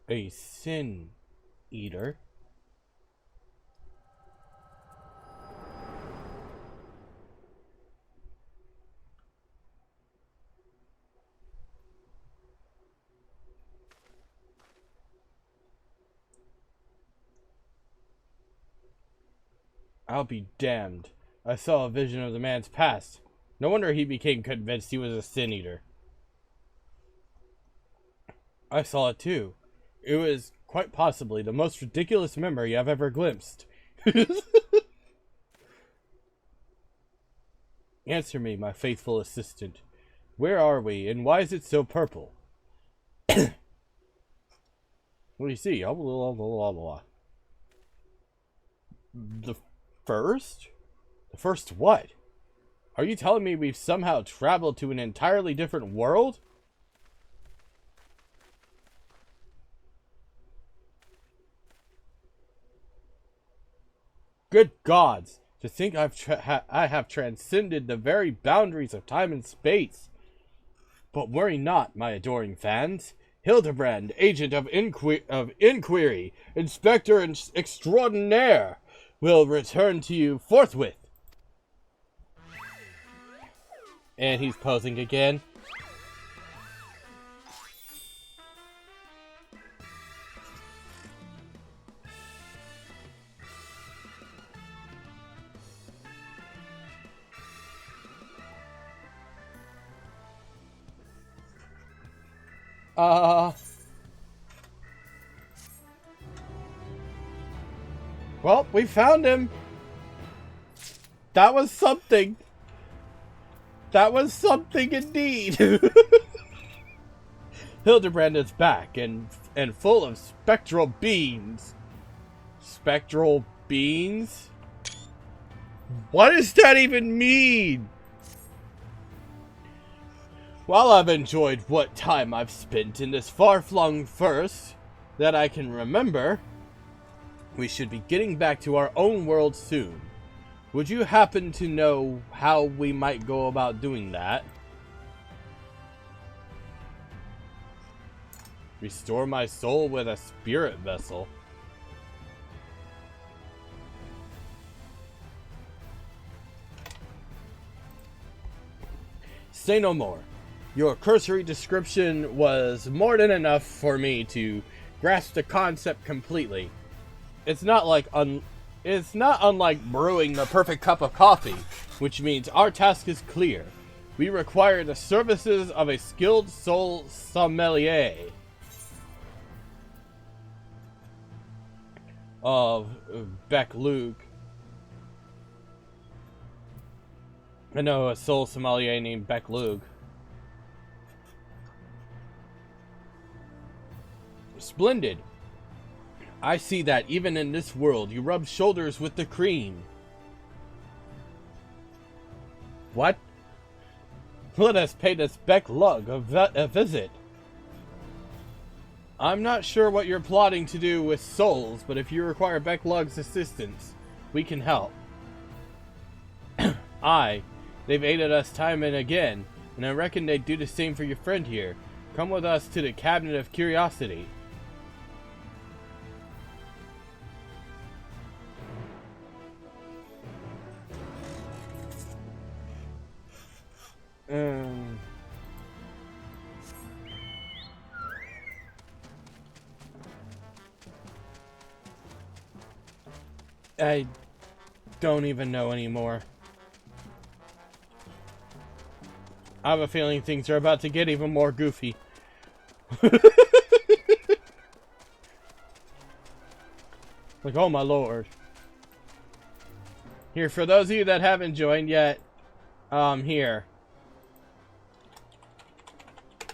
A sin eater. I'll be damned. I saw a vision of the man's past. No wonder he became convinced he was a sin eater. I saw it too. It was quite possibly the most ridiculous memory I've ever glimpsed. Answer me, my faithful assistant. Where are we, and why is it so purple? What do you see? The first? The first what? Are you telling me we've somehow traveled to an entirely different world? Good gods! To think I have transcended the very boundaries of time and space. But worry not, my adoring fans. Hildibrand, agent of inquiry, inspector extraordinaire, will return to you forthwith. And he's posing again. Well, we found him. That was something. That was something indeed. Hildibrand is back and full of spectral beams. Spectral beams? What does that even mean? While I've enjoyed what time I've spent in this far-flung first that I can remember, we should be getting back to our own world soon. Would you happen to know how we might go about doing that? Restore my soul with a spirit vessel. Say no more. Your cursory description was more than enough for me to grasp the concept completely. It's not unlike brewing the perfect cup of coffee, which means our task is clear. We require the services of a skilled soul sommelier of Beck-Lug. I know a soul sommelier named Beck-Lug. Splendid. I see that even in this world you rub shoulders with the cream. What? Let us pay this Beck-Lug a visit. I'm not sure what you're plotting to do with souls, but if you require Beck-Lug's assistance, we can help. They've aided us time and again, and I reckon they'd do the same for your friend here. Come with us to the Cabinet of Curiosity. I don't even know anymore. I have a feeling things are about to get even more goofy. Like, oh my lord. Here, for those of you that haven't joined yet, here.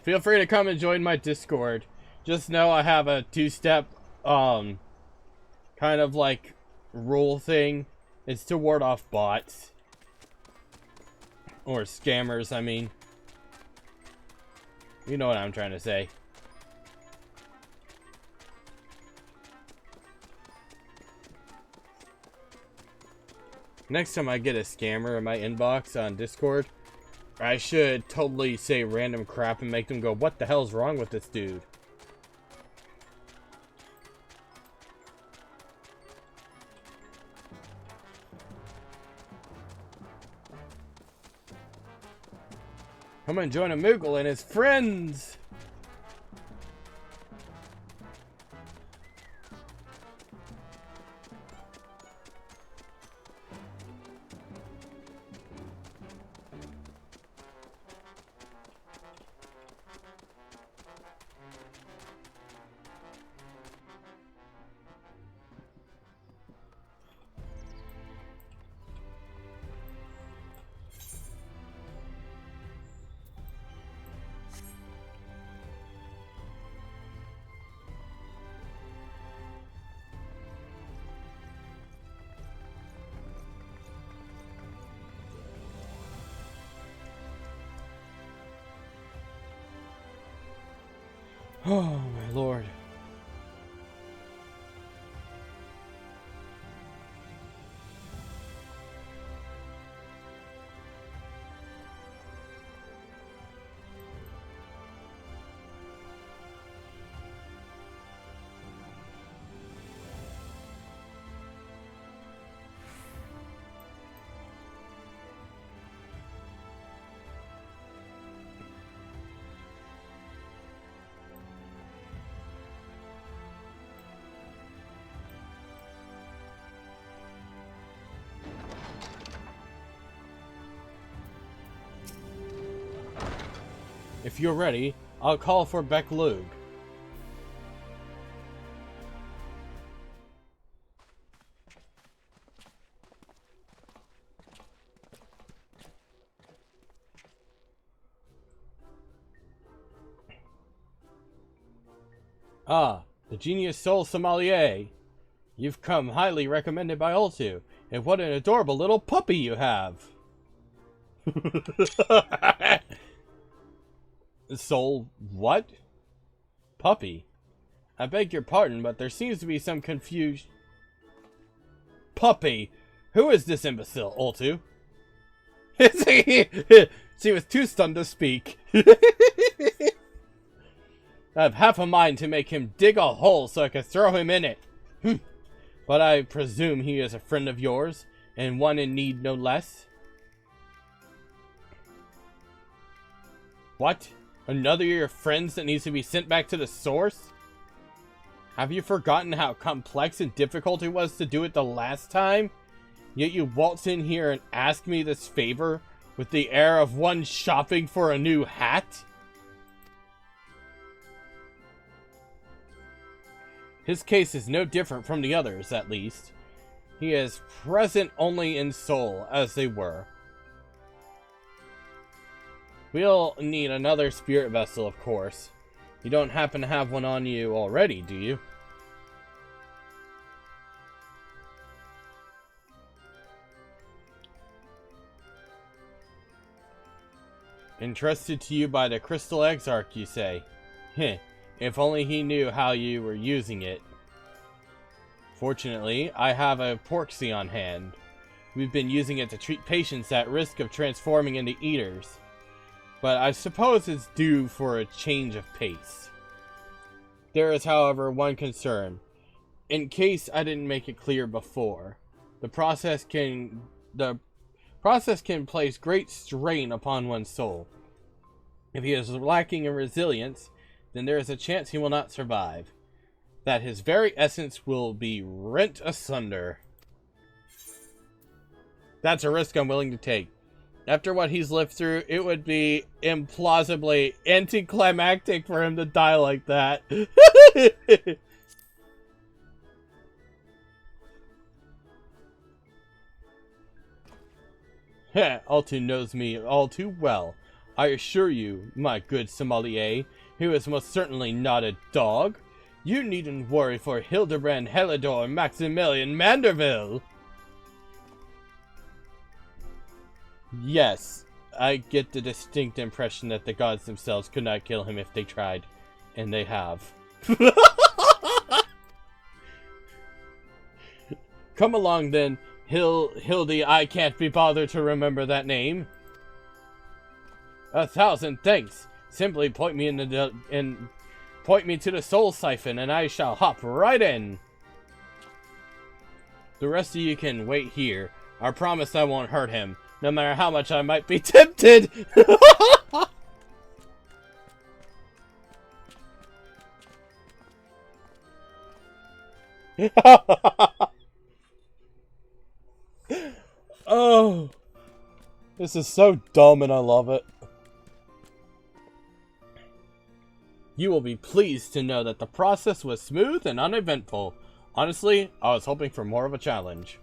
Feel free to come and join my Discord. Just know I have a two-step, kind of like rule thing. It's to ward off bots. Or scammers, I mean. You know what I'm trying to say. Next time I get a scammer in my inbox on Discord, I should totally say random crap and make them go, what the hell's wrong with this dude? Come and join a Moogle and his friends! Oh my lord. If you're ready, I'll call for Beck-Lug. Ah, the genius soul sommelier. You've come highly recommended by Ultu, and what an adorable little puppy you have. Soul what? Puppy? I beg your pardon, but there seems to be some confusion. Puppy? Who is this imbecile, Ultu? She was too stunned to speak. I have half a mind to make him dig a hole so I can throw him in it. But I presume he is a friend of yours, and one in need no less. What? Another of your friends that needs to be sent back to the source? Have you forgotten how complex and difficult it was to do it the last time? Yet you waltz in here and ask me this favor with the air of one shopping for a new hat? His case is no different from the others, at least. He is present only in soul, as they were. We'll need another spirit vessel, of course. You don't happen to have one on you already, do you? Entrusted to you by the Crystal Exarch, you say? Heh, if only he knew how you were using it. Fortunately, I have a porksy on hand. We've been using it to treat patients at risk of transforming into eaters. But I suppose it's due for a change of pace. There is, however, one concern. In case I didn't make it clear before, the process can place great strain upon one's soul. If he is lacking in resilience, then there is a chance he will not survive. That his very essence will be rent asunder. That's a risk I'm willing to take. After what he's lived through, it would be implausibly anticlimactic for him to die like that. Heh, Altu knows me all too well. I assure you, my good sommelier, he was most certainly not a dog. You needn't worry for Hildibrand Helidor Maximilian Manderville. Yes, I get the distinct impression that the gods themselves could not kill him if they tried. And they have. Come along then, Hildy, I can't be bothered to remember that name. 1,000 thanks. Simply point me point me to the soul siphon and I shall hop right in. The rest of you can wait here. I promise I won't hurt him, no matter how much I might be tempted. Oh, this is so dumb and I love it. You will be pleased to know that the process was smooth and uneventful. Honestly, I was hoping for more of a challenge.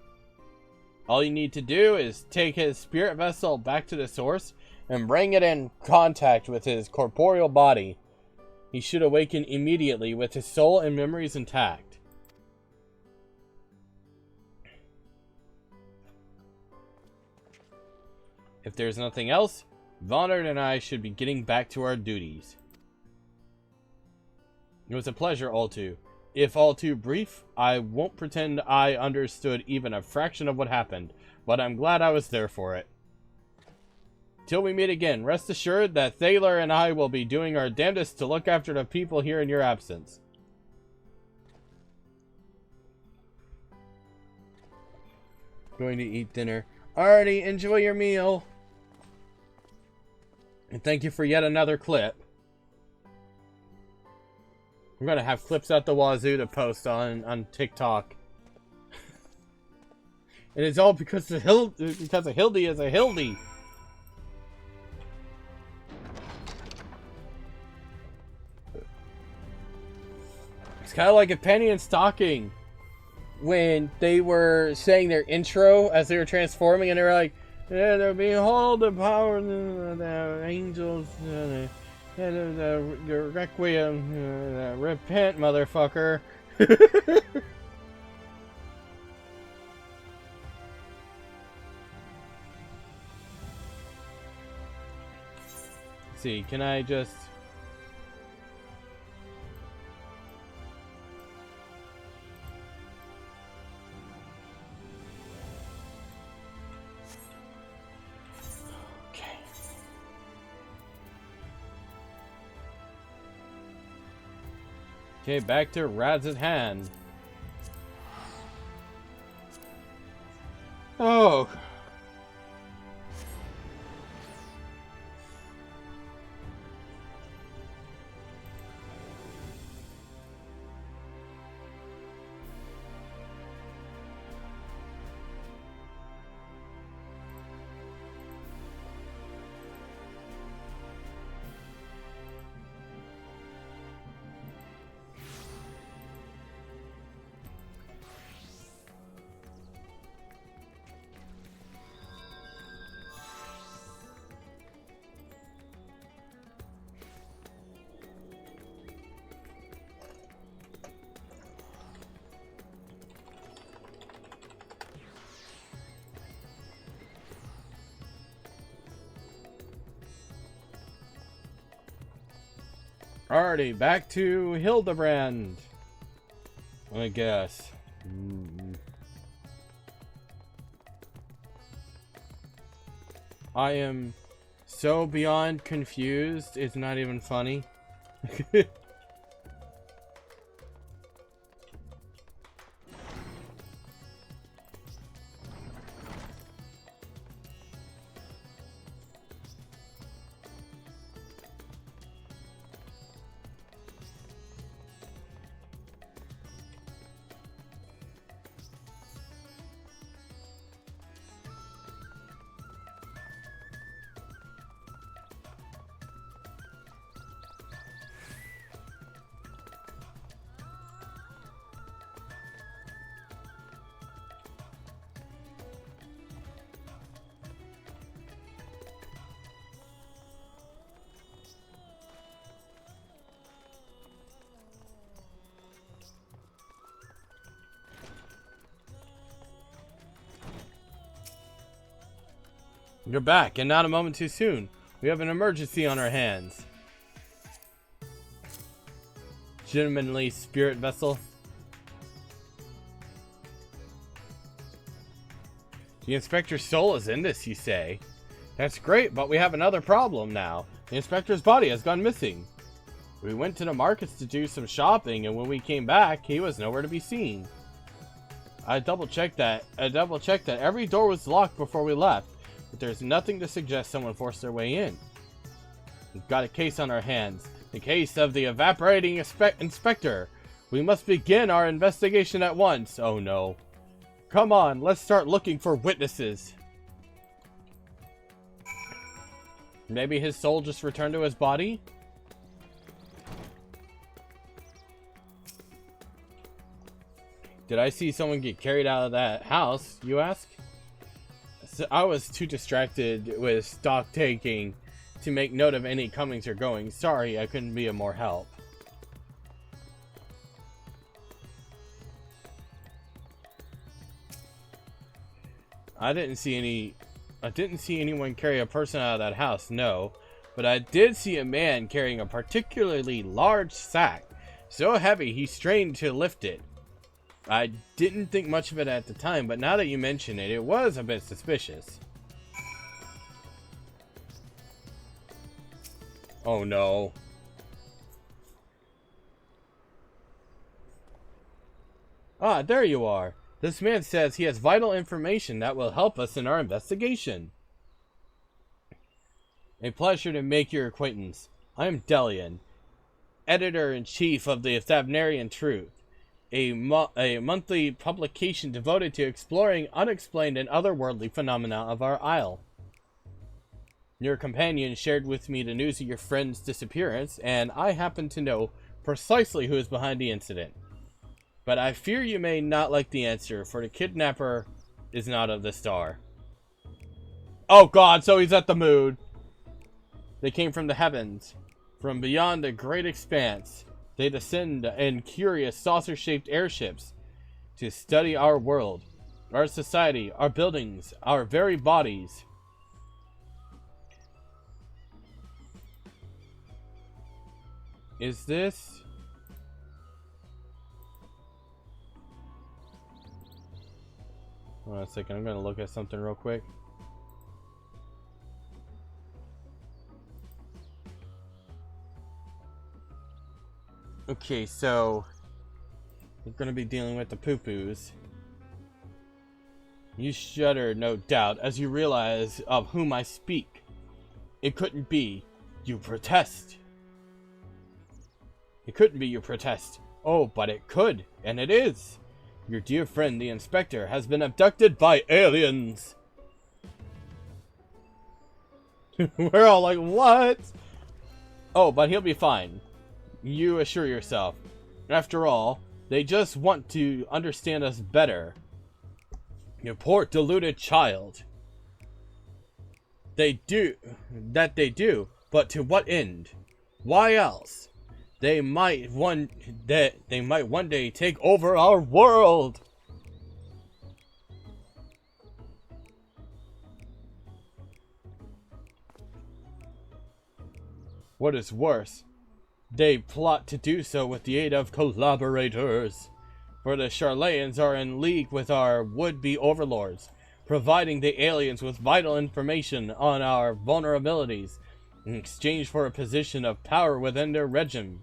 All you need to do is take his spirit vessel back to the source and bring it in contact with his corporeal body. He should awaken immediately with his soul and memories intact. If there's nothing else, Vonard and I should be getting back to our duties. It was a pleasure, all too. If all too brief, I won't pretend I understood even a fraction of what happened, but I'm glad I was there for it. Till we meet again, rest assured that Thaler and I will be doing our damnedest to look after the people here in your absence. Going to eat dinner. Alrighty, enjoy your meal. And thank you for yet another clip. I'm gonna have clips out the wazoo to post on TikTok. And it's all because of Hildy is a Hildy. It's kind of like a penny and stocking when they were saying their intro as they were transforming, and they were like, "Yeah, behold the power of the angels, the requiem, repent, motherfucker." Let's see, can I just... Okay, back to Radz's hand. Oh. Alrighty, back to Hildibrand, I guess. I am so beyond confused, it's not even funny. You're back, and not a moment too soon. We have an emergency on our hands. Gentlemanly spirit vessel. The inspector's soul is in this, you say? That's great, but we have another problem now. The inspector's body has gone missing. We went to the markets to do some shopping, and when we came back, he was nowhere to be seen. I double-checked that every door was locked before we left, but there's nothing to suggest someone forced their way in. We've got a case on our hands. The case of the evaporating inspector. We must begin our investigation at once. Oh no. Come on, let's start looking for witnesses. Maybe his soul just returned to his body? Did I see someone get carried out of that house, you ask? So I was too distracted with stock taking to make note of any comings or goings. Sorry, I couldn't be of more help. I didn't see anyone carry a person out of that house, no. But I did see a man carrying a particularly large sack, so heavy he strained to lift it. I didn't think much of it at the time, but now that you mention it, it was a bit suspicious. Oh no. Ah, there you are. This man says he has vital information that will help us in our investigation. A pleasure to make your acquaintance. I am Delian, Editor-in-Chief of the Thavnarian Truth, a monthly publication devoted to exploring unexplained and otherworldly phenomena of our isle. Your companion shared with me the news of your friend's disappearance, and I happen to know precisely who is behind the incident. But I fear you may not like the answer, for the kidnapper is not of the star. Oh god, so he's at the moon! They came from the heavens. From beyond the great expanse, they descend in curious saucer-shaped airships to study our world, our society, our buildings, our very bodies. Is this... Hold on a second, I'm gonna look at something real quick. Okay, so we're gonna be dealing with the poo-poos. You shudder, no doubt, as you realize of whom I speak. It couldn't be. You protest. It couldn't be, you protest. Oh, but it could, and it is. Your dear friend, the inspector, has been abducted by aliens. We're all like, what? Oh, but he'll be fine. You assure yourself. After all, they just want to understand us better. You poor deluded child. They do, but to what end? Why else? They might one day take over our world. What is worse, they plot to do so with the aid of collaborators. For the Charlayans are in league with our would-be overlords, providing the aliens with vital information on our vulnerabilities in exchange for a position of power within their regime.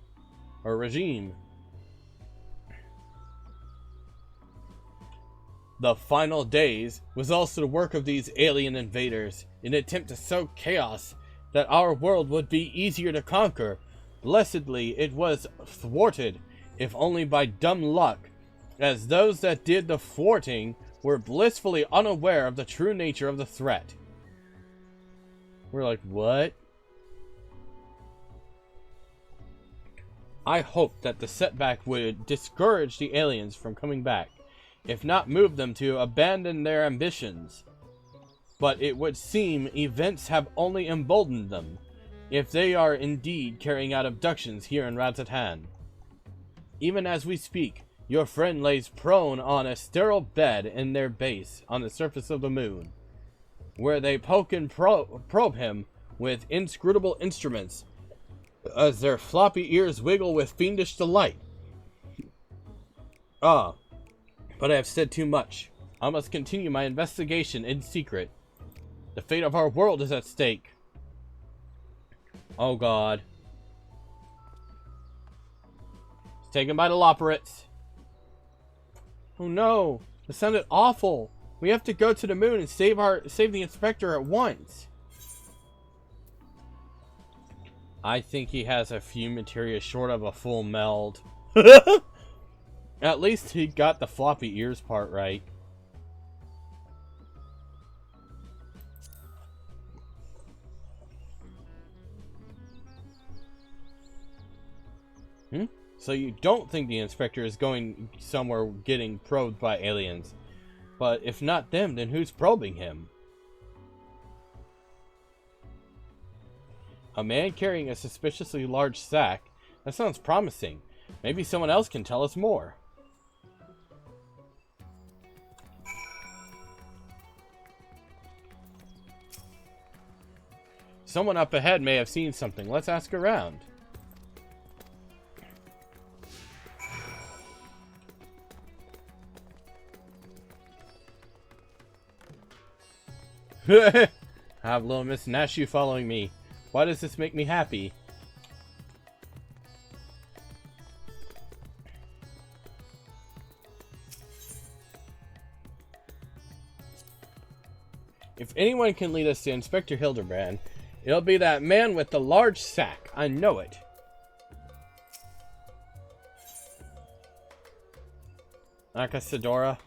The final days was also the work of these alien invaders, in an attempt to sow chaos that our world would be easier to conquer. Blessedly, it was thwarted, if only by dumb luck, as those that did the thwarting were blissfully unaware of the true nature of the threat. We're like, what? I hoped that the setback would discourage the aliens from coming back, if not move them to abandon their ambitions. But it would seem events have only emboldened them, if they are indeed carrying out abductions here in Razatan. Even as we speak, your friend lays prone on a sterile bed in their base on the surface of the moon. where they poke and probe him with inscrutable instruments as their floppy ears wiggle with fiendish delight. Ah, but I have said too much. I must continue my investigation in secret. The fate of our world is at stake. Oh God. It's taken by the Loporits. Oh no, it sounded awful. We have to go to the moon and save the inspector at once. I think he has a few materia short of a full meld. At least he got the floppy ears part right. So you don't think the inspector is going somewhere getting probed by aliens. But if not them, then who's probing him? A man carrying a suspiciously large sack? That sounds promising. Maybe someone else can tell us more. Someone up ahead may have seen something. Let's ask around. I have little Miss Nashu following me. Why does this make me happy? If anyone can lead us to Inspector Hildibrand, it'll be that man with the large sack. I know it. Akasadora.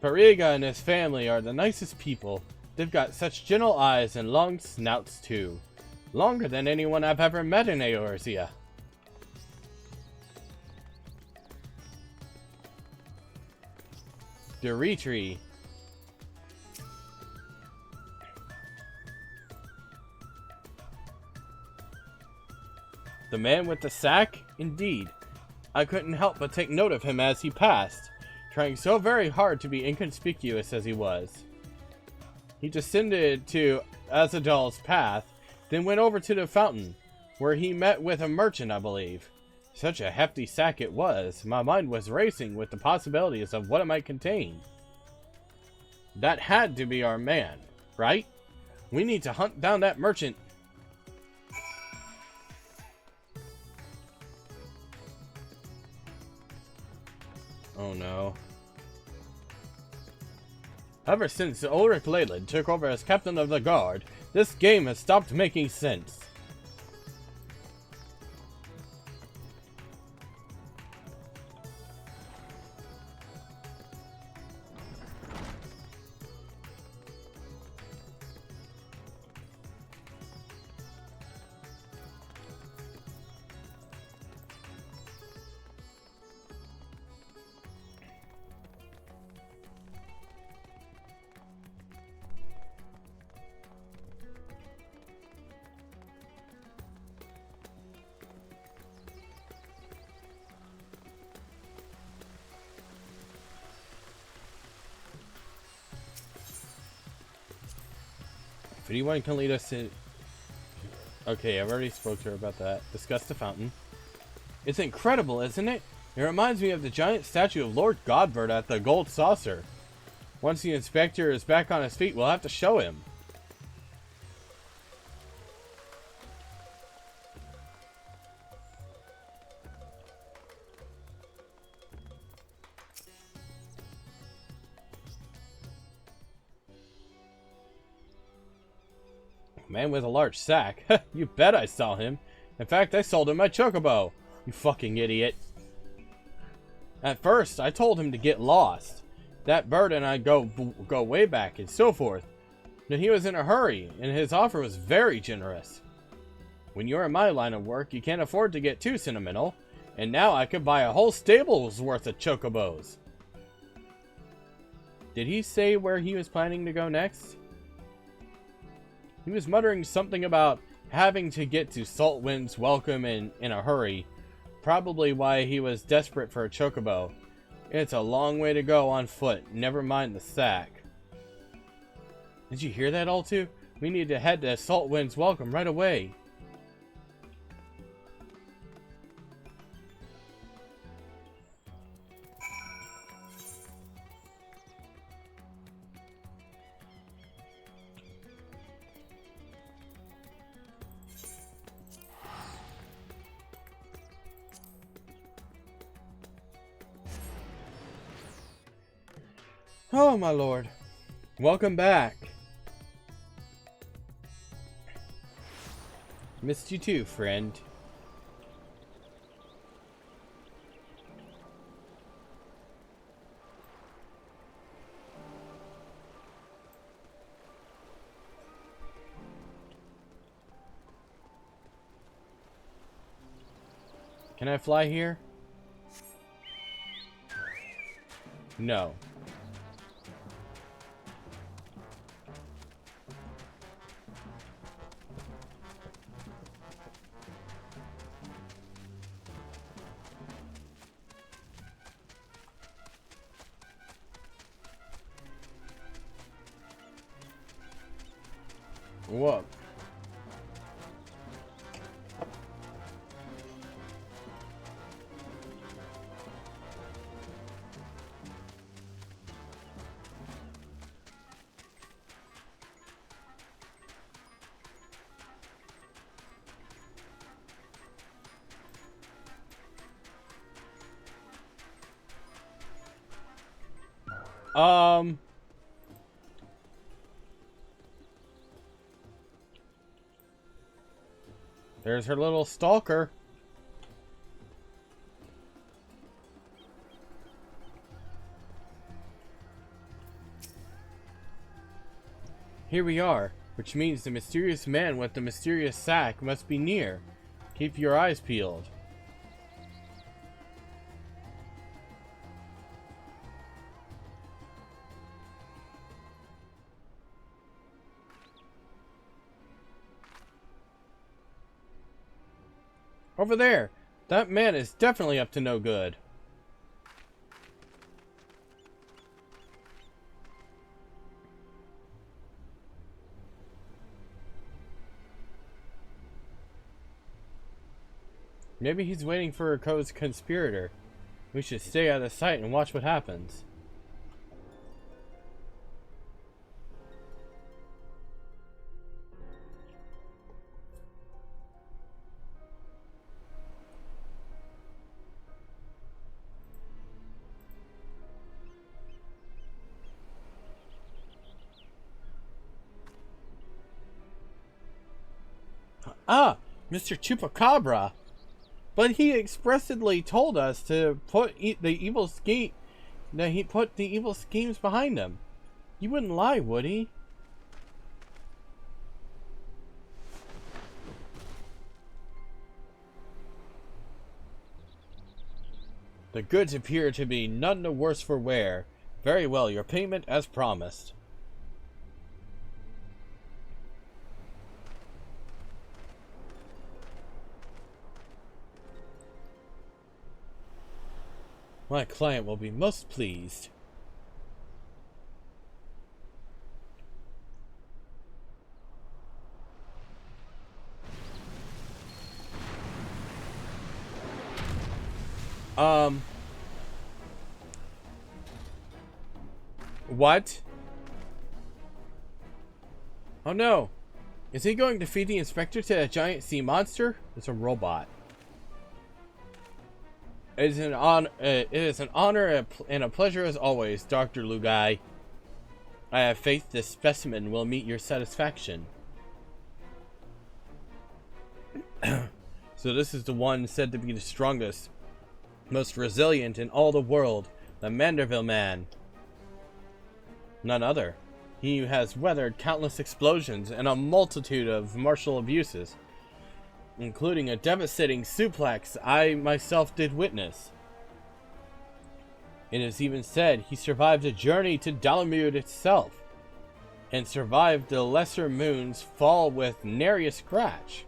Pariga and his family are the nicest people. They've got such gentle eyes and long snouts too. Longer than anyone I've ever met in Eorzea. Dimitri. The man with the sack? Indeed. I couldn't help but take note of him as he passed, trying so very hard to be inconspicuous as he was. He descended to Azadal's path, then went over to the fountain, where he met with a merchant, I believe. Such a hefty sack it was, my mind was racing with the possibilities of what it might contain. That had to be our man, right? We need to hunt down that merchant. Oh no. Ever since Ulrich Leyland took over as captain of the guard, this game has stopped making sense. If anyone can lead us to... Okay, I've already spoke to her about that. Discuss the fountain. It's incredible, isn't it? It reminds me of the giant statue of Lord Godbert at the Gold Saucer. Once the inspector is back on his feet, we'll have to show him. Man with a large sack. You bet I saw him. In fact, I sold him my chocobo. You fucking idiot. At first, I told him to get lost. That bird and I go way back and so forth. But he was in a hurry, and his offer was very generous. When you're in my line of work, you can't afford to get too sentimental. And now I could buy a whole stable's worth of chocobos. Did he say where he was planning to go next? He was muttering something about having to get to Saltwind's Welcome in a hurry. Probably why he was desperate for a chocobo. It's a long way to go on foot, never mind the sack. Did you hear that, Altu? We need to head to Saltwind's Welcome right away. Oh, my lord. Welcome back. Missed you too, friend. Can I fly here? No. What? There's her little stalker. Here we are, which means the mysterious man with the mysterious sack must be near. Keep your eyes peeled. Over there! That man is definitely up to no good. Maybe he's waiting for a conspirator. We should stay out of sight and watch what happens. Ah, Mr. Chupacabra. But he expressly told us to put the evil scheme, that he put the evil schemes behind him. He wouldn't lie, would he? The goods appear to be none the worse for wear. Very well, your payment as promised. My client will be most pleased. What? Oh no. Is he going to feed the inspector to a giant sea monster? It's a robot. It is an honor and a pleasure as always, Dr. Lugai. I have faith this specimen will meet your satisfaction. So this is the one said to be the strongest, most resilient in all the world, the Manderville Man. None other. He has weathered countless explosions and a multitude of martial abuses, including a devastating suplex I myself did witness. It is even said he survived a journey to Dalamud itself, and survived the lesser moon's fall with nary a scratch.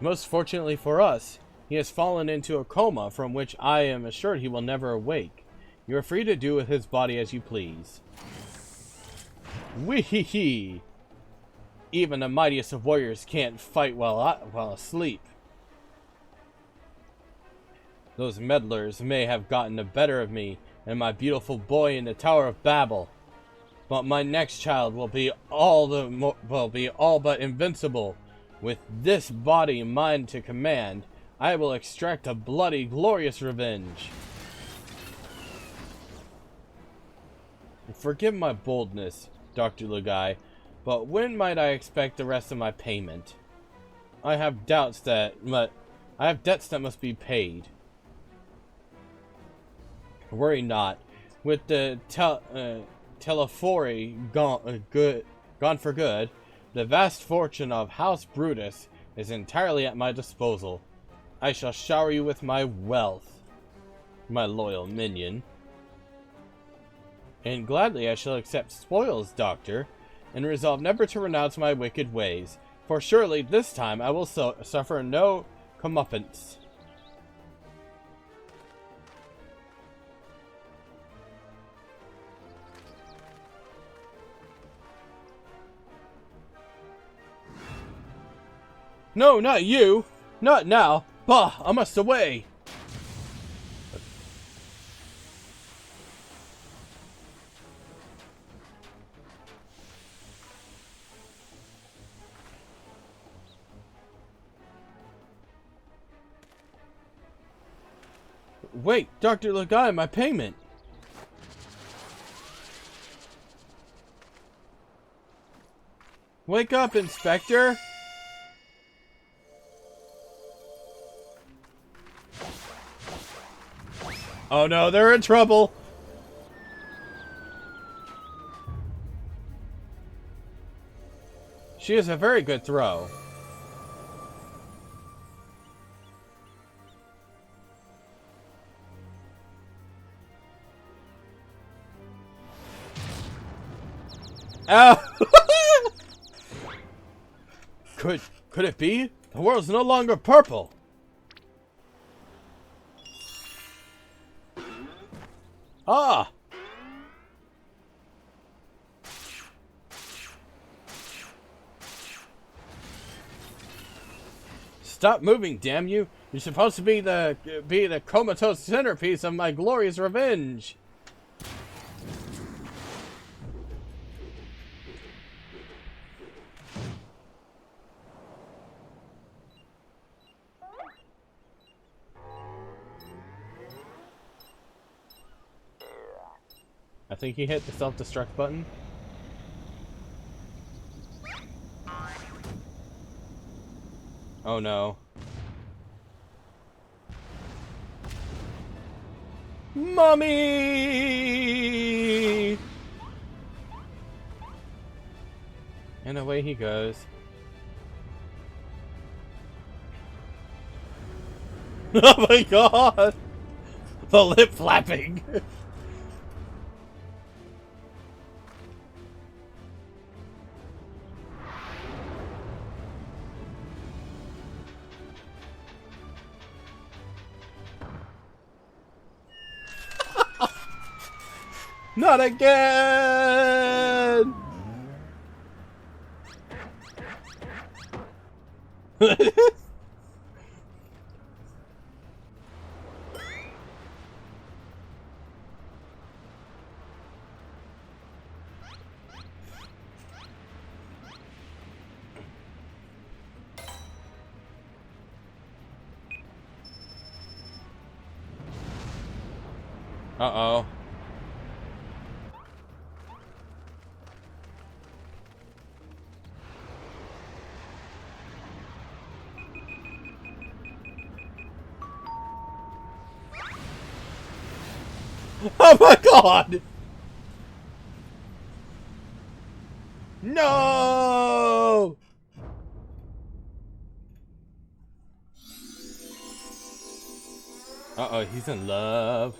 Most fortunately for us, he has fallen into a coma from which I am assured he will never awake. You are free to do with his body as you please. Wee hee hee! Even the mightiest of warriors can't fight while asleep. Those meddlers may have gotten the better of me and my beautiful boy in the Tower of Babel, but my next child will be all but invincible. With this body mine to command, I will extract a bloody, glorious revenge. Forgive my boldness, Dr. Lugai, but when might I expect the rest of my payment? I have debts that must be paid. Worry not. With the Telephori gone for good, the vast fortune of House Brutus is entirely at my disposal. I shall shower you with my wealth, my loyal minion. And gladly I shall accept spoils, Doctor, and resolve never to renounce my wicked ways, for surely this time I will suffer no comeuppance. No, not you! Not now! Bah! I must away! Wait, Dr. Lugai, my payment! Wake up, Inspector! Oh no, they're in trouble! She is a very good throw. Ow! Could it be? The world's no longer purple! Ah! Stop moving, damn you! You're supposed to be the comatose centerpiece of my glorious revenge! I think he hit the self-destruct button. Oh no. Mommy! And away he goes. Oh my god! The lip flapping! Not again! Uh-oh. Oh my god! No! Uh-oh, he's in love.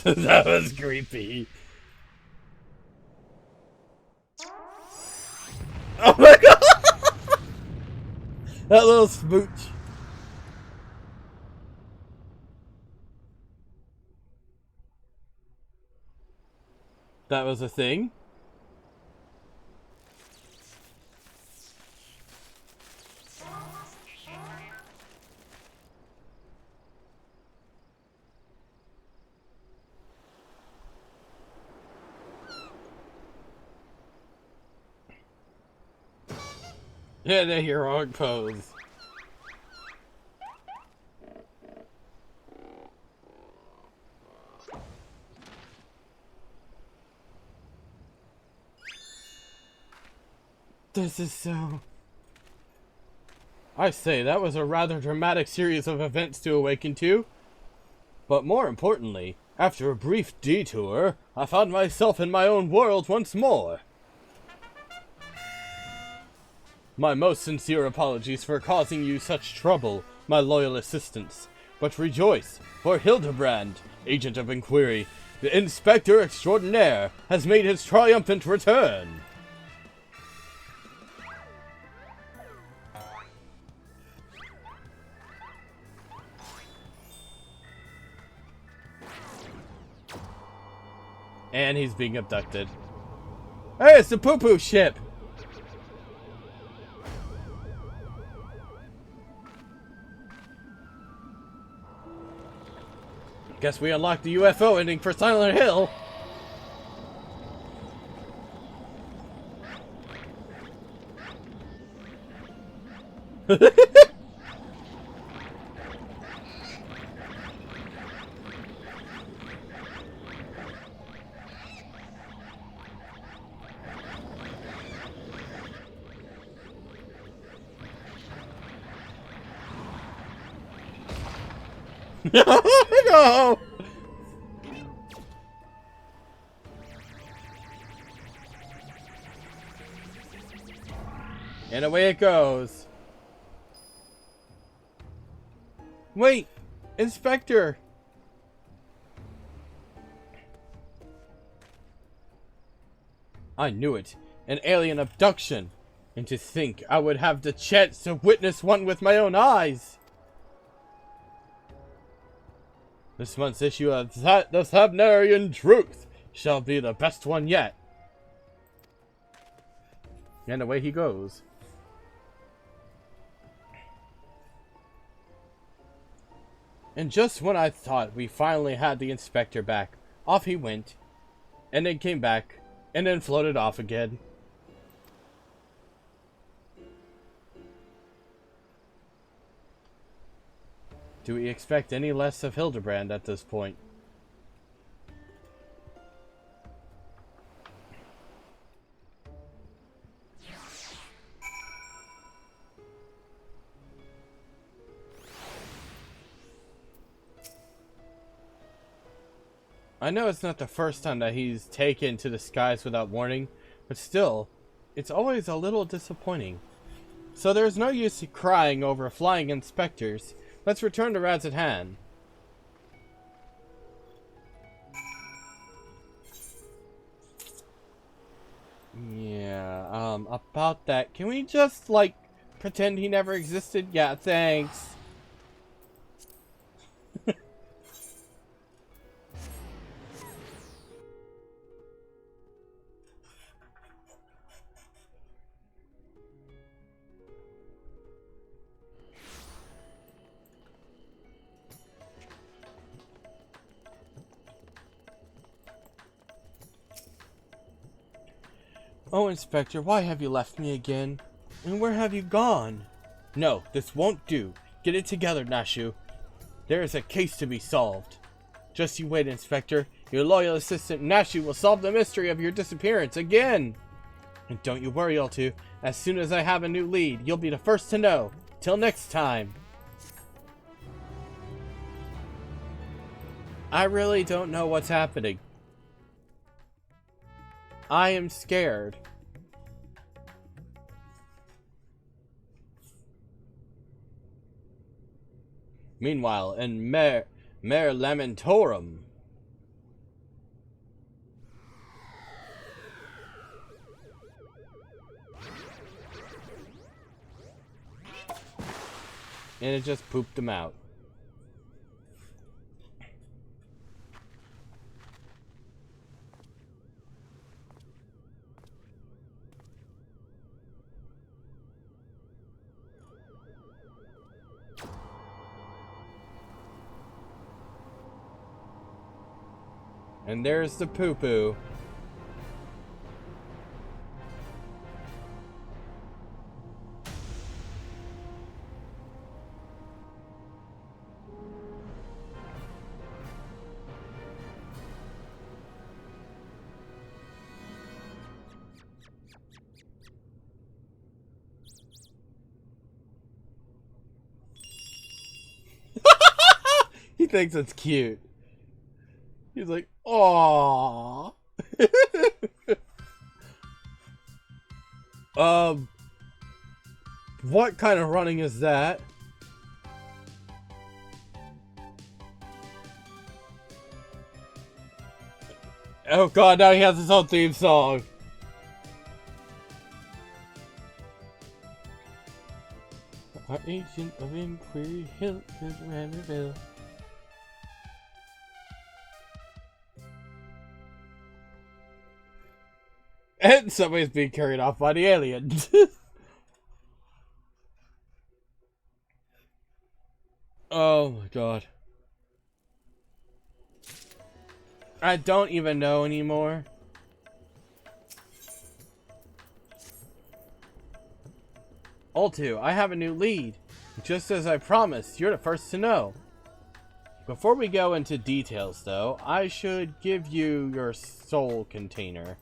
That was creepy. Oh my god! That little smooch. that was a thing. Yeah, the heroic pose. This is so... I say, that was a rather dramatic series of events to awaken to. But more importantly, after a brief detour, I found myself in my own world once more. My most sincere apologies for causing you such trouble, my loyal assistants. But rejoice, for Hildibrand, agent of inquiry, the Inspector Extraordinaire, has made his triumphant return. And he's being abducted. Hey, it's the poo-poo ship! Guess we unlocked the UFO ending for Silent Hill. No! And away it goes. Wait, Inspector. I knew it. An alien abduction. And to think I would have the chance to witness one with my own eyes. This month's issue of the Subnarian Truth shall be the best one yet. And away he goes. And just when I thought we finally had the inspector back, off he went, and then came back, and then floated off again. Do we expect any less of Hildibrand at this point? I know it's not the first time that he's taken to the skies without warning, but still, it's always a little disappointing. So there's no use crying over flying inspectors. Let's return to Rad's at hand. Yeah, about that, can we just, like, pretend he never existed? Yeah, thanks. Oh, Inspector, why have you left me again? And where have you gone? No, this won't do. Get it together, Nashu. There is a case to be solved. Just you wait, Inspector. Your loyal assistant, Nashu, will solve the mystery of your disappearance again. And don't you worry, L2. As soon as I have a new lead, you'll be the first to know. Till next time. I really don't know what's happening. I am scared. Meanwhile, in Mare Lamentorum. And it just pooped them out. And there's the poo-poo. He thinks it's cute. He's like, aww. What kind of running is that? Oh god, now he has his own theme song. Our agent of inquiry, Hill, Randerville. And somebody's being carried off by the alien. Oh my god. I don't even know anymore. Ultu, I have a new lead. Just as I promised, you're the first to know. Before we go into details though, I should give you your soul container.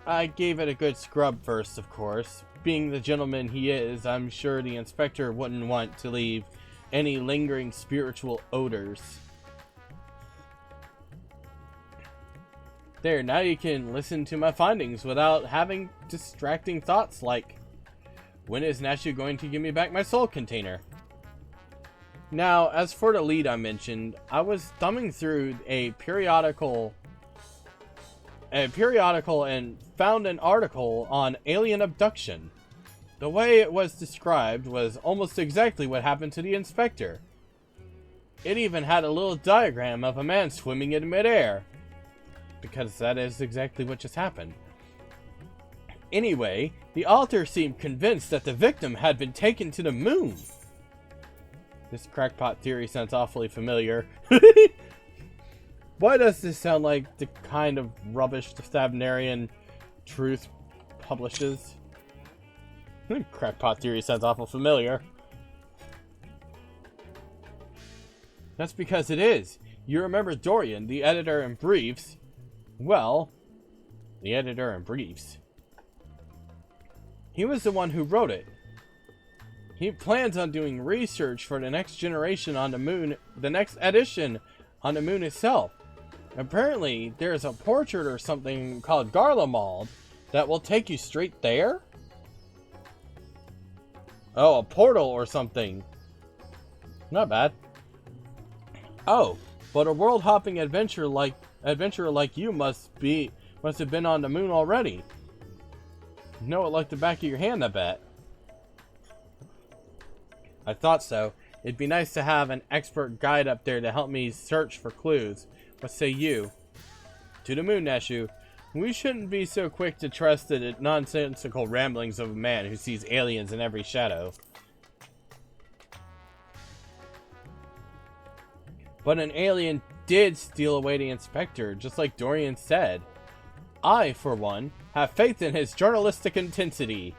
I gave it a good scrub first, of course. Being the gentleman he is, I'm sure the inspector wouldn't want to leave any lingering spiritual odors. There, now you can listen to my findings without having distracting thoughts like, when is Nashu going to give me back my soul container? Now, as for the lead I mentioned, I was thumbing through a periodical and found an article on alien abduction. The way it was described was almost exactly what happened to the inspector. It even had a little diagram of a man swimming in midair, because that is exactly what just happened. Anyway, the author seemed convinced that the victim had been taken to the moon. This crackpot theory sounds awfully familiar. Why does this sound like the kind of rubbish the Sabnarian Truth publishes? Crackpot theory sounds awful familiar. That's because it is. You remember Dorian, the editor in briefs? Well, the editor in briefs. He was the one who wrote it. He plans on doing research for the next generation on the moon, the next edition on the moon itself. Apparently, there's a portrait or something called Garlemald that will take you straight there? Oh, a portal or something. Not bad. Oh, but a world-hopping adventurer like you must have been on the moon already. You know it like the back of your hand, I bet. I thought so. It'd be nice to have an expert guide up there to help me search for clues. What say you? To the moon, Nashu. We shouldn't be so quick to trust the nonsensical ramblings of a man who sees aliens in every shadow. But an alien did steal away the inspector, just like Dorian said. I, for one, have faith in his journalistic intensity.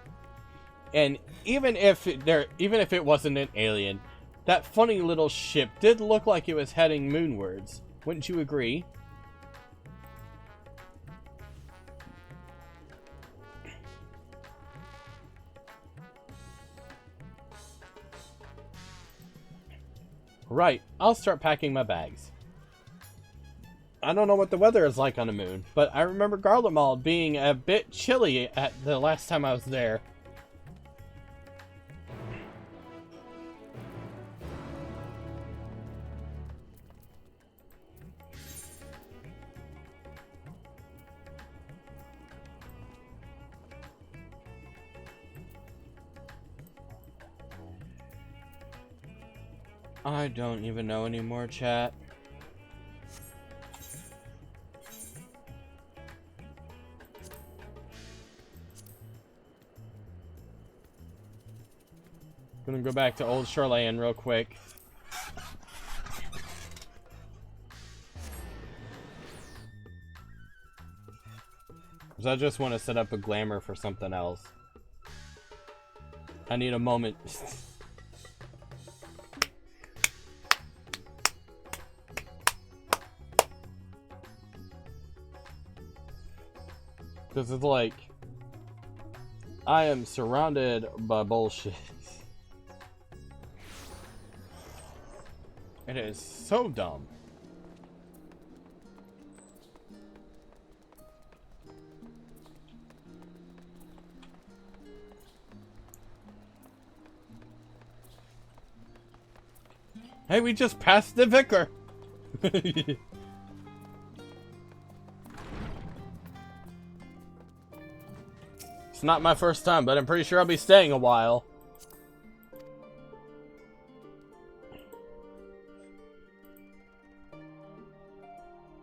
And even if it wasn't an alien, that funny little ship did look like it was heading moonwards. Wouldn't you agree? Right, I'll start packing my bags. I don't know what the weather is like on the moon, but I remember Garlemald being a bit chilly at the last time I was there. I don't even know anymore, chat. Gonna go back to Old Shoreland real quick. Because I just want to set up a glamour for something else. I need a moment. Because it's like, I am surrounded by bullshit. It is so dumb. Hey, we just passed the vicar. It's not my first time, but I'm pretty sure I'll be staying a while.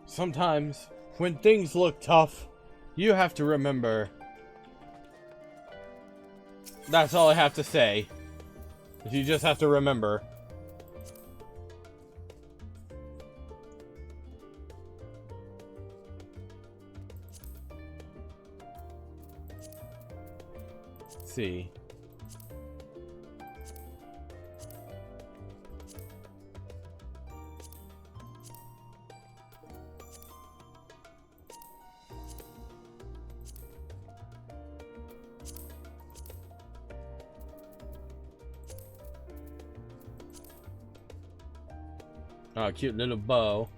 Sometimes, when things look tough, you have to remember. That's all I have to say. You just have to remember. Let's see. Oh, cute little bow.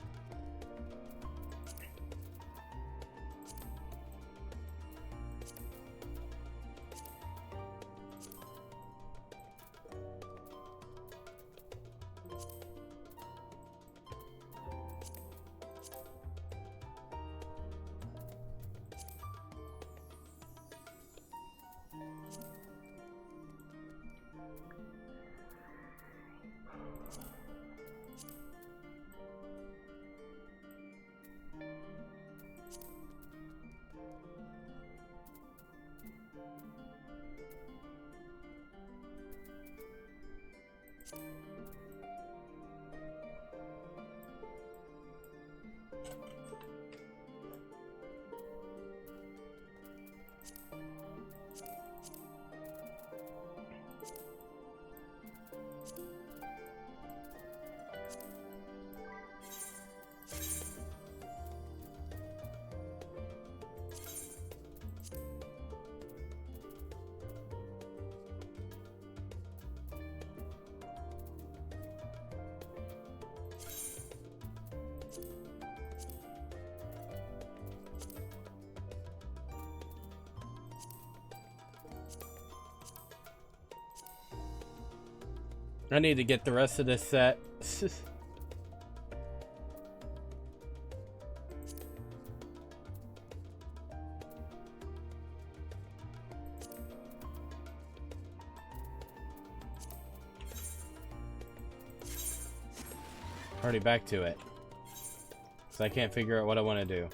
I need to get the rest of this set. Already back to it. So I can't figure out what I want to do.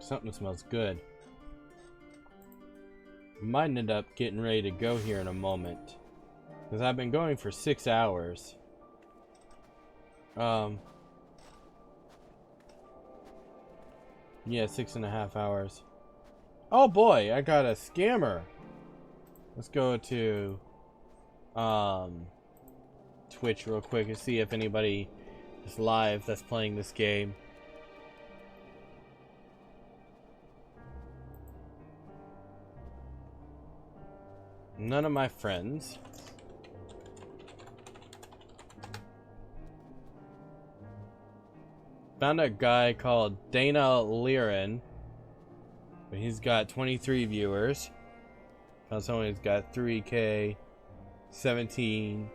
Something smells good. Might end up getting ready to go here in a moment. Because I've been going for 6 hours. Yeah, 6.5 hours. Oh boy, I got a scammer. Let's go to Twitch real quick and see if anybody is live that's playing this game. None of my friends. Found a guy called Dana Liren. But he's got 23 viewers. Found someone who's got 3K, 17.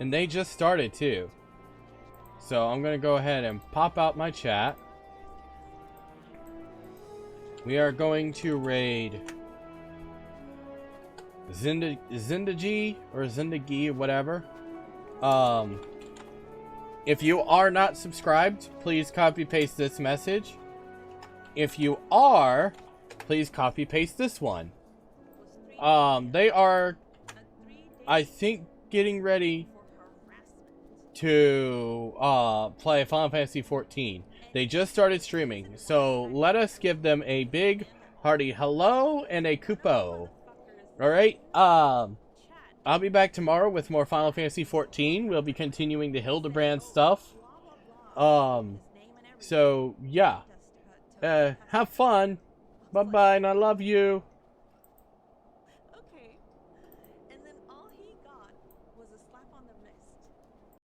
And they just started too. So I'm going to go ahead and pop out my chat. We are going to raid Zindagi or Zindagi, whatever. If you are not subscribed, please copy paste this message. If you are, please copy paste this one. They are, I think, getting ready to play Final Fantasy 14. They just started streaming, so let us give them a big hearty hello and a kupo. Alright, I'll be back tomorrow with more Final Fantasy 14. We'll be continuing the Hildibrand stuff. So, yeah. Have fun. Bye-bye, and I love you.